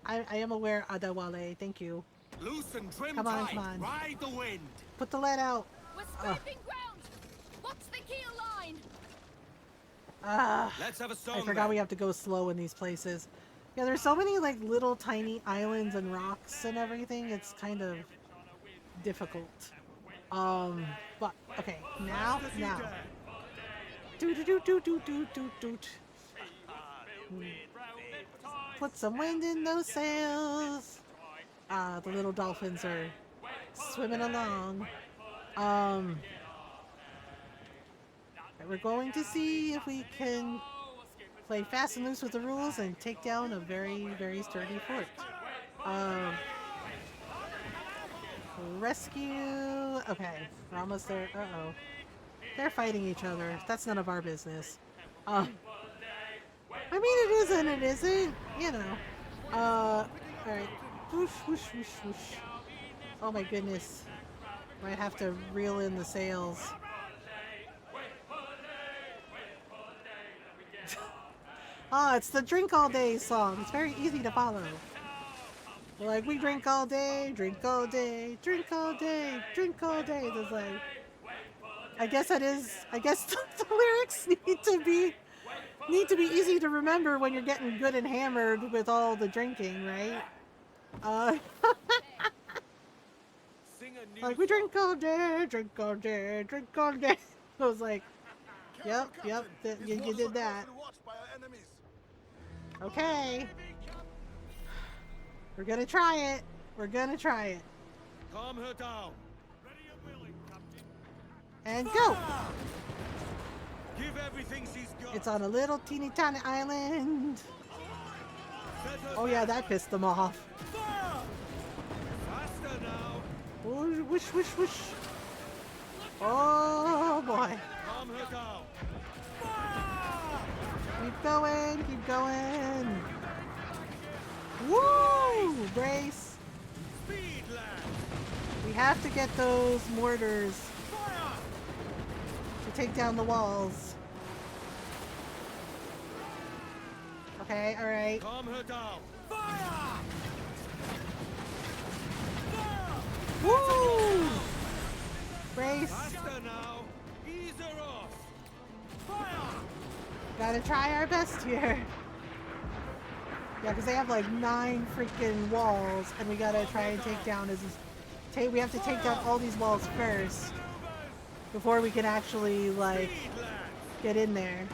I am aware, Adewale. Thank you. Loosen, trim come on, tight, come on. Ride the wind. Put the lead out. We're scraping ground. What's the keel line? Let's have a song. I forgot we have to go slow in these places. Yeah, there's so many little tiny islands and rocks and everything. It's kind of difficult. But okay, now. Doot. Put some wind in those sails. The little dolphins are swimming along. We're going to see if we can play fast and loose with the rules and take down a very, very sturdy fort. Rescue. Okay, we're almost there. Uh-oh. They're fighting each other. That's none of our business. I mean, it is and it isn't. You know. Alright. Whoosh, whoosh, whoosh, whoosh. Oh my goodness. Might have to reel in the sails. Ah, it's the Drink All Day song. It's very easy to follow. We're like, we drink all day, drink all day, drink all day, drink all day. There's like, I guess that is, I guess the lyrics need to be easy to remember when you're getting good and hammered with all the drinking, right? Like, we drink all day, drink all day, drink all day. I was like, yep, you did that. Okay. We're gonna try it. We're gonna try it. Calm her down. And go! Give everything she's got. It's on a little teeny tiny island. Oh yeah, that pissed them off. Faster now. Whoosh, whoosh, whoosh. Oh boy. Calm her down. Keep going, keep going. Woo! Brace. Speed, lad. We have to get those mortars to take down the walls. Okay, alright. Calm her down. Fire! Woo! Brace. Faster now. Ease her off. Fire! Gotta try our best here. Yeah, because they have like 9 freaking walls, and we gotta try and take down we have to take down all these walls first before we can actually like get in there.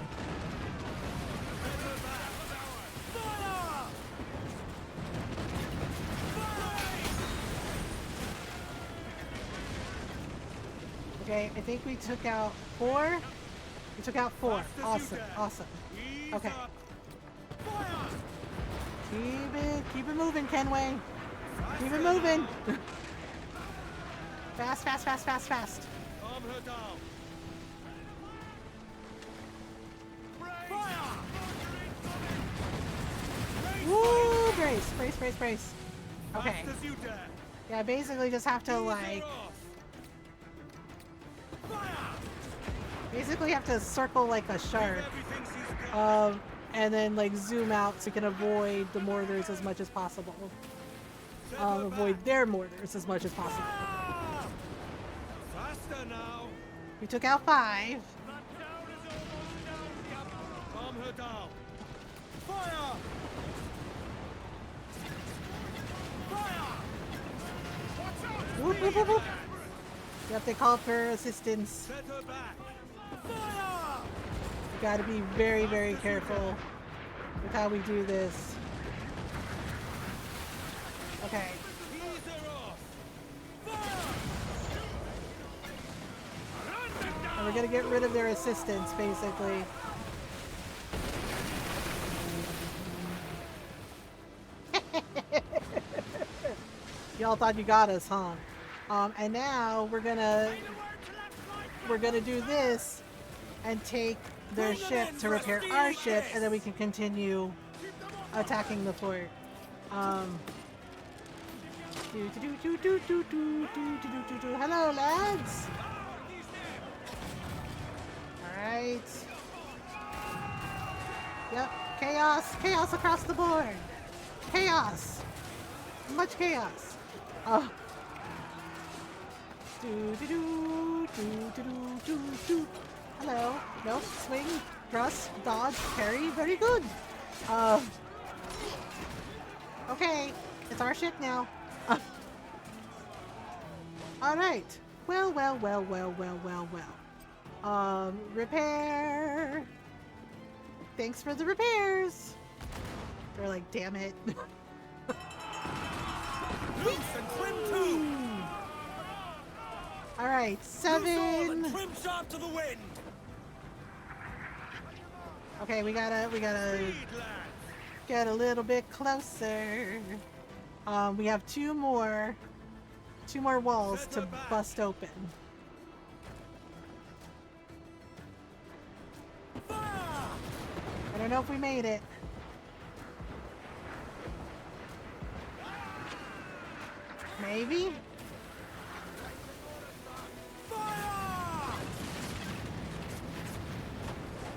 Okay, I think we took out 4. We took out 4. Awesome, awesome. Okay. Keep it moving, Kenway. Keep it moving. Fast, fast, fast, fast, fast. Calm her down. Woo! Brace, brace, brace, brace. Okay. Fast as you dare. Yeah, basically just have to like... Basically have to circle like a shark. And then like zoom out so you can avoid the mortars as much as possible. Avoid their mortars as much as possible. Faster now. We took out 5. Calm her down. Fire! Fire! Watch out! Whoop, whoop, whoop, whoop. Yep, they called for assistance. Set her back. Fire! We gotta be very, very careful with how we do this. Okay. Ease her off. And we're gonna get rid of their assistance, basically. Y'all thought you got us, huh? And now we're gonna do this and take their ship to repair our ship, and then we can continue attacking the fort. Hello, lads. All right. Yep. Chaos. Chaos across the board. Chaos. Much chaos. Oh. Hello. Nope. Swing. Thrust. Dodge. Parry. Very good. Okay. It's our ship now. Alright. Well. Repair. Thanks for the repairs. They're like, damn it. Alright, 7. Trim sharp to the wind. Okay, we gotta get a little bit closer. We have two more walls to bust open. I don't know if we made it. Maybe?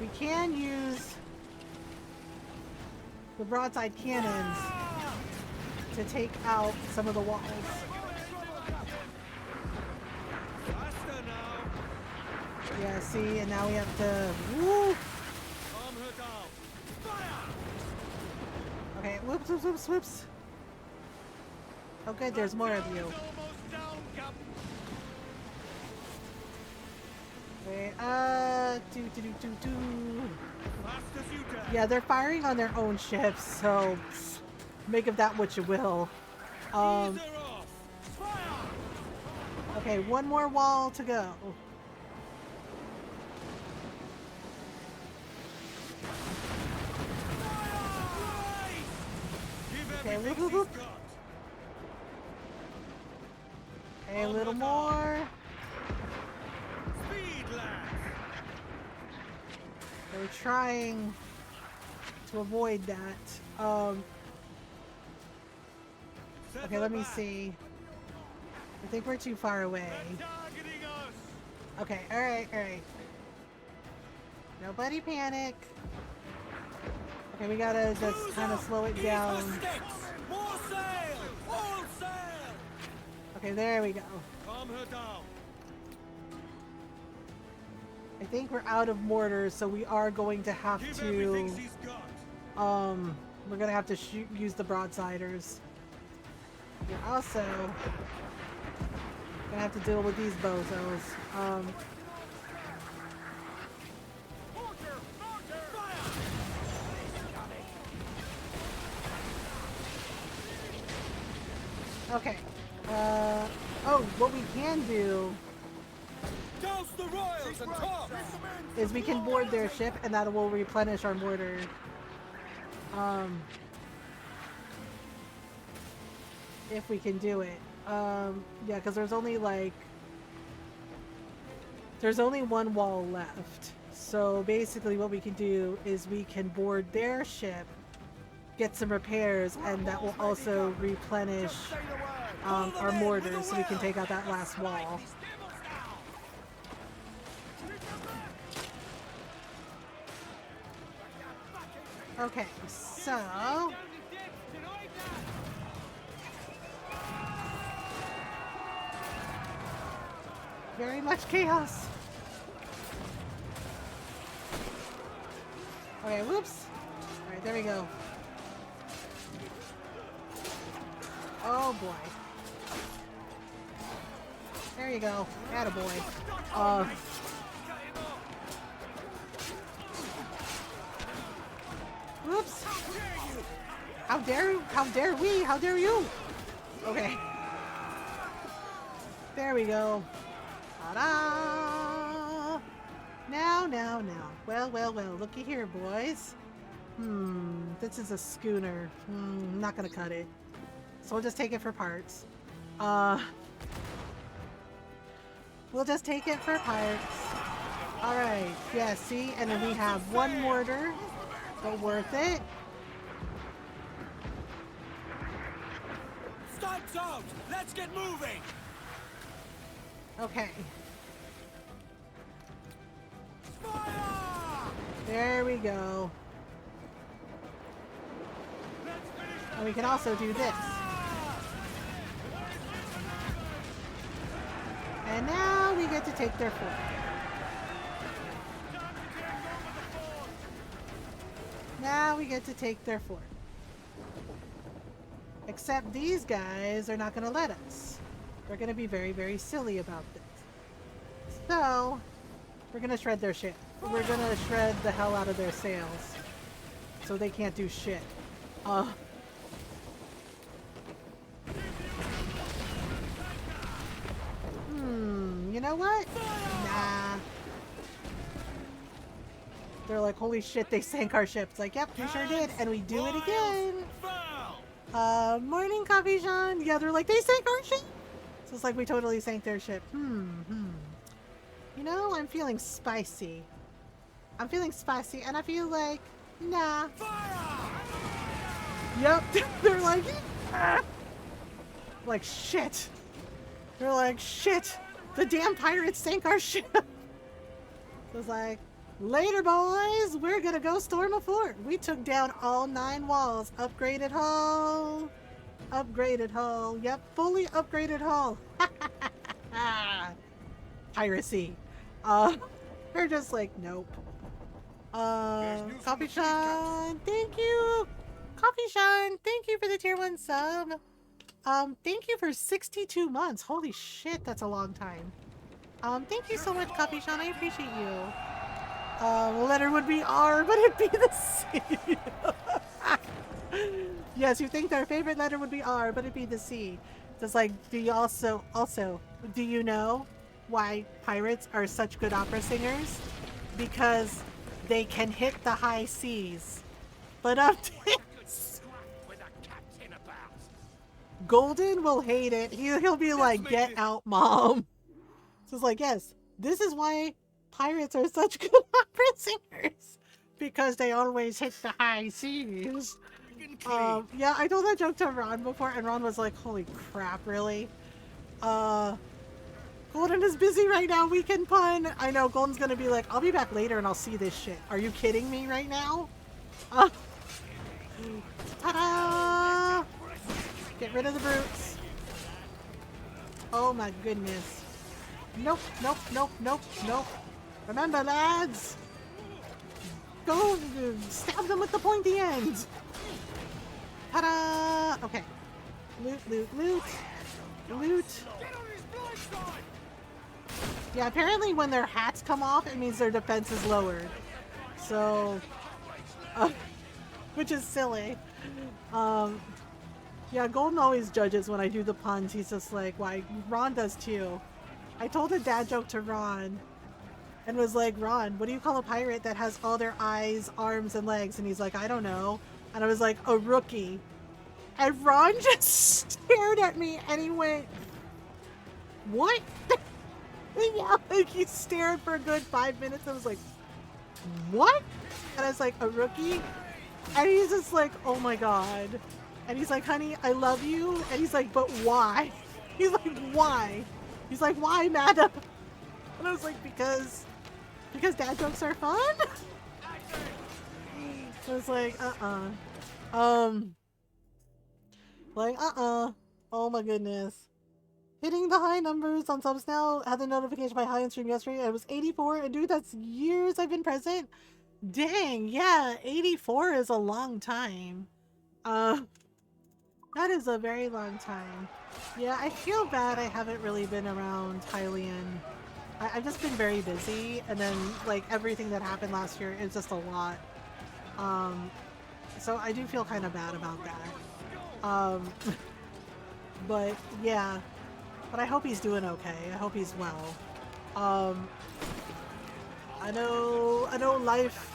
We can use the broadside cannons to take out some of the walls. Yeah, see, and now we have to... Woo! Okay, whoops, whoops, whoops, whoops. Oh good, there's more of you. Okay, yeah, they're firing on their own ships, so make of that what you will. Okay, one more wall to go. Okay, whoop, whoop, whoop. Okay, a little more. We're trying to avoid that. Okay, let me see. I think we're too far away. Okay, alright, alright. Nobody panic. Okay, we gotta just kind of slow it down. More sail! All sail! Okay, there we go. Calm her down. I think we're out of mortars, so we are going to have to... we're gonna have to use the broadsiders. We're also gonna have to deal with these bozos. Okay. Oh, what we can do The royals and tops! is we can board their ship, and that will replenish our mortar. If we can do it. Yeah, because there's only one wall left. So basically what we can do is we can board their ship, get some repairs, and that will also replenish our mortars so we can take out that last wall. Okay, so... very much chaos. Okay, whoops. Alright, there we go. Oh boy. There you go. Attaboy. Whoops. How dare we? How dare you? Okay. There we go. Ta-da! Now. Well, looky here, boys. This is a schooner. Not gonna cut it. So we'll just take it for parts. We'll just take it for parts. Alright, yeah, see? And then we have one mortar, but worth it. Stipes out! Let's get moving! Okay. Fire! There we go. And we can also do this. And now we get to take their fort. Now we get to take their fort. Except these guys are not going to let us. They're going to be very, very silly about this. So, we're going to shred their shit. We're going to shred the hell out of their sails. So they can't do shit. You know what? Nah. They're like, holy shit, they sank our ship. It's like, yep, we sure did, and we do it again. Morning, Coffee Sean. Yeah, they're like, they sank our ship. So it's like we totally sank their ship. You know, I'm feeling spicy. I'm feeling spicy, and I feel like, nah. Yep, they're like, like, shit. They're like, shit. The damn pirates sank our ship. So it's like, later, boys. We're gonna go storm a fort. We took down all 9 walls. Upgraded hull. Upgraded hull. Yep, fully upgraded hull. Piracy. They're just like, nope. Coffee Sean, thank you. Coffee Sean, thank you for the tier 1 sub. Thank you for 62 months. Holy shit, that's a long time. Thank you so much, Coffee Sean. I appreciate you. Letter would be R, but it'd be the C. Yes, you think their favorite letter would be R, but it'd be the C. Just like, do you also, do you know why pirates are such good opera singers? Because they can hit the high C's. But Golden will hate it. He'll be like, get out, mom. So it's like, yes, this is why pirates are such good opera singers. Because they always hit the high C's. Yeah, I told that joke to Ron before, and Ron was like, holy crap, really? Golden is busy right now, we can pun. I know, Golden's gonna be like, I'll be back later and I'll see this shit. Are you kidding me right now? Ta-da! Get rid of the brutes. Oh my goodness. Nope, nope, nope, nope, nope. Remember, lads! Go stab them with the pointy end! Ta-da! Okay. Loot, loot, loot. Loot. Yeah, apparently when their hats come off, it means their defense is lowered. So, which is silly. Yeah, Golden always judges when I do the puns. He's just like, why? Ron does too. I told a dad joke to Ron and was like, Ron, what do you call a pirate that has all their eyes, arms, and legs? And he's like, I don't know. And I was like, a rookie. And Ron just stared at me and he went, what? Yeah, like he stared for a good 5 minutes. I was like, what? And I was like, a rookie? And he's just like, oh my god. And he's like, honey, I love you. And he's like, but why? He's like, why? He's like, why, madam? And I was like, because dad jokes are fun? I was like, oh my goodness. Hitting the high numbers on subs now. Had the notification by high on stream yesterday. I was 84, and dude, that's years I've been present. Dang, yeah, 84 is a long time. That is a very long time. Yeah, I feel bad I haven't really been around Hylian. I've just been very busy, and then, like, everything that happened last year is just a lot. So I do feel kind of bad about that. But, yeah. But I hope he's doing okay. I hope he's well. I know life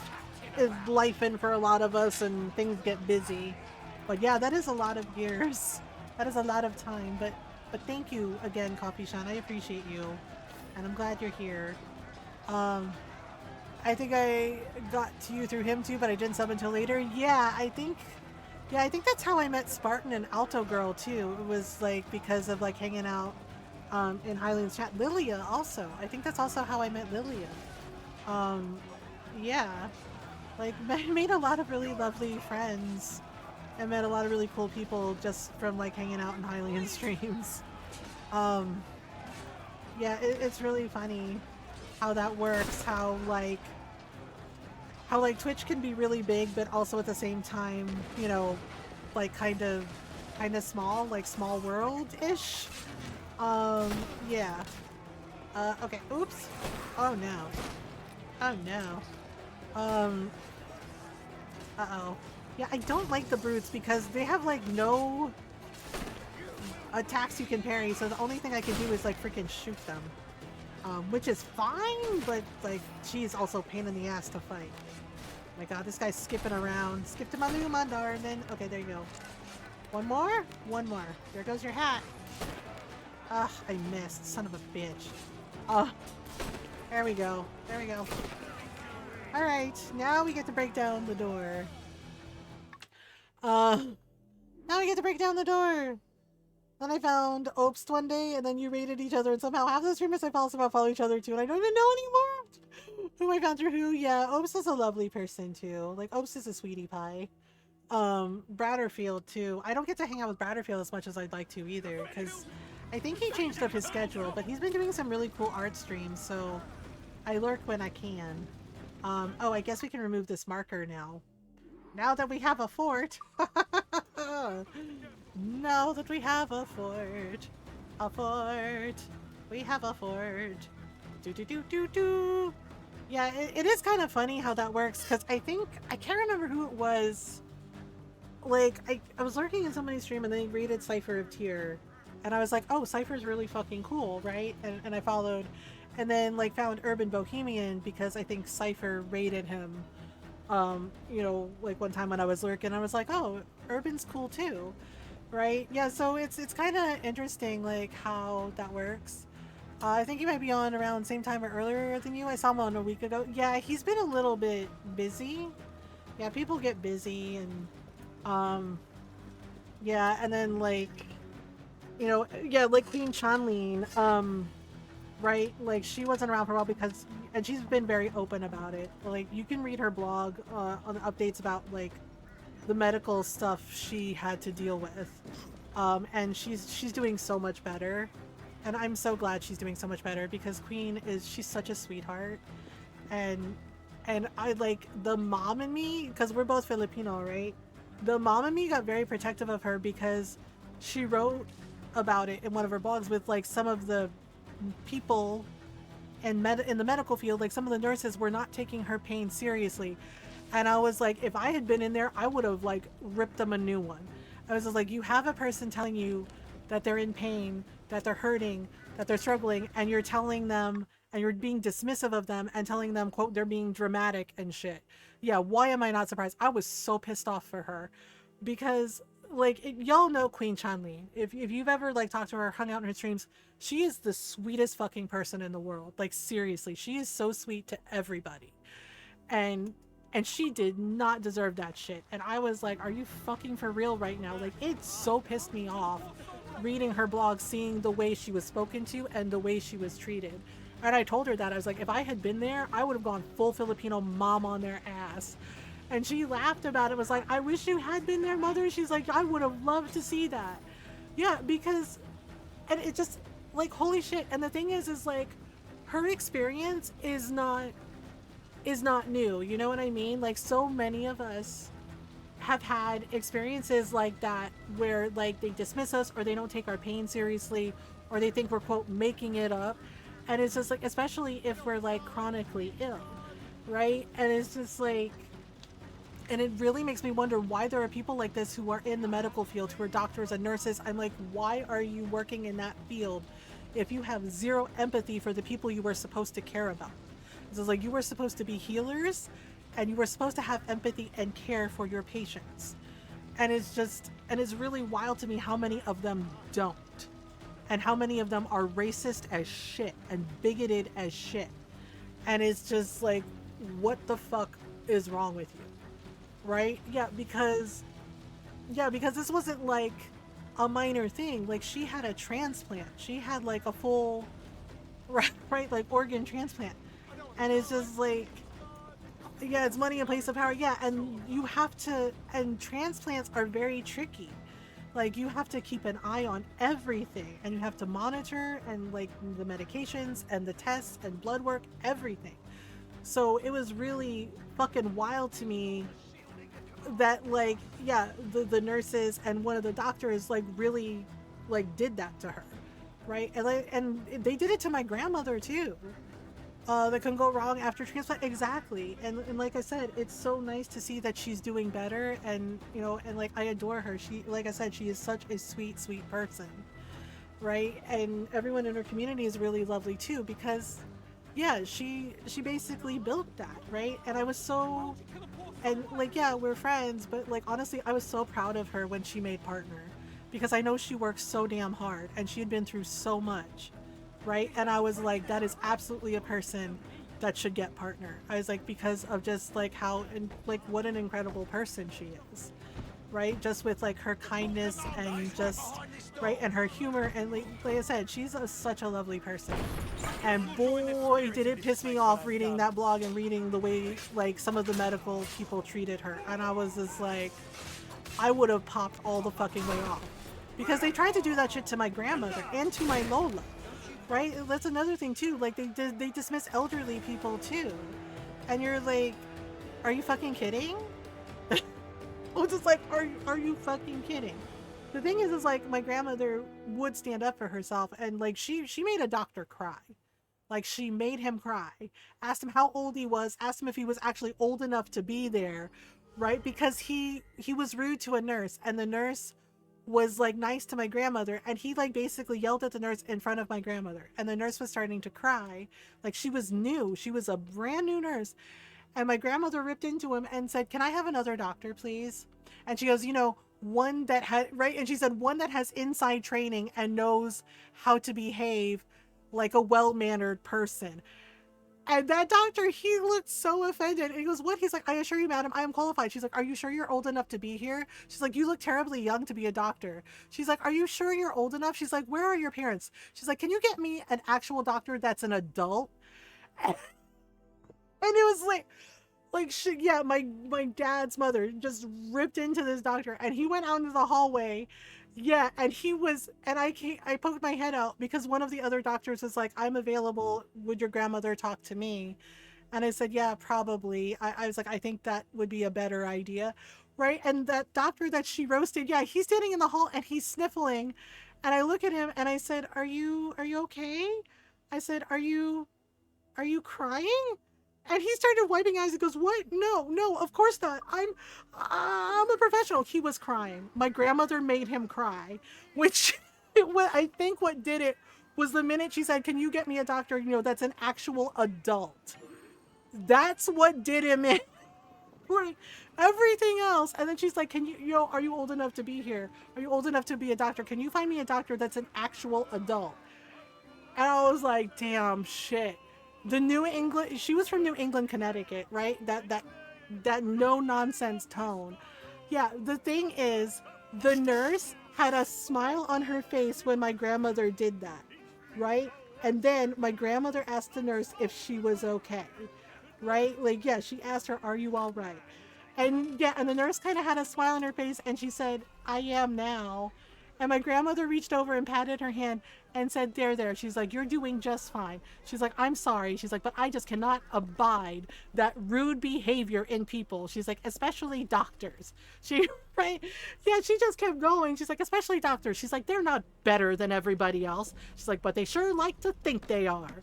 is lifing for a lot of us and things get busy. But yeah, that is a lot of years. That is a lot of time. But thank you again, Coffee Sean. I appreciate you. And I'm glad you're here. I think I got to you through him too, but I didn't sub until later. Yeah, I think that's how I met Spartan and Alto Girl too. It was like because of like hanging out in Hylian's chat. Lilia also. I think that's also how I met Lilia. Yeah. Like, made a lot of really lovely friends. I met a lot of really cool people just from like hanging out in Hylian streams. Yeah, it's really funny how that works. How like Twitch can be really big, but also at the same time, you know, like kind of small, like small world-ish. Yeah. Okay. Oops. Oh no. Oh no. Uh-oh. Yeah, I don't like the brutes because they have like no attacks you can parry, so the only thing I can do is like freaking shoot them. Which is fine, but like she's also a pain in the ass to fight. My god, this guy's skipping around. Skip to my Luma, darling. Okay, there you go. One more? One more. There goes your hat. Ugh, I missed. Son of a bitch. There we go. There we go. Alright, now we get to break down the door. Now we get to break down the door. Then I found Obst one day, and then you raided each other, and somehow half the streamers I follow each other too, and I don't even know anymore who I found through who. Yeah, Obst is a lovely person too. Like, Obst is a sweetie pie. Bratterfield too. I don't get to hang out with Bratterfield as much as I'd like to either, because I think he changed up his schedule, but he's been doing some really cool art streams, so I lurk when I can. Oh, I guess we can remove this marker now. Now that we have a fort. Now that we have a fort. A fort. We have a fort. Do do do do do. Yeah, it is kind of funny how that works, because I can't remember who it was. Like, I was lurking in somebody's stream and they rated Cypher of Tyr. And I was like, oh, Cypher's really fucking cool, right? And I followed. And then, like, found Urban Bohemian because I think Cypher rated him. You know, like one time when I was lurking, I was like, oh, Urban's cool too, right? Yeah, so it's kind of interesting, like, how that works. I think he might be on around the same time or earlier than you. I saw him on a week ago. Yeah, he's been a little bit busy. Yeah, people get busy, and yeah, and then, like, you know, yeah, like Queen Chanlin, right? Like, she wasn't around for a while because, and she's been very open about it. Like, you can read her blog on the updates about, like, the medical stuff she had to deal with. And she's doing so much better. And I'm so glad she's doing so much better because she's such a sweetheart. And I, like, the mom in me, because we're both Filipino, right? The mom in me got very protective of her because she wrote about it in one of her blogs with, like, some of the people in the medical field, like some of the nurses were not taking her pain seriously. And I was like, if I had been in there, I would have, like, ripped them a new one. I was just like, you have a person telling you that they're in pain, that they're hurting, that they're struggling, and you're telling them, and you're being dismissive of them and telling them, quote, they're being dramatic and shit. Yeah, why am I not surprised? I was so pissed off for her because, like, y'all know Queen Chanli. If you've ever, like, talked to her, hung out in her streams, she is the sweetest fucking person in the world. Like, seriously, she is so sweet to everybody. And she did not deserve that shit. And I was like, are you fucking for real right now? Like, it so pissed me off reading her blog, seeing the way she was spoken to and the way she was treated. And I told her that. I was like, if I had been there, I would have gone full Filipino mom on their ass. And she laughed about it, was like, I wish you had been there, mother. She's like, I would have loved to see that. Yeah, because, and it just, like, holy shit. And the thing is like, her experience is not new, you know what I mean? Like, so many of us have had experiences like that where, like, they dismiss us or they don't take our pain seriously or they think we're, quote, making it up. And it's just like, especially if we're, like, chronically ill, right? And it's just like, and it really makes me wonder why there are people like this who are in the medical field, who are doctors and nurses. I'm like, why are you working in that field if you have zero empathy for the people you were supposed to care about? It's like, you were supposed to be healers and you were supposed to have empathy and care for your patients. And it's just, and it's really wild to me how many of them don't. And how many of them are racist as shit and bigoted as shit. And it's just like, what the fuck is wrong with you? Right? Yeah, because this wasn't like a minor thing. Like, she had a transplant. She had, like, a full, right, like, organ transplant. And it's just like, yeah, it's money in place of power. Yeah, and you have to, and transplants are very tricky. Like, you have to keep an eye on everything, and you have to monitor, and, like, the medications and the tests and blood work, everything. So it was really fucking wild to me that, like, yeah, the nurses and one of the doctors, like, really, like, did that to her, right? And, like, and they did it to my grandmother too. That can go wrong after transplant. Exactly. And like I said, it's so nice to see that she's doing better, and, you know, and, like, I adore her. She, like I said, she is such a sweet person, right? And everyone in her community is really lovely too, because yeah, she basically built that, right? And I was so, and like, yeah, we're friends, but like honestly, I was so proud of her when she made partner, because I know she worked so damn hard and she had been through so much, right? And I was like, that is absolutely a person that should get partner. I was like, because of just like how, and like what an incredible person she is, right? Just with like her kindness and just, right, and her humor, and like I said, she's such a lovely person. And boy, did it piss me off reading that blog and reading the way like some of the medical people treated her. And I was just like, I would have popped all the fucking way off, because they tried to do that shit to my grandmother and to my Lola, right? That's another thing too. Like they dismiss elderly people too, and you're like, are you fucking kidding? I was just like, are you fucking kidding? The thing is like my grandmother would stand up for herself, and like she made a doctor cry. Like she made him cry, asked him how old he was, asked him if he was actually old enough to be there, right? Because he was rude to a nurse, and the nurse was like nice to my grandmother, and he like basically yelled at the nurse in front of my grandmother, and the nurse was starting to cry. Like she was new, she was a brand new nurse, and my grandmother ripped into him and said, "Can I have another doctor, please?" And she goes, "You know, one that had," right? And she said, "One that has inside training and knows how to behave like a well-mannered person." And that doctor, he looked so offended. And he goes, "What?" He's like, "I assure you, madam, I am qualified." She's like, "Are you sure you're old enough to be here?" She's like, "You look terribly young to be a doctor." She's like, "Are you sure you're old enough?" She's like, "Where are your parents?" She's like, "Can you get me an actual doctor that's an adult?" And it was like she, yeah, my dad's mother just ripped into this doctor, and he went out into the hallway. Yeah, and he was, and I poked my head out because one of the other doctors was like, "I'm available. Would your grandmother talk to me?" And I said, "Yeah, probably." I was like, "I think that would be a better idea." Right? And that doctor that she roasted, yeah, he's standing in the hall and he's sniffling. And I look at him and I said, "Are you okay?" I said, "Are you crying?" And he started wiping eyes and goes, "What? No, no, of course not. I'm a professional." He was crying. My grandmother made him cry, which I think what did it was the minute she said, "Can you get me a doctor, that's an actual adult?" That's what did him in. Right. Everything else. And then she's like, "Can are you old enough to be here? Are you old enough to be a doctor? Can you find me a doctor that's an actual adult?" And I was like, damn shit. The New England, she was from New England, Connecticut, right? That no nonsense tone. Yeah, the thing is, the nurse had a smile on her face when my grandmother did that, right? And then my grandmother asked the nurse if she was okay, right? Like, yeah, she asked her, "Are you all right?" And yeah, and the nurse kind of had a smile on her face, and she said, "I am now." And my grandmother reached over and patted her hand and said, "There, there." She's like, "You're doing just fine." She's like, "I'm sorry." She's like, "But I just cannot abide that rude behavior in people." She's like, "Especially doctors." She, right? Yeah, she just kept going. She's like, "Especially doctors." She's like, "They're not better than everybody else." She's like, "But they sure like to think they are."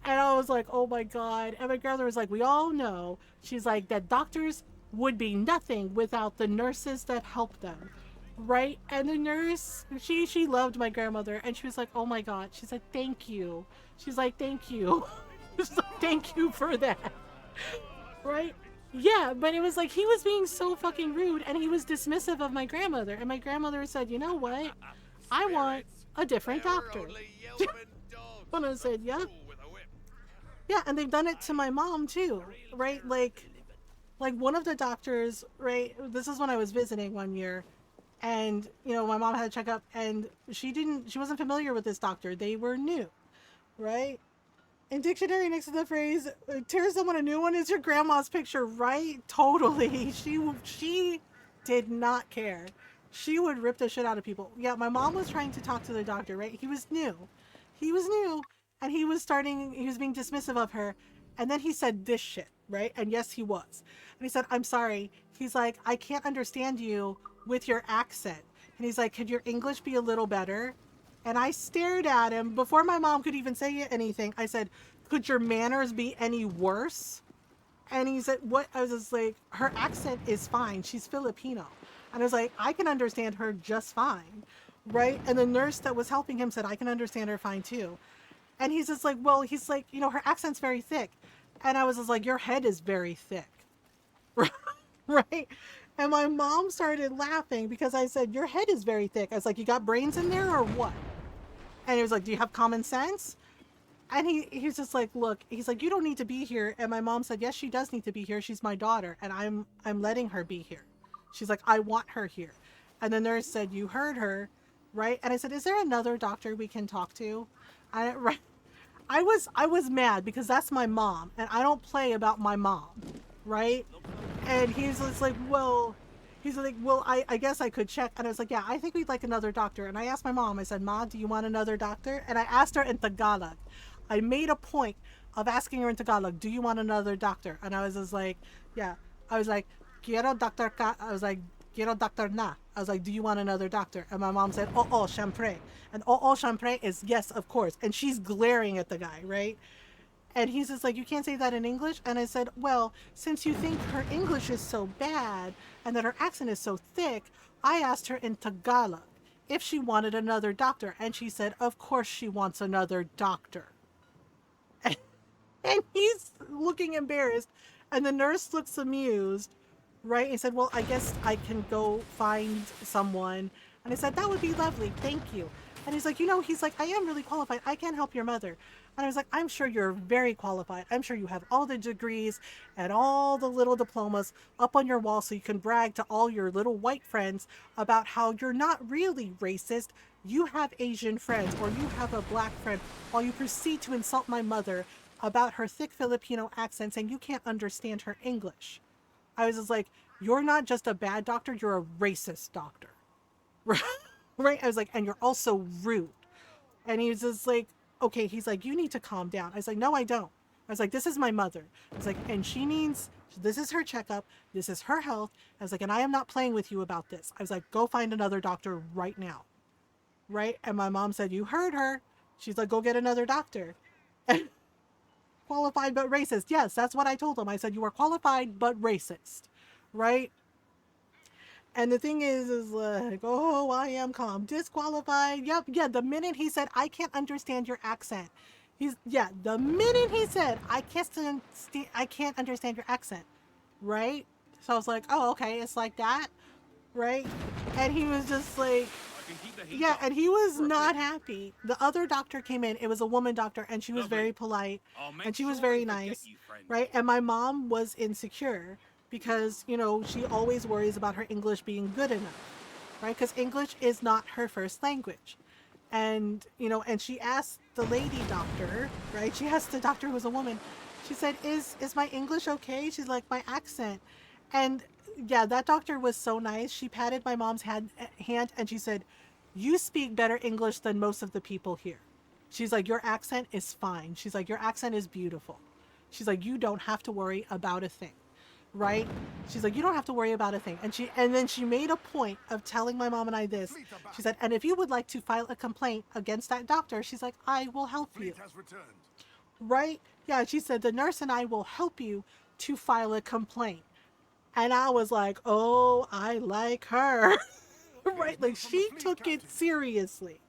And I was like, oh my God. And my grandmother was like, "We all know," she's like, "that doctors would be nothing without the nurses that help them." Right? And the nurse, she loved my grandmother, and she was like, "Oh my God." She said, "Thank you." She's like, "Thank you." She's like, "Thank you for that." Right? Yeah, but it was like he was being so fucking rude, and he was dismissive of my grandmother. And my grandmother said, "You know what? I want a different doctor." And I said, "Yeah." Yeah, and they've done it to my mom too, right? Like one of the doctors, right? This is when I was visiting one year, and my mom had a checkup, and she wasn't familiar with this doctor. They were new, right? In dictionary next to the phrase "tear someone a new one" is your grandma's picture, right? Totally. She did not care. She would rip the shit out of people. Yeah, my mom was trying to talk to the doctor, right? He was new. And he was being dismissive of her. And then he said this shit, right? And yes, he was. And he said, "I'm sorry." He's like, "I can't understand you with your accent." And he's like, "Could your English be a little better?" And I stared at him before my mom could even say anything. I said, "Could your manners be any worse?" And he said, "What?" I was just like, "Her accent is fine. She's Filipino." And I was like, "I can understand her just fine." Right? And the nurse that was helping him said, "I can understand her fine too." And he's just like, well, he's like, you know, her accent's very thick. And I was just like, your head is very thick. Right? And my mom started laughing because I said, your head is very thick. I was like, you got brains in there or what? And he was like, do you have common sense? And he's just like, look, he's like, you don't need to be here. And my mom said, yes, she does need to be here. She's my daughter, and I'm letting her be here. She's like, I want her here. And the nurse said, you heard her, right? And I said, is there another doctor we can talk to? Right. I was mad because that's my mom, and I don't play about my mom, right? And he's just like, well, I guess I could check. And I was like, yeah, I think we'd like another doctor. And I asked my mom, I said, Ma, do you want another doctor? And I asked her in Tagalog. I made a point of asking her in Tagalog, do you want another doctor? And I was just like, yeah. I was like, quiero doctor ka. I was like, quiero doctor na. I was like, do you want another doctor? And my mom said, oh, siempre. And oh, siempre is yes, of course. And she's glaring at the guy, right? And he's just like, you can't say that in English? And I said, well, since you think her English is so bad and that her accent is so thick, I asked her in Tagalog if she wanted another doctor. And she said, of course she wants another doctor. And he's looking embarrassed. And the nurse looks amused, right? And said, well, I guess I can go find someone. And I said, that would be lovely. Thank you. And he's like, you know, he's like, I am really qualified. I can help your mother. And I was like, I'm sure you're very qualified. I'm sure you have all the degrees and all the little diplomas up on your wall so you can brag to all your little white friends about how you're not really racist. You have Asian friends or you have a black friend while you proceed to insult my mother about her thick Filipino accent saying you can't understand her English. I was just like, you're not just a bad doctor, you're a racist doctor. Right? I was like, and you're also rude. And he was just like, okay, he's like, you need to calm down. I was like, no, I don't. I was like, this is my mother. I was like, and this is her checkup. This is her health. I was like, and I am not playing with you about this. I was like, go find another doctor right now. Right? And my mom said, you heard her. She's like, go get another doctor. And qualified but racist. Yes, that's what I told him. I said, you are qualified but racist. Right? And the thing is like, oh, I am calm. Disqualified. Yep. Yeah. The minute he said, I can't understand your accent. The minute he said, I can't understand your accent. Right? So I was like, oh, okay. It's like that. Right? And he was just like, yeah. And he was not happy. The other doctor came in. It was a woman doctor and she was very polite and she was very nice. Right? And my mom was insecure because, you know, she always worries about her English being good enough, right? Because English is not her first language. And, you know, and she asked the lady doctor, right? She asked the doctor who was a woman. She said, is my English okay? She's like, my accent. And yeah, that doctor was so nice. She patted my mom's hand and she said, you speak better English than most of the people here. She's like, your accent is fine. She's like, your accent is beautiful. She's like, you don't have to worry about a thing. Right? She's like, you don't have to worry about a thing. And then she made a point of telling my mom and I this. She said, and if you would like to file a complaint against that doctor, she's like, I will help you. Right? Yeah, she said, the nurse and I will help you to file a complaint. And I was like, oh, I like her. Right? Like she took it seriously.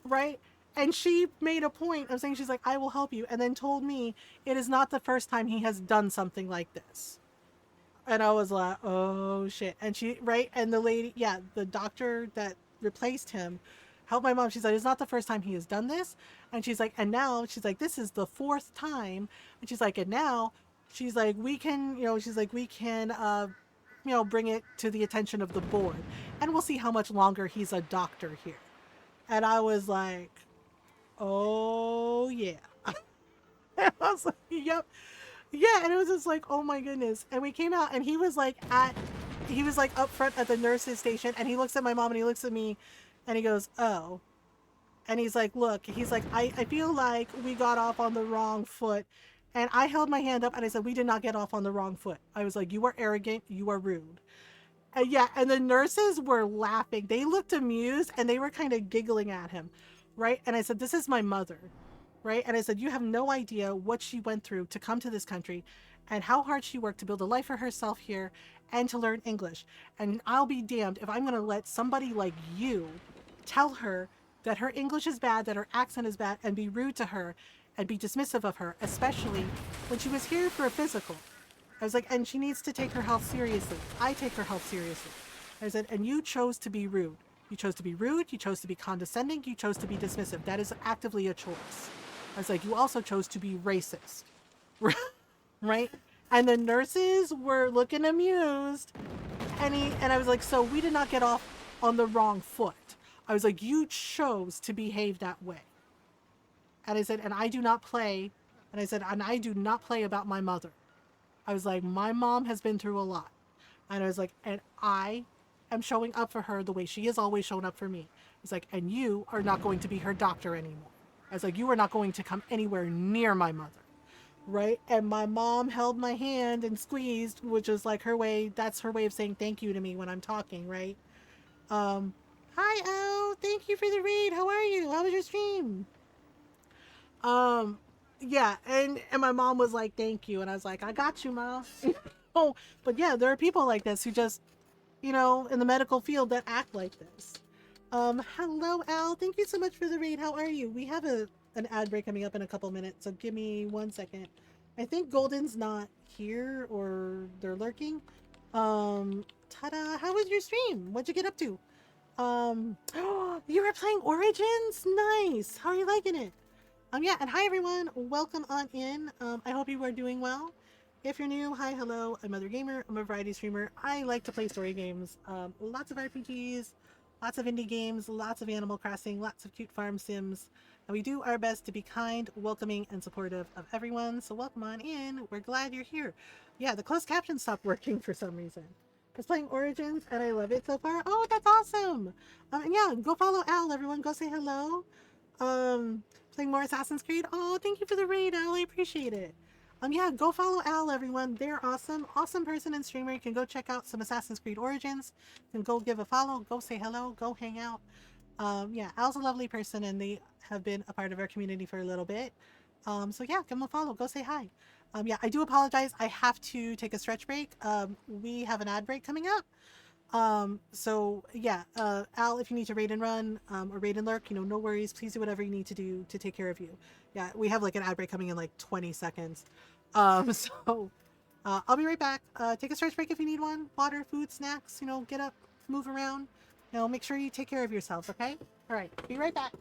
Right? And she made a point of saying, she's like, I will help you. And then told me it is not the first time he has done something like this. And I was like, oh shit. And she, right? And the lady, yeah, the doctor that replaced him helped my mom. She's like, it's not the first time he has done this. And she's like, and now, she's like, this is the 4th time. And she's like, and now, she's like, we can, you know, she's like, we can, you know, bring it to the attention of the board. And we'll see how much longer he's a doctor here. And I was like, oh yeah. I was like, yep. Yeah, and it was just like, oh my goodness. And we came out and he was like up front at the nurse's station and he looks at my mom and he looks at me and he goes, oh. And he's like, look, he's like, I feel like we got off on the wrong foot. And I held my hand up and I said, we did not get off on the wrong foot. I was like, you are arrogant, you are rude. And yeah, and the nurses were laughing. They looked amused and they were kind of giggling at him, right? And I said, this is my mother. Right? And I said, you have no idea what she went through to come to this country and how hard she worked to build a life for herself here and to learn English. And I'll be damned if I'm going to let somebody like you tell her that her English is bad, that her accent is bad, and be rude to her and be dismissive of her, especially when she was here for a physical. I was like, and she needs to take her health seriously. I take her health seriously. I said, and you chose to be rude. You chose to be rude. You chose to be condescending. You chose to be dismissive. That is actively a choice. I was like, you also chose to be racist. Right? And the nurses were looking amused. And I was like, so we did not get off on the wrong foot. I was like, you chose to behave that way. And I said, and I do not play. And I said, and I do not play about my mother. I was like, my mom has been through a lot. And I was like, and I am showing up for her the way she has always shown up for me. I was like, and you are not going to be her doctor anymore. I was like, you are not going to come anywhere near my mother. Right? And my mom held my hand and squeezed, which is like her way, that's her way of saying thank you to me when I'm talking, right? Hi, Elle. Thank you for the read. How are you? How was your stream? Yeah, and my mom was like, thank you. And I was like, I got you, Mom. Oh, but yeah, there are people like this who just, in the medical field that act like this. Hello, Al. Thank you so much for the read. How are you? We have an ad break coming up in a couple minutes, so give me 1 second. I think Golden's not here or they're lurking. Ta-da! How was your stream? What'd you get up to? You were playing Origins? Nice. How are you liking it? Yeah, and hi everyone. Welcome on in. I hope you are doing well. If you're new, hi, hello. I'm Mothergamer. I'm a variety streamer. I like to play story games. Lots of RPGs, lots of indie games, lots of Animal Crossing, lots of cute farm sims. And we do our best to be kind, welcoming, and supportive of everyone. So welcome on in. We're glad you're here. Yeah, the closed caption stopped working for some reason. I was playing Origins and I love it so far. Oh, that's awesome. And yeah, go follow Al, everyone. Go say hello. Playing more Assassin's Creed. Oh, thank you for the raid, Al. I appreciate it. Yeah, go follow Al, everyone. They're awesome. Awesome person and streamer. You can go check out some Assassin's Creed Origins. You can go give a follow. Go say hello. Go hang out. Yeah, Al's a lovely person and they have been a part of our community for a little bit. So yeah, give them a follow. Go say hi. Yeah, I do apologize. I have to take a stretch break. We have an ad break coming up. So yeah, Al, if you need to raid and run, or raid and lurk, no worries. Please do whatever you need to do to take care of you. Yeah, we have like an ad break coming in like 20 seconds. So, I'll be right back. Take a stretch break if you need one. Water, food, snacks, get up, move around. Make sure you take care of yourself, okay? All right, be right back.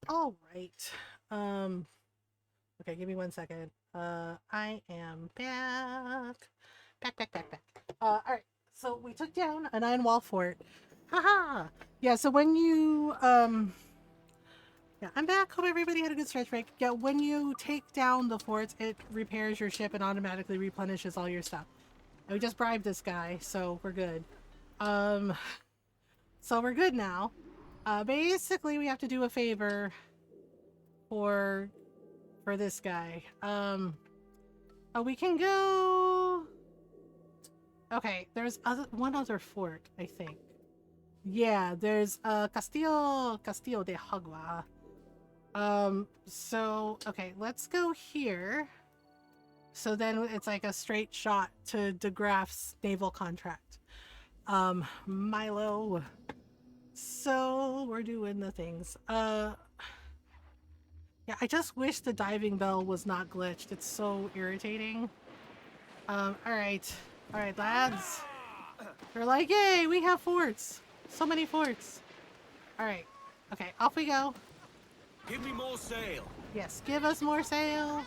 All right. Okay, give me 1 second. I am back. Back. All right. So we took down an iron wall fort. Haha. Yeah. So when you yeah, I'm back. Hope everybody had a good stretch break. Yeah, when you take down the forts, it repairs your ship and automatically replenishes all your stuff. And we just bribed this guy, so we're good. So we're good now. Basically, we have to do a favor for this guy. Oh, we can go. Okay, there's one other fort, I think. Yeah, there's Castillo de Hagua. So okay, let's go here. So then it's like a straight shot to de Graaf's naval contract. Milo. So we're doing the things. Yeah, I just wish the diving bell was not glitched. It's so irritating. Alright, lads. They're like, yay, we have forts. So many forts. Alright. Okay, off we go. Give me more sail. Yes, give us more sail.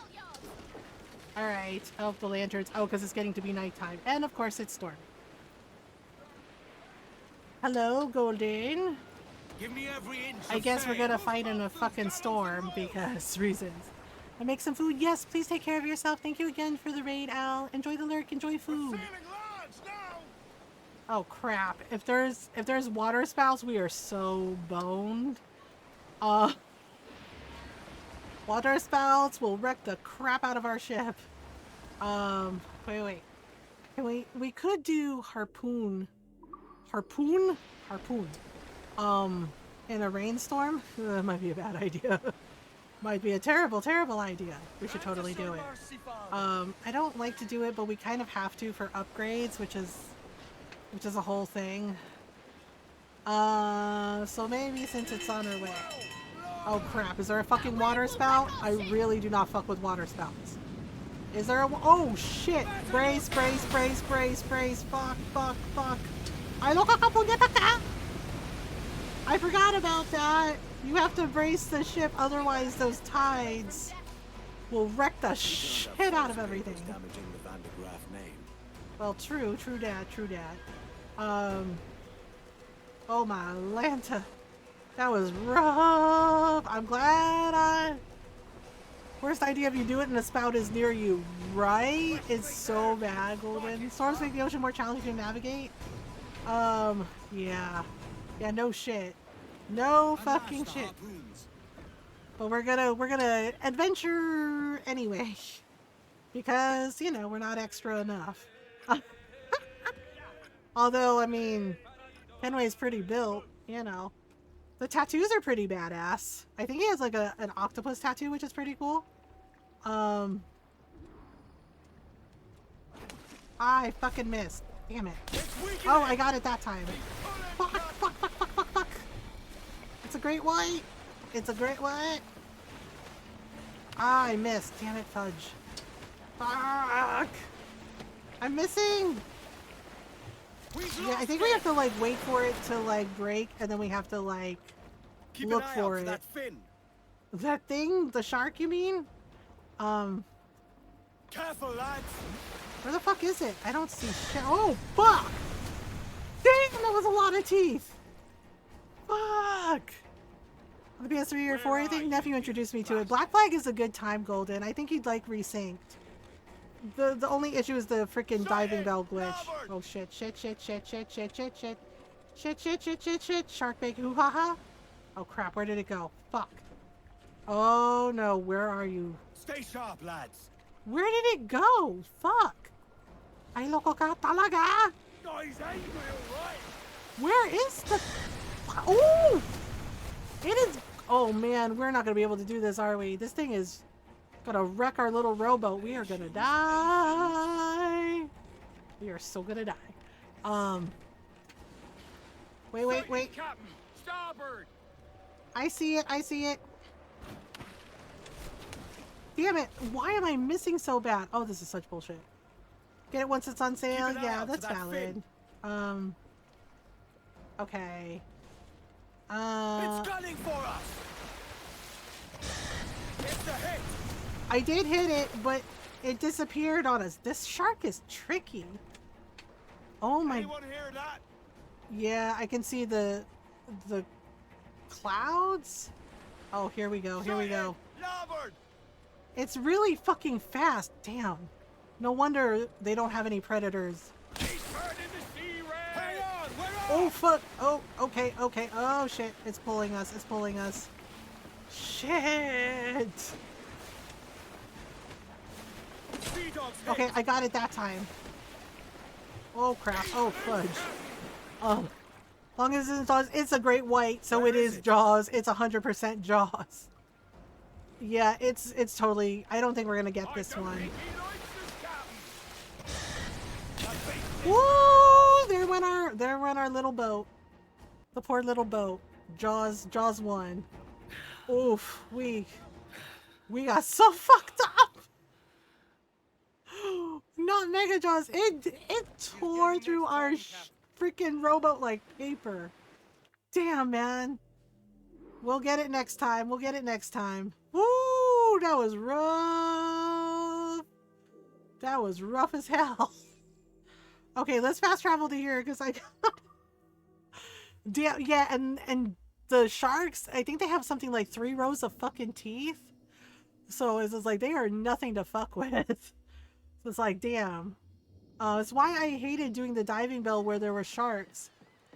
Alright. Oh, the lanterns. Oh, because it's getting to be nighttime. And of course it's storm. Hello, Golden. Give me every inch. I guess we're gonna fight in a fucking storm because reasons. I make some food. Yes, please take care of yourself. Thank you again for the raid, Al. Enjoy the lurk. Enjoy food. Oh crap! If there's water spouts, we are so boned. Water spouts will wreck the crap out of our ship. Wait. Can we could do harpoon. In a rainstorm? That might be a bad idea. Might be a terrible idea. We should totally do it. I don't like to do it, but we kind of have to for upgrades, which is a whole thing. So maybe since it's on our way. Oh crap, is there a fucking water spout? I really do not fuck with water spouts. Is there a... Oh shit! Brace. Fuck. I forgot about that. You have to brace the ship, otherwise those tides will wreck the shit out of everything. Well, true dat. Oh my Lanta. That was rough. I'm glad Worst idea if you do it and a spout is near you, right? It's so bad, Golden. Storms make the ocean more challenging to navigate. Yeah. Yeah, no shit. No fucking shit. But we're gonna adventure anyway. Because, you know, we're not extra enough. Although, I mean, Kenway's pretty built, you know. The tattoos are pretty badass. I think he has like an octopus tattoo, which is pretty cool. I fucking missed. Damn it. Oh, I got it that time. Fuck. It's a great white. Ah, I missed. Damn it, fudge. Fuck. I'm missing. Yeah, I think we have to like wait for it to like break, and then we have to like look for it. That fin. That thing, the shark, you mean? Careful, lads. Where the fuck is it? I don't see shit. Oh, fuck! Dang, that was a lot of teeth. Fuck. On the PS3 or 4, I think nephew introduced me to it. Black Flag is a good time, Golden. I think he'd like resynced. The only issue is the freaking diving bell glitch. Oh shit. Shit. Shark bacon. Ooh ha ha. Oh crap, where did it go? Fuck. Oh no, where are you? Stay sharp, lads. Where did it go? Fuck. Ay loko ka talaga. Guys, ain't we alright? Where is the... Oh! It is... Oh man, we're not gonna be able to do this, are we? This thing is gonna wreck our little rowboat. We are gonna die. We are so gonna die. Wait. Captain, starboard. I see it. Damn it. Why am I missing so bad? Oh, this is such bullshit. Get it once it's on sale? Yeah, that's valid. It's Okay. gunning for us. It's a hit. I did hit it, but it disappeared on us. This shark is tricky. Oh my. Anyone hear that? Yeah, I can see the clouds. Oh, here we go. Here we go. Larboard. It's really fucking fast. Damn. No wonder they don't have any predators. He's burning the sea ray. Hang on, we're off. Oh fuck. Oh, okay, okay. Oh shit. It's pulling us. It's pulling us. Shit. Okay, I got it that time. Oh crap. Oh fudge. Oh. Long as it's Jaws, it's a great white, so it is Jaws. It's 100% Jaws. Yeah, it's totally. I don't think we're gonna get this one. Woo! There went our little boat. The poor little boat. Jaws won. Oof, we got so fucked up. Not Mega Jaws. It tore through our freaking rowboat like paper. Damn, man. We'll get it next time. We'll get it next time. Woo! That was rough. That was rough as hell. Okay, let's fast travel to here because I got... Damn, yeah, and the sharks, I think they have something like 3 rows of fucking teeth. So it's just like they are nothing to fuck with. So it's like, damn. It's why I hated doing the diving bell where there were sharks.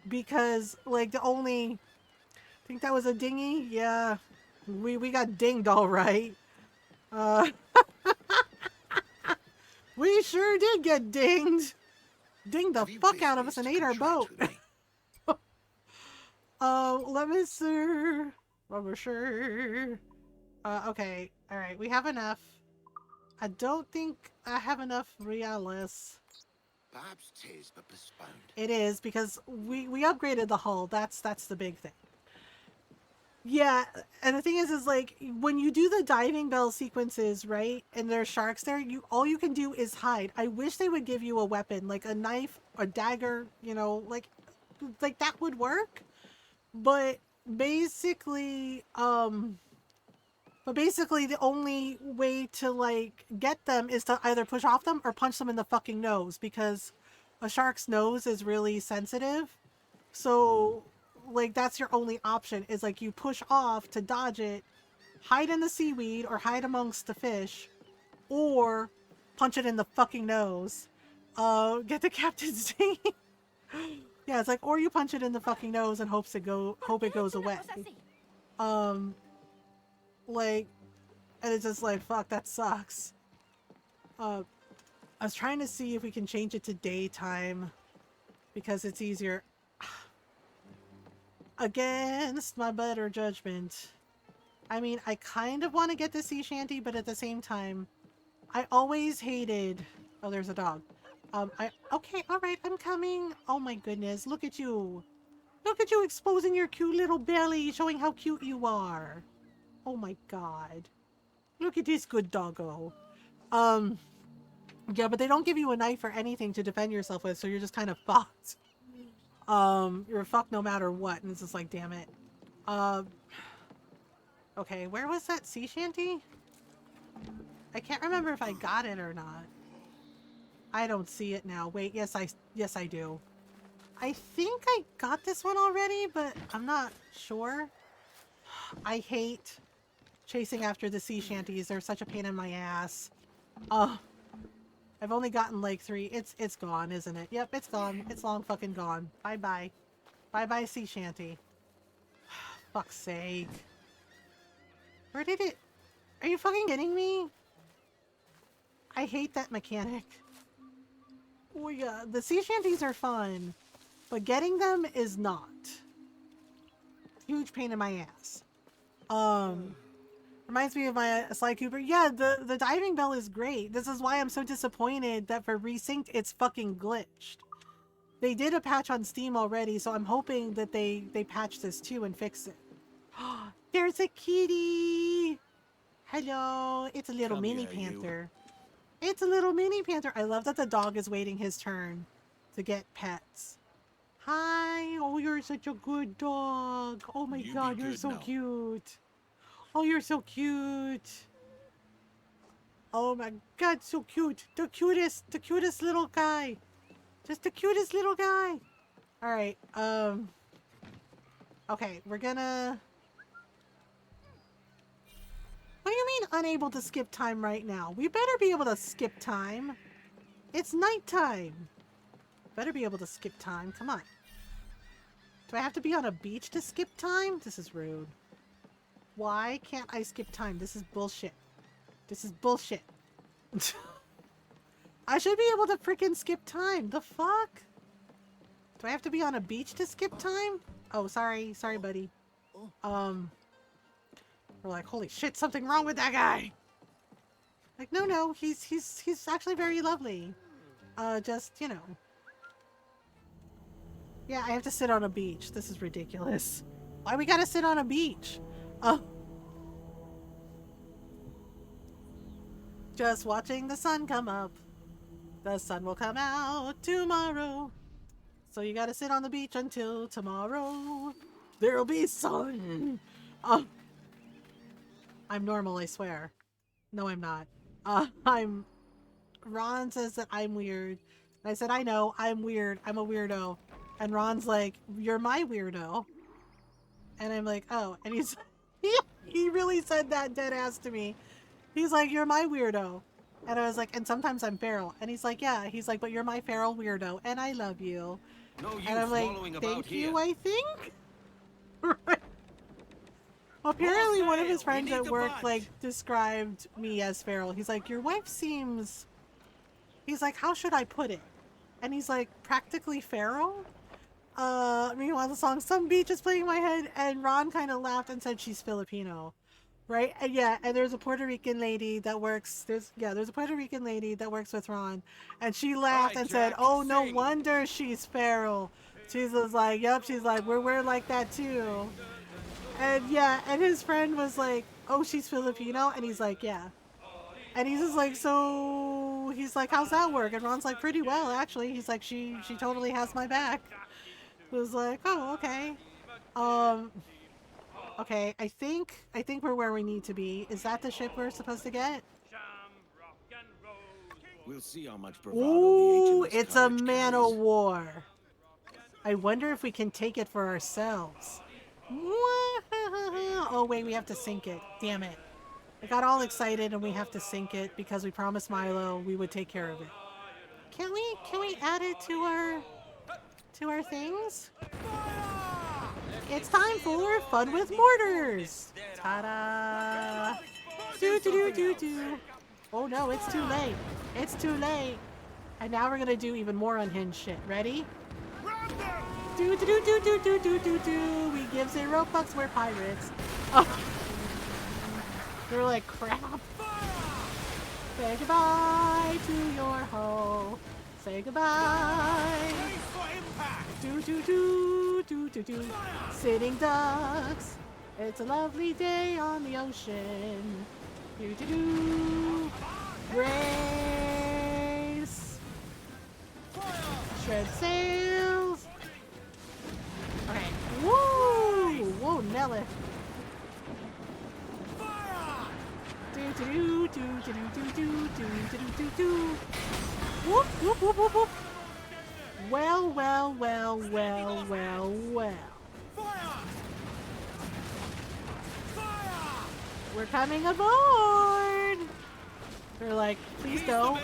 Because, like, the only... I think that was a dinghy? Yeah. We got dinged all right. We sure did get dinged. Dinged the fuck out of us and ate our boat. Let me see. Let me see. Okay. Alright, we have enough. I don't think I have enough reales. Perhaps 'tis, but postponed. It is, because we upgraded the hull. That's the big thing. Yeah, and the thing is like, when you do the diving bell sequences, right, and there's sharks there, all you can do is hide. I wish they would give you a weapon, like a knife, a dagger, you know, like that would work. But basically, the only way to, like, get them is to either push off them or punch them in the fucking nose, because a shark's nose is really sensitive. So, like, that's your only option, is, like, you push off to dodge it, hide in the seaweed or hide amongst the fish, or punch it in the fucking nose. Get the captain's name. Yeah, it's like, or you punch it in the fucking nose and hope it goes away. Like, and it's just like, fuck, that sucks. I was trying to see if we can change it to daytime because it's easier. Against my better judgment. I mean, I kind of want to get the sea shanty, but at the same time, I always hated... Oh, there's a dog. Okay, alright, I'm coming. Oh my goodness, look at you. Look at you exposing your cute little belly, showing how cute you are. Oh my god. Look at this good doggo. Yeah, but they don't give you a knife or anything to defend yourself with, so you're just kind of fucked. You're fucked no matter what, and it's just like, damn it. Okay, where was that sea shanty? I can't remember if I got it or not. I don't see it now. Wait, yes I do. I think I got this one already, but I'm not sure. I hate chasing after the sea shanties. They're such a pain in my ass. I've only gotten like 3. It's gone, isn't it? Yep, it's gone. It's long fucking gone. Bye-bye. Bye-bye, sea shanty. Fuck's sake. Where did it... Are you fucking kidding me? I hate that mechanic. Oh yeah, the sea shanties are fun, but getting them is not. Huge pain in my ass. Reminds me of my Sly Cooper. Yeah, the diving bell is great. This is why I'm so disappointed that for Resynced, it's fucking glitched. They did a patch on Steam already, so I'm hoping that they patch this too and fix it. There's a kitty! Hello! It's a little mini panther. It's a little mini panther. I love that the dog is waiting his turn to get pets. Hi! Oh, you're such a good dog. Oh my god, you're so cute. Oh, you're so cute. Oh my god, so cute. The cutest little guy. Just the cutest little guy. Alright, okay, we're gonna... What do you mean unable to skip time right now? We better be able to skip time. It's nighttime. Better be able to skip time. Come on. Do I have to be on a beach to skip time? This is rude. Why can't I skip time? This is bullshit. This is bullshit. I should be able to freaking skip time. The fuck? Do I have to be on a beach to skip time? Oh, sorry. Sorry, buddy. We're like, holy shit, something wrong with that guy. Like, no, he's actually very lovely. Just, you know. Yeah, I have to sit on a beach. This is ridiculous. Why we gotta sit on a beach? Just watching the sun come up. The sun will come out tomorrow. So you gotta sit on the beach until tomorrow. There'll be sun. I'm normal, I swear. No, I'm not. Ron says that I'm weird. And I said, I know, I'm weird. I'm a weirdo. And Ron's like, you're my weirdo. And I'm like, oh. And he's he really said that dead ass to me. He's like, you're my weirdo. And I was like, and sometimes I'm feral. And he's like, yeah. He's like, but you're my feral weirdo. And I love you. No use and I'm like, thank you, I think? Apparently one of his friends at work like described me as feral. He's like, your wife seems... He's like, how should I put it? And he's like, practically feral? Meanwhile the song Some Beach is playing in my head, and Ron kind of laughed and said she's Filipino. Right? And yeah, and there's a Puerto Rican lady that works... There's a Puerto Rican lady that works with Ron. And she laughed and said, oh, no wonder she's feral. She was like, yep, she's like, we're like that too. And yeah, and his friend was like, oh, she's Filipino? And he's like, yeah. And he's just like, so... He's like, how's that work? And Ron's like, pretty well, actually. He's like, she totally has my back. It was like, oh, okay. Okay, I think we're where we need to be. Is that the ship we're supposed to get? We'll see how much bravado Ooh, the it's a man of war. I wonder if we can take it for ourselves. Oh wait, we have to sink it. Damn it. I got all excited and we have to sink it because we promised Milo we would take care of it. Can we add it to our things? It's time for Fun with Mortars! Ta-da! Do-do-do-do-do! Oh no, it's too late. It's too late. And now we're gonna do even more unhinged shit. Ready? Do-do-do-do-do-do-do-do-do! We give 0 bucks, we're pirates. Oh. They're like, crap. Say goodbye to your hoe. Say goodbye. Do-do-do-do-do-do. Sitting ducks. It's a lovely day on the ocean. Do-do-do. Race. Shred sails. Okay. Woo! Whoa, Nelly. Do-do-do-do-do-do-do-do-do-do-do-do. Whoop, whoop, whoop, whoop, whoop. Well, well, well, well, well, well. We're coming aboard! They're like, please don't.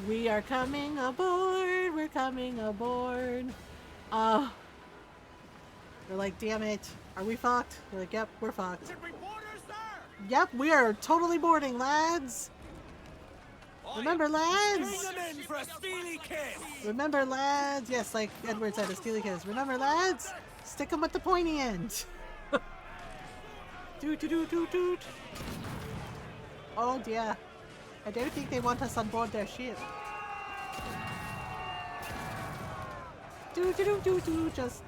We are coming aboard. We're coming aboard. They're like, damn it. Are we fucked? They're like, yep, we're fucked. Yep, we are totally boarding, lads. Remember, lads? Remember, lads? Yes, like Edward said, a steely kiss. Remember, lads? Stick them at the pointy end. Doot, doot, doot, doot, doot. Oh dear. I don't think they want us on board their ship. Doot, doot, doot, doot, doot. Just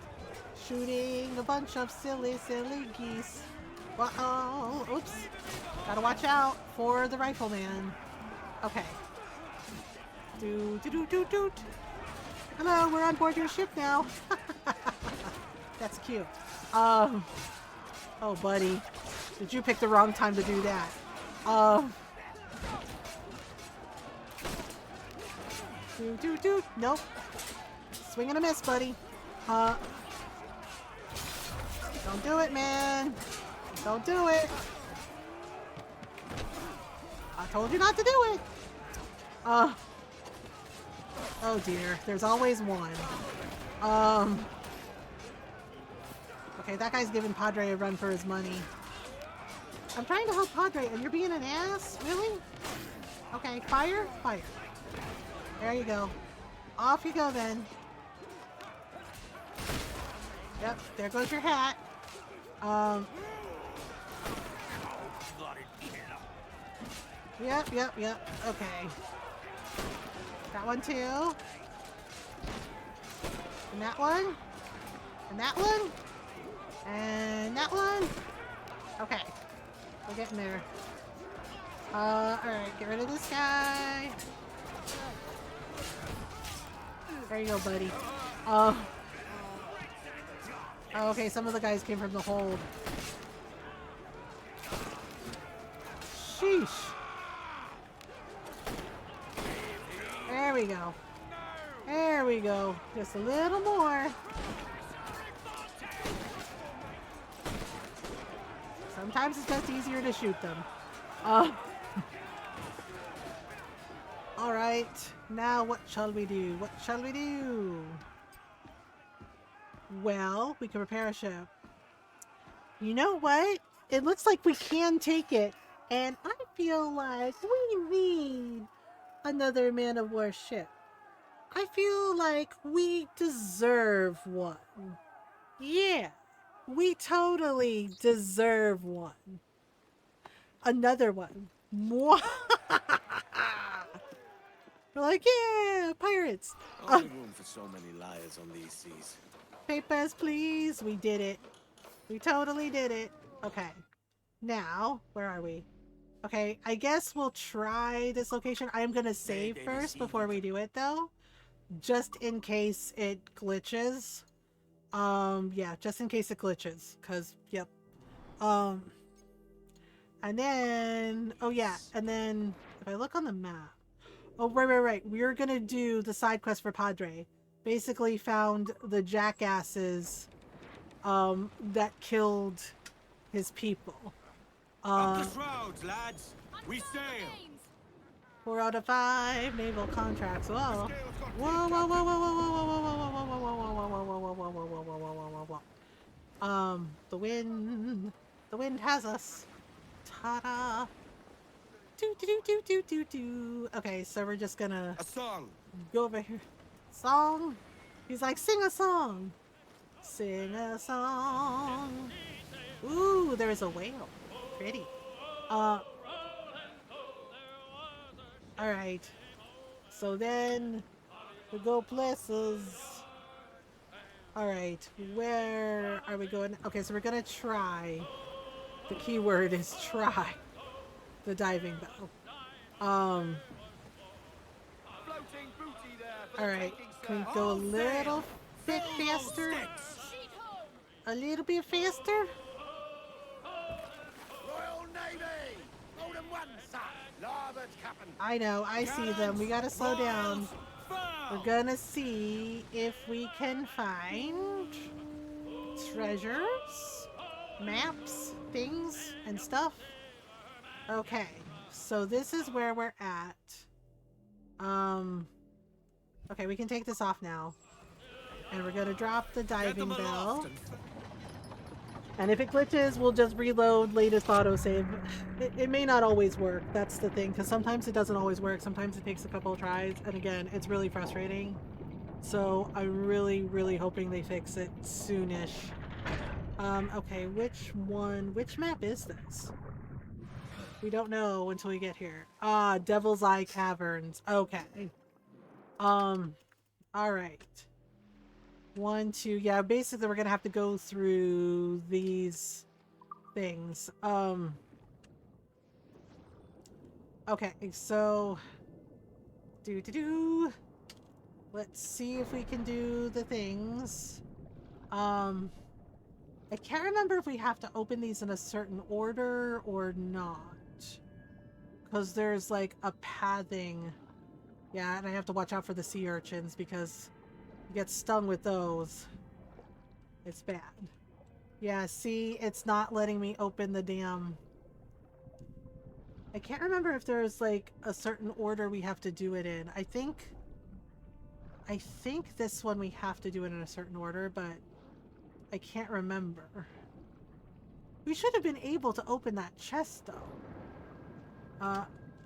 shooting a bunch of silly, silly geese. Uh-oh. Oops. Gotta watch out for the rifleman. Okay. Doot, doot, doot, doot, doot. Hello, we're on board your ship now. That's cute. Oh, buddy. Did you pick the wrong time to do that? Nope. Swing and a miss, buddy. Don't do it, man. Don't do it. I told you not to do it. Oh dear. There's always one. Okay, that guy's giving Padre a run for his money. I'm trying to help Padre, and you're being an ass? Really? Okay, fire? Fire. There you go. Off you go, then. Yep, there goes your hat. Yep. Okay. That one, too. And that one. And that one. And that one. Okay. We're getting there. Alright, get rid of this guy. There you go, buddy. Okay, some of the guys came from the hold. Sheesh. There we go. There we go. Just a little more. Sometimes it's just easier to shoot them. Alright. Now what shall we do? What shall we do? Well, we can repair a ship. You know what? It looks like we can take it. And I feel like we need another man of war ship. I feel like we deserve one. Yeah, we totally deserve one. Another one. More. We're like, yeah, pirates. Only room for so many liars on these seas. Papers, please. We did it. We totally did it. Okay. Now, where are we? Okay, I guess we'll try this location. I'm going to save first before we do it, though. Just in case it glitches. Yeah, just in case it glitches. Because, yep. And then... Oh, yeah. And then, if I look on the map... Oh, right. We're going to do the side quest for Padre. Basically found the jackasses that killed his people. Up the shrouds, lads. We sail. 4 out of 5 naval contracts. Whoa. Whoa. The wind has us. Ta-da. Do. Okay, so we're just gonna a song. Go over here. Song? He's like, sing a song. Sing a song. Ooh, there's a whale. Pretty. Alright. So then we go places. Alright, where are we going? Okay, so we're gonna try. The key word is try. The diving bell. Alright, can we go a little bit faster? A little bit faster? Royal Navy! Hold 'em one, sir! Larboard, Captain! I know, I see them. We gotta slow down. We're gonna see if we can find treasures, maps, things, and stuff. Okay, so this is where we're at. Okay, we can take this off now. And we're gonna drop the diving bell. And if it glitches, we'll just reload latest autosave. It may not always work, that's the thing, because sometimes it doesn't always work. Sometimes it takes a couple of tries, and again, it's really frustrating. So I'm really hoping they fix it soonish. Okay, which map is this? We don't know until we get here. Devil's Eye Caverns. Okay. Alright. 1, 2, yeah, basically we're gonna have to go through these things. Okay, so let's see if we can do the things. I can't remember if we have to open these in a certain order or not. Because there's like a pathing. Yeah, and I have to watch out for the sea urchins because you get stung with those. It's bad. Yeah, see, it's not letting me open the damn... I can't remember if there's like a certain order we have to do it in. I think this one we have to do it in a certain order, but I can't remember. We should have been able to open that chest though.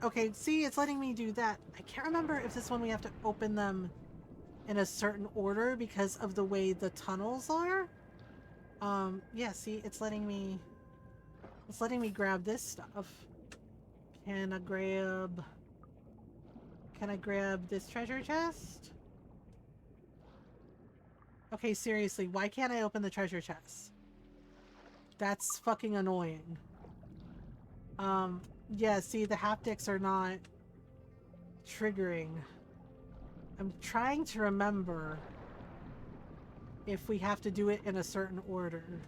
Okay, see, it's letting me do that. I can't remember if this one we have to open them in a certain order because of the way the tunnels are. Yeah, see, it's letting me grab this stuff. Can I grab this treasure chest? Okay, seriously, why can't I open the treasure chest? That's fucking annoying. Yeah, see, the haptics are not triggering. I'm trying to remember if we have to do it in a certain order.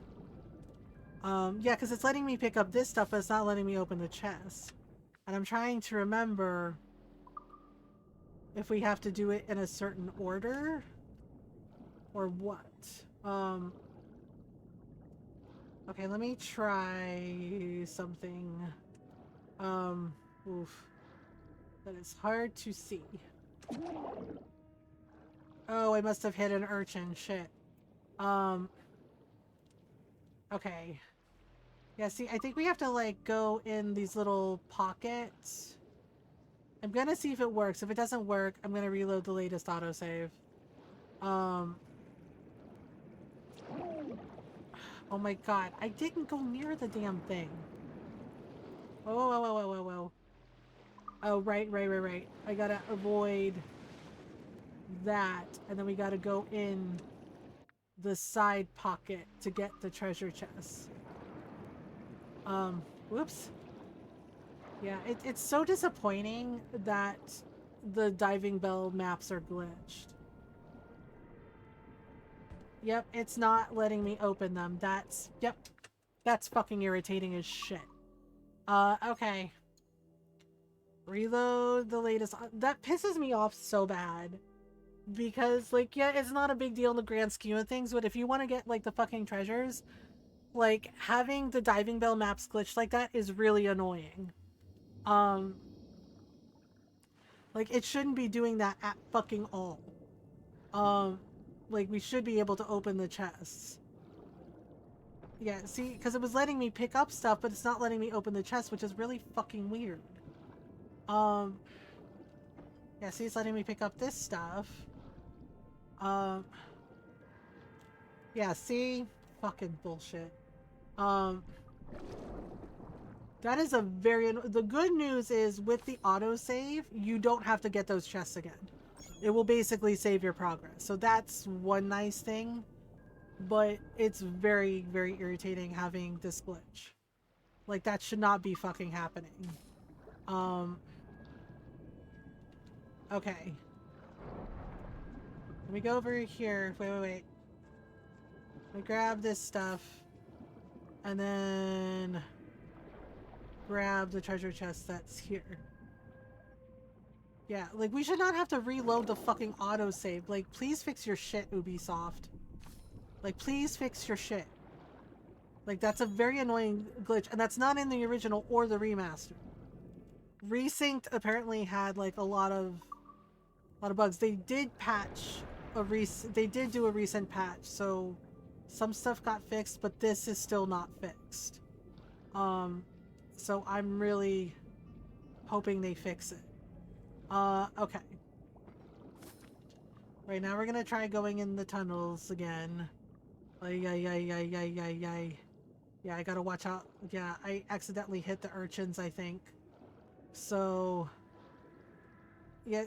Yeah, because it's letting me pick up this stuff, but it's not letting me open the chest. And I'm trying to remember if we have to do it in a certain order or what. Okay, let me try something. Oof. That is hard to see. Oh, I must have hit an urchin. Shit. Okay. Yeah, see, I think we have to, like, go in these little pockets. I'm gonna see if it works. If it doesn't work, I'm gonna reload the latest autosave. Oh my god, I didn't go near the damn thing. Whoa. Oh, right. I gotta avoid that, and then we gotta go in the side pocket to get the treasure chest. Whoops. Yeah, it's so disappointing that the diving bell maps are glitched. Yep, it's not letting me open them. That's fucking irritating as shit. Okay. Reload the latest. That pisses me off so bad. Because, like, yeah, it's not a big deal in the grand scheme of things, but if you want to get, like, the fucking treasures, like, having the diving bell maps glitched like that is really annoying. Like, it shouldn't be doing that at fucking all. Like, we should be able to open the chests. Yeah, see, because it was letting me pick up stuff, but it's not letting me open the chest, which is really fucking weird. Yeah, see, it's letting me pick up this stuff. Yeah, see? Fucking bullshit. That is a very... The good news is, with the autosave, you don't have to get those chests again. It will basically save your progress. So that's one nice thing. But it's very, very irritating having this glitch. Like, that should not be fucking happening. Okay. Let me go over here. Wait. Let me grab this stuff. And then... grab the treasure chest that's here. Yeah, like, we should not have to reload the fucking autosave. Like, please fix your shit, Ubisoft. Like, please fix your shit. Like, that's a very annoying glitch, and that's not in the original or the remaster. Resynced apparently had, like, a lot of bugs. They did patch they did do a recent patch, so some stuff got fixed, but this is still not fixed. So I'm really hoping they fix it. Okay. Right, now we're gonna try going in the tunnels again. Yeah, I gotta watch out. Yeah, I accidentally hit the urchins, I think. So... yeah,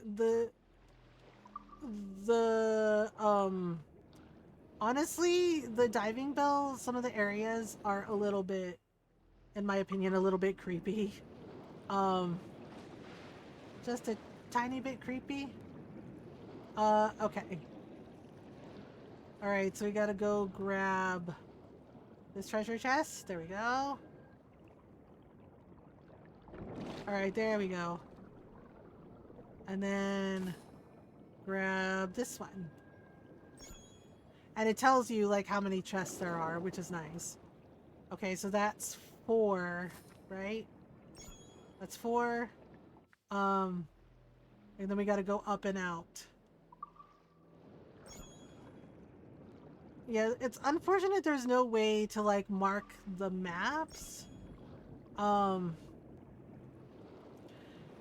honestly, the diving bell, some of the areas are a little bit, in my opinion, a little bit creepy. Just a tiny bit creepy. Okay. Alright, so we gotta go grab This treasure chest. There we go. Alright, there we go. And then grab this one. And it tells you like how many chests there are, which is nice. Okay, so that's 4, right? That's 4. And then we gotta go up and out. Yeah, it's unfortunate there's no way to like mark the maps. Yeah,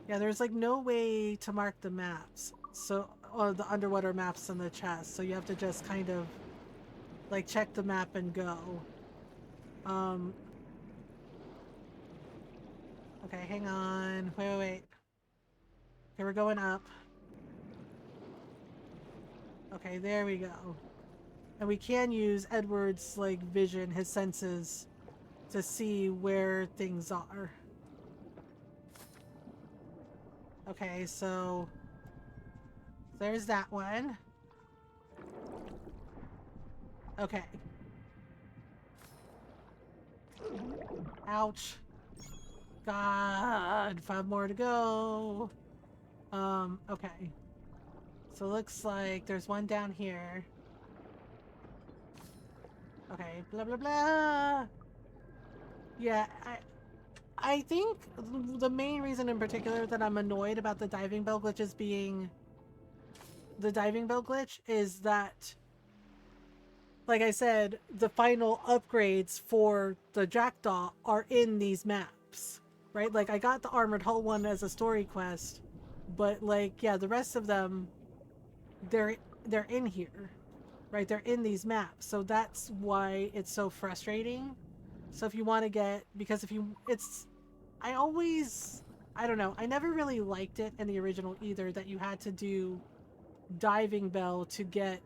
there's like no way to mark the maps. So, or the underwater maps in the chest. So you have to just kind of like check the map and go. Okay, hang on. Wait. Okay, we're going up. Okay, there we go. And we can use Edward's like vision, his senses, to see where things are. Okay, so there's that one. Okay. Ouch. God, 5 more to go. Okay. So it looks like there's one down here. Okay, blah blah blah. Yeah, I think the main reason in particular that I'm annoyed about the diving bell glitches being the diving bell glitch is that, like I said, the final upgrades for the Jackdaw are in these maps, right? Like I got the Armored Hull one as a story quest, but like, yeah, the rest of them, they're in here, right? They're in these maps. So that's why it's so frustrating. So if you want to get, because if you, I don't know, I never really liked it in the original either, that you had to do diving bell to get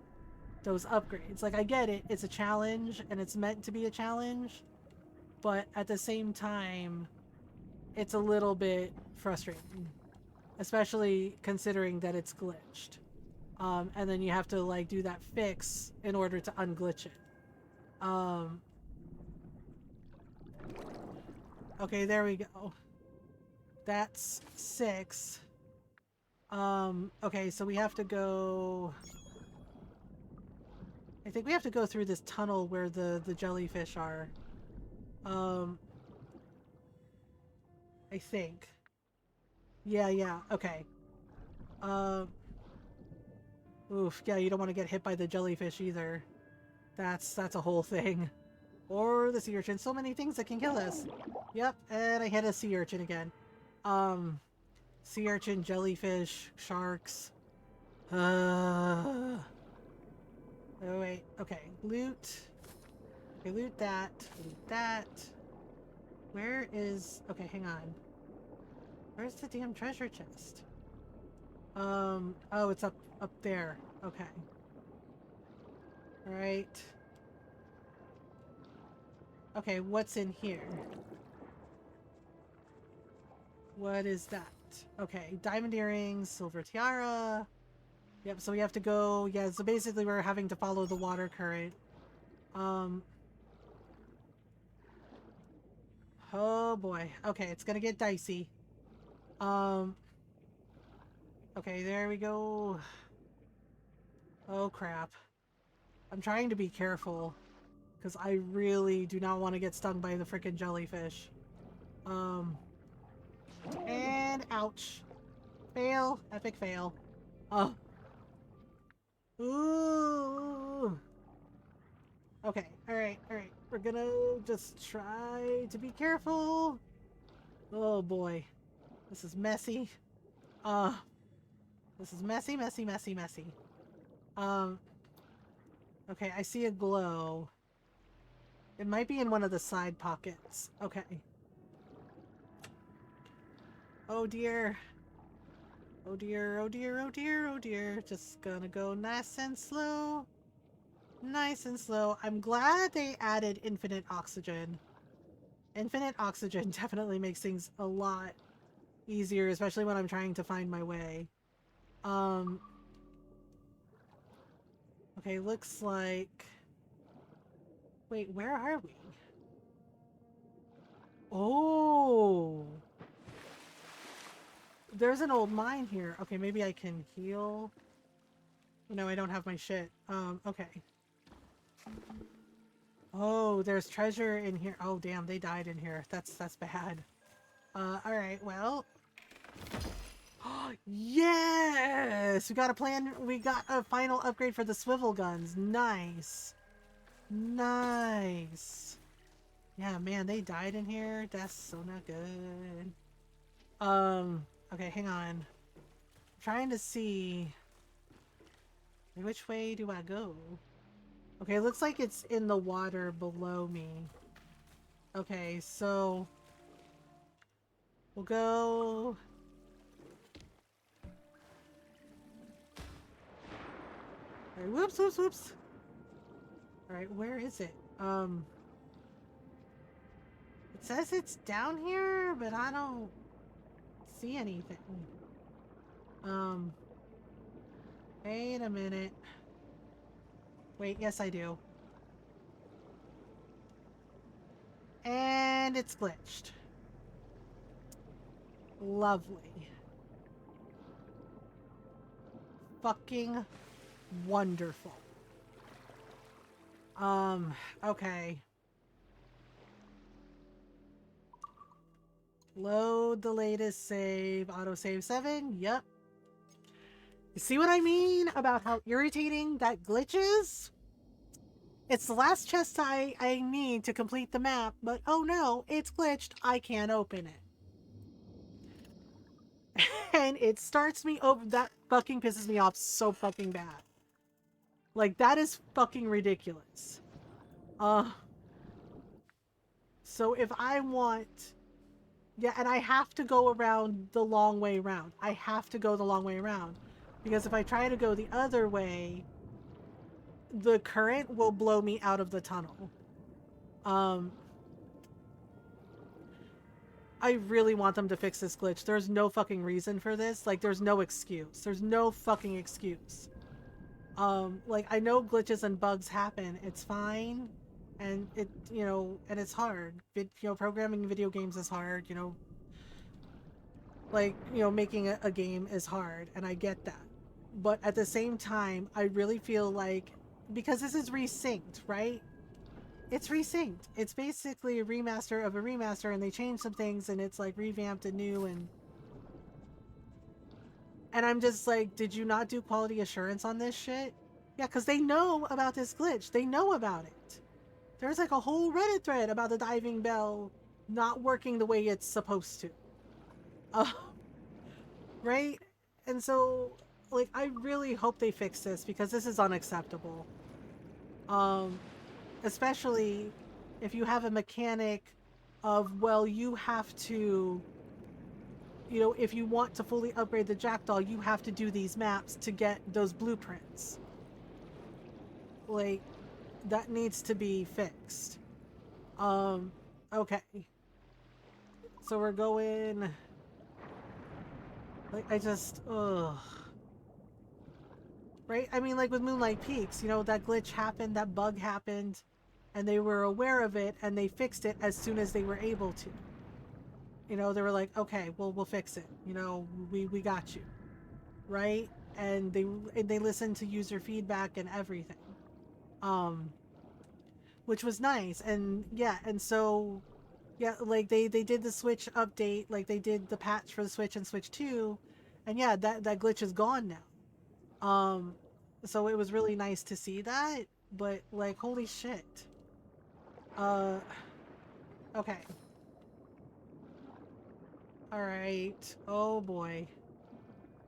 those upgrades. Like I get it, it's a challenge and it's meant to be a challenge, but at the same time, it's a little bit frustrating, especially considering that it's glitched. And then you have to like do that fix in order to unglitch it. Okay, there we go. That's 6. Okay, so we have to go... I think we have to go through this tunnel where the jellyfish are. I think. Yeah, okay. Oof, yeah, you don't want to get hit by the jellyfish either. That's a whole thing. Or the sea urchin. So many things that can kill us. Yep, and I hit a sea urchin again. Sea urchin, jellyfish, sharks. Oh wait, okay. Loot. Okay, loot that. Loot that. Where is... Okay, hang on. Where's the damn treasure chest? Oh, it's up there. Okay. Alright. Okay, what's in here? What is that? Okay, diamond earrings, silver tiara. Yep, so we have to go... Yeah, so basically we're having to follow the water current. Oh boy. Okay, it's gonna get dicey. Okay, there we go. Oh crap. I'm trying to be careful, because I really do not want to get stung by the freaking jellyfish. And ouch. Fail. Epic fail. Oh. Ooh. Okay, alright. We're gonna just try to be careful. Oh boy. This is messy. This is messy. Okay, I see a glow. It might be in one of the side pockets. Okay. Oh dear. Oh dear. Just gonna go nice and slow. I'm glad they added infinite oxygen. Infinite oxygen definitely makes things a lot easier, especially when I'm trying to find my way. Okay, looks like... Wait, where are we? Oh. There's an old mine here. Okay, maybe I can heal. No, I don't have my shit. Okay. Oh, there's treasure in here. Oh, damn, they died in here. That's bad. Alright, well. Yes! We got a plan. We got a final upgrade for the swivel guns. Nice. Nice. Yeah, man, they died in here. That's so not good. Okay, hang on. I'm trying to see which way do I go? Okay, it looks like it's in the water below me. Okay, so we'll go. All right, whoops, whoops, whoops. All right, where is it? It says it's down here, but I don't see anything. Wait a minute. Wait, yes I do. And it's glitched. Lovely. Fucking wonderful. Okay. Load the latest save. Autosave 7. Yep. You see what I mean about how irritating that glitch is? It's the last chest I need to complete the map, but oh no, it's glitched. I can't open it. And it starts me over. That fucking pisses me off so fucking bad. Like, that is fucking ridiculous. So if I want... Yeah, and I have to go around the long way around. I have to go the long way around. Because if I try to go the other way, the current will blow me out of the tunnel. I really want them to fix this glitch. There's no fucking reason for this. Like, there's no excuse. There's no fucking excuse. Like, I know glitches and bugs happen. It's fine. And it, you know, and it's hard. Programming video games is hard, you know. Like, making a game is hard, and I get that. But at the same time, I really feel like, because this is resynced, right? It's resynced. It's basically a remaster of a remaster, and they changed some things, and it's like revamped and new, and I'm just like, did you not do quality assurance on this shit? Yeah, because they know about this glitch. They know about it. There's like a whole Reddit thread about the diving bell not working the way it's supposed to. Right? And so, like, I really hope they fix this, because this is unacceptable. Especially if you have a mechanic of, well, you have to, if you want to fully upgrade the Jackdaw, you have to do these maps to get those blueprints. Like, that needs to be fixed. Okay. So we're going... Like, ugh. Right? I mean, like with Moonlight Peaks, that glitch happened, that bug happened, and they were aware of it, and they fixed it as soon as they were able to. They were like, okay, well, we'll fix it. We got you. Right? And they listened to user feedback and everything. Which was nice. And yeah, and so... Yeah, like they did the Switch update, like they did the patch for the Switch and Switch 2, and yeah, that glitch is gone now. So it was really nice to see that, but like, holy shit. Okay. Alright. Oh boy.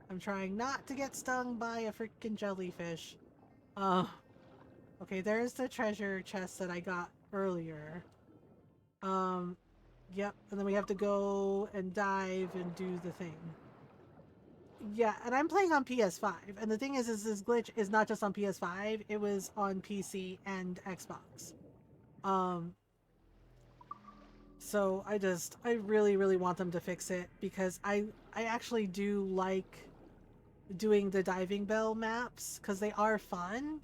I'm trying not to get stung by a freaking jellyfish. Okay, there's the treasure chest that I got earlier. Yep, and then we have to go and dive and do the thing. Yeah, and I'm playing on PS5, and the thing is this glitch is not just on PS5, it was on PC and Xbox. So I really, really want them to fix it, because I actually do like doing the diving bell maps, because they are fun,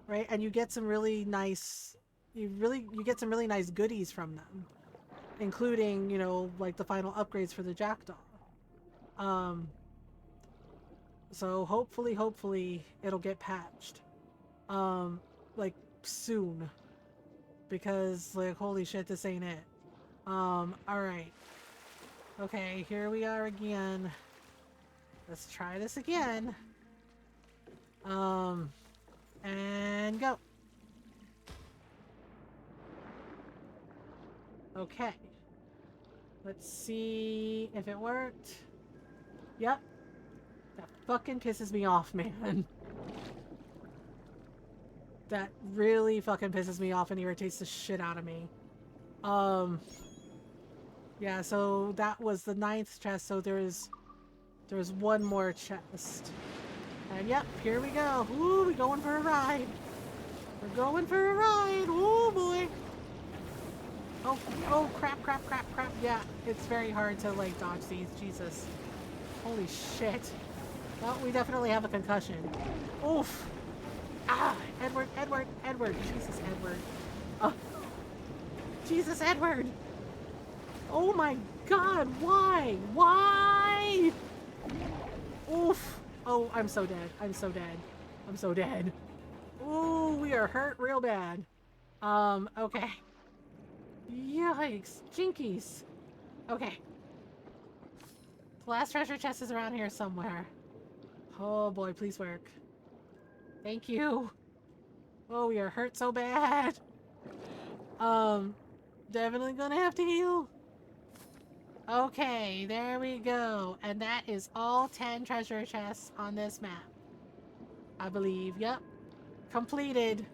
right? And you get some really nice, you get some really nice goodies from them. including, you know, like the final upgrades for the jackdaw. So hopefully it'll get patched. Like soon. Because like holy shit, this ain't it. Alright. Okay, here we are again. Let's try this again. And go. Okay. Let's see if it worked. Yep. That fucking pisses me off, man. That really fucking pisses me off and irritates the shit out of me. Yeah, so that was the 9th chest, so there's one more chest. And yep, here we go. Ooh, we're going for a ride. We're going for a ride. Oh boy. Oh, crap. Yeah, it's very hard to like dodge these. Jesus. Holy shit. Well, we definitely have a concussion. Oof. Ah, Edward. Jesus, Edward. Oh. Jesus, Edward. Oh my god, why? Why? Oof. Oh, I'm so dead. I'm so dead. Ooh, we are hurt real bad. Okay. Yikes. Jinkies. Okay. The last treasure chest is around here somewhere. Oh boy, please work. Thank you. Oh, we are hurt so bad. Definitely gonna have to heal. Okay, there we go. And that is all 10 treasure chests on this map. I believe. Yep. Completed.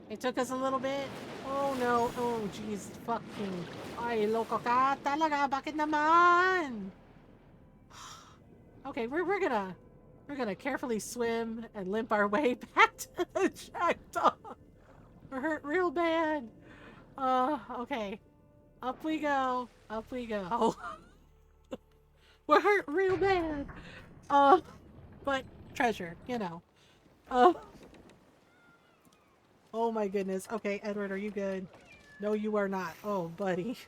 It took us a little bit. Oh no. Oh jeez. Fucking. Ay, loko ka talaga. Bakit naman? Okay, we're gonna carefully swim and limp our way back to the jackdaw. We're hurt real bad. Okay. Up we go. Up we go. We're hurt real bad. But treasure, you know. Oh my goodness. Okay, Edward, are you good? No, you are not. Oh, buddy.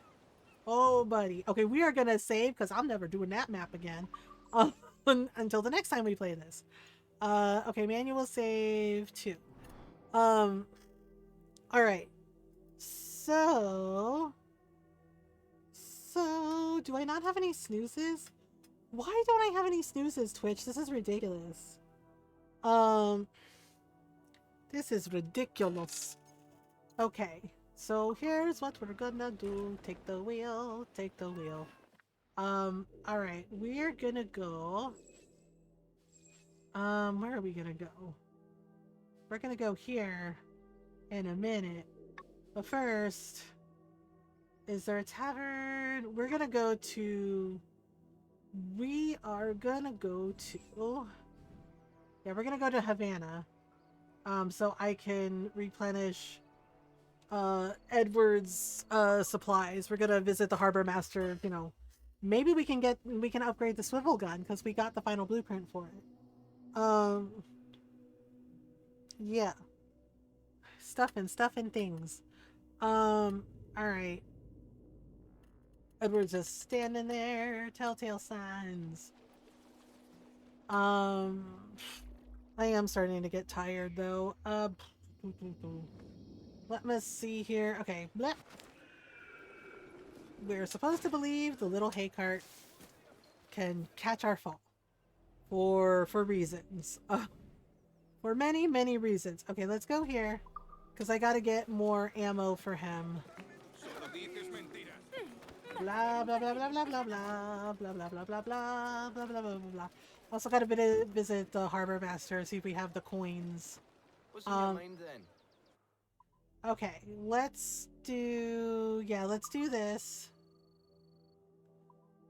Oh, buddy. Okay, we are gonna save because I'm never doing that map again. Until the next time we play this. Okay, manual save 2. Alright. So, do I not have any snoozes? Why don't I have any snoozes, Twitch? This is ridiculous. This is ridiculous. Okay, so here's what we're gonna do. Take the wheel, take the wheel. Alright, we're gonna go. Where are we gonna go? We're gonna go here in a minute. But first, is there a tavern? We're gonna go to... We are gonna go to... Yeah, we're gonna go to Havana. So I can replenish Edward's supplies. We're gonna visit the harbor master, you know. Maybe we can upgrade the swivel gun because we got the final blueprint for it. Yeah. Stuff and things. Alright. Edward's just standing there, telltale signs. I am starting to get tired though. Let me see here. Okay, bleh. We're supposed to believe the little hay cart can catch our fall. For reasons. For many reasons. Okay, let's go here. Because I gotta get more ammo for him. Blah blah blah blah blah blah blah blah blah blah blah blah blah blah blah blah blah. Also gotta visit the harbor master, see if we have the coins. What's in your mind then? Okay, let's do this.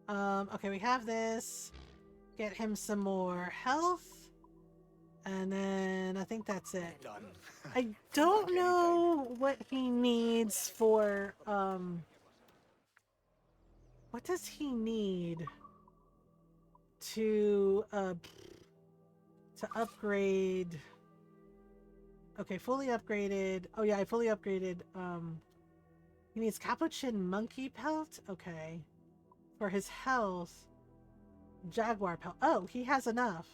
Okay, we have this. Get him some more health. And then I think that's it. Done. I don't know what he needs for, what does he need to upgrade? Okay, fully upgraded. Oh yeah, I fully upgraded, He needs capuchin monkey pelt? Okay. For his health, jaguar pelt. Oh, he has enough.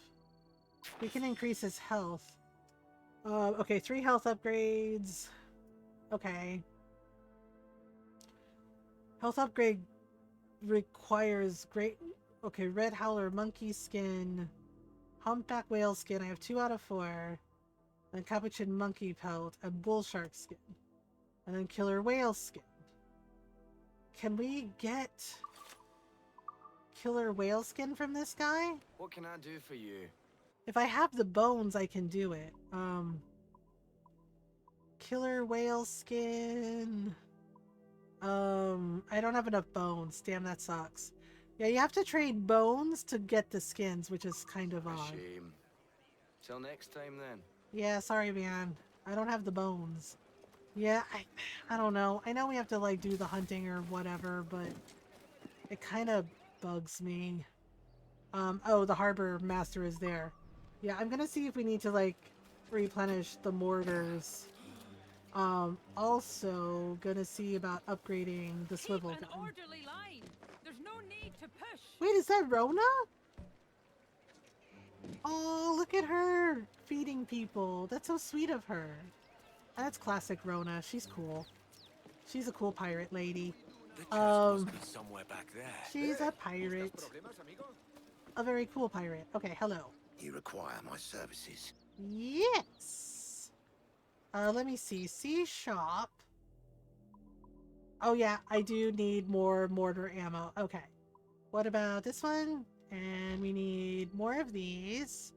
We can increase his health. Okay, 3 health upgrades. Okay. Health upgrade requires great... Okay, red howler, monkey skin, humpback whale skin. I have 2 out of 4. Then capuchin monkey pelt and bull shark skin. And then killer whale skin. Can we get killer whale skin from this guy? What can I do for you? If I have the bones, I can do it. Killer whale skin. I don't have enough bones. Damn, that sucks. Yeah, you have to trade bones to get the skins, which is kind of odd. Shame. Till next time then. Yeah, sorry, man. I don't have the bones. Yeah, I don't know. I know we have to, like, do the hunting or whatever, but it kind of bugs me. Oh, the harbor master is there. Yeah, I'm gonna see if we need to, like, replenish the mortars. Also gonna see about upgrading the swivel gun. Orderly line. There's no need to push. Wait, is that Rona? Oh, look at her feeding people. That's so sweet of her. That's classic Rona. She's cool. She's a cool pirate lady. Somewhere back there. She's a pirate. A very cool pirate. Okay, hello. You require my services. Yes. Let me see. See shop. Oh yeah, I do need more mortar ammo. Okay. What about this one? And we need more of these.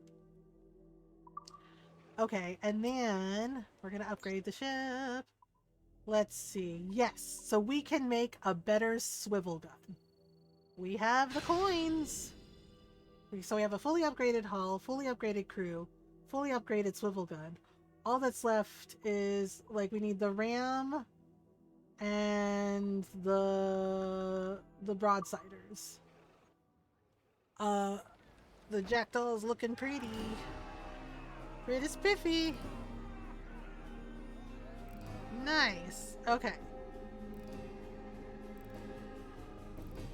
Okay, and then we're gonna upgrade the ship. Let's see. Yes, so we can make a better swivel gun. We have the coins. So we have a fully upgraded hull, fully upgraded crew, fully upgraded swivel gun. All that's left is, like, we need the ram and the broadsiders. The jackdaw is looking pretty. Pretty spiffy. Nice. Okay.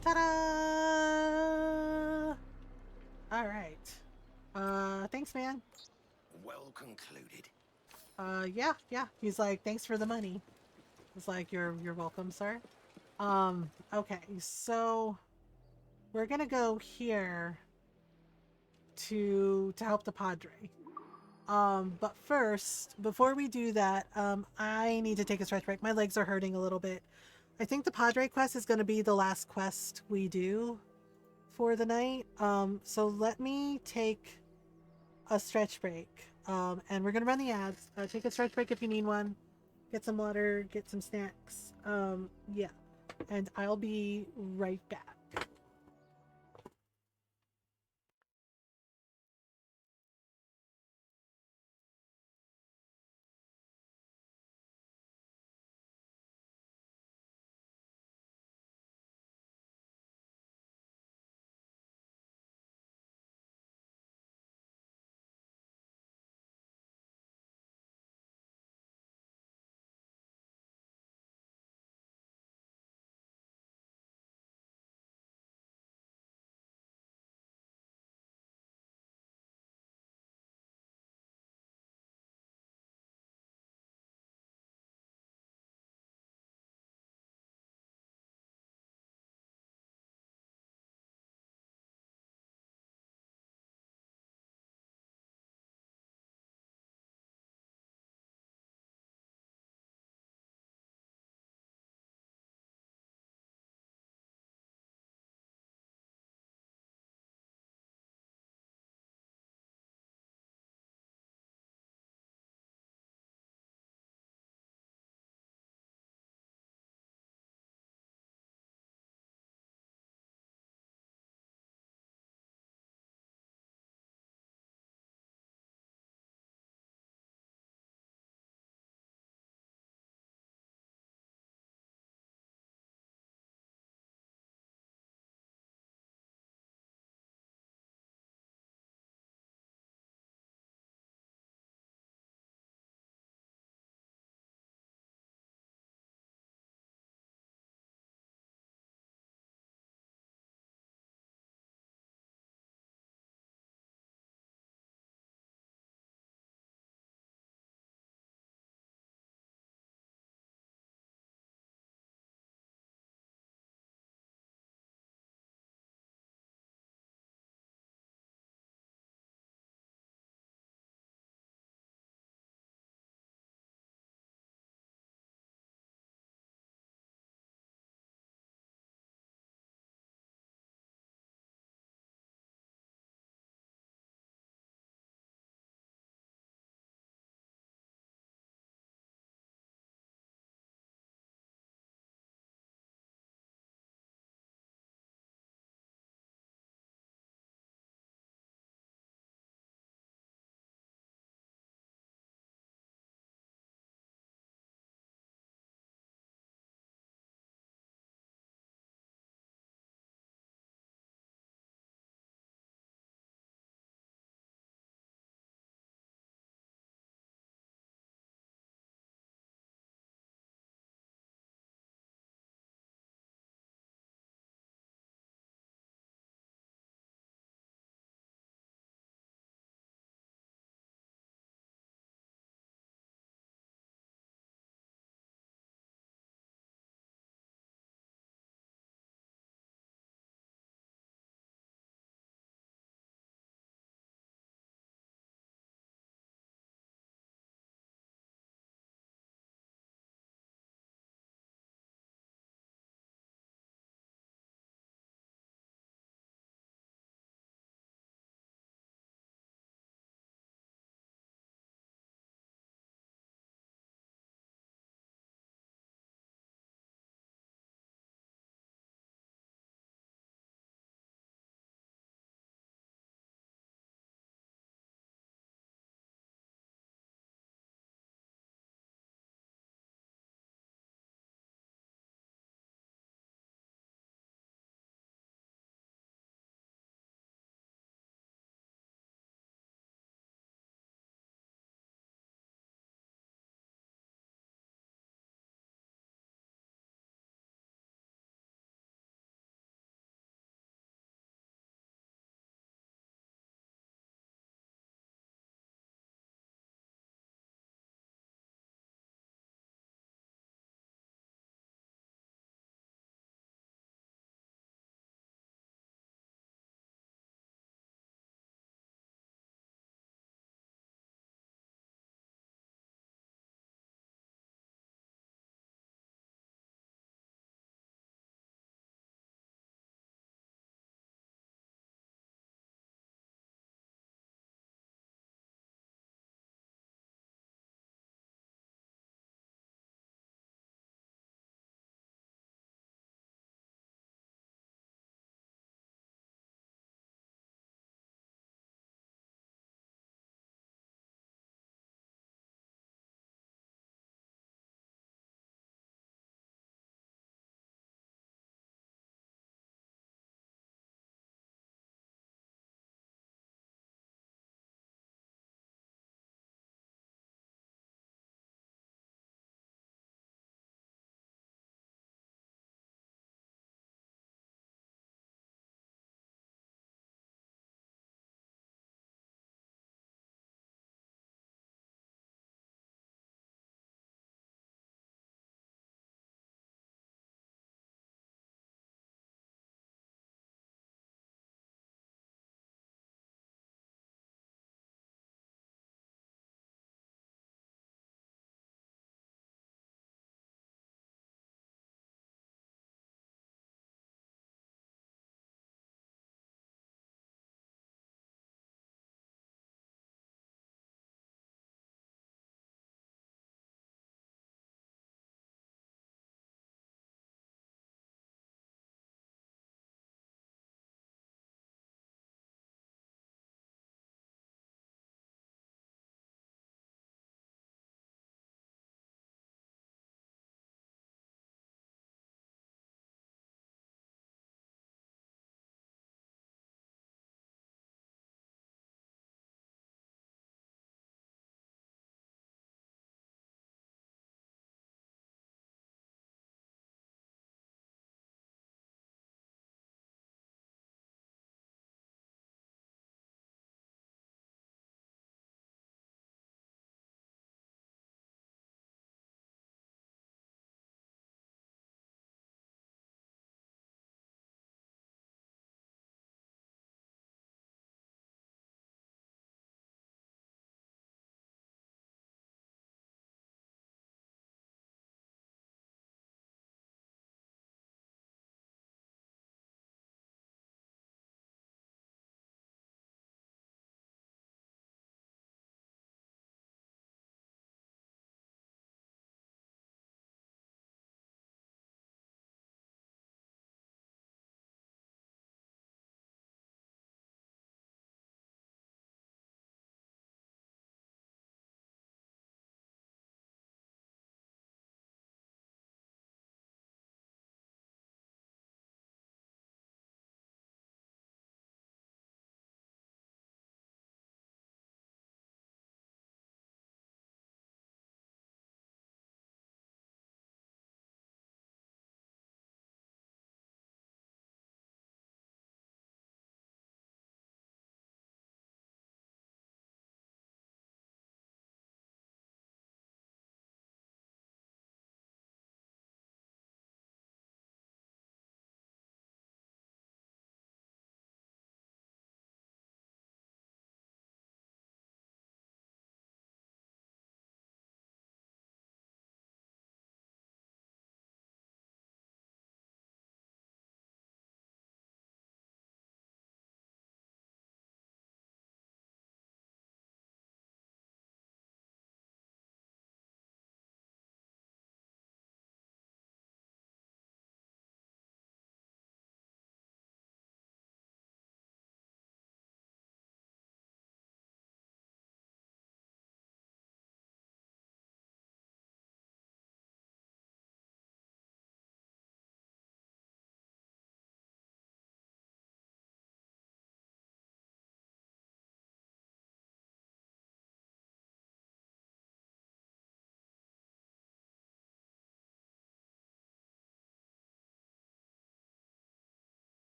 Ta-da! Alright. Thanks, man. Well concluded. Yeah. He's like, thanks for the money. It's like, you're welcome, sir. Okay, so we're gonna go here to help the Padre. But first, before we do that, I need to take a stretch break. My legs are hurting a little bit. I think the Padre quest is gonna be the last quest we do for the night. So let me take a stretch break. And we're gonna run the ads. Take a stretch break if you need one. Get some water, get some snacks. Yeah. And I'll be right back.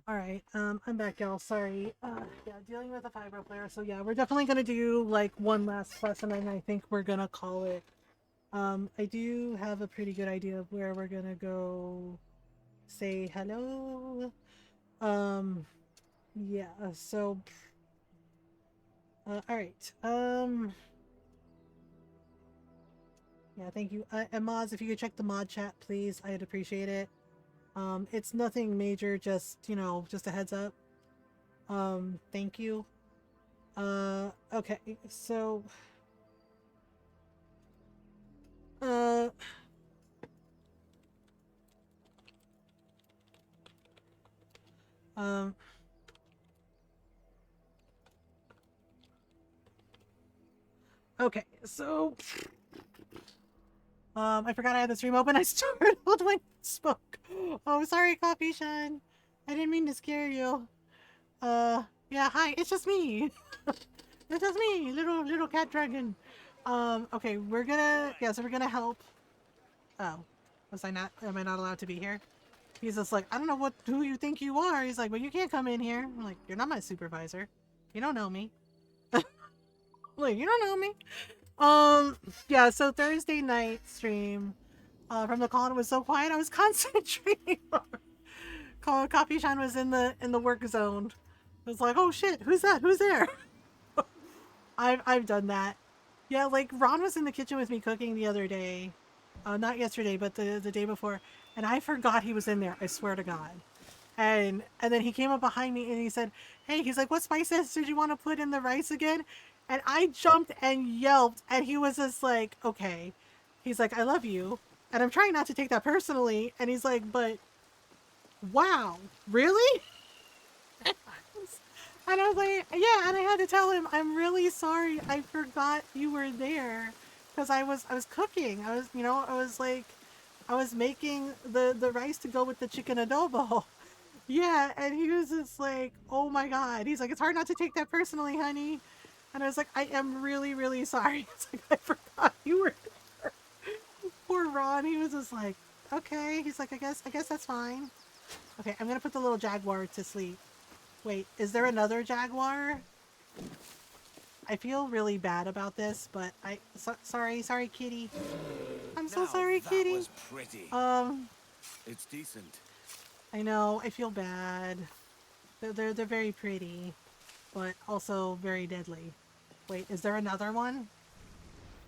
Alright, I'm back, y'all. Sorry. Yeah, dealing with a fibro player. So yeah, we're definitely gonna do, like, one last quest, and then I think we're gonna call it. I do have a pretty good idea of where we're gonna go say hello. Yeah, so... alright. Yeah, thank you. And mods, if you could check the mod chat, please, I'd appreciate it. It's nothing major, just, you know, just a heads up. Thank you. Okay, so... Okay, so... I forgot I had the stream open. I started when I spoke. Oh, sorry, Coffee Shine. I didn't mean to scare you. Yeah, hi, it's just me. It's just me, little cat dragon. Okay, we're gonna... Yeah, so we're gonna help... Oh. Am I not allowed to be here? He's just like, I don't know who you think you are. He's like, well, you can't come in here. I'm like, you're not my supervisor. You don't know me. Like, you don't know me. Yeah, so Thursday night stream from the call, it was so quiet I was concentrating. Coffee Shine was in the work zone. It was like, oh shit, who's that? Who's there? I've done that. Yeah, like Ron was in the kitchen with me cooking the other day. Not yesterday, but the day before, and I forgot he was in there. I swear to God. And then he came up behind me and he said, hey, he's like, what spices did you want to put in the rice again? And I jumped and yelped, and he was just like, okay. He's like, I love you. And I'm trying not to take that personally. And he's like, but wow, really? And I was like, yeah, and I had to tell him, I'm really sorry. I forgot you were there. Because I was cooking. I was, you know, I was making the rice to go with the chicken adobo. Yeah, and he was just like, oh my God. He's like, it's hard not to take that personally, honey. And I was like, I am really, really sorry. It's like, I forgot you were there. Poor Ron. He was just like, okay. He's like, I guess that's fine. Okay, I'm gonna put the little jaguar to sleep. Wait, is there another jaguar? I feel really bad about this, but sorry, kitty. I'm so sorry, kitty. That was pretty. It's decent. I know, I feel bad. They're very pretty, but also very deadly. Wait, is there another one?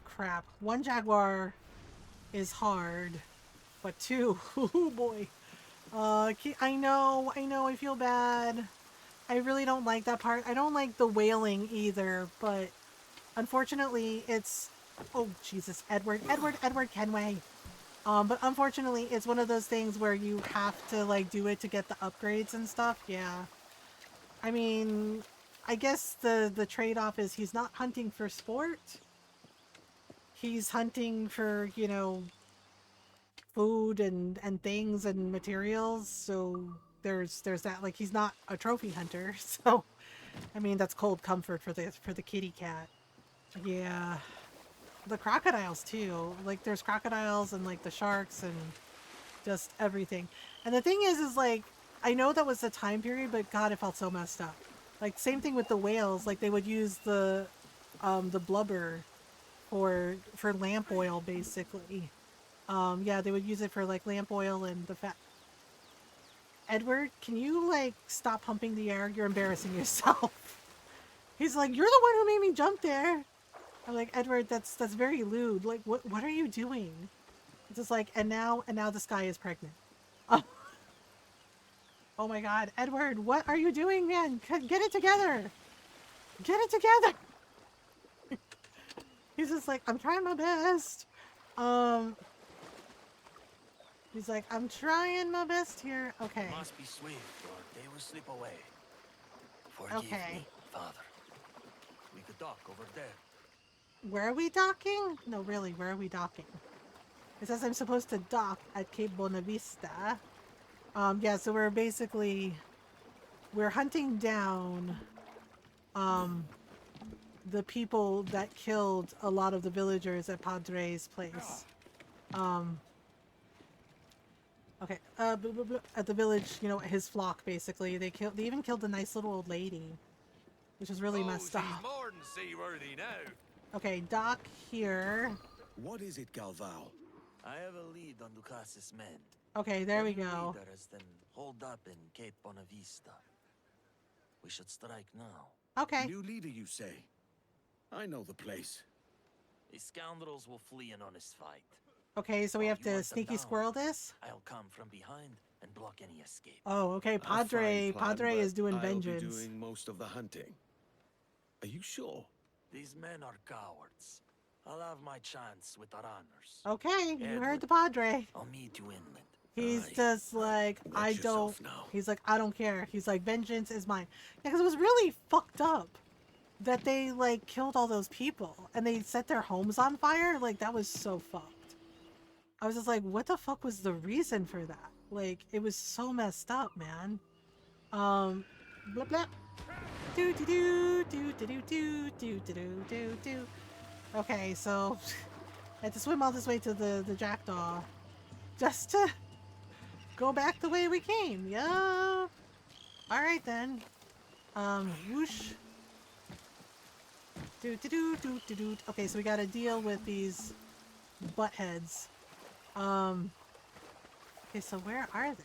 Crap. One jaguar is hard, but two, oh boy. I know, I feel bad. I really don't like that part. I don't like the wailing either, but unfortunately it's... Oh, Jesus. Edward Kenway. But unfortunately it's one of those things where you have to, like, do it to get the upgrades and stuff. Yeah. I mean, I guess the trade-off is he's not hunting for sport. He's hunting for, you know, food and things and materials, so there's that. Like, he's not a trophy hunter, so I mean that's cold comfort for the kitty cat. Yeah. The crocodiles too. Like, there's crocodiles and like the sharks and just everything. And the thing is like, I know that was the time period, but God, it felt so messed up. Like, same thing with the whales. Like, they would use the blubber for lamp oil, basically. Yeah, they would use it for, like, lamp oil and the fat. Edward, can you, like, stop humping the air? You're embarrassing yourself. He's like, you're the one who made me jump there. I'm like, Edward, that's very lewd. Like, what are you doing? It's just like, and now the sky is pregnant. Oh my God, Edward, what are you doing, man? Get it together. Get it together. He's just like, I'm trying my best. He's like, I'm trying my best here. Okay. Must be swift, or they will slip away. Forgive me, Father. We could dock over there. Where are we docking? No, really, where are we docking? It says I'm supposed to dock at Cape Bonavista. Yeah, so we're hunting down the people that killed a lot of the villagers at Padre's place. Okay. At the village, you know, his flock basically. They even killed a nice little old lady, which is really messed up. She's more than seaworthy now. Okay, dock here. What is it, Galval? I have a lead on Lucas's men. Okay, there we Their go. leader has them holed up in Cape Bonavista. We should strike now. Okay. New leader, you say? I know the place. These scoundrels will flee an honest fight. Okay, so we have You to want them sneaky down? squirrel this? I'll come from behind and block any escape. Oh, okay. A fine Padre plan, is doing but vengeance. I'll be doing most of the hunting. Are you sure? These men are cowards. I'll have my chance with our honors. Okay, you Edward, heard the Padre. I'll meet you inland. He's just like, I don't. He's like, I don't care. He's like, vengeance is mine. Yeah, because it was really fucked up that they like killed all those people and they set their homes on fire. Like that was so fucked. I was just like, what the fuck was the reason for that? Like, it was so messed up, man. Blah blah. Do do do do do do do do do do do. Okay, so I had to swim all this way to the jackdaw just to go back the way we came. Yeah. All right then. Whoosh. Do do do do do do. Okay, so we got to deal with these buttheads. Okay, so where are they?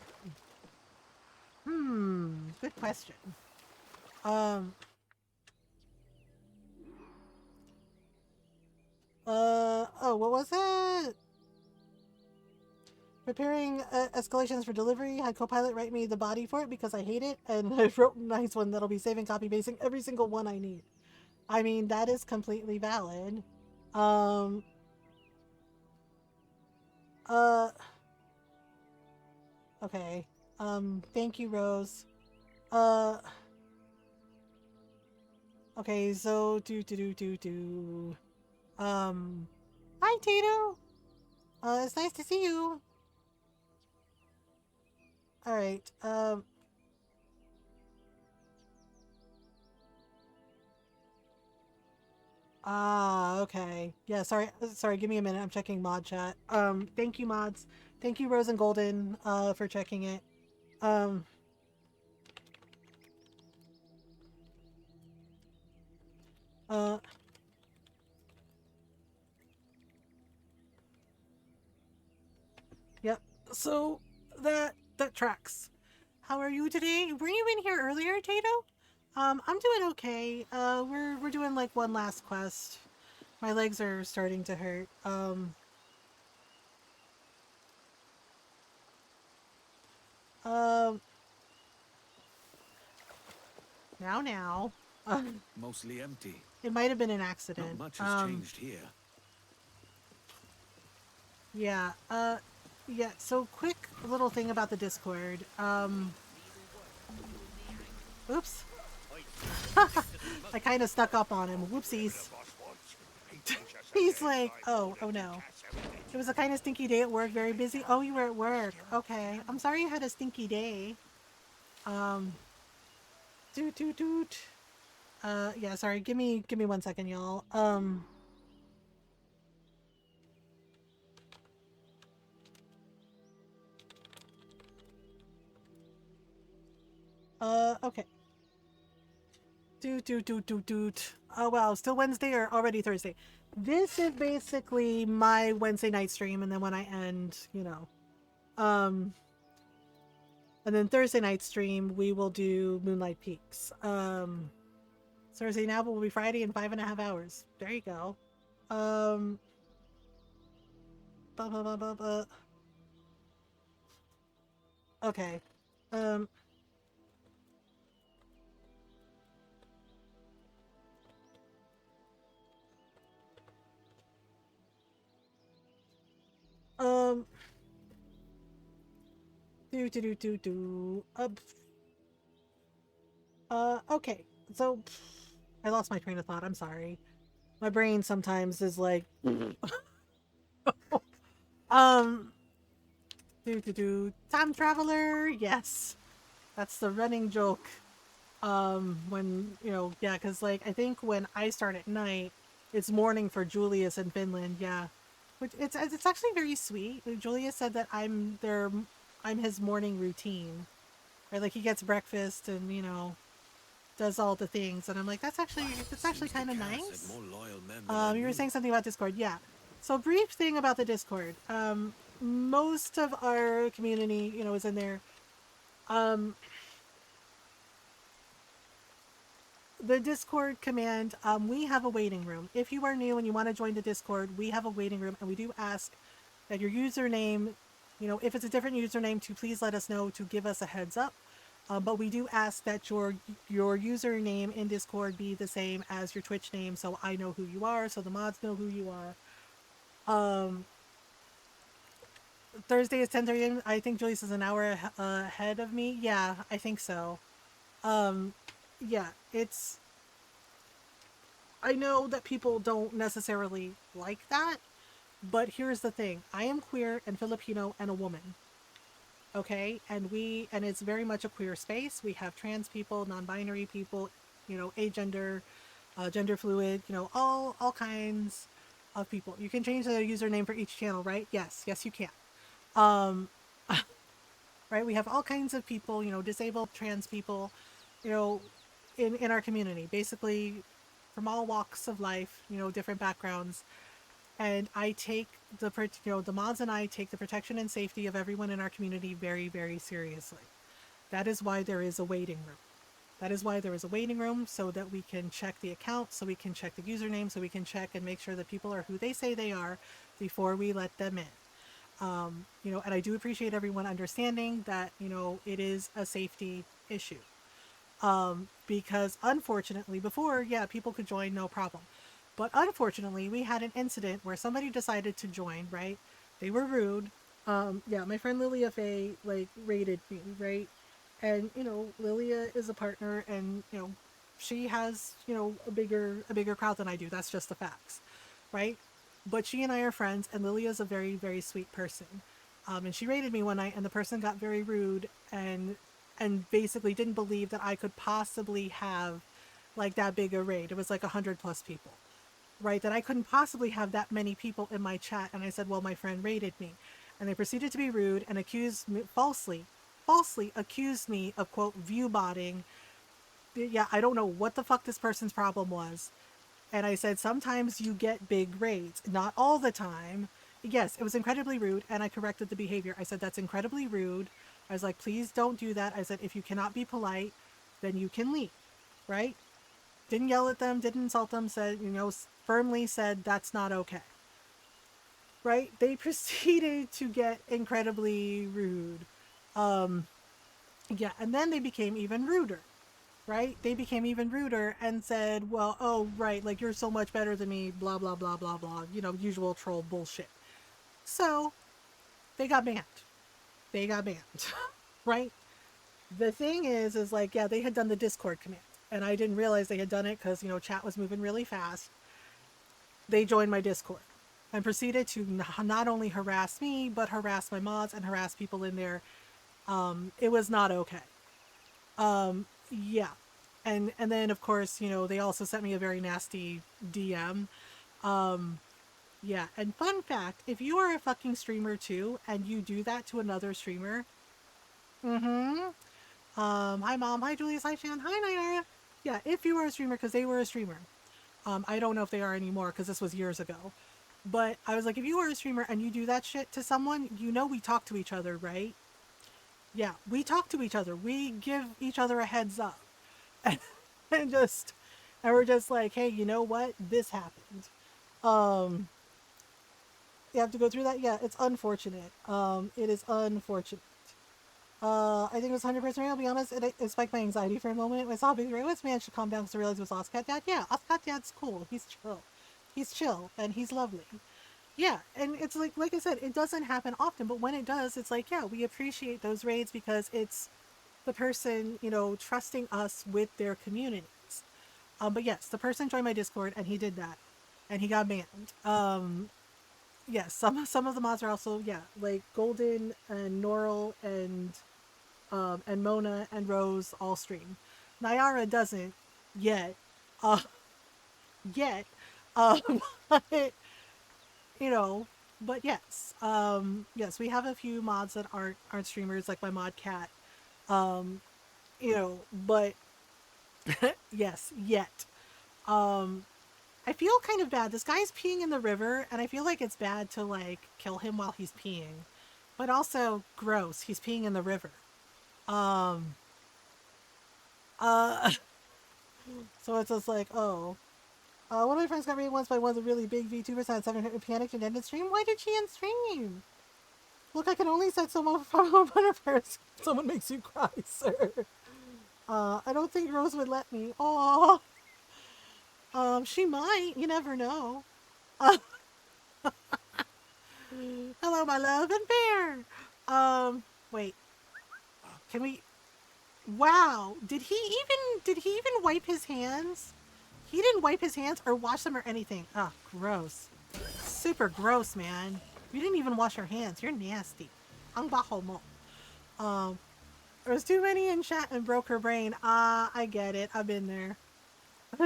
Good question. Oh, what was it? Preparing escalations for delivery. Had Copilot write me the body for it because I hate it, and I wrote a nice one that'll be saving, copy, pasting every single one I need. I mean, that is completely valid. Okay. Thank you, Rose. Okay, so hi, Tato. It's nice to see you. All right. Okay. Yeah, sorry, give me a minute. I'm checking mod chat. Thank you, mods. Thank you, Rose and Golden, for checking it. Yep. So that tracks. How are you today? Were you in here earlier, Tato? I'm doing okay. We're doing like one last quest. My legs are starting to hurt. Now. Mostly empty. It might have been an accident. Not much has changed here. Yeah. Yeah. So quick little thing about the Discord. Oops. I kind of stuck up on him. Whoopsies. He's like, oh no. It was a kind of stinky day at work. Very busy. Oh, you were at work. Okay. I'm sorry you had a stinky day. Doot. Yeah, sorry. Give me 1 second, y'all. Okay. Doot. Oh, wow. Still Wednesday or already Thursday? This is basically my Wednesday night stream, and then when I end, you know. And then Thursday night stream, we will do Moonlight Peaks. Thursday now will be Friday in 5.5 hours. There you go. Okay. Okay. So, I lost my train of thought. I'm sorry. My brain sometimes is like... Time traveler, yes. That's the running joke. When, you know, yeah, because, like, I think when I start at night, it's morning for Julius in Finland, yeah. Which, it's actually very sweet. Julius said that I'm their I'm his morning routine. Right? Like he gets breakfast and, you know, does all the things, and I'm like, that's actually kind of nice. You were saying something about Discord, yeah. So brief thing about the Discord. Most of our community, you know, is in there. The Discord command, we have a waiting room. If you are new and you want to join the Discord, we have a waiting room, and we do ask that your username, you know, if it's a different username, to please let us know, to give us a heads up. But we do ask that your username in Discord be the same as your Twitch name, so I know who you are, so the mods know who you are. Thursday is 10:30 a.m. I think Julius is an hour ahead of me. Yeah, I think so. Yeah, it's... I know that people don't necessarily like that, but here's the thing. I am queer and Filipino and a woman. Okay? And it's very much a queer space. We have trans people, non-binary people, you know, agender, gender fluid, you know, all kinds of people. You can change the username for each channel, right? Yes, you can. Right? We have all kinds of people, you know, disabled, trans people, you know, in our community, basically from all walks of life, you know, different backgrounds. And I take the mods and I take the protection and safety of everyone in our community very, very seriously. That is why there is a waiting room. That is why there is a waiting room, so that we can check the account, so we can check the username, so we can check and make sure that people are who they say they are before we let them in. You know, and I do appreciate everyone understanding that, you know, it is a safety issue. Because unfortunately, before, yeah, people could join, no problem. But unfortunately, we had an incident where somebody decided to join, right? They were rude. Yeah, my friend Lilia Faye, like, raided me, right? And, you know, Lilia is a partner, and, you know, she has, you know, a bigger crowd than I do. That's just the facts, right? But she and I are friends, and Lilia's a very, very sweet person. And she raided me one night, and the person got very rude and basically didn't believe that I could possibly have like that big a raid. It was like 100+ people, right? That I couldn't possibly have that many people in my chat. And I said, well, my friend raided me. And they proceeded to be rude and accused me falsely accused me of, quote, view botting. Yeah, I don't know what the fuck this person's problem was. And I said, sometimes you get big raids, not all the time. Yes, it was incredibly rude, and I corrected the behavior. I said, that's incredibly rude. I was like, please don't do that. I said, if you cannot be polite, then you can leave, right? Didn't yell at them, didn't insult them, said, you know, firmly said, that's not okay. Right? They proceeded to get incredibly rude. Yeah, and then they became even ruder. Right? They became even ruder and said, well, oh, right, like, you're so much better than me, blah, blah, blah, blah, blah, you know, usual troll bullshit. So, they got banned. Right? The thing is like, yeah, they had done the Discord command, and I didn't realize they had done it because, you know, chat was moving really fast. They joined my Discord and proceeded to not only harass me, but harass my mods and harass people in there. It was not okay. Yeah. And then, of course, you know, they also sent me a very nasty DM. Yeah. And fun fact, if you are a fucking streamer too, and you do that to another streamer, hi Mom, hi Julius, hi Shan, hi Nayara. Yeah, if you are a streamer, because they were a streamer. I don't know if they are anymore, because this was years ago. But I was like, if you are a streamer and you do that shit to someone, you know we talk to each other, right? Yeah, we talk to each other. We give each other a heads up. and we're just like, hey, you know what? This happened. You have to go through that. Yeah, it's unfortunate. It is unfortunate. I think it was 100% real. I'll be honest, it spiked my anxiety for a moment. When I saw Big Ray, I managed to calm down because I realized it was Oscat Dad. Yeah, Oscat Dad's cool. He's chill. He's chill and he's lovely. Yeah, and it's like I said, it doesn't happen often, but when it does, it's like, yeah, we appreciate those raids because it's the person, you know, trusting us with their communities. But yes, the person joined my Discord and he did that, and he got banned. Yes, some of the mods are also, yeah, like Golden and Norl and Mona and Rose all stream. Nyara doesn't yet, uh, yet, but you know, But yes, yes, we have a few mods that aren't streamers, like my mod cat. Um, but yes, yet. Um, I feel kind of bad. This guy's peeing in the river, and I feel like it's bad to like kill him while he's peeing, but also gross. He's peeing in the river. Um, uh, so it's just like, oh. One of my friends got raped once by one of the really big VTubers and 700 panicked and ended stream. Why did she end stream? Look, I can only set someone from one of hers. Someone makes you cry, sir. I don't think Rose would let me. Oh, she might. You never know. Hello, my love and bear. Wait. Can we? Wow. Did he even wipe his hands? He didn't wipe his hands or wash them or anything. Oh, gross. Super gross, man. You didn't even wash your hands. You're nasty. Ang baho mo. There was too many in chat and broke her brain. I get it. I've been there.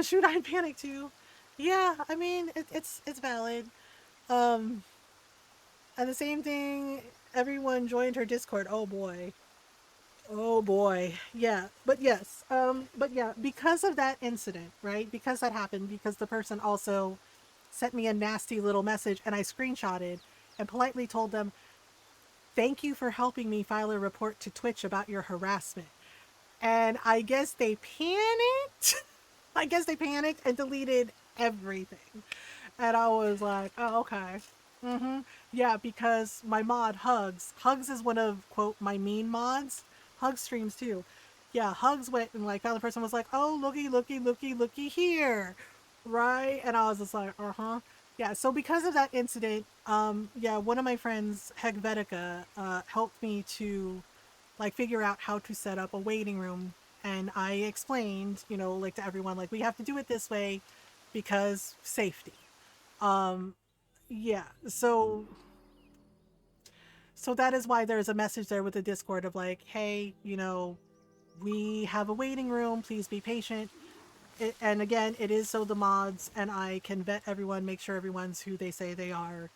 Shoot, I panic too. Yeah, I mean, it's valid. And the same thing, everyone joined her Discord. Oh boy. Oh boy. Yeah, but yes. But yeah, because of that incident, right? Because that happened, because the person also sent me a nasty little message and I screenshotted and politely told them, thank you for helping me file a report to Twitch about your harassment. And I guess they panicked. I guess they panicked and deleted everything. And I was like, oh, okay. Yeah, because my mod, Hugs is one of, quote, my mean mods. Hugs streams too. Yeah, Hugs went and like found the person was like, oh, looky here. Right? And I was just like, yeah, so because of that incident, yeah, one of my friends, Hegvetica, helped me to like figure out how to set up a waiting room. And I explained, like to everyone, like we have to do it this way because safety. Yeah, so that is why there's a message there with the Discord of like, hey, we have a waiting room, please be patient. And again, it is so the mods and I can vet everyone, make sure everyone's who they say they are,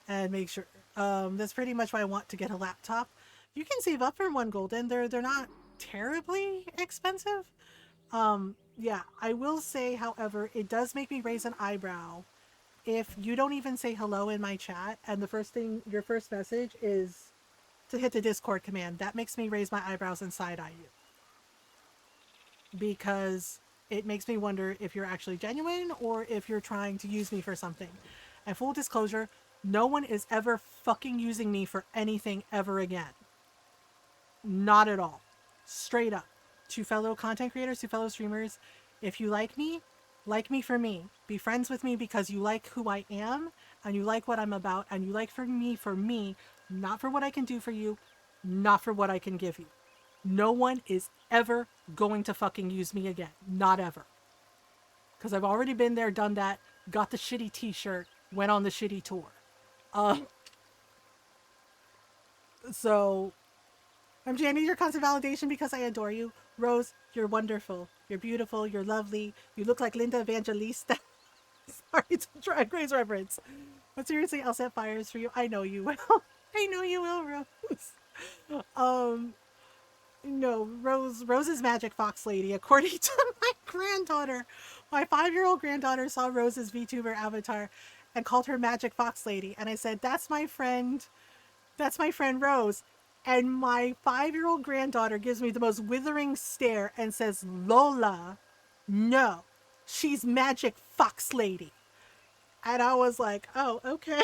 and make sure. That's pretty much why I want to get a laptop. You can save up for one golden. They're not terribly expensive. Yeah, I will say, however, it does make me raise an eyebrow if you don't even say hello in my chat and your first message is to hit the Discord command. That makes me raise my eyebrows and side eye you. Because it makes me wonder if you're actually genuine or if you're trying to use me for something. And full disclosure, no one is ever fucking using me for anything ever again. Not at all. Straight up. To fellow content creators, to fellow streamers, if you like me for me. Be friends with me because you like who I am and you like what I'm about and you like for me, not for what I can do for you, not for what I can give you. No one is ever going to fucking use me again. Not ever. Because I've already been there, done that, got the shitty t-shirt, went on the shitty tour. So, MJ, I need your constant validation because I adore you. Rose, you're wonderful. You're beautiful. You're lovely. You look like Linda Evangelista. Sorry, it's a Drag Race reference. But seriously, I'll set fires for you. I know you will. I know you will, Rose. No, Rose's magic fox lady, according to my granddaughter. My 5-year-old granddaughter saw Rose's VTuber avatar and called her magic fox lady. And I said, that's my friend Rose. And my 5-year-old granddaughter gives me the most withering stare and says, Lola, no, she's magic fox lady. And I was like, oh, okay.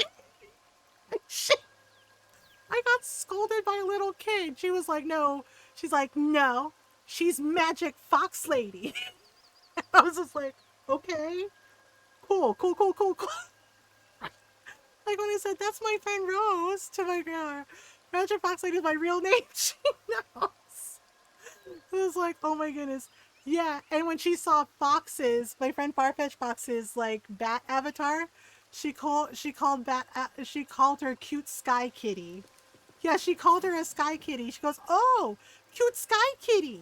I got scolded by a little kid. She was like, no. She's like, no, she's magic fox lady. I was just like, okay, cool. Like when I said, that's my friend Rose to my grandma. Magic fox lady is my real name. She knows. It was like, oh my goodness. Yeah, and when she saw Fox's, my friend Farfetch Fox's like bat avatar, she called her cute sky kitty. Yeah, she called her a sky kitty. She goes, oh, cute sky kitty.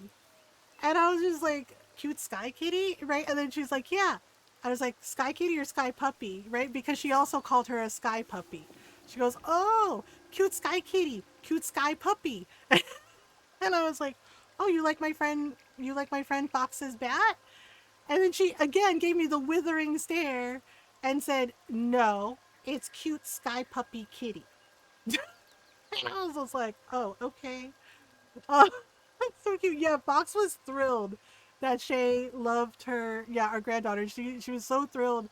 And I was just like, cute sky kitty? Right? And then she's like, yeah. I was like, sky kitty or sky puppy? Right? Because she also called her a sky puppy. She goes, oh, cute sky kitty, cute sky puppy. And I was like, oh, you like my friend Fox's bat? And then she again gave me the withering stare and said, no, it's cute sky puppy kitty. And I was just like, oh, okay. Oh, that's so cute. Yeah, Fox was thrilled that Shay loved her. Yeah, our granddaughter. She was so thrilled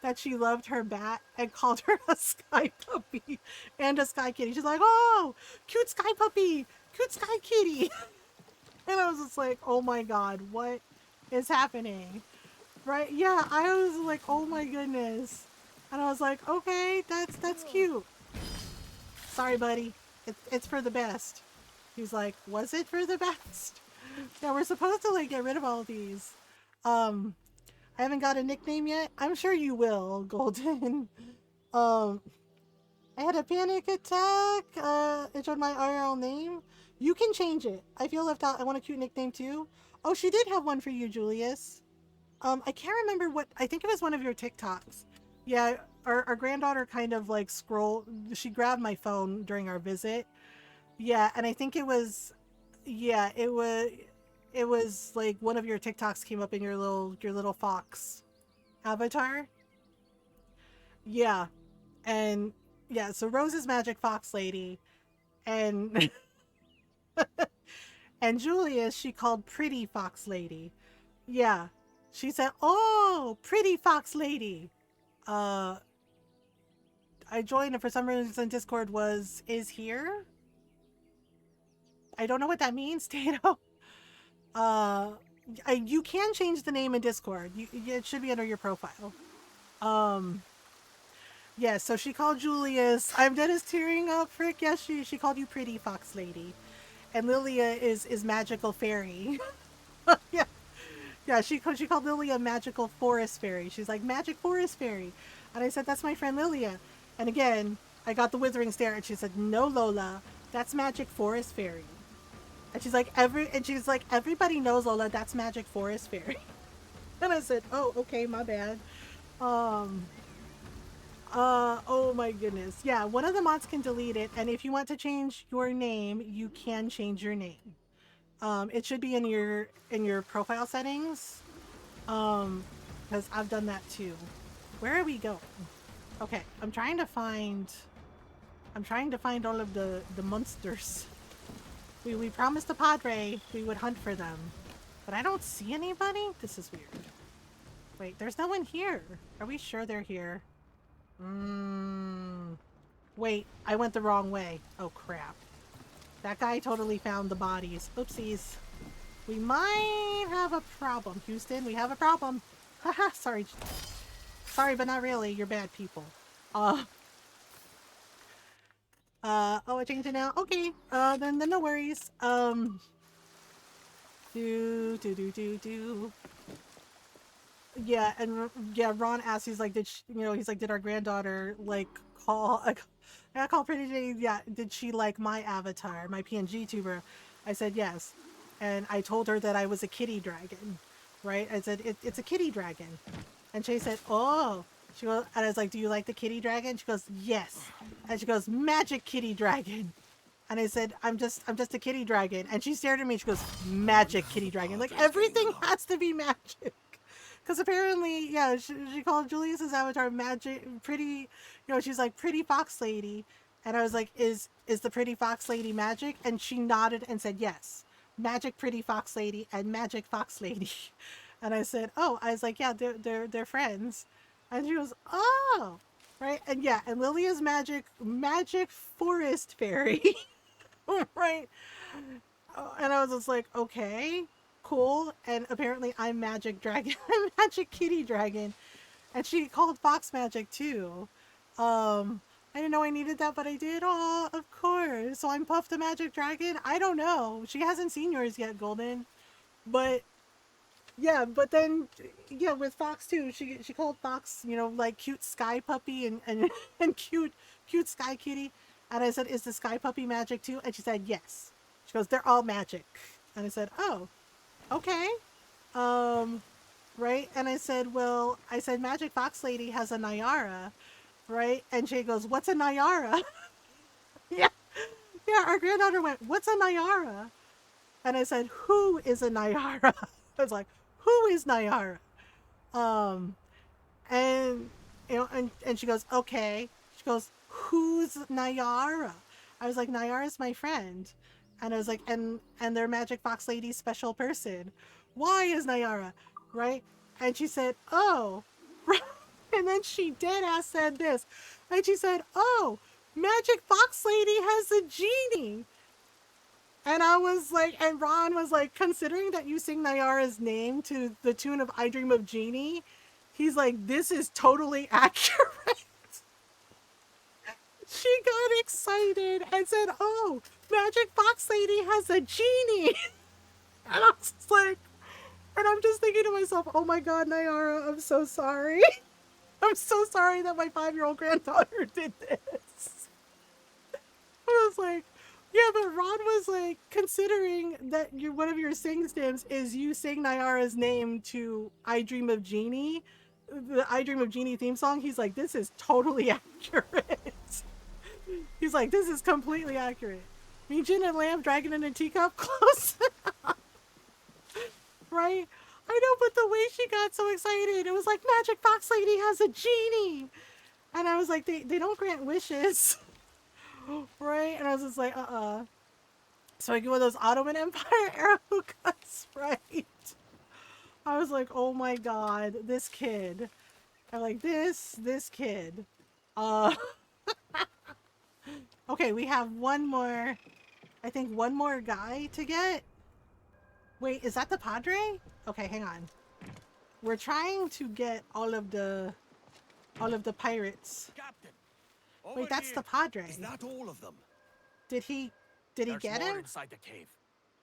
that she loved her bat and called her a sky puppy and a sky kitty. She's like, oh, cute sky puppy, cute sky kitty. And I was just like, oh my god, what is happening? Right? Yeah, I was like, oh my goodness. And I was like, okay, that's cute. Sorry, buddy. It's for the best. He's like, was it for the best? Yeah, we're supposed to like get rid of all of these. I haven't got a nickname yet. I'm sure you will, Golden. I had a panic attack. It showed my IRL name. You can change it. I feel left out. I want a cute nickname too. Oh, she did have one for you, Julius. I can't remember what. I think it was one of your TikToks. Yeah, our granddaughter kind of like she grabbed my phone during our visit. Yeah, and I think it was like one of your TikToks came up in your little fox avatar. Yeah. And yeah, so Rose is Magic Fox Lady, and and Julius she called Pretty Fox Lady. Yeah. She said, "Oh, Pretty Fox Lady." I joined and for some reason Discord is here. I don't know what that means, Tato. You can change the name in Discord. It should be under your profile. Yeah, so she called Julius. I'm dead as tearing up, Frick. Yes, she called you Pretty Fox Lady. And Lilia is Magical Fairy. Yeah. Yeah, she called Lilia Magical Forest Fairy. She's like, Magic Forest Fairy. And I said, that's my friend Lilia. And again, I got the withering stare and she said, no, Lola, that's Magic Forest Fairy. And she's like, everybody knows, Lola, that's Magic Forest Fairy. And I said, oh, okay, my bad. Oh my goodness. Yeah, one of the mods can delete it, and if you want to change your name, you can change your name. It should be in your profile settings. Because I've done that too. Where are we going? Okay, I'm trying to find all of the monsters. We promised the Padre we would hunt for them. But I don't see anybody? This is weird. Wait, there's no one here. Are we sure they're here? Wait, I went the wrong way. Oh crap. That guy totally found the bodies. Oopsies. We might have a problem, Houston. We have a problem. Haha, sorry. Sorry, but not really. You're bad people. Oh, I changed it now. Okay. Then no worries. Yeah, and yeah, Ron asked, he's like, did our granddaughter like call I call Pretty Jane, yeah, did she like my avatar, my PNG tuber? I said yes. And I told her that I was a kitty dragon, right? I said, it's a kitty dragon. And she said, oh. She goes, and I was like, do you like the kitty dragon? She goes, yes. And she goes, magic kitty dragon. And I said, I'm just a kitty dragon. And she stared at me, she goes, magic kitty dragon. Like, everything has to be magic. Because apparently, yeah, she called Julius's avatar pretty, she's like, Pretty Fox Lady. And I was like, is the Pretty Fox Lady magic? And she nodded and said, yes. Magic Pretty Fox Lady and Magic Fox Lady. And I said, oh, I was like, yeah, they're friends. And she goes, oh, right. And yeah, and Lilia's magic forest fairy. Right. And I was just like, okay, cool. And apparently I'm magic dragon. I'm magic kitty dragon. And she called Fox magic too. I didn't know I needed that, but I did. Oh, of course. So I'm Puff the Magic Dragon? I don't know. She hasn't seen yours yet, Golden. But yeah, but then yeah, with Fox too, she called Fox, like cute sky puppy and and cute sky kitty. And I said, is the sky puppy magic too? And she said, yes. She goes, they're all magic. And I said, oh, okay. Right. And I said, Magic Fox Lady has a Nyara. right? And she goes, "What's a Nyara?" Yeah, yeah. Our granddaughter went, "What's a Nyara?" And I said, "Who is a Nyara?" I was like, "Who is Nyara?" Um, and and she goes, "Okay." She goes, "Who's Nyara?" I was like, "Nyara's my friend." And I was like, and they're Magic Fox Lady's special person. Why is Nyara? Right? And she said, "Oh." And then she dead ass said this. And she said, "Oh, Magic Fox Lady has a genie." And I was like, and Ron was like, considering that you sing Nyara's name to the tune of I Dream of Jeannie, he's like, this is totally accurate. She got excited and said, "Oh, Magic Fox Lady has a genie." And I was just like, and I'm just thinking to myself, oh my God, Nyara, I'm so sorry. I'm so sorry that my 5-year-old granddaughter did this. I was like, yeah, but Ron was like, considering that one of your sing stems is you sing Nyara's name to I Dream of Jeannie, the I Dream of Jeannie theme song, he's like, this is totally accurate. He's like, this is completely accurate. Me, Gin and Lamb, Dragon in a Teacup, close enough. Right? I know, but the way she got so excited, it was like, Magic Fox Lady has a genie. And I was like, they don't grant wishes. Right? And I was just like, So I give one of those Ottoman Empire arrow cuts, right? I was like, oh my God, this kid. I'm like, this kid. Okay, we have one more, I think one more guy to get. Wait, is that the Padre? Okay, hang on. We're trying to get all of the pirates. Captain, Wait, that's the Padre. Is that all of them? Did he There's get more him? inside the cave.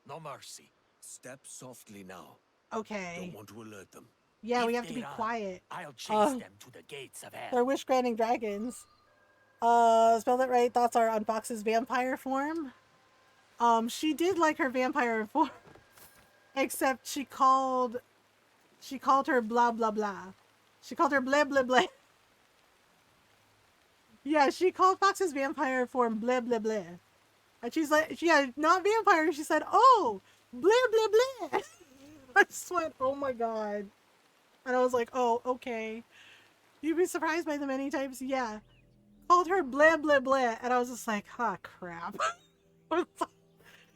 No mercy. Step softly now. Okay. Don't want to alert them. Yeah, If we have to they be run, quiet. I'll chase them to the gates of hell. They're wish granting dragons. Spelled it right. Thoughts are on Fox's vampire form. She did like her vampire form. Except she called her blah blah blah. She called her blah blah blah. Yeah, she called Fox's vampire form blah blah blah. And she's like, yeah, not vampire. She said, "Oh, blah blah blah." I just went, oh my God. And I was like, oh, okay. You'd be surprised by the many times. Yeah. Called her blah blah blah. And I was just like, oh crap.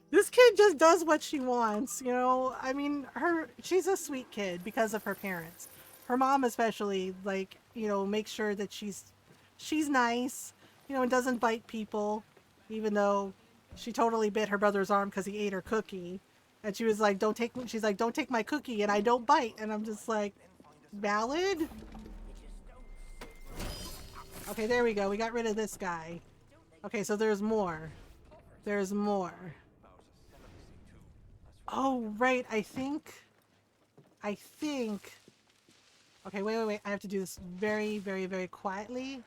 This kid just does what she wants, you know? I mean, she's a sweet kid because of her parents. Her mom especially, like, you know, makes sure that she's nice, you know, and doesn't bite people, even though she totally bit her brother's arm because he ate her cookie. And she was like, don't take my cookie, and I don't bite. And I'm just like, valid? Okay, there we go. We got rid of this guy. Okay, so there's more. There's more. Oh, right. I think. Okay, wait. I have to do this very, very, very quietly.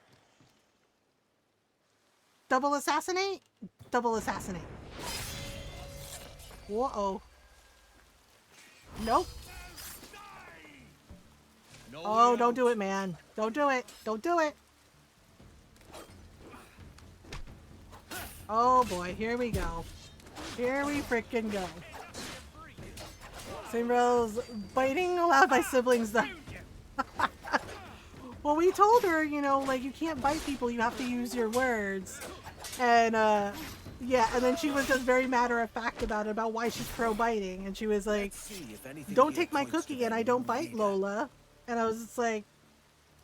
Double assassinate? Double assassinate. Whoa. Nope. Oh, don't do it, man. Don't do it. Don't do it. Oh boy, here we go. Here we frickin' go. Same rules. Biting allowed by siblings though. Well, we told her, you know, like, you can't bite people, you have to use your words. And yeah, and then she was just very matter of fact about it, about why she's pro biting. And she was like, don't take my cookie and I don't bite, Lola. And I was just like,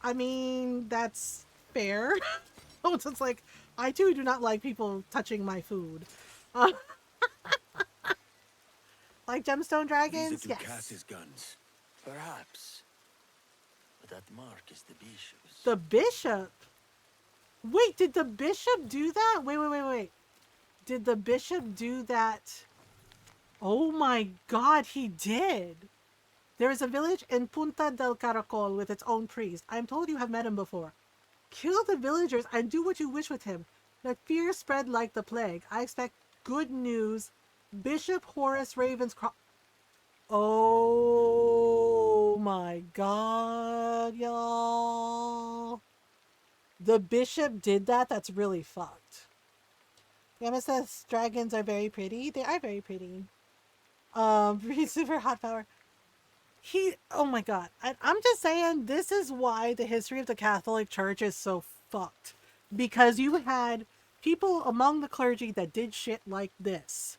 I mean, that's fair. So it's like, I too do not like people touching my food. Like gemstone dragons? Yes. Cast his guns. Perhaps. But that mark is the bishop's. The bishop? Wait, did the bishop do that? Wait. Did the bishop do that? Oh my God, he did. There is a village in Punta del Caracol with its own priest. I am told you have met him before. Kill the villagers and do what you wish with him. Let fear spread like the plague. I expect good news. Bishop Horace Ravenscroft. Oh my God, y'all. the bishop did that, that's really fucked. Yama says dragons are very pretty. They are very pretty. Super hot power. Oh my god. I'm just saying, this is why the history of the Catholic Church is so fucked. Because you had people among the clergy that did shit like this.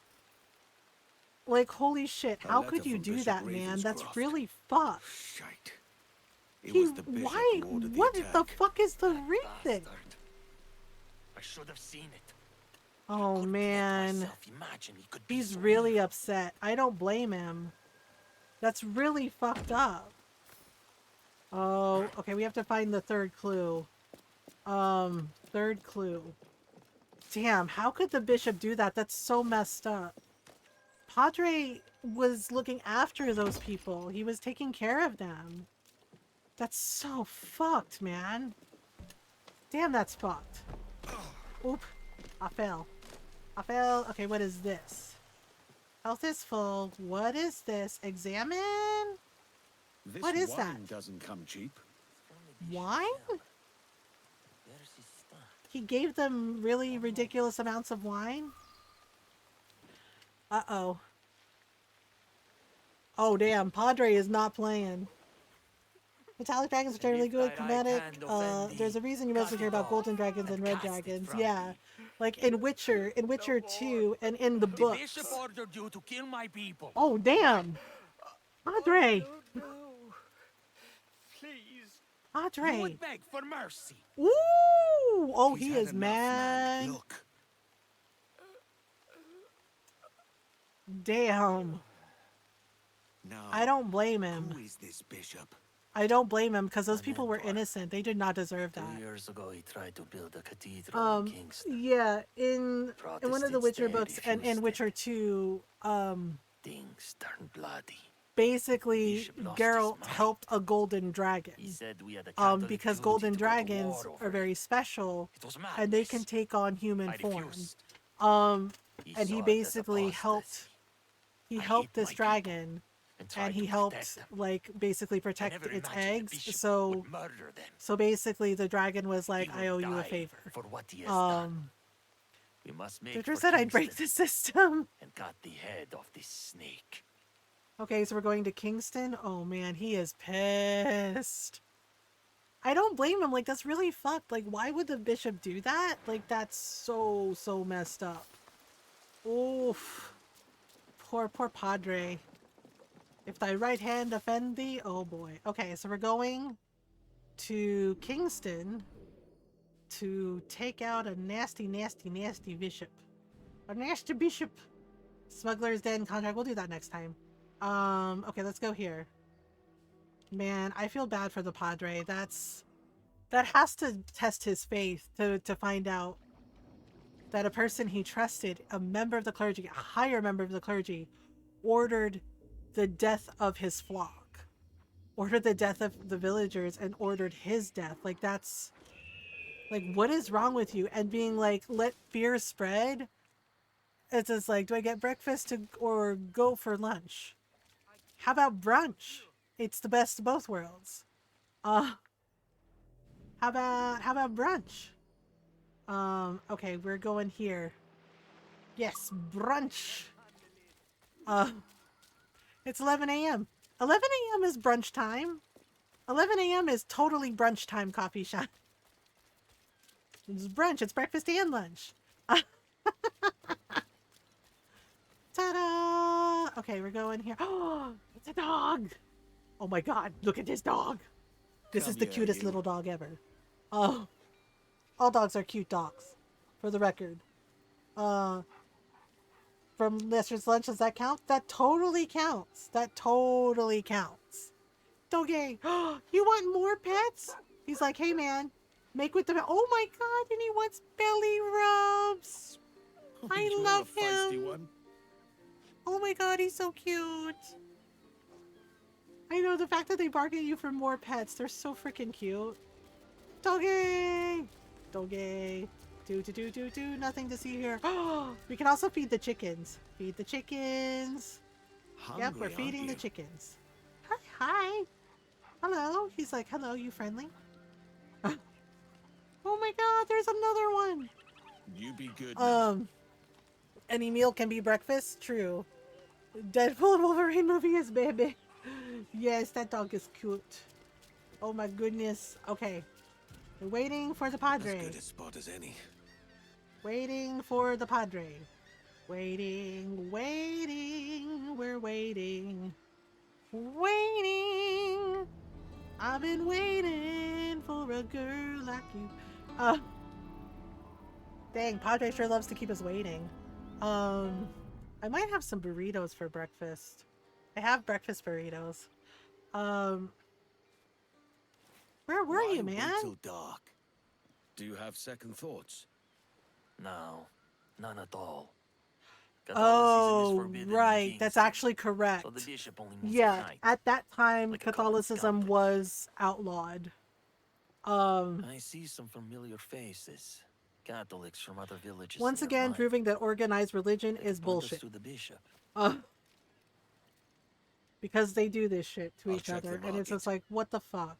Like, holy shit, how could you do that, man? That's really fucked. Shite. Why? What the fuck is the reason? I should have seen it. Oh man. He's really upset. I don't blame him. That's really fucked up. Oh, okay, we have to find the third clue. Third clue. Damn, how could the bishop do that? That's so messed up. Padre was looking after those people. He was taking care of them. That's so fucked, man. Damn, that's fucked. Oop. I fell. Okay, what is this? Health is full. What is this? Examine? What is that? Doesn't come cheap. Wine? He gave them really ridiculous amounts of wine? Uh-oh. Oh, damn. Padre is not playing. Metallic dragons are generally good, chromatic. There's a reason you mostly care about golden dragons and red dragons. Yeah. Like in Witcher 2, and in the books. The bishop ordered you to kill my people. Oh, damn. Padre. No. Please. Padre. You would beg for mercy. Ooh. Oh, he is mad. Look. Damn. Now, I don't blame him. Who is this bishop? I don't blame him because those people were innocent. They did not deserve that. 2 years ago, he tried to build a cathedral in Kingston. Yeah, in one of the Witcher books and in Witcher 2, things turned bloody. Basically Geralt helped a golden dragon. He said we had a because golden dragons are very special and they can take on human form. And he basically helped this dragon. And he helped, like, basically protect its eggs. So basically, the dragon was like, "I owe you a favor." For what he has done. We must make Victor said I'd break the system. And cut the head of this snake. Okay, so we're going to Kingston. Oh man, he is pissed. I don't blame him. Like, that's really fucked. Like, why would the bishop do that? Like, that's so messed up. Oof. Poor Padre. If thy right hand offend thee, oh boy. Okay, so we're going to Kingston to take out a nasty bishop. A nasty bishop. Smuggler's Den contract. We'll do that next time. Okay, let's go here. Man, I feel bad for the Padre. That has to test his faith to find out that a person he trusted, a member of the clergy, a higher member of the clergy, ordered the death of his flock, ordered the death of the villagers, and ordered his death. Like, that's like, what is wrong with you? And being like, let fear spread. It's just like, do I get breakfast or go for lunch? How about brunch? It's the best of both worlds. How about brunch? Okay, we're going here. Yes, brunch. It's 11 a.m. 11 a.m. is brunch time. 11 a.m. is totally brunch time coffee shop. It's brunch. It's breakfast and lunch. Ta-da! Okay, we're going here. Oh, it's a dog. Oh my god, look at this dog. This is the cutest little dog ever. Oh, all dogs are cute dogs, for the record. From Lester's lunch, does that count? That totally counts. That totally counts. Doggy, you want more pets? He's like, hey man, make with the... Oh my god, and he wants belly rubs. I love him. Oh my god, he's so cute. I know, the fact that they bark at you for more pets, they're so freaking cute. Doggy! Doggy. Do, nothing to see here. We can also feed the chickens. Feed the chickens. Yep, we're feeding the chickens. Hi. Hello. He's like, hello, you friendly? Oh my god, there's another one. You be good now. Any meal can be breakfast? True. Deadpool and Wolverine movie is baby. Yes, that dog is cute. Oh my goodness. Okay. We're waiting for the Padre. As good a spot as any. Waiting for the Padre. Waiting, waiting, we're waiting. Waiting. I've been waiting for a girl like you. Dang, Padre sure loves to keep us waiting. I might have some burritos for breakfast. I have breakfast burritos. Where were you, man? Wait till dark. Do you have second thoughts? No, none at all. Oh, right. That's actually correct. So the bishop only meets Yeah, at night. at that time, Like a Catholicism was outlawed. I see some familiar faces. Catholics from other villages. Once again, proving that organized religion is bullshit. To the bishop. Because they do this shit to each other, and it's just like, what the fuck?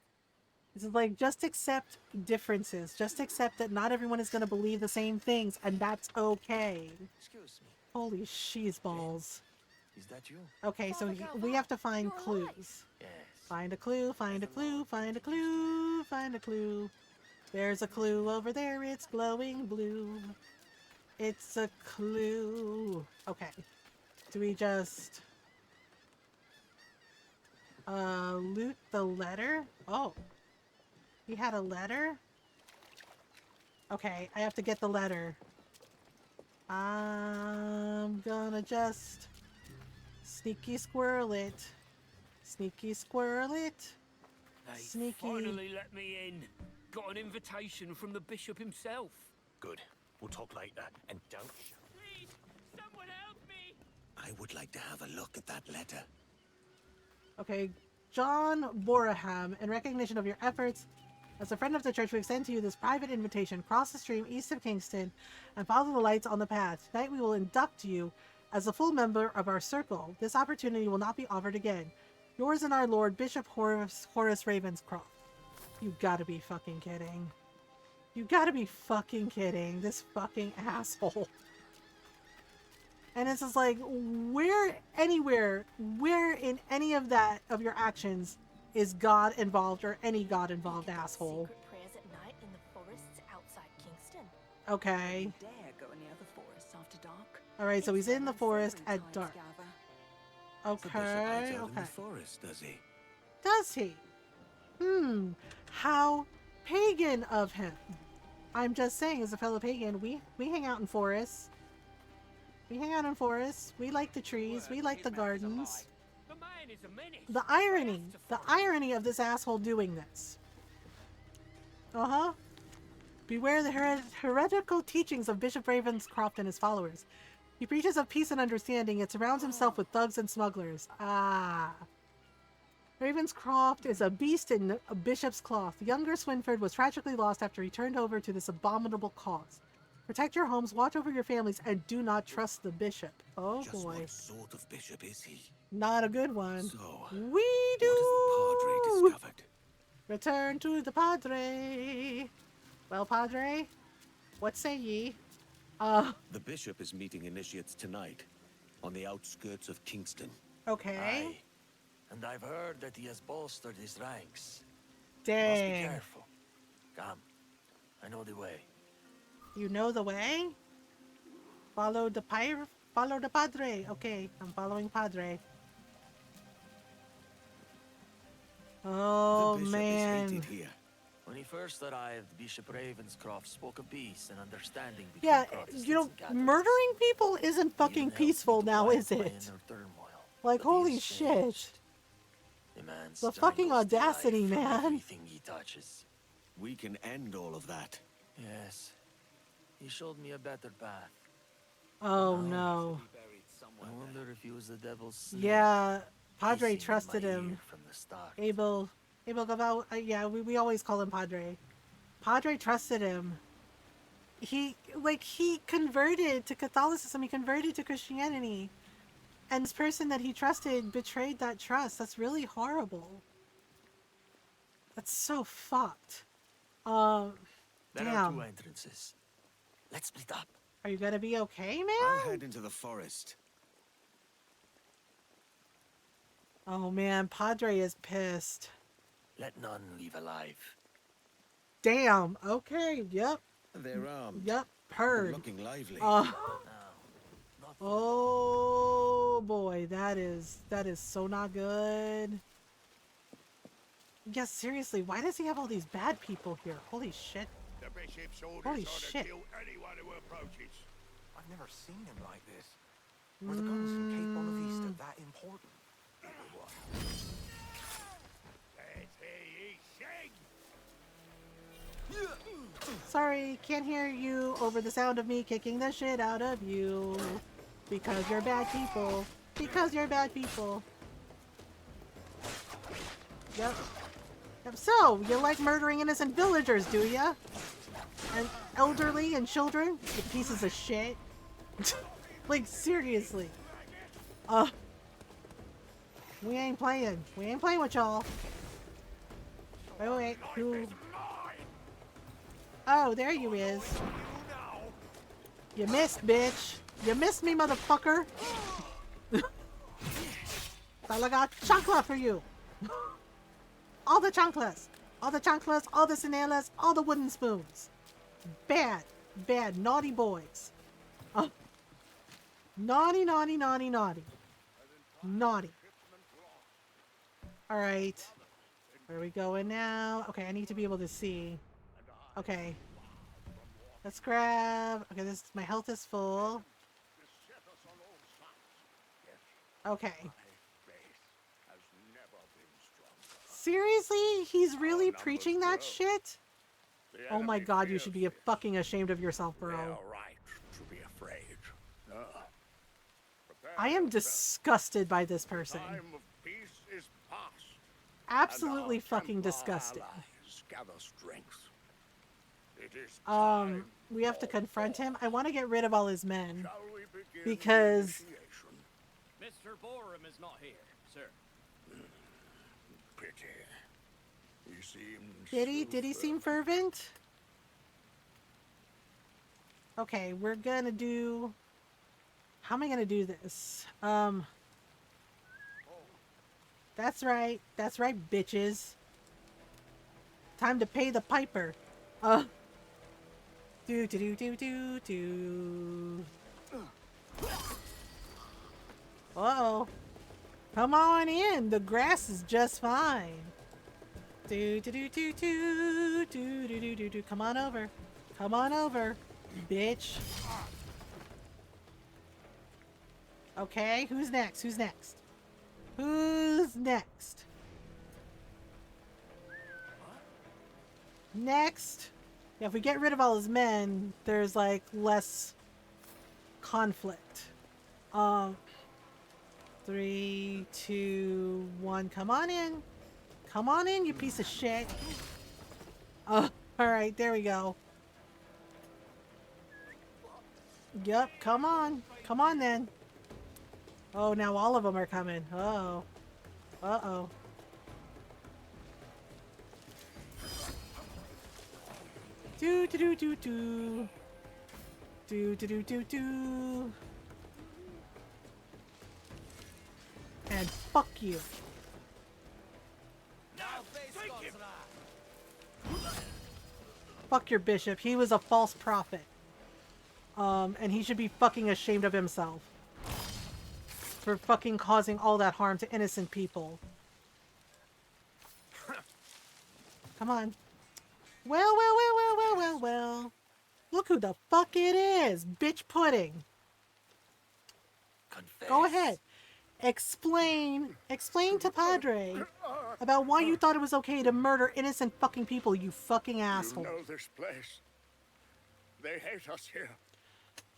It's like, just accept differences. Just accept that not everyone is going to believe the same things, and that's okay. Excuse me. Holy she's balls. Is that you? Okay, so we have to find clues. Yes. Find a clue, find a clue, find a clue, find a clue. There's a clue over there, it's glowing blue. It's a clue. Okay. Do we just loot the letter? Oh. He had a letter? Okay, I have to get the letter. I'm gonna just sneaky squirrel it. Sneaky squirrel it. They Sneaky. finally let me in. Got an invitation from the bishop himself. Good. We'll talk later. And don't... Please, someone help me! I would like to have a look at that letter. Okay, John Boraham, in recognition of your efforts as a friend of the church, we extend to you this private invitation. Cross the stream east of Kingston and follow the lights on the path. Tonight we will induct you as a full member of our circle. This opportunity will not be offered again. Yours and our Lord, Bishop Horace Ravenscroft. You gotta be fucking kidding. You gotta be fucking kidding. This fucking asshole. And it's just like, where in any of that, of your actions, is God involved or any God involved asshole? Secret prayers at night in the forests outside Kingston. Okay. Dare go near the forest after dark. Alright, so he's in the forest at dark. Okay, In okay. the forest, does he? Does he? How pagan of him. I'm just saying, as a fellow pagan, we hang out in forests. We hang out in forests. We like the trees. We like the gardens. The man is a menace. The irony of this asshole doing this. Beware the heretical teachings of Bishop Ravenscroft and his followers. He preaches of peace and understanding, yet surrounds himself with thugs and smugglers. Ravenscroft is a beast in a bishop's cloth. Younger Swinford was tragically lost after he turned over to this abominable cause. Protect your homes, watch over your families, and do not trust the bishop. Oh Just boy. what sort of bishop is he? Not a good one. So, We do. what has the Padre discovered? Return to the Padre. Well, Padre, what say ye? The bishop is meeting initiates tonight, on the outskirts of Kingston. Okay. Aye. And I've heard that he has bolstered his ranks. Dang. Must be careful. Come, I know the way. You know the way? Follow the Padre. Okay, I'm following Padre. Oh, the bishop man. is hated here. When he first arrived, Bishop Ravenscroft spoke of peace and understanding between Yeah, Protestants you know, and Catholics. murdering people isn't fucking peaceful now, is it? Like, holy shit. The fucking audacity, man. Everything he touches. We can end all of that. Yes. He showed me a better path. Oh, no. I wonder if he was the devil's slave. Yeah, Padre He seemed in trusted my him. ear from the start. Abel Gaval, yeah, we always call him Padre. Padre trusted him. He converted to Catholicism, he converted to Christianity. And this person that he trusted betrayed that trust. That's really horrible. That's so fucked. There are Damn. 2 entrances. Let's split up. Are you gonna be okay, man? I'll head into the forest. Oh man, Padre is pissed. Let none leave alive. Damn. Okay. Yep. They're armed. Yep. And Heard. looking lively. Oh boy, that is so not good. Yeah, seriously, why does he have all these bad people here? Holy shit. The bishop's orders Holy are shit. to kill anyone who approaches. I've never seen him like this. Were the guns from Cape Bonavista that important? Let's hear ye sing! Sorry, can't hear you over the sound of me kicking the shit out of you. Because you're bad people. Because you're bad people. Yep. So, you like murdering innocent villagers, do ya? And elderly and children? You pieces of shit. Like, seriously. We ain't playing. We ain't playing with y'all. Wait. Who? Oh, there you is. You missed, bitch. You missed me, motherfucker. I got chocolate for you. All the chanclas. All the chanclas, all the cinelas, all the wooden spoons. Bad, naughty boys. Naughty. Naughty. Alright. Where are we going now? Okay, I need to be able to see. Okay. Let's grab... Okay, my health is full. Okay. Seriously? He's really preaching that shit? Oh my god, you should be fucking ashamed of yourself, bro. Right to be afraid. I am disgusted by this person. Time of peace is past. Absolutely fucking disgusted. Gather strength. It is we have to confront him. I want to get rid of all his men. Shall we begin Because... Mr. Borum is not here, sir. Pity. He seems Did he seem fervent? Okay, we're gonna do... How am I gonna do this? That's right, bitches. Time to pay the piper. Do. Uh-oh. Come on in. The grass is just fine. Do. Come on over. Come on over, bitch. Okay, who's next? Who's next? Next. Yeah, if we get rid of all his men, there's like less conflict. 3, 2, 1. Come on in. Come on in, you piece of shit. Alright, there we go. Yep, come on. Come on then. Oh, now all of them are coming. Uh-oh. Uh-oh. Do. And fuck you. Fuck your bishop. He was a false prophet. And he should be fucking ashamed of himself. For fucking causing all that harm to innocent people. Come on. Well. Look who the fuck it is. Bitch pudding. Confess. Go ahead. Explain to Padre about why you thought it was okay to murder innocent fucking people, you fucking asshole. You know this place. They hate us here.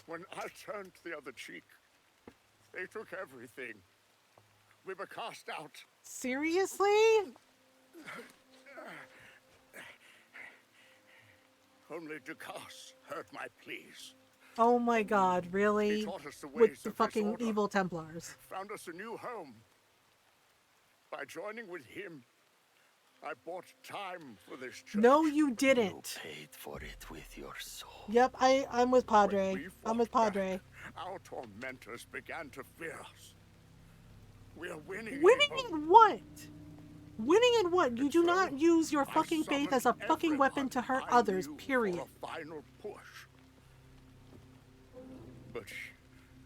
When I turned the other cheek, they took everything. We were cast out. Seriously? Only Dukas heard my pleas. Oh my god, really? He taught us the ways With the of fucking disorder. evil Templars. Found us a new home. By joining with him, I bought time for this church. No, you didn't. You paid for it with your soul. Yep, I'm with Padre. I'm with Padre. Our tormentors began to fear us. We are winning. Winning Abel. in what? Winning in what? You do not use your fucking faith as a fucking weapon to hurt others, period. For a final push. But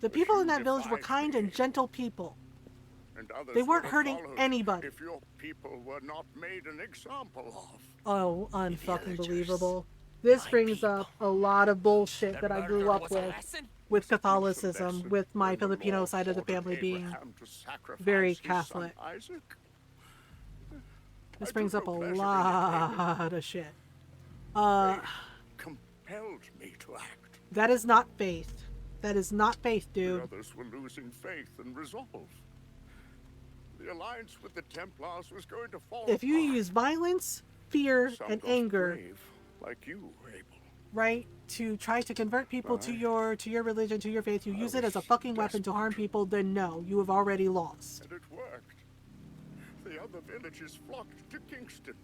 the people in that village were kind and gentle people. And others they weren't would have hurting followed anybody. If your people were not made an example of. Oh, unfucking believable. This brings up a lot of bullshit that I grew up with Catholicism, with my Filipino side of the family being very Catholic. This brings up a lot of shit. Compelled me to act. That is not faith. That is not faith, dude. The others were losing faith and resolve. The alliance with the Templars was going to fall. If you use violence, fear, and anger, like you, Abel, right, to try to convert people to your religion, to your faith, you use it as a fucking weapon to harm people, then no, you have already lost. And it worked. The other villages flocked to Kingston.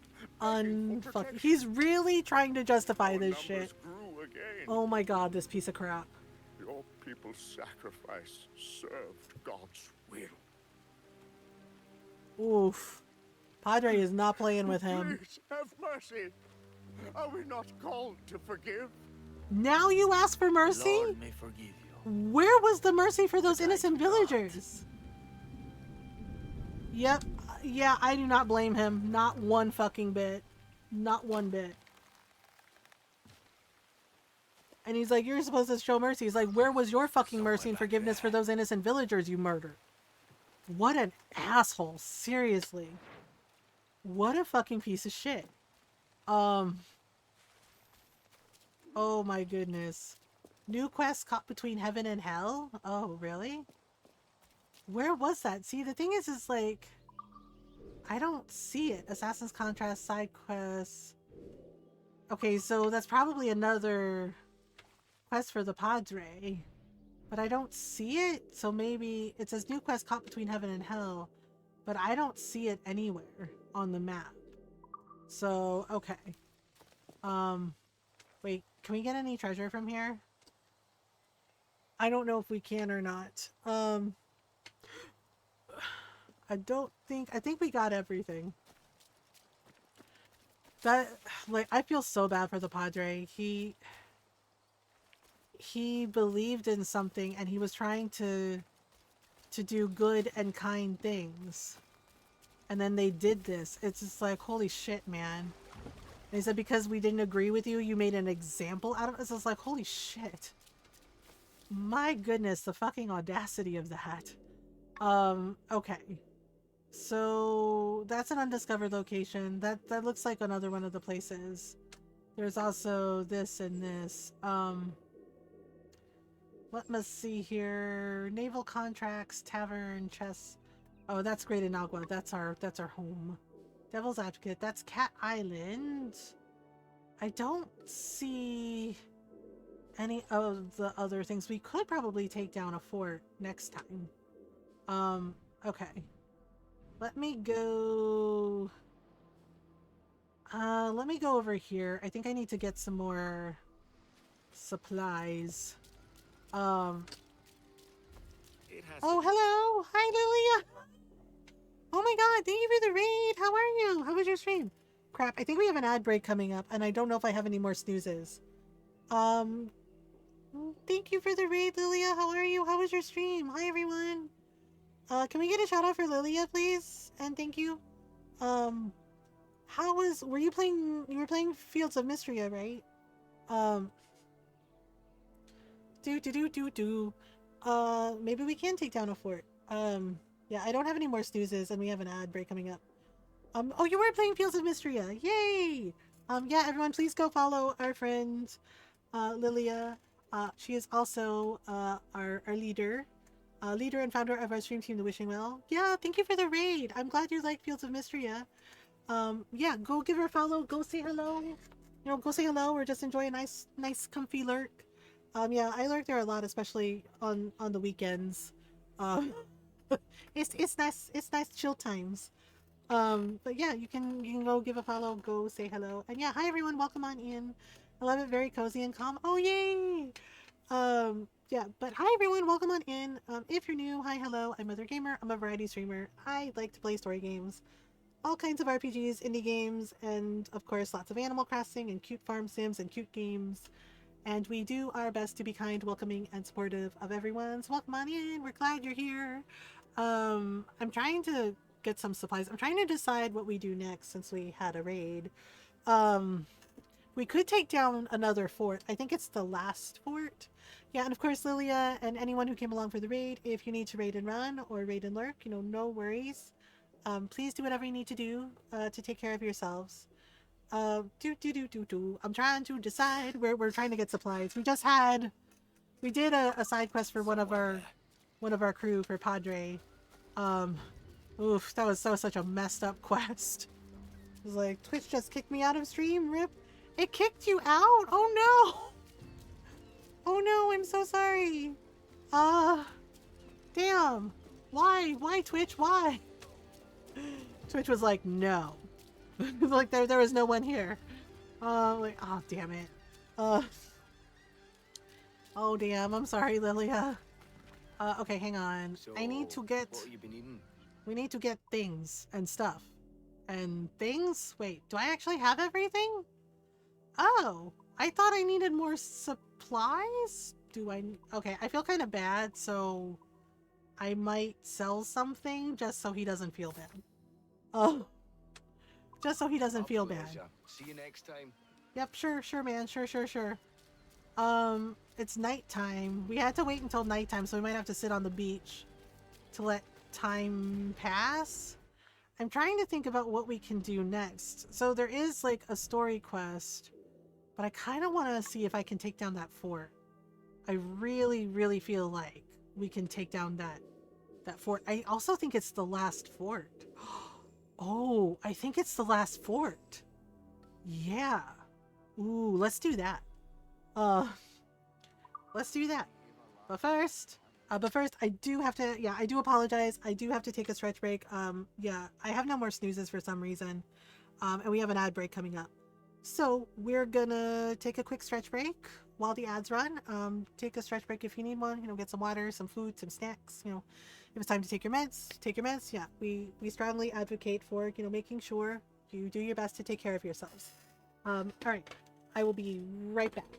Unfucking. He's really trying to justify this shit. Grew again. Oh my god, this piece of crap. Your people's sacrifice served God's will. Oof. Padre is not playing with him. Please have mercy. Are we not called to forgive? Now you ask for mercy? Lord may forgive you. Where was the mercy for those innocent villagers? Yep. Yeah, I do not blame him. Not one fucking bit. Not one bit. And he's like, you're supposed to show mercy. He's like, where was your fucking mercy and forgiveness for those innocent villagers you murdered? What an asshole. Seriously. What a fucking piece of shit. Oh my goodness. New quest caught between heaven and hell? Oh, really? Where was that? See, the thing is like, I don't see it. Assassin's Contrast, side quests. Okay, so that's probably another quest for the Padre. But I don't see it, so maybe it says new quest caught between heaven and hell, but I don't see it anywhere on the map. So, okay. Wait, can we get any treasure from here? I don't know if we can or not. I think we got everything. That, like, I feel so bad for the Padre. He believed in something and he was trying to do good and kind things. And then they did this. It's just like, holy shit, man. And he said, because we didn't agree with you, you made an example out of us. It's like, holy shit. My goodness, the fucking audacity of that. Okay. So that's an undiscovered location. That looks like another one of the places. There's also this and this. Let me see here. Naval contracts, tavern, chess. Oh, that's Great Inagua. That's our home. Devil's Advocate. That's Cat Island. I don't see any of the other things. We could probably take down a fort next time. Okay. Let me go over here. I think I need to get some more supplies. Oh, hello! Hi, Lilia! Oh my god, thank you for the raid! How are you? How was your stream? Crap, I think we have an ad break coming up, and I don't know if I have any more snoozes. Thank you for the raid, Lilia. How are you? How was your stream? Hi, everyone. Can we get a shout out for Lilia, please? And thank you. You were playing Fields of Mystria, right? Maybe we can take down a fort. Yeah, I don't have any more snoozes, and we have an ad break coming up. Oh, you were playing Fields of Mystria. Yay! Yeah, everyone, please go follow our friend, Lilia. She is also, our leader. Leader and founder of our stream team, the Wishing Well. Yeah, thank you for the raid. I'm glad you like Fields of Mystria. Yeah, go give her a follow. Go say hello. You know, go say hello or just enjoy a nice comfy lurk. Yeah, I lurk there a lot, especially on the weekends. It's nice chill times. But yeah, you can go give a follow, go say hello, and yeah, hi everyone, welcome on in. I love it, very cozy and calm. Oh yay! Yeah, but hi everyone, welcome on in. If you're new, hi, hello. I'm Mothergamer. I'm a variety streamer. I like to play story games, all kinds of RPGs, indie games, and of course lots of Animal Crossing and cute farm sims and cute games. And we do our best to be kind, welcoming, and supportive of everyone. So welcome on in. We're glad you're here. I'm trying to get some supplies. I'm trying to decide what we do next since we had a raid. We could take down another fort. I think it's the last fort. Yeah, and of course, Lilia and anyone who came along for the raid, if you need to raid and run or raid and lurk, no worries. Please do whatever you need to do to take care of yourselves. I'm trying to decide where we're trying to get supplies. We did a side quest for one of our crew for Padre. Oof, that was such a messed up quest. It was like, Twitch just kicked me out of stream, rip. It kicked you out? Oh no! Oh no, I'm so sorry. Damn. Why? Why, Twitch? Why? Twitch was like, no. Like, there was no one here. Like, oh, damn it. Oh, damn. I'm sorry, Lilia. Okay, hang on. So, I need to get... what have you been eating? We need to get things and stuff. And things? Wait, do I actually have everything? Oh, I thought I needed more supplies? Do I? Okay, I feel kind of bad, so I might sell something just so he doesn't feel bad. Oh, just so he doesn't feel bad. See you next time. Yep, sure, man. Sure. It's nighttime. We had to wait until nighttime, so we might have to sit on the beach to let time pass. I'm trying to think about what we can do next. So there is like a story quest, but I kind of want to see if I can take down that fort. I really feel like we can take down that fort. I also think it's the last fort. Oh, I think it's the last fort. Yeah. Ooh, let's do that. Let's do that. But first, I do have to, yeah, I do apologize. I do have to take a stretch break. Yeah, I have no more snoozes for some reason. And we have an ad break coming up. So we're gonna take a quick stretch break while the ads run. Take a stretch break if you need one, get some water, some food, some snacks, if it's time to take your meds, take your meds. Yeah, we strongly advocate for, making sure you do your best to take care of yourselves. All right, I will be right back.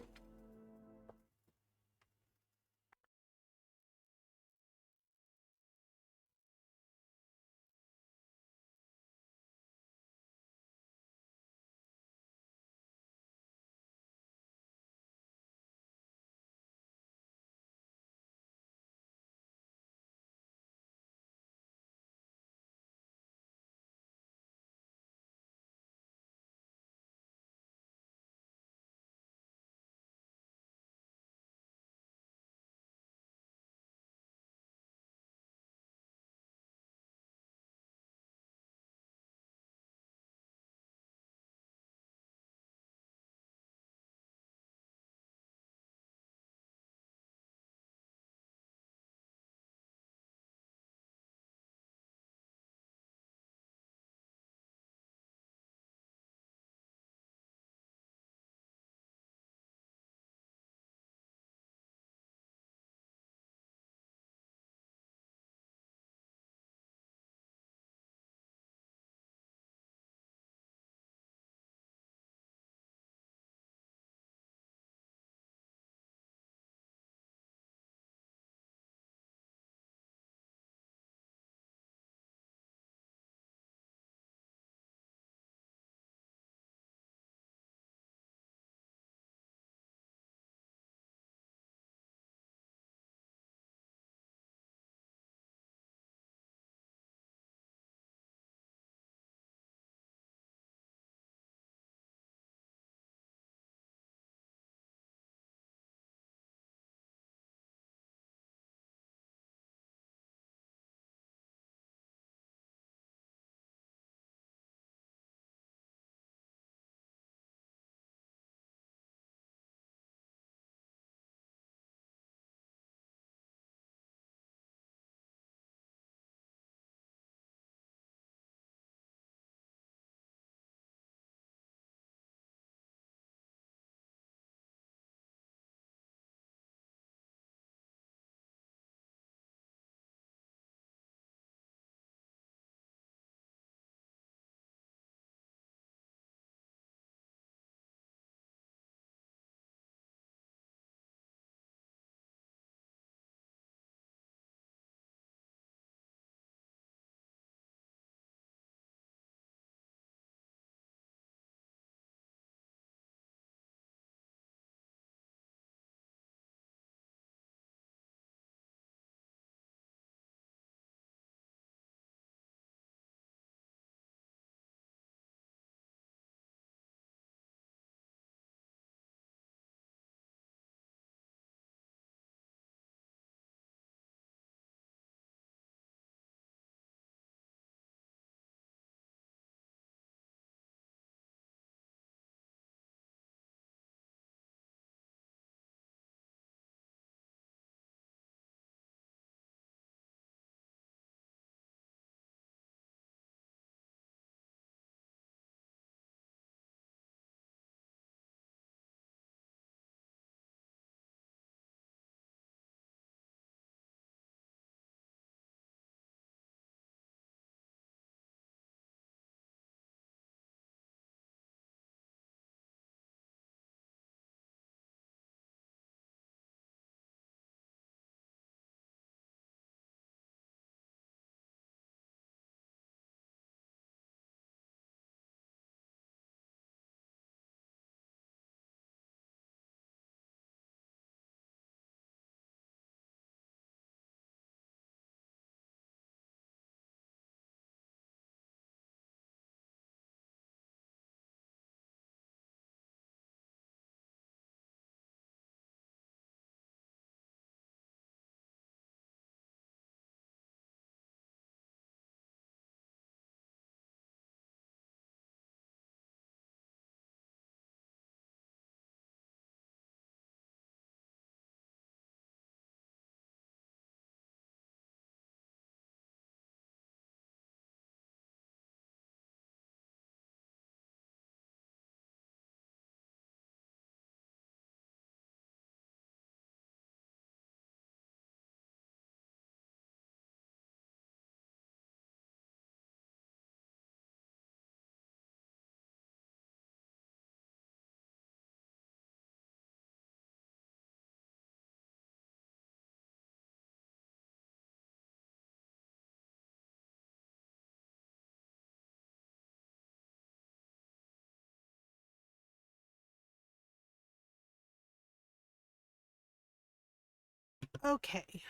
Okay.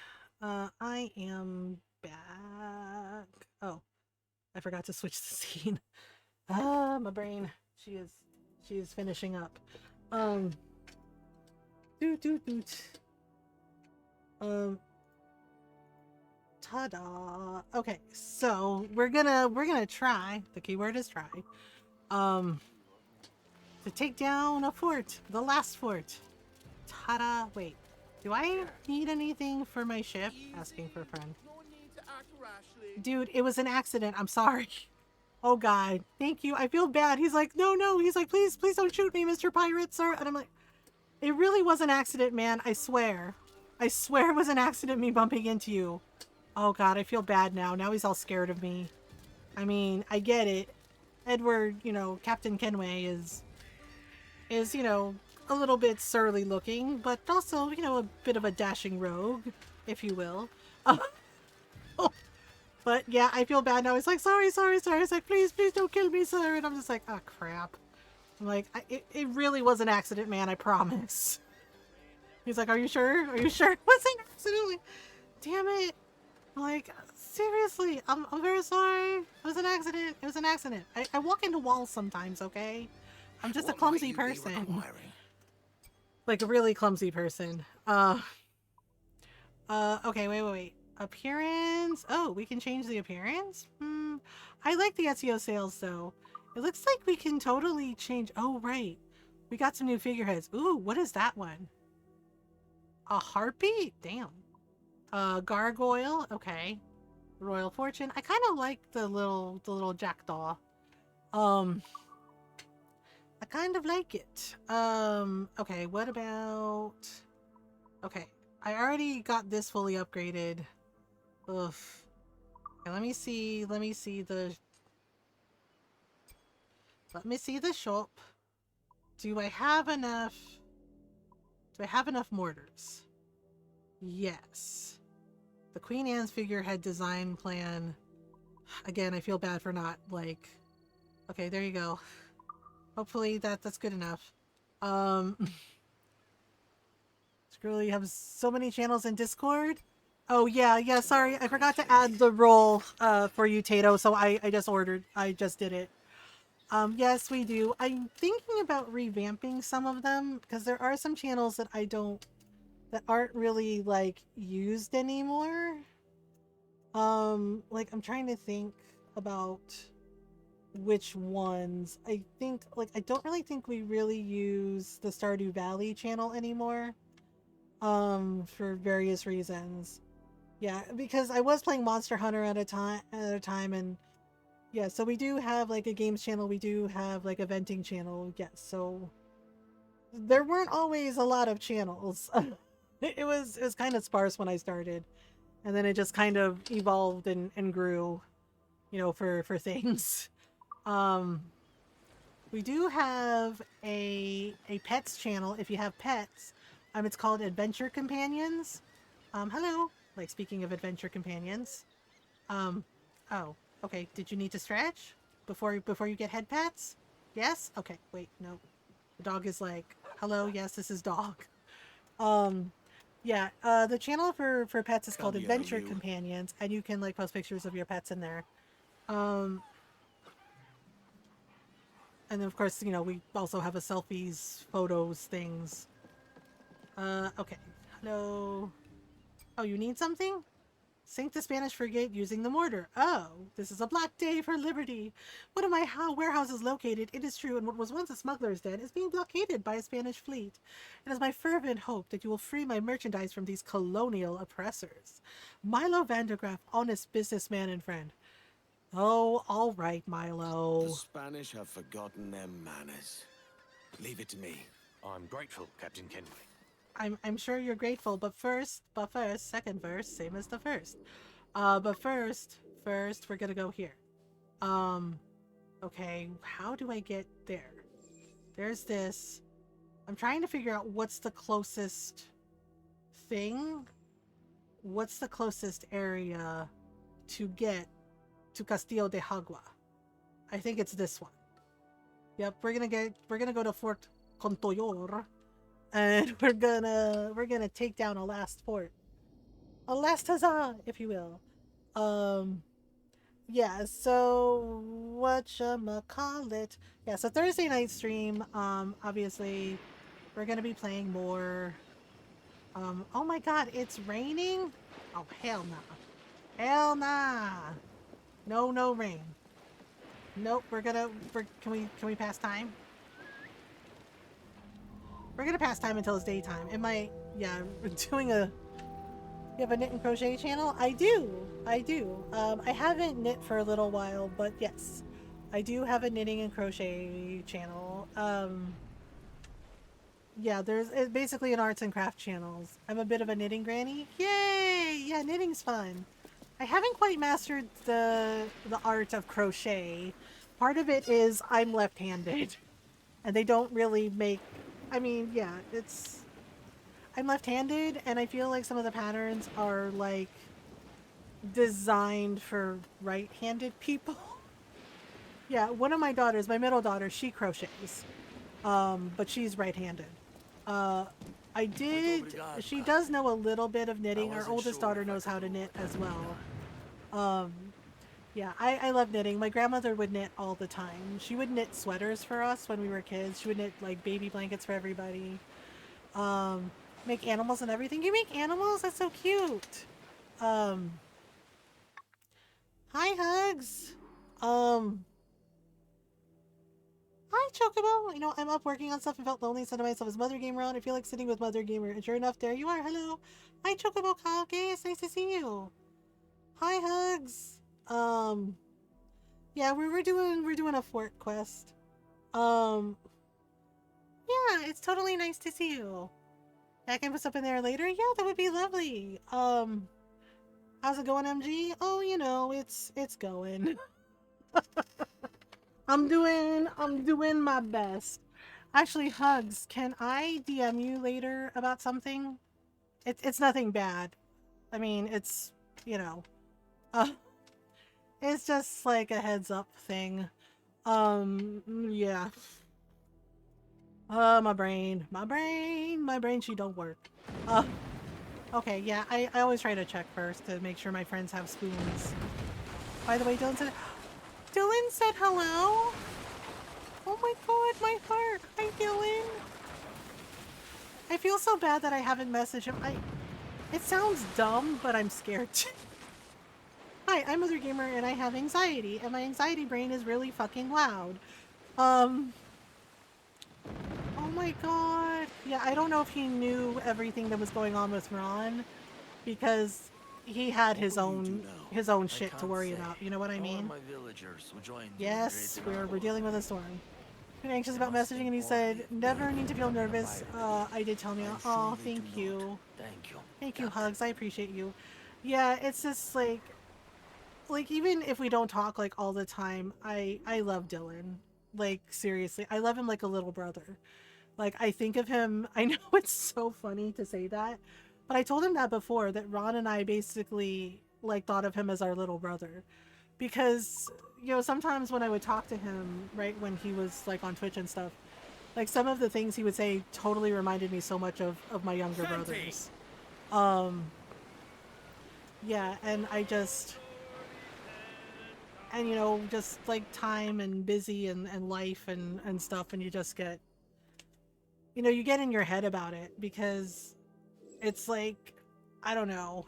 I am back. Oh, I forgot to switch the scene. My brain. She is finishing up. Doot doot doot. Ta-da. Okay, so we're gonna try. The keyword is try. To take down a fort, the last fort. Ta-da. Wait, do I need anything for my ship? Asking for a friend. Dude, it was an accident. I'm sorry. Oh God, thank you. I feel bad. He's like, no. He's like, please don't shoot me, Mr. Pirate, sir. And I'm like, it really was an accident, man. I swear. I swear it was an accident, me bumping into you. Oh God, I feel bad now. Now he's all scared of me. I mean, I get it. Edward, you know, Captain Kenway is, you know, a little bit surly looking, but also, you know, a bit of a dashing rogue, if you will. But yeah, I feel bad now. He's like, sorry. He's like, please don't kill me, sir. And I'm just like, oh crap. I'm like, it really was an accident, man. I promise. He's like, are you sure? Are you sure it was an accident? Damn it. I'm like, seriously, I'm very sorry. It was an accident. It was an accident. I walk into walls sometimes, okay? I'm just a clumsy person. Like a really clumsy person. Okay, wait. Appearance. Oh, we can change the appearance? I like the SEO sales though. It looks like we can totally change. Oh, right. We got some new figureheads. Ooh, what is that one? A harpy? Damn. Gargoyle. Okay. Royal Fortune. I kind of like the little jackdaw. I kind of like it. Okay, what about... Okay, I already got this fully upgraded. Ugh. Okay, let me see the shop. Do I have enough mortars? Yes. The Queen Anne's figurehead design plan. Again, I feel bad for not, like... Okay, there you go. Hopefully that's good enough. Screw, you have so many channels in Discord? Oh, yeah, sorry. I forgot to add the role for you, Tato, so I just did it. Yes, we do. I'm thinking about revamping some of them, because there are some channels that that aren't really, like, used anymore. Like, I'm trying to think about which ones. I think, like, I don't really think we really use the Stardew Valley channel anymore. For various reasons. Yeah, because I was playing Monster Hunter at a time, and yeah, so we do have, like, a games channel, we do have, like, a venting channel, yes, so there weren't always a lot of channels. It was kind of sparse when I started, and then it just kind of evolved and grew, you know, for things. We do have a pets channel if you have pets. It's called Adventure Companions. Hello. Like, speaking of adventure companions. Oh, okay. Did you need to stretch before you get head pats? Yes? Okay, wait, no. The dog is like, hello, yes, this is dog. Yeah, the channel for pets is called Adventure Companions, and you can, like, post pictures of your pets in there. And then, of course, you know, we also have a selfies, photos, things. Okay. Hello. Oh, you need something? Sink the Spanish frigate using the mortar. Oh, this is a black day for liberty. One of my warehouses located, it is true, in what was once a smuggler's den, is being blockaded by a Spanish fleet. It is my fervent hope that you will free my merchandise from these colonial oppressors. Milo Vandergraff, honest businessman and friend. Oh, all right, Milo. The Spanish have forgotten their manners. Leave it to me. I'm grateful, Captain Kenway. I'm sure you're grateful, but first, second verse, same as the first. But first, we're gonna go here. Okay, how do I get there? There's this. I'm trying to figure out what's the closest thing. What's the closest area to get to Castillo de Hagua? I think it's this one. Yep, we're gonna go to Fort Contoyor. And we're gonna take down a last fort. a last huzzah, if you will. Yeah, so whatchamacallit? Yeah, so Thursday night stream, obviously we're gonna be playing more. Oh my god, it's raining? Oh hell nah. Hell nah. No rain. Nope, can we pass time? We're gonna pass time until it's daytime. It might, yeah, doing a, you have a knit and crochet channel? I do. I haven't knit for a little while, but yes, I do have a knitting and crochet channel. Yeah, it's basically an arts and craft channels. I'm a bit of a knitting granny. Yay! Yeah, knitting's fun. I haven't quite mastered the art of crochet. Part of it is I'm left-handed, and they don't really make. I mean, yeah, I'm left-handed, and I feel like some of the patterns are like designed for right-handed people. Yeah, one of my daughters, my middle daughter, she crochets, but she's right-handed. She does know a little bit of knitting. Our oldest daughter knows how to knit as well. Yeah, I love knitting. My grandmother would knit all the time. She would knit sweaters for us when we were kids. She would knit like baby blankets for everybody. Make animals and everything. You make animals? That's so cute. Hi, Hugs. Hi, Chocobo. You know, I'm up working on stuff and felt lonely, so to myself, is Mothergamer on? I feel like sitting with Mothergamer. And sure enough, there you are. Hello. Hi, Chocobo Kage. It's nice to see you. Hi, Hugs. Yeah, we're doing a fort quest. Yeah, it's totally nice to see you. I can put something there later. Yeah, that would be lovely. How's it going, MG? Oh, you know, it's going. I'm doing my best. Actually, Hugs, can I DM you later about something? It's nothing bad. I mean, it's, you know, it's just like a heads up thing. Yeah. My brain, she don't work. Okay, yeah, I always try to check first to make sure my friends have spoons. By the way, Dylan said hello? Oh my god, my heart. Hi, Dylan. I feel so bad that I haven't messaged him. It sounds dumb, but I'm scared too. Hi, I'm Mothergamer and I have anxiety, and my anxiety brain is really fucking loud. Oh my god. Yeah, I don't know if he knew everything that was going on with Ron, because he had his own shit to worry about. You know what I mean? My villagers will join Yes, we're dealing with a storm. Been anxious about messaging, and he said, "Never need to feel nervous." I did tell me, "Oh, thank you." Thank you, Hugs. I appreciate you. Yeah, it's just like even if we don't talk like all the time, I love Dylan. Like seriously, I love him like a little brother. Like I think of him. I know it's so funny to say that, but I told him that before, that Ron and I basically like thought of him as our little brother, because you know sometimes when I would talk to him right when he was like on Twitch and stuff, like some of the things he would say totally reminded me so much of my younger brothers. Yeah, and and you know, just like time and busy and life and stuff, and you just get, you know, you get in your head about it, because it's like, I don't know,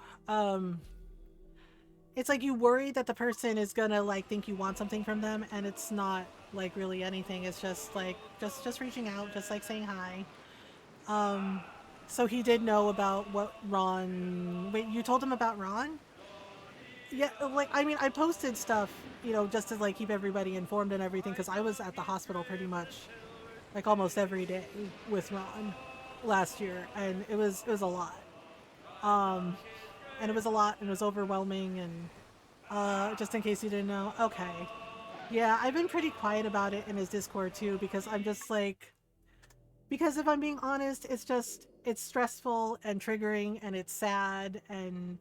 it's like you worry that the person is gonna like think you want something from them, and it's not like really anything. It's just like just reaching out, just like saying hi. So he did know about what Ron. Wait, you told him about Ron? Yeah, like I mean, I posted stuff, you know, just to like keep everybody informed and everything, because I was at the hospital pretty much like almost every day with Ron last year, and it was a lot. And it was a lot, and it was overwhelming, and just in case you didn't know, okay. Yeah, I've been pretty quiet about it in his Discord too, because I'm just like, because if I'm being honest, it's stressful and triggering, and it's sad, and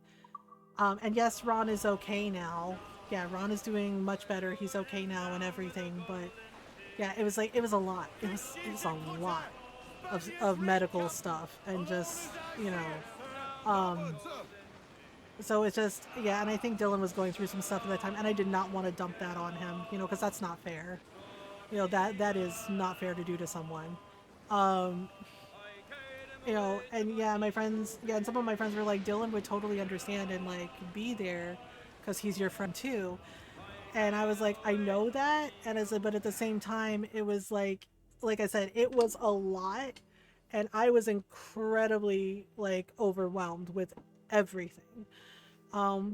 yes, Ron is okay now. Yeah, Ron is doing much better. He's okay now and everything, but yeah, it was like, it was a lot. It was a lot of medical stuff, and just, you know, So it's just, yeah, and I think Dylan was going through some stuff at that time, and I did not want to dump that on him, you know, because that's not fair. You know, that is not fair to do to someone. Um, you know, and yeah, my friends, yeah, and some of my friends were like, Dylan would totally understand and like be there because he's your friend too. And I was like, I know that. And I said, but at the same time, it was like I said, it was a lot. And I was incredibly like overwhelmed with everything.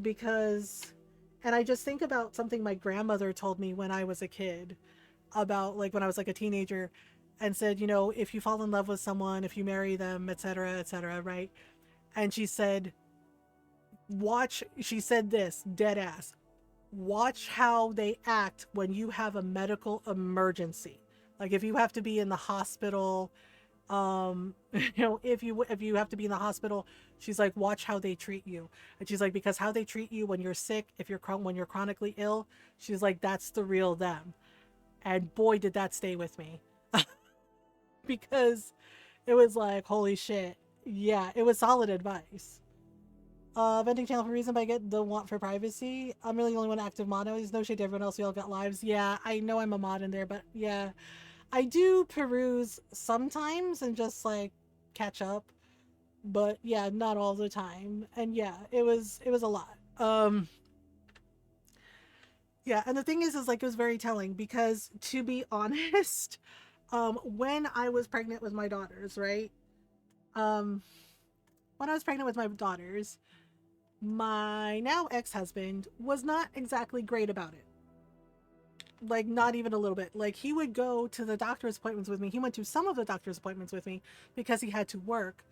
Because, and I just think about something my grandmother told me when I was a kid about like when I was like a teenager and said, you know, if you fall in love with someone, if you marry them, etc., right? And she said, she said this, dead ass, watch how they act when you have a medical emergency. Like if you have to be in the hospital, you know, if you have to be in the hospital, she's like, watch how they treat you. And she's like, because how they treat you when you're sick, when you're chronically ill, she's like, that's the real them. And boy, did that stay with me. Because it was like, holy shit. Yeah, it was solid advice. Venting channel for reason, but I get the want for privacy. I'm really the only one active mod. There's no shade to everyone else. We all got lives. Yeah, I know I'm a mod in there, but yeah. I do peruse sometimes and just like catch up. But yeah, not all the time. And yeah, it was a lot. Yeah, and the thing is like it was very telling because to be honest, when I was pregnant with my daughters, right? When I was pregnant with my daughters, my now ex-husband was not exactly great about it. Like not even a little bit. Like he would go to the doctor's appointments with me. He went to some of the doctor's appointments with me because he had to work,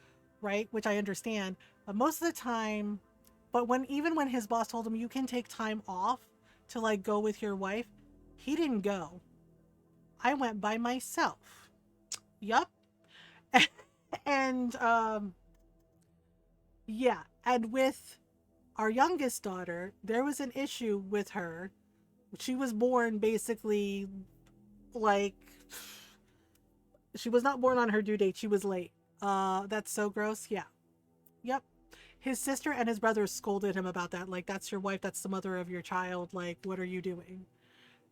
right? Which I understand. But most of the time, but even when his boss told him you can take time off to like go with your wife, he didn't go. I went by myself. Yup. And yeah, and with our youngest daughter, there was an issue with her. She was born basically like she was not born on her due date. She was late. That's so gross. Yeah. Yep. His sister and his brother scolded him about that. Like, that's your wife. That's the mother of your child. Like, what are you doing?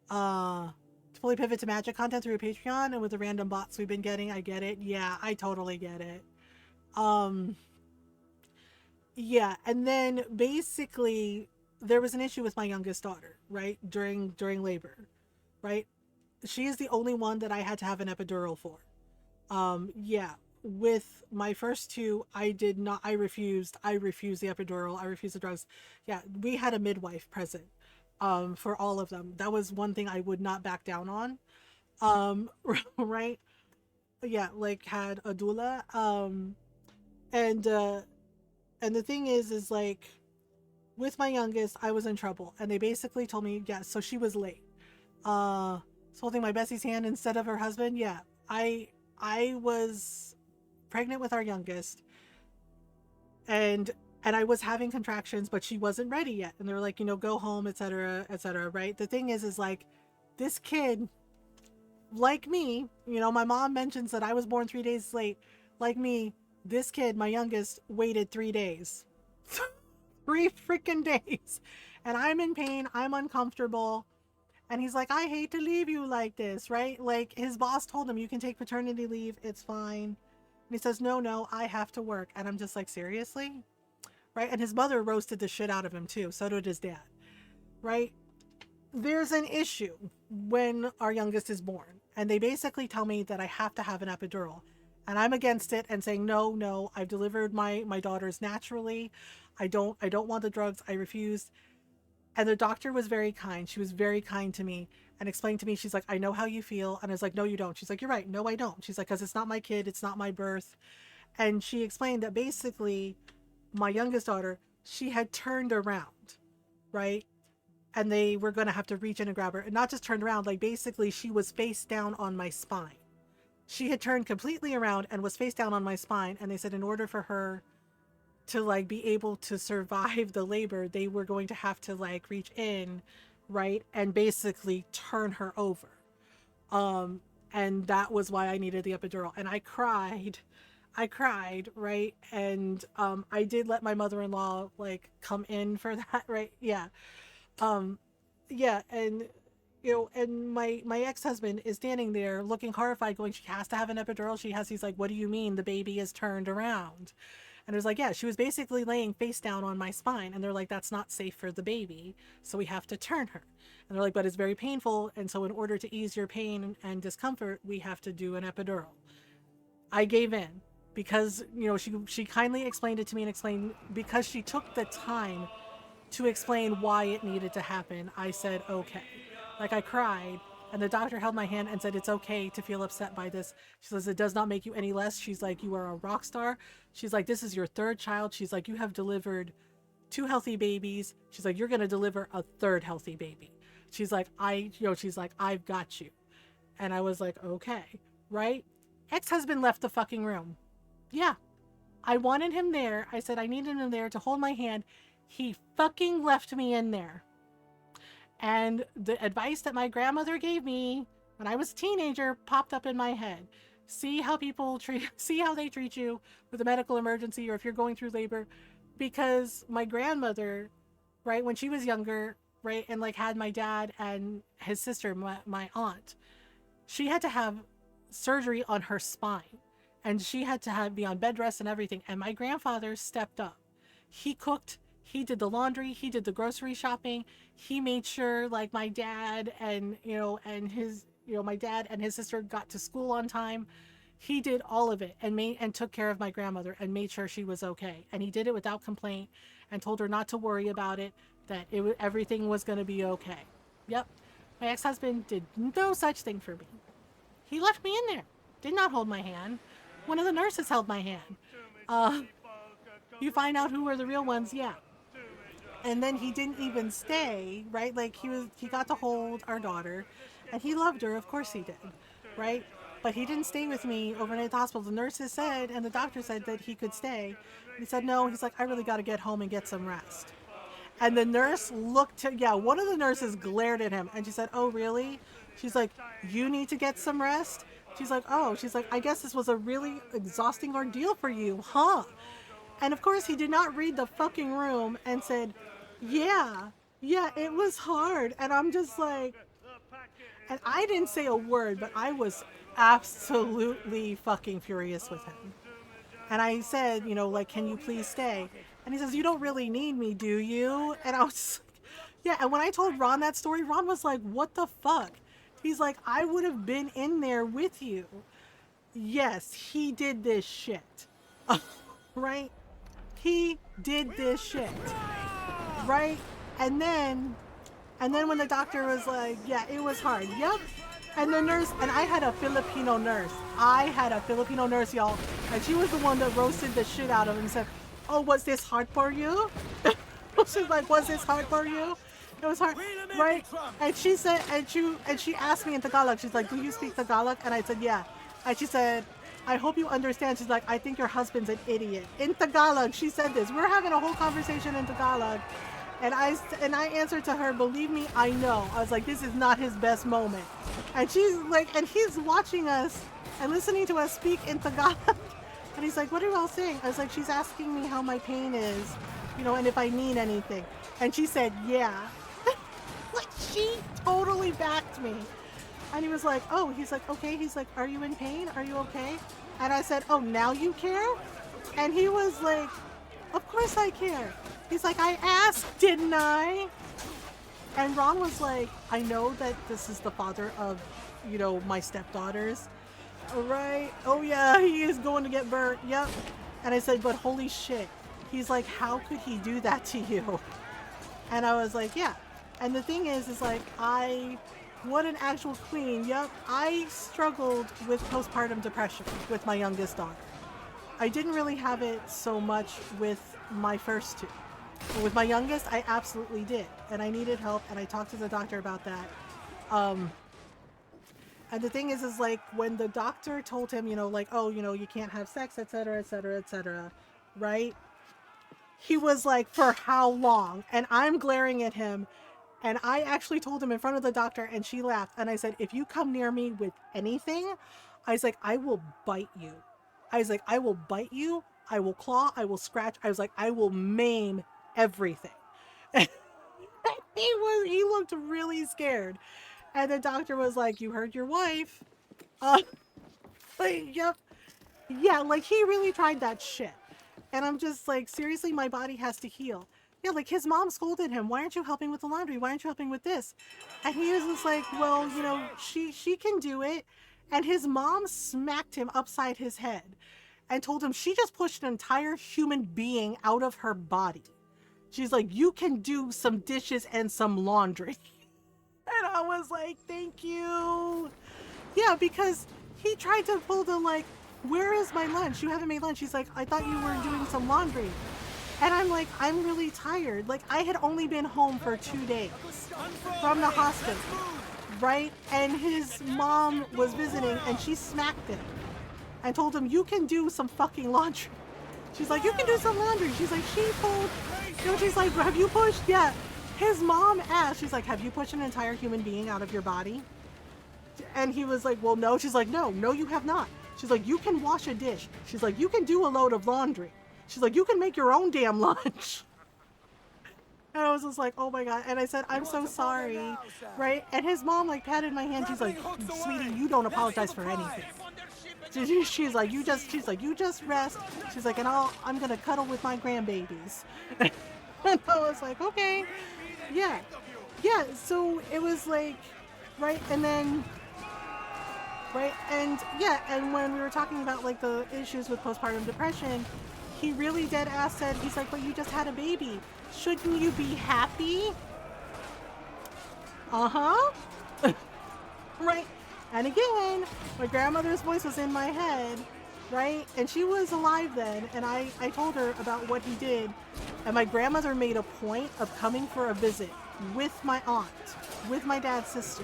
To fully pivot to magic content through a Patreon and with the random bots we've been getting. I get it. Yeah, I totally get it. Yeah. And then basically there was an issue with my youngest daughter, right? During labor, right? She is the only one that I had to have an epidural for. Yeah, with my first two, I refused the epidural. I refused the drugs. Yeah, we had a midwife present, for all of them. That was one thing I would not back down on. Right? Yeah, like had a doula. And the thing is like, with my youngest, I was in trouble. And they basically told me, yeah, so she was late. Holding my bestie's hand instead of her husband. Yeah, I was pregnant with our youngest, and I was having contractions, but she wasn't ready yet. And they were like, you know, go home, etc., etc. Right? The thing is like, this kid, like me, you know, my mom mentions that I was born 3 days late. Like me, this kid, my youngest, waited 3 days, 3 freaking days, and I'm in pain. I'm uncomfortable. And he's like, I hate to leave you like this, right? Like his boss told him, you can take paternity leave. It's fine. And he says, no, I have to work. And I'm just like, seriously? Right? And his mother roasted the shit out of him too. So did his dad, right? There's an issue when our youngest is born. And they basically tell me that I have to have an epidural. And I'm against it and saying, no, I've delivered my daughters naturally. I don't want the drugs. I refused. And the doctor was very kind. She was very kind to me and explained to me, she's like, I know how you feel. And I was like, no, you don't. She's like, you're right. No, I don't. She's like, because it's not my kid. It's not my birth. And she explained that basically my youngest daughter, she had turned around, right? And they were going to have to reach in and grab her. And not just turned around, like basically she was face down on my spine. She had turned completely around and was face down on my spine. And they said in order for her to like be able to survive the labor, they were going to have to like reach in, right, and basically turn her over. And that was why I needed the epidural. And I cried I cried, right? And I did let my mother-in-law like come in for that, right? Yeah. Um yeah, and and my ex-husband is standing there looking horrified, going, she has to have an epidural. He's like, what do you mean the baby is turned around? And it was like, yeah, she was basically laying face down on my spine. And they're like, that's not safe for the baby. So we have to turn her. And they're like, but it's very painful. And so in order to ease your pain and discomfort, we have to do an epidural. I gave in because, she kindly explained it to me and explained, because she took the time to explain why it needed to happen. I said, okay. Like, I cried, and the doctor held my hand and said, it's okay to feel upset by this. She says, it does not make you any less. She's like, you are a rock star. She's like, this is your third child. She's like, you have delivered 2 healthy babies. She's like, you're going to deliver a 3rd healthy baby. She's like, she's like, I've got you. And I was like, okay, right? Ex-husband left the fucking room. Yeah. I wanted him there. I said, I needed him there to hold my hand. He fucking left me in there. And the advice that my grandmother gave me when I was a teenager popped up in my head. See how they treat you with a medical emergency, or if you're going through labor. Because my grandmother, right, when she was younger, right, and like had my dad and his sister, my aunt, she had to have surgery on her spine, and she had to be on bed rest and everything. And my grandfather stepped up. He cooked. He did the laundry. He did the grocery shopping. He made sure like my dad and my dad and his sister got to school on time. He did all of it and took care of my grandmother and made sure she was okay. And he did it without complaint and told her not to worry about it, that everything was going to be okay. Yep. My ex-husband did no such thing for me. He left me in there. Did not hold my hand. One of the nurses held my hand. You find out who were the real ones, yeah. And then he didn't even stay, right? Like he got to hold our daughter, and he loved her, of course he did, right? But he didn't stay with me overnight at the hospital. The nurses said, and the doctor said that he could stay. He said, no, he's like, I really got to get home and get some rest. And the nurse one of the nurses glared at him, and she said, oh, really? She's like, you need to get some rest? She's like, oh, I guess this was a really exhausting ordeal for you, huh? And of course, he did not read the fucking room and said, yeah, it was hard. And I'm just like, and I didn't say a word, but I was absolutely fucking furious with him. And I said, like, can you please stay? And he says, you don't really need me, do you? And I was like, yeah. And when I told Ron that story, Ron was like, what the fuck? He's like, I would have been in there with you. Yes, he did this shit. Right? He did this shit. Right? And then when the doctor was like, yeah, it was hard. Yep. And the nurse, and I had a Filipino nurse, y'all. And she was the one that roasted the shit out of him and said, oh, was this hard for you? She's like, was this hard for you? It was hard, right? And she said, and she asked me in Tagalog, she's like, do you speak Tagalog? And I said, yeah. And she said, I hope you understand. She's like, I think your husband's an idiot. In Tagalog, she said this. We're having a whole conversation in Tagalog. And I answered to her, believe me, I know. I was like, this is not his best moment. And she's like, and he's watching us and listening to us speak in Tagalog. And he's like, what are you all saying? I was like, she's asking me how my pain is, and if I need anything. And she said, yeah. Like, she totally backed me. And he was like, oh, he's like, okay. He's like, are you in pain? Are you okay? And I said, oh, now you care? And he was like, of course I care. He's like, I asked, didn't I? And Ron was like, I know that this is the father of, my stepdaughters. All right. Oh, yeah, he is going to get burnt. Yep. And I said, but holy shit. He's like, how could he do that to you? And I was like, yeah. And the thing is like, what an actual queen. Yep. I struggled with postpartum depression with my youngest daughter. I didn't really have it so much with my first two. But with my youngest, I absolutely did. And I needed help, and I talked to the doctor about that. And the thing is like, when the doctor told him, like, oh, you can't have sex, etc., etc., etc., right? He was like, for how long? And I'm glaring at him. And I actually told him in front of the doctor, and she laughed. And I said, if you come near me with anything, I was like, I will bite you. I was like, I will bite you, I will claw, I will scratch. I was like, I will maim everything. He looked really scared. And the doctor was like, you heard your wife. Like, yep. Yeah, like he really tried that shit. And I'm just like, seriously, my body has to heal. Yeah, like his mom scolded him. Why aren't you helping with the laundry? Why aren't you helping with this? And he was just like, well, you know, she can do it. And his mom smacked him upside his head and told him she just pushed an entire human being out of her body. She's like, you can do some dishes and some laundry. And I was like, thank you. Yeah, because he tried to pull the like, where is my lunch? You haven't made lunch. He's like, I thought you were doing some laundry. And I'm like, I'm really tired. Like, I had only been home for 2 days from the hospital, right? And his mom was visiting and she smacked him and told him, you can do some fucking laundry. She's like, you can do some laundry. She's like, she pulled, you know, she's like, have you pushed? Yeah. His mom asked, she's like, have you pushed an entire human being out of your body? And he was like, well, no. She's like, no, you have not. She's like, you can wash a dish. She's like, you can do a load of laundry. She's like, you can make your own damn lunch. And I was just like, oh my God. And I said, I'm so sorry. Right? And his mom like patted my hand. She's like, sweetie, you don't apologize for anything. She's like, you just rest. She's like, and I'm going to cuddle with my grandbabies. And I was like, okay. Yeah. Yeah. So it was like, right. And then, right. And yeah. And when we were talking about like the issues with postpartum depression, he really dead ass said, he's like, but you just had a baby. Shouldn't you be happy? Uh-huh. Right. And again, my grandmother's voice was in my head, right? And she was alive then. And I told her about what he did. And my grandmother made a point of coming for a visit with my aunt, with my dad's sister,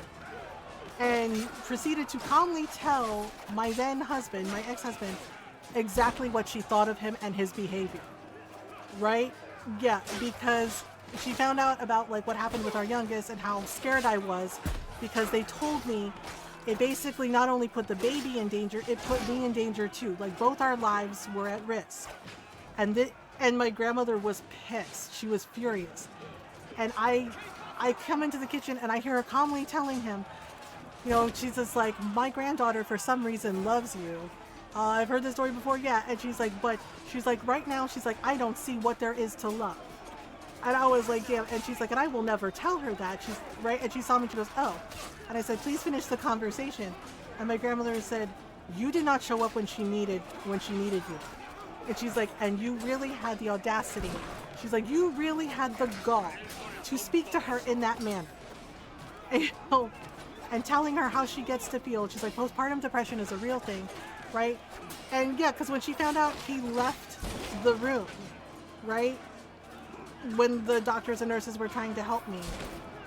and proceeded to calmly tell my then husband, my ex-husband, exactly what she thought of him and his behavior. Right? Yeah, because she found out about like what happened with our youngest and how scared I was because they told me it basically not only put the baby in danger, it put me in danger too. Like both our lives were at risk. And my grandmother was pissed. She was furious. And I come into the kitchen and I hear her calmly telling him, you know, she's just like, my granddaughter for some reason loves you. I've heard this story before, yeah. And she's like, but she's like, right now, she's like, I don't see what there is to love. And I was like, damn. And she's like, and I will never tell her that. She's right. And she saw me, she goes, oh. And I said, please finish the conversation. And my grandmother said, you did not show up when she needed you. And she's like, and you really had the audacity. She's like, you really had the gall to speak to her in that manner. And, you know, and telling her how she gets to feel. She's like, postpartum depression is a real thing, right? And yeah, because when she found out, he left the room, right? When the doctors and nurses were trying to help me.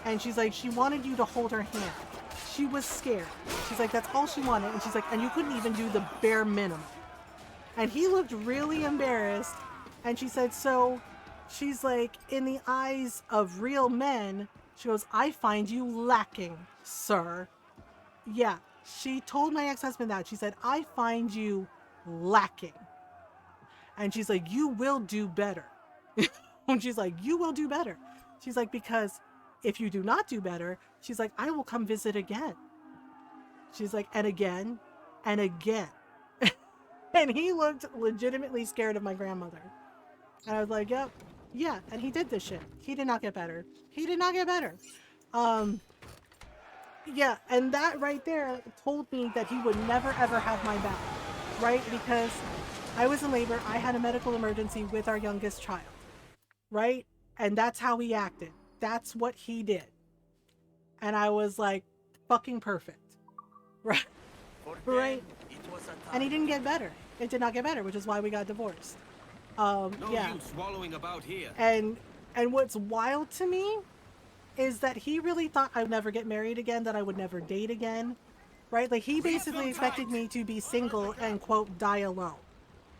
And she's like, she wanted you to hold her hand. She was scared. She's like, that's all she wanted. And she's like, and you couldn't even do the bare minimum. And he looked really embarrassed. And she said, so she's like, in the eyes of real men, she goes, I find you lacking, sir. Yeah, she told my ex-husband that. She said, I find you lacking. And she's like, you will do better. And she's like, you will do better. She's like, because if you do not do better, she's like, I will come visit again. She's like, and again, and again. And he looked legitimately scared of my grandmother. And I was like, yep, yeah. And he did this shit. He did not get better. He did not get better. Yeah, and that right there told me that he would never ever have my back, right? Because I was in labor, I had a medical emergency with our youngest child, right? And that's how he acted. That's what he did. And I was like, fucking perfect, right? Right? And he didn't get better. It did not get better, which is why we got divorced. No yeah. use swallowing about here. And what's wild to me is that he really thought I would never get married again, that I would never date again, right? Like he basically expected me to be single and quote, die alone,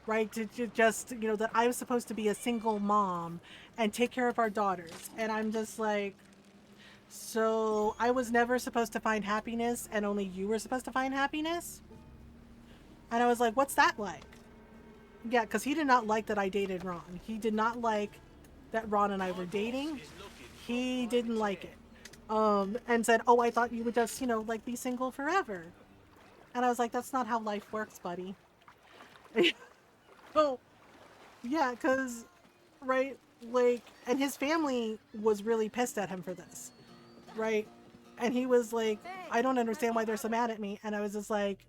right? To just, you know, that I was supposed to be a single mom and take care of our daughters. And I'm just like, so I was never supposed to find happiness and only you were supposed to find happiness? And I was like, what's that like? Yeah, because he did not like that I dated Ron. He did not like that Ron and I were dating. He didn't like it. And said, oh, I thought you would just, like be single forever. And I was like, that's not how life works, buddy. Oh, yeah, because, right, like, and his family was really pissed at him for this, right? And he was like, I don't understand why they're so mad at me. And I was just like,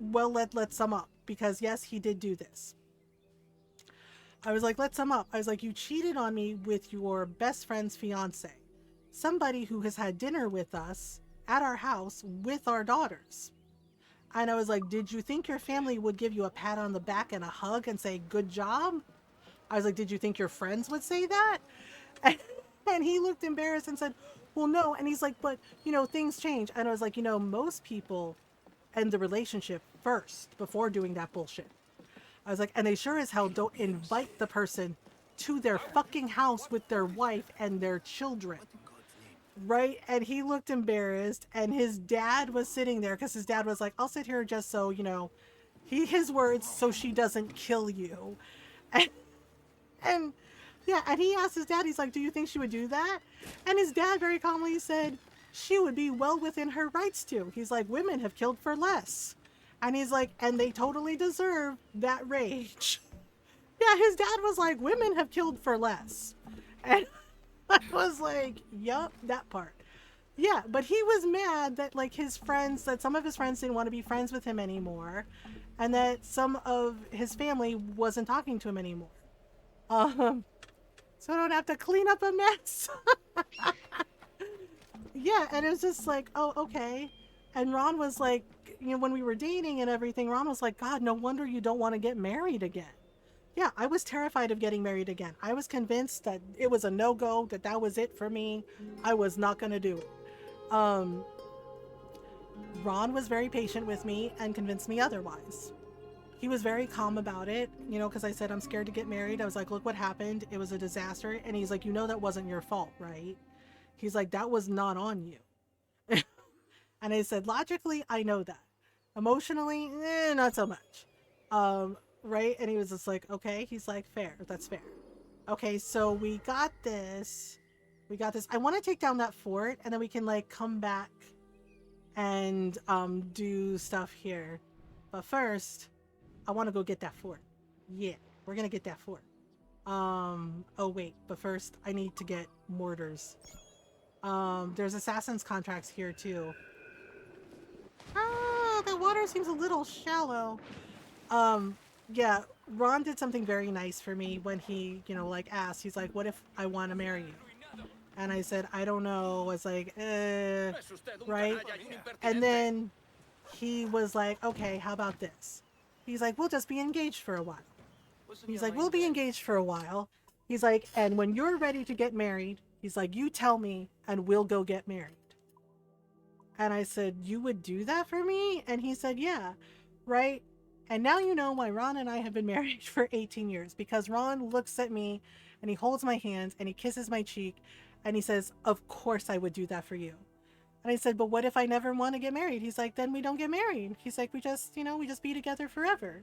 well, let's sum up, because yes, he did do this. I was like, let's sum up. I was like, you cheated on me with your best friend's fiance, somebody who has had dinner with us at our house with our daughters. And I was like, did you think your family would give you a pat on the back and a hug and say, good job? I was like, did you think your friends would say that? And he looked embarrassed and said, well, no. And he's like, but, things change. And I was like, most people end the relationship first before doing that bullshit. I was like, and they sure as hell don't invite the person to their fucking house with their wife and their children. Right? And he looked embarrassed, and his dad was sitting there because his dad was like, I'll sit here just so, his words, so she doesn't kill you. And yeah, and he asked his dad, he's like, do you think she would do that? And his dad very calmly said, she would be well within her rights to. He's like, women have killed for less. And he's like, and they totally deserve that rage. Yeah, his dad was like, women have killed for less. And I was like, yup, that part. Yeah, but he was mad that like that some of his friends didn't want to be friends with him anymore. And that some of his family wasn't talking to him anymore. So I don't have to clean up a mess. Yeah, and it was just like, oh, okay. And Ron was like, when we were dating and everything, Ron was like, God, no wonder you don't want to get married again. Yeah, I was terrified of getting married again. I was convinced that it was a no-go, that was it for me. I was not going to do it. Ron was very patient with me and convinced me otherwise. He was very calm about it, because I said, I'm scared to get married. I was like, look what happened. It was a disaster. And he's like, that wasn't your fault, right? He's like, that was not on you. And I said, logically, I know that. Emotionally, not so much. Right? And he was just like, okay. He's like, fair. That's fair. Okay, so we got this. I want to take down that fort, and then we can, like, come back and do stuff here. But first, I want to go get that fort. Yeah, we're going to get that fort. Oh, wait. But first, I need to get mortars. There's assassin's contracts here, too. The water seems a little shallow. Yeah, Ron did something very nice for me when he, asked. He's like, what if I want to marry you? And I said, I don't know. I was like, right? And then he was like, okay, how about this? He's like, we'll just be engaged for a while. He's like, we'll be engaged for a while. He's like, and when you're ready to get married, he's like, you tell me and we'll go get married. And I said, you would do that for me? And he said, yeah, right? And now you know why Ron and I have been married for 18 years. Because Ron looks at me and he holds my hands and he kisses my cheek and he says, of course I would do that for you. And I said, but what if I never want to get married? He's like, then we don't get married. He's like, we just be together forever.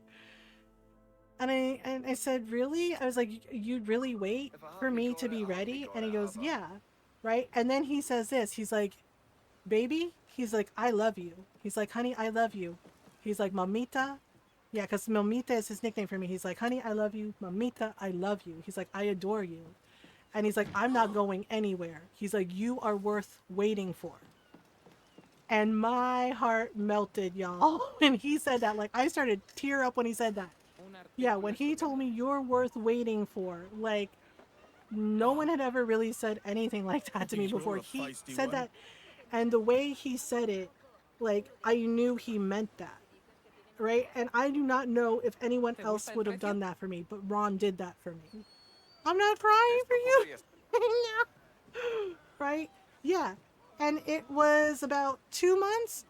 And I said, really? I was like, you'd really wait for me to be ready? And he goes, yeah, right? And then he says this. He's like, baby, he's like, I love you. He's like, honey, I love you. He's like, mamita. Yeah, because mamita is his nickname for me. He's like, honey, I love you. Mamita, I love you. He's like, I adore you. And he's like, I'm not going anywhere. He's like, you are worth waiting for. And my heart melted, y'all. When he said that, like, I started to tear up when he said that. Yeah, when he told me you're worth waiting for, like, no one had ever really said anything like that to me before. He said that, and the way he said it, like, I knew he meant that, right? And I do not know if anyone else would have done that for me, but Ron did that for me. I'm not crying for you. Right? Yeah. And it was about 2 months.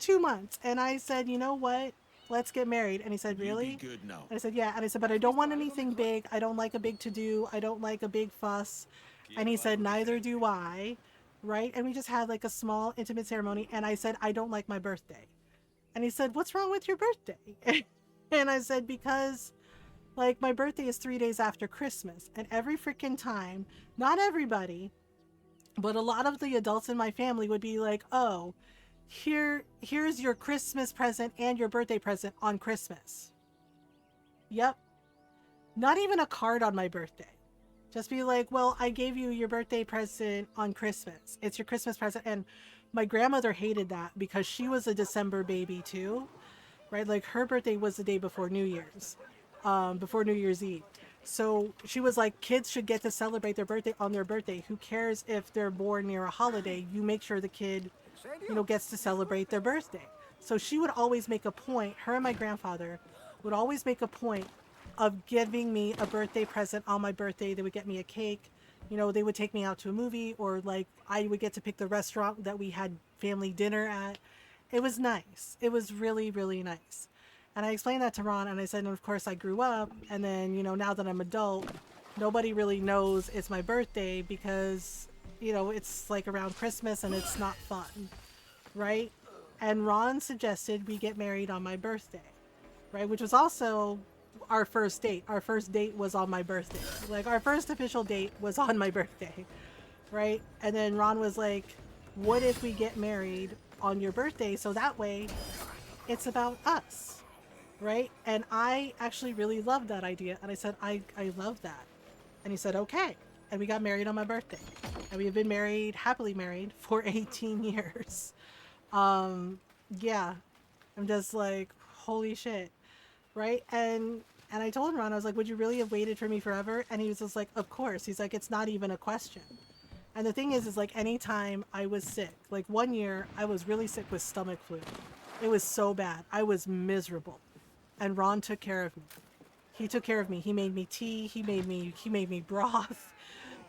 And I said, you know what? Let's get married. And he said, really? Good now. And I said, yeah. And I said, but I don't want anything big. I don't like a big to-do. I don't like a big fuss. And he said, neither do I. Right? And we just had like a small intimate ceremony. And I said, I don't like my birthday. And he said, what's wrong with your birthday? And I said, because Like, my birthday is 3 days after Christmas, and every freaking time, not everybody, but a lot of the adults in my family would be like, oh, here's your Christmas present and your birthday present on Christmas. Yep. Not even a card on my birthday. Just be like, well, I gave you your birthday present on Christmas. It's your Christmas present. And my grandmother hated that because she was a December baby too, right? Like, her birthday was the day before New Year's, before New Year's Eve. So she was like, kids should get to celebrate their birthday on their birthday. Who cares if they're born near a holiday? You make sure the kid, gets to celebrate their birthday. So she would always make a point, her and my grandfather would always make a point of giving me a birthday present on my birthday. They would get me a cake. They would take me out to a movie, or like I would get to pick the restaurant that we had family dinner at. It was nice. It was really, really nice. And I explained that to Ron, and I said, and of course I grew up, and then, now that I'm adult, nobody really knows it's my birthday because, it's like around Christmas and it's not fun, right? And Ron suggested we get married on my birthday, right? Which was also our first date. Our first date was on my birthday. Like, our first official date was on my birthday, right? And then Ron was like, what if we get married on your birthday, so that way it's about us, right? And I actually really loved that idea, and I said, I love that. And he said, okay. And we got married on my birthday, and we have been married, happily married, for 18 years. Yeah, I'm just like, holy shit, right? And I told Ron, I was like, would you really have waited for me forever? And he was just like, of course. He's like, it's not even a question. And the thing is like, anytime I was sick, like one year I was really sick with stomach flu. It was so bad. I was miserable. And Ron took care of me. He took care of me. He made me tea. He made me broth,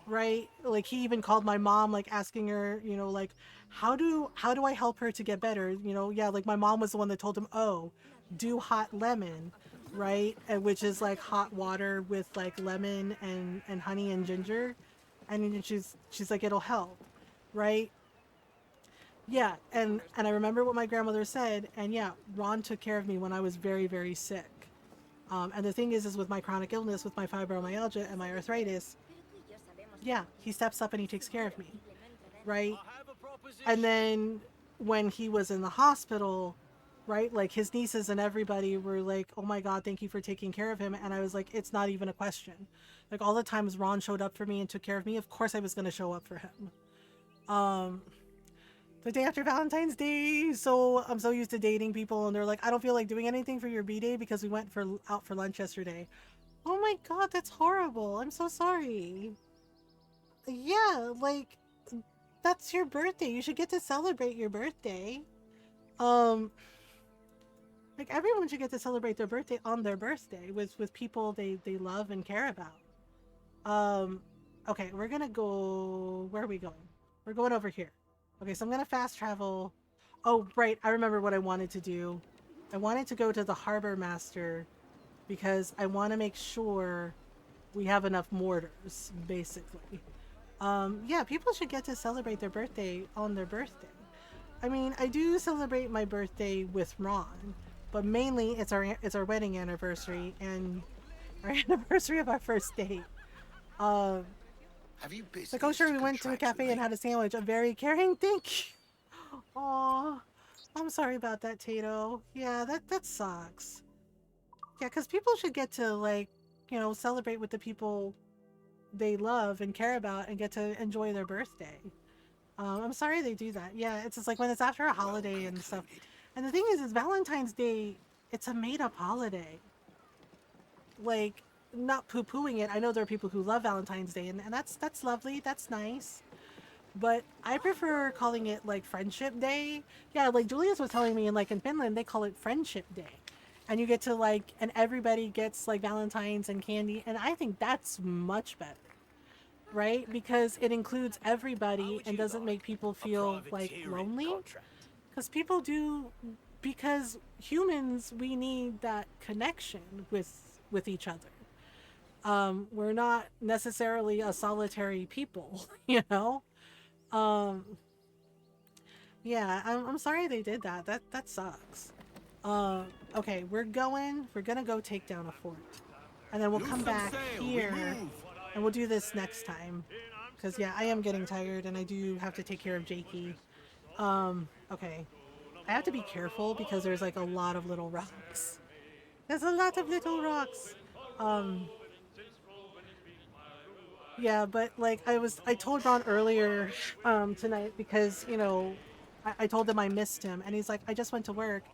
right? Like, he even called my mom, like asking her, like, how do I help her to get better? Yeah, like my mom was the one that told him, oh, do hot lemon, right? And which is like hot water with like lemon and honey and ginger. And she's like, it'll help, right? Yeah, and I remember what my grandmother said, and yeah, Ron took care of me when I was very, very sick. And the thing is with my chronic illness, with my fibromyalgia and my arthritis, yeah, he steps up and he takes care of me, right? And then when he was in the hospital, right, like his nieces and everybody were like, oh my God, thank you for taking care of him. And I was like, it's not even a question. Like, all the times Ron showed up for me and took care of me, of course I was going to show up for him. The day after Valentine's Day, so I'm so used to dating people, and they're like, I don't feel like doing anything for your B-Day because we went out for lunch yesterday. Oh my God, that's horrible. I'm so sorry. Yeah, like, that's your birthday. You should get to celebrate your birthday. Like, everyone should get to celebrate their birthday on their birthday with people they love and care about. Okay, we're gonna go... Where are we going? We're going over here. Okay, so I'm gonna fast travel. Oh, right, I remember what I wanted to do. I wanted to go to the Harbor Master because I want to make sure we have enough mortars, basically. Yeah, people should get to celebrate their birthday on their birthday. I mean, I do celebrate my birthday with Ron, but mainly it's our wedding anniversary and our anniversary of our first date. Have you business Like, oh sure, we went to a cafe and had a sandwich. A very caring, thank you. Aw, I'm sorry about that, Tato. Yeah, that sucks. Yeah, because people should get to, like, celebrate with the people they love and care about and get to enjoy their birthday. I'm sorry they do that. Yeah, it's just like when it's after a holiday and stuff. And the thing is Valentine's Day, it's a made-up holiday. Like, not poo-pooing it. I know there are people who love Valentine's Day, and that's lovely. That's nice. But I prefer calling it, like, Friendship Day. Yeah, like Julius was telling me, in Finland, they call it Friendship Day. And you get to, like, and everybody gets, like, Valentine's and candy. And I think that's much better. Right? Because it includes everybody and doesn't make people feel, like, lonely. Because people do... Because humans, we need that connection with each other. We're not necessarily a solitary people, you know? Yeah, I'm sorry they did that. That sucks. Okay, we're gonna go take down a fort. and then we'll come back here, and we'll do this next time. Because, yeah, I am getting tired, and I do have to take care of Jakey. Okay. I have to be careful because there's, like, a lot of little rocks. There's a lot of little rocks. Yeah, but, like, I told Ron earlier, tonight because, you know, I told him I missed him, and he's like, I just went to work.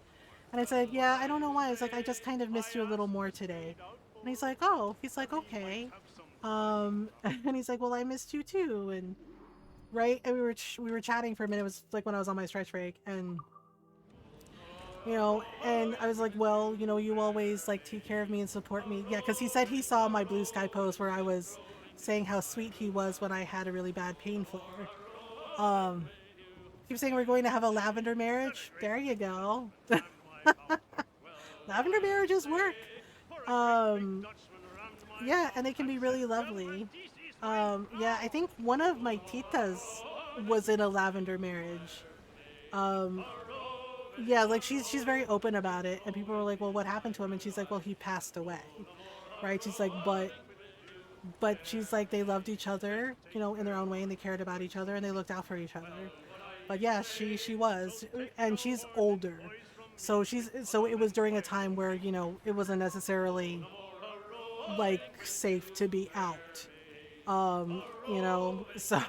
And I said, yeah, I don't know why. I was like, I just kind of missed you a little more today. And he's like, oh. He's like, okay. And he's like, well, I missed you too. And right, and we were chatting for a minute. It was like when I was on my stretch break, and you know, and I was like, well, you know, you always like take care of me and support me. Yeah, because he said he saw my Blue Sky post where I was saying how sweet he was when I had a really bad pain flare. He was saying we're going to have a lavender marriage. There you go. Lavender marriages work. Yeah, and they can be really lovely. Yeah, I think one of my titas was in a lavender marriage. Yeah, like she's very open about it, and people were like, well, what happened to him? And she's like, well, he passed away. Right? She's like, but she's like, they loved each other, you know, in their own way, and they cared about each other, and they looked out for each other. But yeah, she was, and she's older. So it was during a time where, you know, it wasn't necessarily like safe to be out. You know, so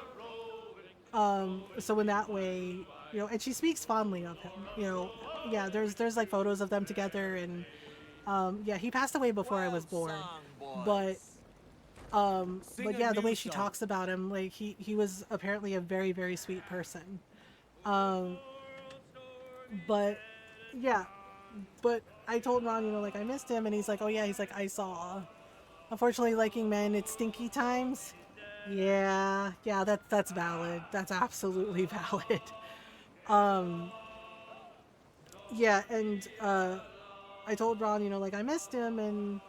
in that way, you know, and she speaks fondly of him, you know. Yeah, there's like photos of them together, and yeah, he passed away before I was born. But yeah, the way she talks about him, like he was apparently a very, very sweet person. But yeah, but I told Ron, you know, like I missed him, and he's like, oh yeah, he's like, I saw. Unfortunately, liking men, it's stinky times. Yeah, that's valid. That's absolutely valid. Yeah, and I told Ron, you know, like I missed him, and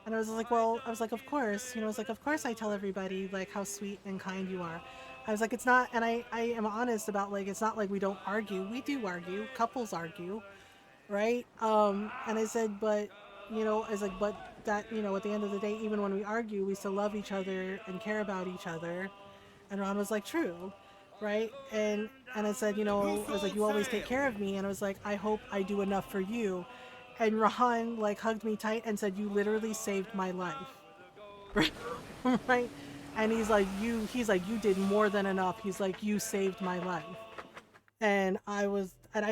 I was like, well, I was like, of course, you know, I was like, of course I tell everybody like how sweet and kind you are. I was like, it's not, and I am honest about like, it's not like we don't argue. We do argue. Couples argue, right? And I said, but, you know, I was like, but that, you know, at the end of the day, even when we argue, we still love each other and care about each other. And Ron was like, true, right? And I said, you know, I was like, you always take care of me. And I was like, I hope I do enough for you. And Ron like hugged me tight and said, you literally saved my life. Right? And he's like, you did more than enough. He's like, you saved my life. And I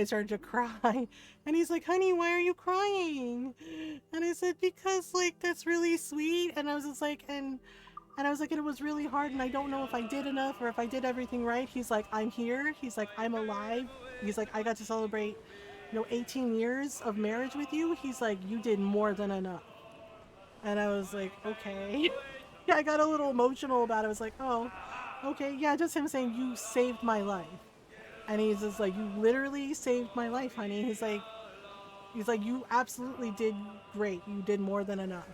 started to cry. And he's like, honey, why are you crying? And I said, because like, that's really sweet. And I was just like, and I was like, and it was really hard, and I don't know if I did enough or if I did everything right. He's like, I'm here. He's like, I'm alive. He's like, I got to celebrate, you know, 18 years of marriage with you. He's like, you did more than enough. And I was like, okay. Yeah, I got a little emotional about it. I was like, oh, okay. Yeah, just him saying, you saved my life. And he's just like, you literally saved my life, honey. He's like, you absolutely did great. You did more than enough.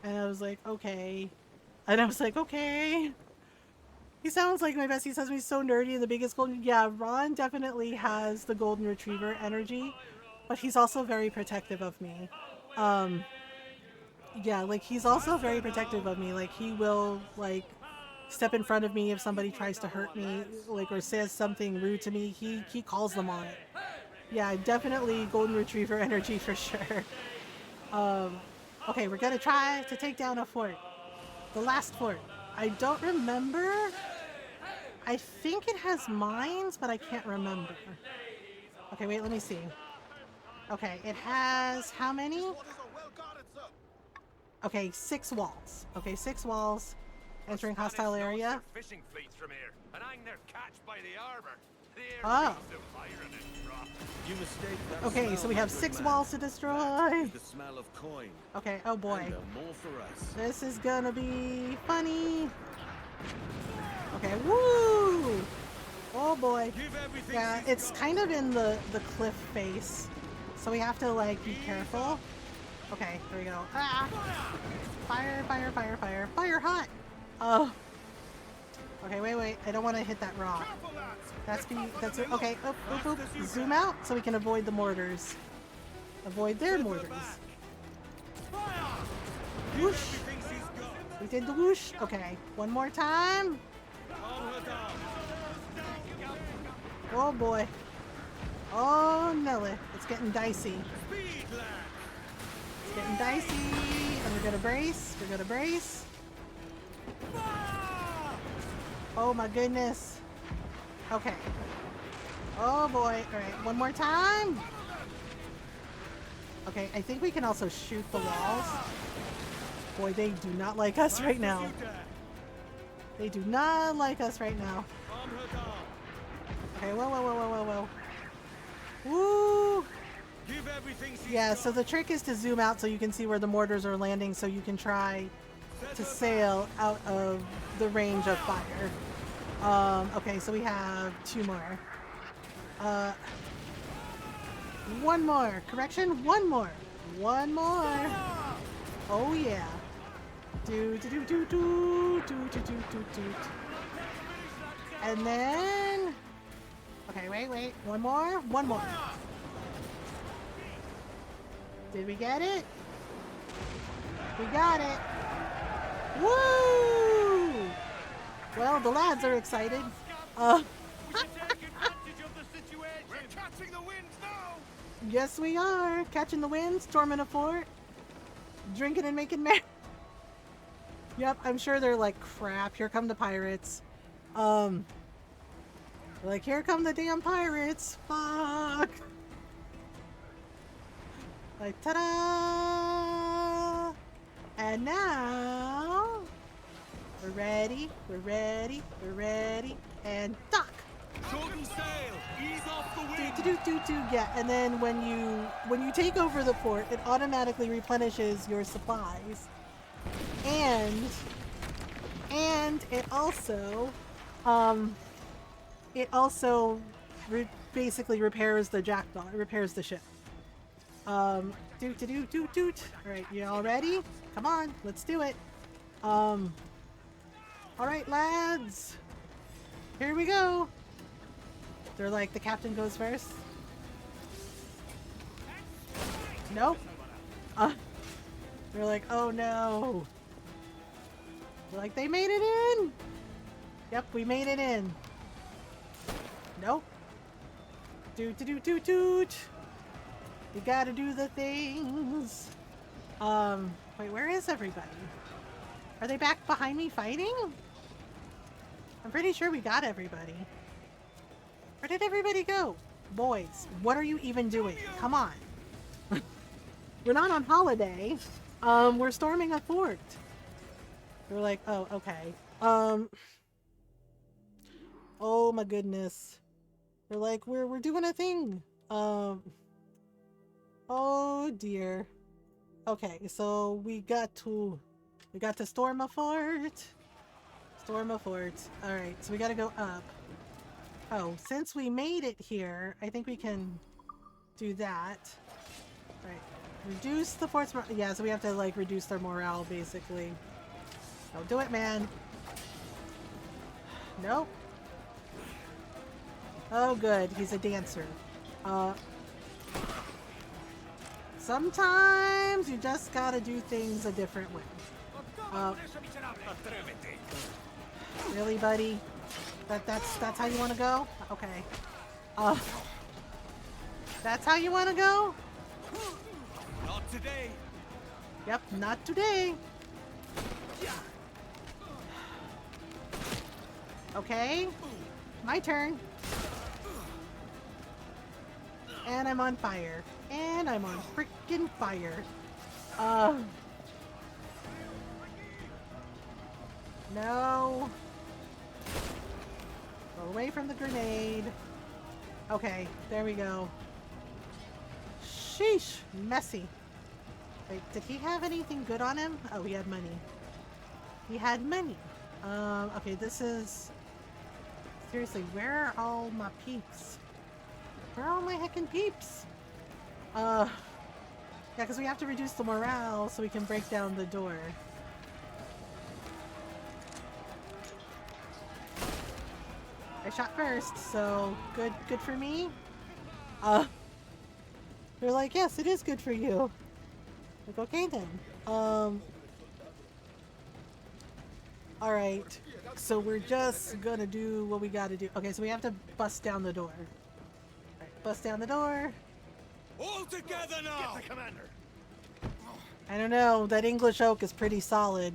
And I was like, okay. And I was like, okay. He sounds like my bestie. He says he's so nerdy and the biggest golden. Yeah, Ron definitely has the golden retriever energy, but he's also very protective of me. Yeah, like he's also very protective of me. Like he will like step in front of me if somebody tries to hurt me, like or says something rude to me. He calls them on it. Yeah, definitely golden retriever energy for sure. Okay, we're gonna try to take down a fort. The last fort. I don't remember. I think it has mines, but I can't remember. Okay, wait, let me see. Okay, it has how many? Okay, 6 walls. Okay, 6 walls. Entering hostile area. Fishing fleets from here, and I'm their catch by the arbor. Oh. Okay, so we have 6 walls to destroy. The smell of coin. Okay, oh boy. More for us. This is gonna be funny. Okay, woo! Oh boy. Yeah, it's kind of in the cliff face, so we have to like be careful. Okay, there we go. Ah! Fire, fire, fire, fire. Fire hot! Oh. Okay, wait. I don't want to hit that rock. That's it. Okay, oop. Zoom out so we can avoid the mortars. Avoid their mortars. Whoosh. We did the whoosh. Okay, one more time. Oh boy. Oh Nelly, it's getting dicey. It's getting dicey, and we're gonna brace. We're gonna brace. Oh my goodness. Okay. Oh boy. All right, one more time. Okay, I think we can also shoot the walls. Boy, they do not like us right now. They do not like us right now. Okay, whoa, whoa, whoa, whoa, whoa, whoa. Woo! Yeah, so the trick is to zoom out so you can see where the mortars are landing so you can try to sail out of the range of fire. Okay, so we have 2 more. One more. Correction, 1 more. 1 more. Oh yeah. Do do do do do do do do do do. And then. Okay, wait. 1 more. 1 more. Did we get it? We got it. Woo! Well, the lads are excited. Yes, we are. Catching the wind, storming a fort, drinking and making merry. Yep, I'm sure they're like, crap, here come the pirates. Like, here come the damn pirates. Fuck. Like, ta-da! And now, we're ready, and dock. Shorten sail! Ease off the wind! Yeah, and then when you take over the fort, it automatically replenishes your supplies. And it also basically repairs the jackdaw. It repairs the ship. Doot. Alright, you all ready? Come on, let's do it. Alright, lads. Here we go. They're like, the captain goes first. Nope. They're like, oh no. They're like, they made it in. Yep, we made it in. Nope. Doot. You gotta do the things. Wait, where is everybody? Are they back behind me fighting? I'm pretty sure we got everybody. Where did everybody go? Boys, what are you even doing? Come on. We're not on holiday. We're storming a fort. We're like, oh, okay. Oh my goodness. They're like, we're doing a thing. Oh dear. Okay, so we got to storm a fort. Storm a fort. Alright, so we gotta go up. Oh, since we made it here, I think we can do that. Right. Reduce the fort's morale. Yeah, so we have to like reduce their morale basically. Don't do it, man. Nope. Oh good, he's a dancer. Sometimes you just gotta do things a different way. Really, buddy? That's how you want to go? Okay. That's how you want to go? Not today. Yep, not today. Okay. My turn. And I'm on fire. And I'm on freaking fire. No. Go away from the grenade. Okay, there we go. Sheesh, messy. Wait, did he have anything good on him? Oh, he had money. He had money. Okay, this is... Seriously, where are all my peeps? Where are all my heckin' peeps? Yeah, because we have to reduce the morale so we can break down the door. I shot first, so good for me. They're like, yes, it is good for you. Like, okay then. All right. So we're just gonna do what we gotta do. Okay, so we have to bust down the door. All right, bust down the door. All together now! Get the commander! I don't know. That English oak is pretty solid.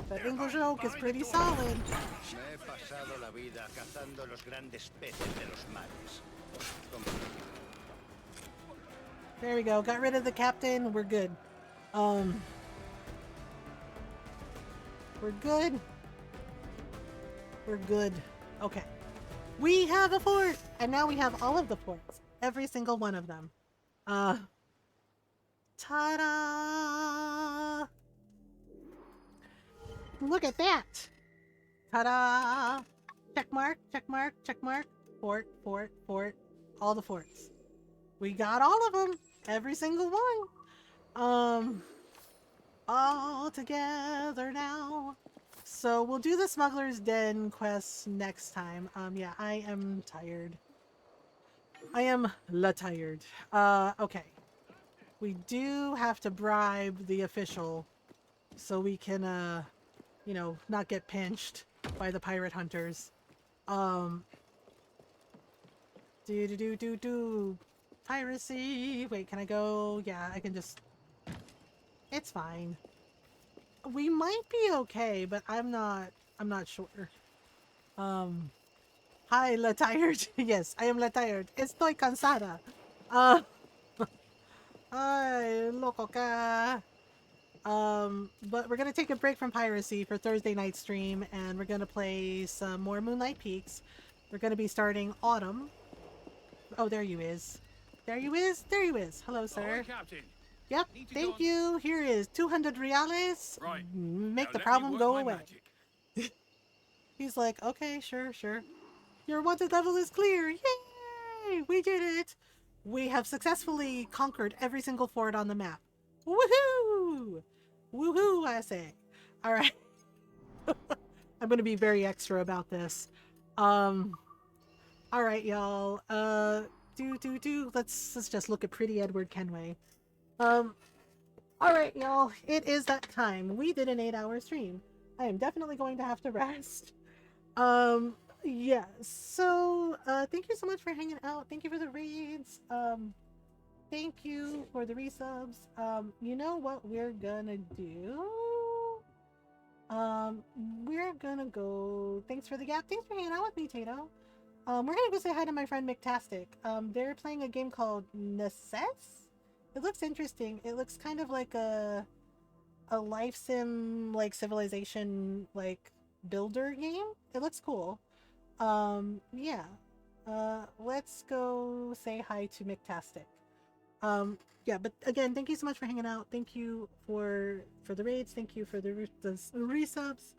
That English oak is pretty solid. Me he pasado la vida cazando los grandes peces de los mares. There we go. Got rid of the captain. We're good. We're good. We're good. Okay. We have a fort! And now we have all of the forts. Every single one of them. Ta-da! Look at that! Ta-da! Check mark, check mark, check mark. Fort, fort, fort. All the forts. We got all of them. Every single one. All together now. So we'll do the Smuggler's Den quest next time. Yeah, I am tired. I am tired. Okay. We do have to bribe the official so we can, you know, not get pinched by the pirate hunters. Piracy. Wait, can I go? Yeah, I can just... It's fine. We might be okay, but I'm not sure. Hi, la tired. Yes, I am la tired. Estoy cansada. Ay, loco ka. But we're gonna take a break from piracy for Thursday night stream, and we're gonna play some more Moonlight Peaks. We're gonna be starting Autumn. Oh, there you is. There you is. There you is. Hello, sir. Ahoy, Captain. Yep, thank you. Here is 200 reales. Right. Make Now the let me problem work go my away. magic. He's like, okay, sure, sure. Your wanted level is clear. Yay! We did it. We have successfully conquered every single fort on the map. Woohoo! Woohoo, I say. All right. I'm going to be very extra about this. All right, y'all. Let's just look at pretty Edward Kenway. All right, y'all. It is that time. We did an 8-hour stream. I am definitely going to have to rest. Yeah. So, thank you so much for hanging out. Thank you for the raids. Thank you for the resubs. You know what we're gonna do? We're gonna go... Thanks for the gap. Thanks for hanging out with me, Tato. We're gonna go say hi to my friend McTastic. They're playing a game called Necess? It looks interesting. It looks kind of like a life sim, like Civilization, like builder game. It looks cool. Yeah. Let's go say hi to McTastic. Yeah, but again, thank you so much for hanging out. Thank you for the raids. Thank you for the resubs.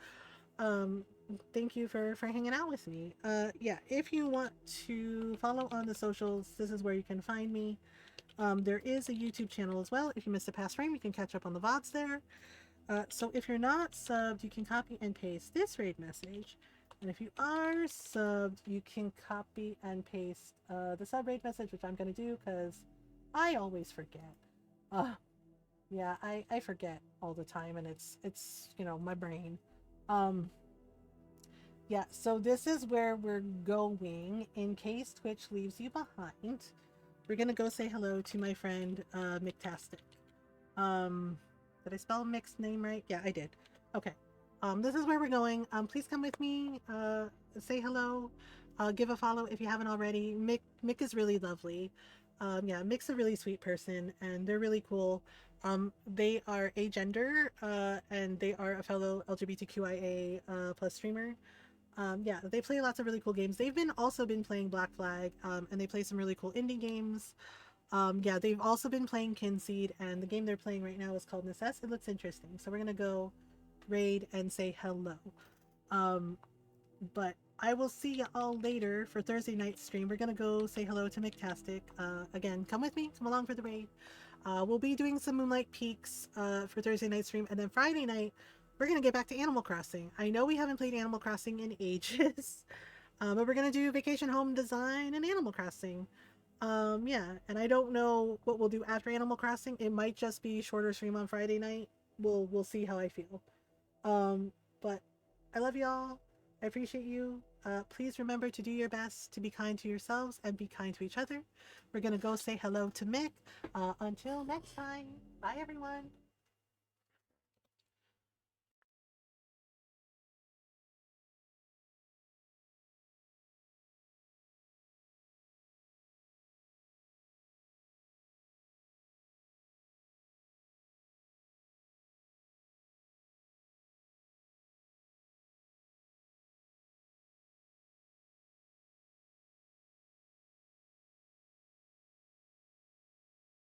Thank you for hanging out with me. Yeah, if you want to follow on the socials, this is where you can find me. There is a YouTube channel as well. If you missed a past frame, you can catch up on the VODs there. So if you're not subbed, you can copy and paste this raid message. And if you are subbed, you can copy and paste the sub raid message, which I'm going to do because I always forget. Yeah, I forget all the time, and it's you know, my brain. Yeah, so this is where we're going in case Twitch leaves you behind. We're gonna go say hello to my friend McTastic. Did I spell Mick's name right? Yeah, I did. Okay. This is where we're going. Please come with me. Say hello. Give a follow if you haven't already. Mick is really lovely. Yeah, Mick's a really sweet person, and they're really cool. They are agender, and they are a fellow LGBTQIA plus streamer. Yeah, they play lots of really cool games. They've also been playing Black Flag, and they play some really cool indie games. Yeah, they've also been playing Kinseed, and the game they're playing right now is called Necess. It looks interesting, so we're gonna go raid and say hello. But I will see you all later for Thursday night stream. We're gonna go say hello to McTastic. Again, come with me, come along for the raid. We'll be doing some Moonlight Peaks for Thursday night stream, and then Friday night we're gonna get back to Animal Crossing. I know we haven't played Animal Crossing in ages, but we're gonna do Vacation Home Design and Animal Crossing. Yeah, and I don't know what we'll do after Animal Crossing. It might just be shorter stream on Friday night. We'll see how I feel. But I love y'all. I appreciate you. Please remember to do your best to be kind to yourselves and be kind to each other. We're gonna go say hello to Mick. Until next time. Bye everyone.